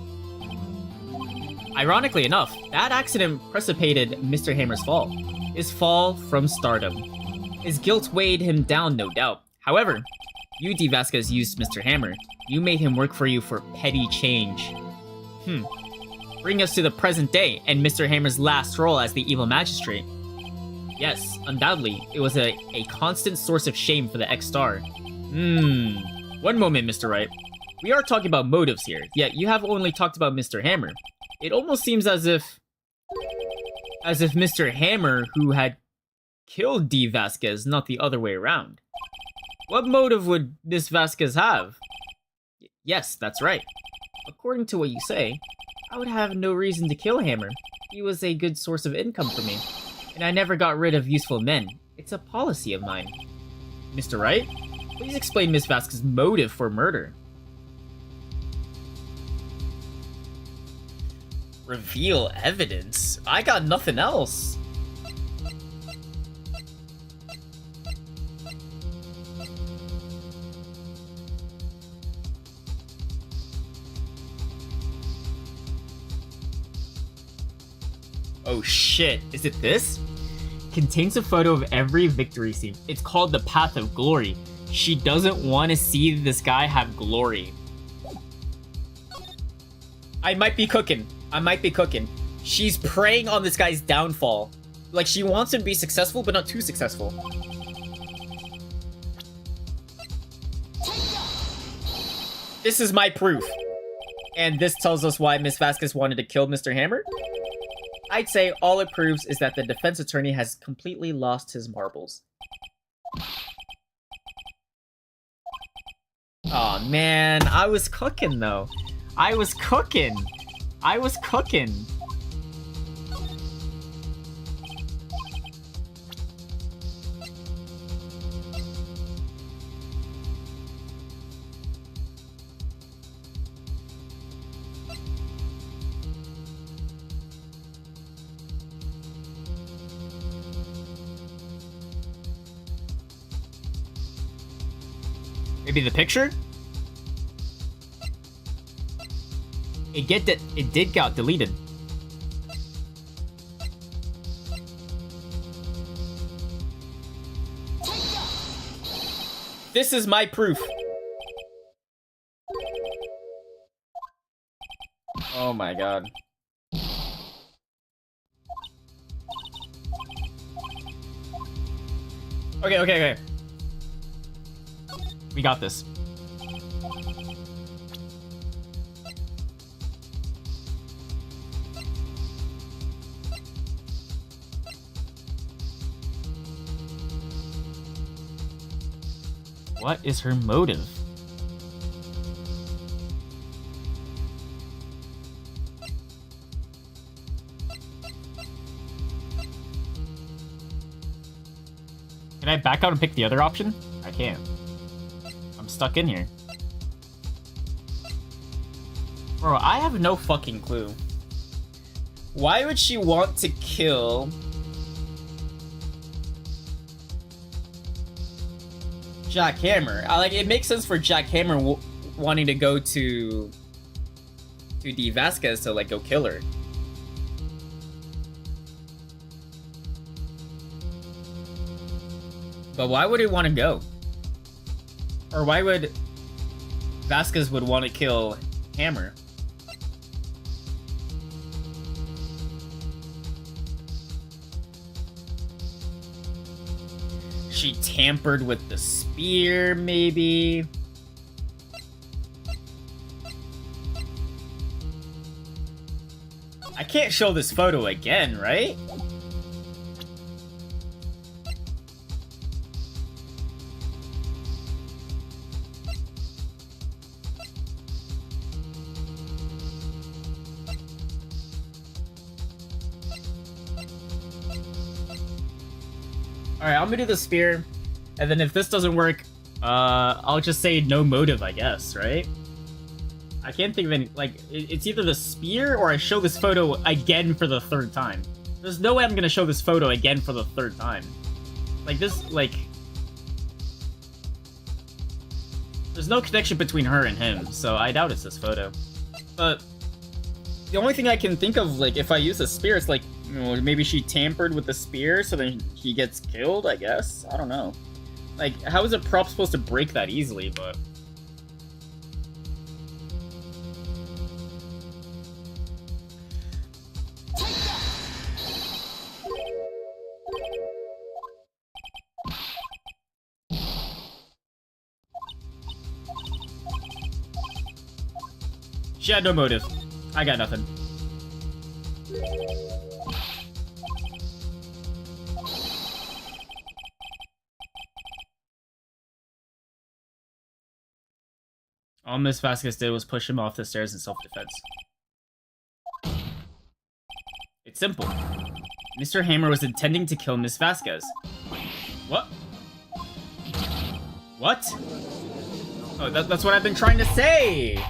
Ironically enough, that accident precipitated Mr. Hammer's fall. His fall from stardom. His guilt weighed him down, no doubt. However, you, D. Vasquez, used Mr. Hammer. You made him work for you for petty change. Bring us to the present day and Mr. Hammer's last role as the evil magistrate. Yes, undoubtedly, it was a constant source of shame for the ex-star. One moment, Mr. Wright. We are talking about motives here, yet you have only talked about Mr. Hammer. It almost seems as if Mr. Hammer who had killed D. Vasquez, not the other way around. What motive would Miss Vasquez have? Yes, that's right. According to what you say, I would have no reason to kill Hammer. He was a good source of income for me, and I never got rid of useful men. It's a policy of mine. Mr. Wright, please explain Miss Vasquez's motive for murder. Reveal evidence? I got nothing else. Oh shit, is it this? Contains a photo of every victory scene. It's called the Path of Glory. She doesn't want to see this guy have glory. I might be cooking. She's preying on this guy's downfall. Like, she wants him to be successful, but not too successful. This is my proof. And this tells us why Miss Vasquez wanted to kill Mr. Hammer. I'd say all it proves is that the defense attorney has completely lost his marbles. Aw, man, I was cooking, though. I was cooking. Maybe the picture? It did get deleted. This is my proof. Oh my god. Okay. We got this. What is her motive? Can I back out and pick the other option? I can't. I'm stuck in here. Bro, I have no fucking clue. Why would she want to kill Jack Hammer? Like, it makes sense for Jack Hammer wanting to go to D. Vasquez to, like, go kill her. But why would he want to go? Or why would Vasquez would want to kill Hammer? She tampered with the spear, maybe? I can't show this photo again, right? Alright, I'm gonna do the spear, and then if this doesn't work, I'll just say no motive, I guess, right? I can't think of any, like, it's either the spear or I show this photo again for the third time. There's no way I'm gonna show this photo again for the third time. Like, this, like... There's no connection between her and him, so I doubt it's this photo. But the only thing I can think of, like, if I use a spear, it's like, you know, maybe she tampered with the spear so then he gets killed, I guess? I don't know. Like, how is a prop supposed to break that easily, but... She had no motive. I got nothing. All Miss Vasquez did was push him off the stairs in self-defense. It's simple. Mr. Hammer was intending to kill Miss Vasquez. What? What? Oh, that's what I've been trying to say!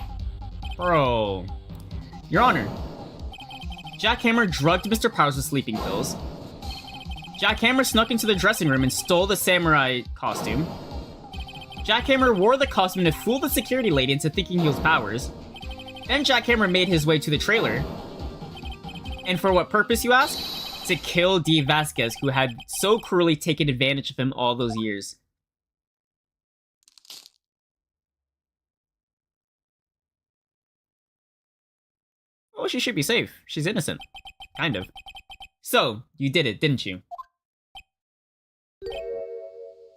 Bro. Your Honor, Jack Hammer drugged Mr. Powers with sleeping pills. Jack Hammer snuck into the dressing room and stole the samurai costume. Jack Hammer wore the costume to fool the security lady into thinking he was Powers. Then Jack Hammer made his way to the trailer. And for what purpose, you ask? To kill Dee Vasquez, who had so cruelly taken advantage of him all those years. Oh, she should be safe. She's innocent. Kind of. So, you did it, didn't you?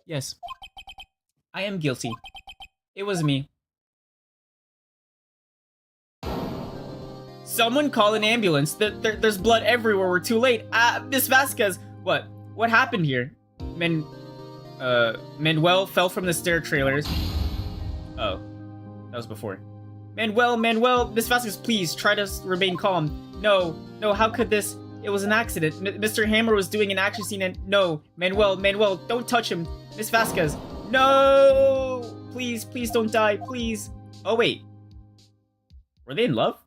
Yes. I am guilty. It was me. Someone call an ambulance. There's blood everywhere. We're too late. Miss Vasquez. What? What happened here? Manuel fell from the stair trailers. Oh. That was before. Manuel, Miss Vasquez, please, try to remain calm. No, how could this? It was an accident. Mr. Hammer was doing an action scene and... No, Manuel, don't touch him. Miss Vasquez. No! Please don't die, please. Oh, wait. Were they in love?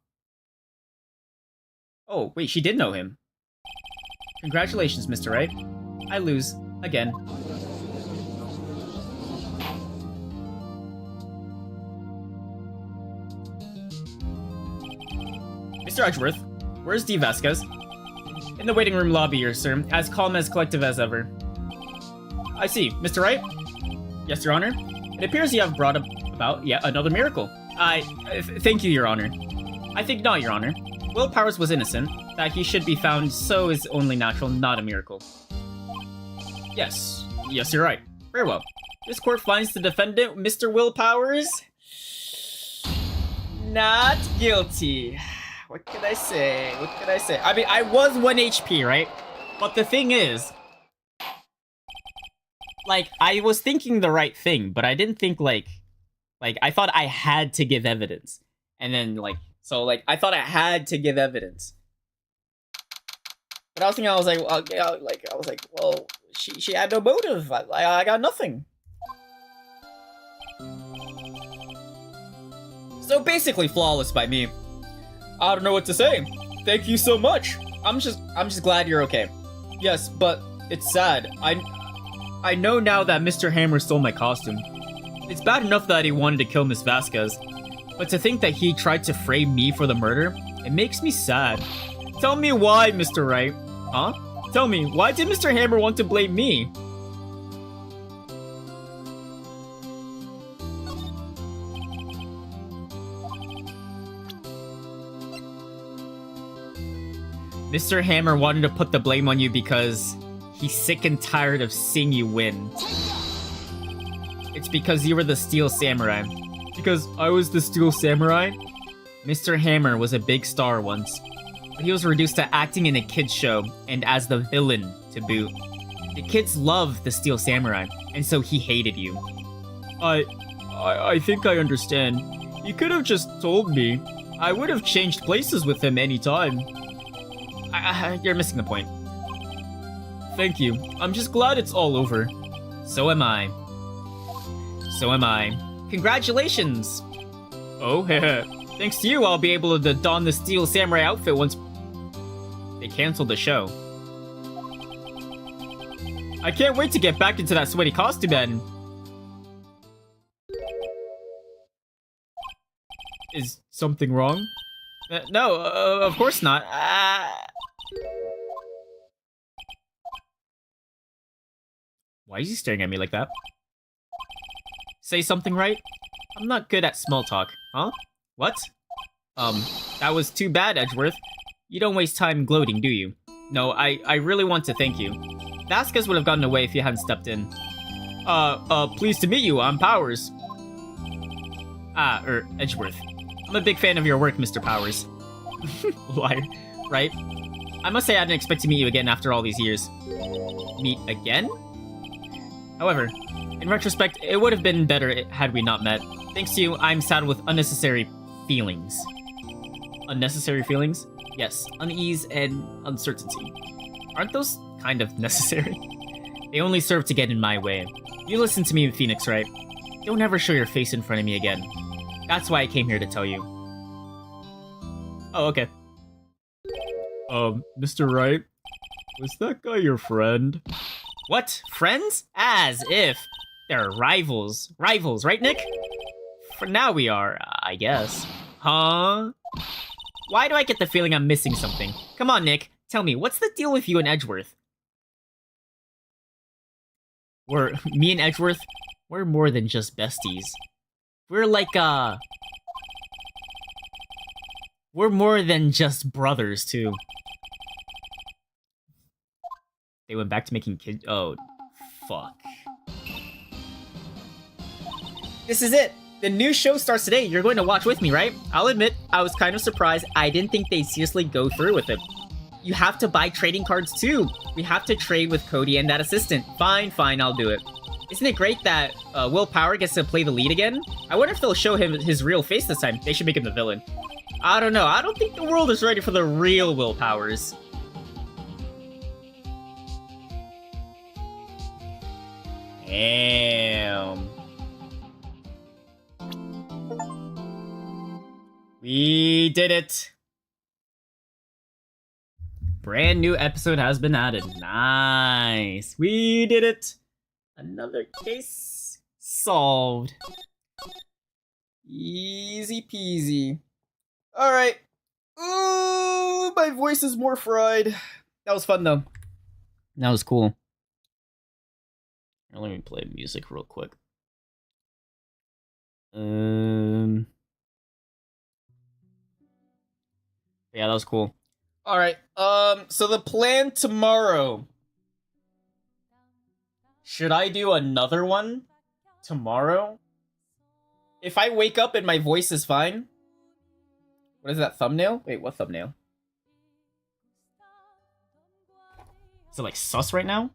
Oh, wait, she did know him. Congratulations, Mr. Wright. I lose. Again. Mr. Edgeworth, where's Dee Vasquez? In the waiting room lobby, your sir. As calm as collective as ever. I see. Mr. Wright? Yes, Your Honor? It appears you have brought about yet another miracle. Thank you, Your Honor. I think not, Your Honor. Will Powers was innocent. That he should be found so is only natural, not a miracle. Yes, you're right. Very well. This court finds the defendant, Mr. Will Powers, not guilty. What can I say? I mean, I was 1 HP, right? But the thing is, like, I was thinking the right thing, but I didn't think, like, I thought I had to give evidence. And then, I thought I had to give evidence. But I was thinking, well, she had no motive. I got nothing. So basically flawless by me. I don't know what to say. Thank you so much. I'm just glad you're okay. Yes, but it's sad. I know now that Mr. Hammer stole my costume. It's bad enough that he wanted to kill Miss Vasquez, but to think that he tried to frame me for the murder, it makes me sad. Tell me why, Mr. Wright. Huh? Tell me, why did Mr. Hammer want to blame me? Mr. Hammer wanted to put the blame on you because he's sick and tired of seeing you win. It's because you were the Steel Samurai. Because I was the Steel Samurai? Mr. Hammer was a big star once, but he was reduced to acting in a kid's show and as the villain to boot. The kids loved the Steel Samurai, and so he hated you. I think I understand. You could have just told me. I would have changed places with him anytime. You're missing the point. Thank you. I'm just glad it's all over. So am I. Congratulations! Oh, thanks to you, I'll be able to don the Steel Samurai outfit once they canceled the show. I can't wait to get back into that sweaty costume then. Is something wrong? No, of course not. Why is he staring at me like that? Say something, right? I'm not good at small talk. Huh? What? That was too bad, Edgeworth. You don't waste time gloating, do you? No, I really want to thank you. Vasquez would have gotten away if you hadn't stepped in. Pleased to meet you. I'm Powers. Edgeworth. I'm a big fan of your work, Mr. Powers. Liar. Right? I must say I didn't expect to meet you again after all these years. Meet again? However, in retrospect, it would have been better had we not met. Thanks to you, I'm saddled with unnecessary feelings. Unnecessary feelings? Yes, unease and uncertainty. Aren't those kind of necessary? They only serve to get in my way. You listen to me, Phoenix, right? Don't ever show your face in front of me again. That's why I came here to tell you. Oh, okay. Mr. Wright? Was that guy your friend? What? Friends? As if. They're rivals. Rivals, right, Nick? For now we are, I guess. Huh? Why do I get the feeling I'm missing something? Come on, Nick. Tell me, what's the deal with you and Edgeworth? Me and Edgeworth, we're more than just besties. We're like, we're more than just brothers, too. They went back to making kids. Oh, fuck. This is it. The new show starts today. You're going to watch with me, right? I'll admit, I was kind of surprised. I didn't think they'd seriously go through with it. You have to buy trading cards too. We have to trade with Cody and that assistant. Fine, I'll do it. Isn't it great that Will Power gets to play the lead again? I wonder if they'll show him his real face this time. They should make him the villain. I don't know. I don't think the world is ready for the real Will Powers. Damn. We did it. Brand new episode has been added. Nice. We did it. Another case solved. Easy peasy. Alright. Ooh, my voice is more fried. That was fun though. That was cool. Let me play music real quick. Yeah, that was cool. Alright, so the plan tomorrow. Should I do another one tomorrow? If I wake up and my voice is fine. What is that, thumbnail? Wait, what thumbnail? Is it like sus right now?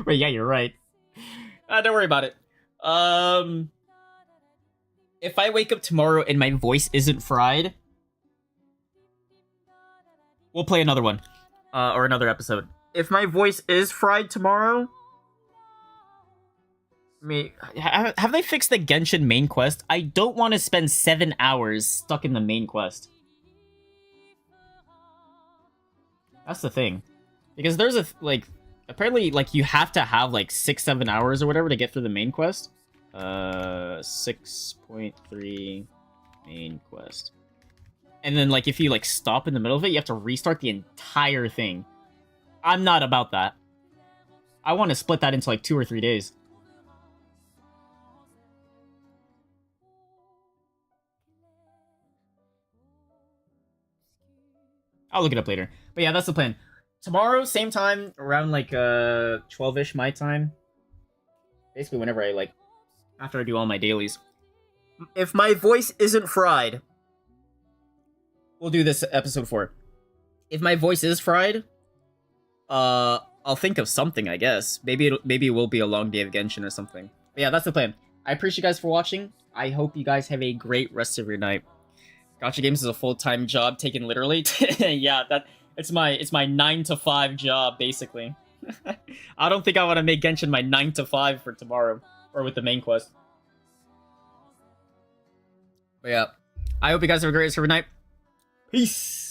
Wait, yeah, you're right. Don't worry about it. If I wake up tomorrow and my voice isn't fried, we'll play another one. Or another episode. If my voice is fried tomorrow... have they fixed the Genshin main quest? I don't want to spend 7 hours stuck in the main quest. That's the thing. Because there's apparently, you have to have, 6-7 hours or whatever to get through the main quest. 6.3 main quest. And then, if you, stop in the middle of it, you have to restart the entire thing. I'm not about that. I want to split that into, 2 or 3 days. I'll look it up later. But yeah, that's the plan. Tomorrow, same time, around 12-ish my time. Basically whenever I after I do all my dailies. If my voice isn't fried, we'll do this episode 4. If my voice is fried, I'll think of something, I guess. Maybe it will be a long day of Genshin or something. But yeah, that's the plan. I appreciate you guys for watching. I hope you guys have a great rest of your night. Gacha Games is a full-time job taken literally. Yeah, it's my 9 to 5 job basically. I don't think I want to make Genshin my 9 to 5 for tomorrow or with the main quest. But yeah, I hope you guys have a great rest of your night. Peace.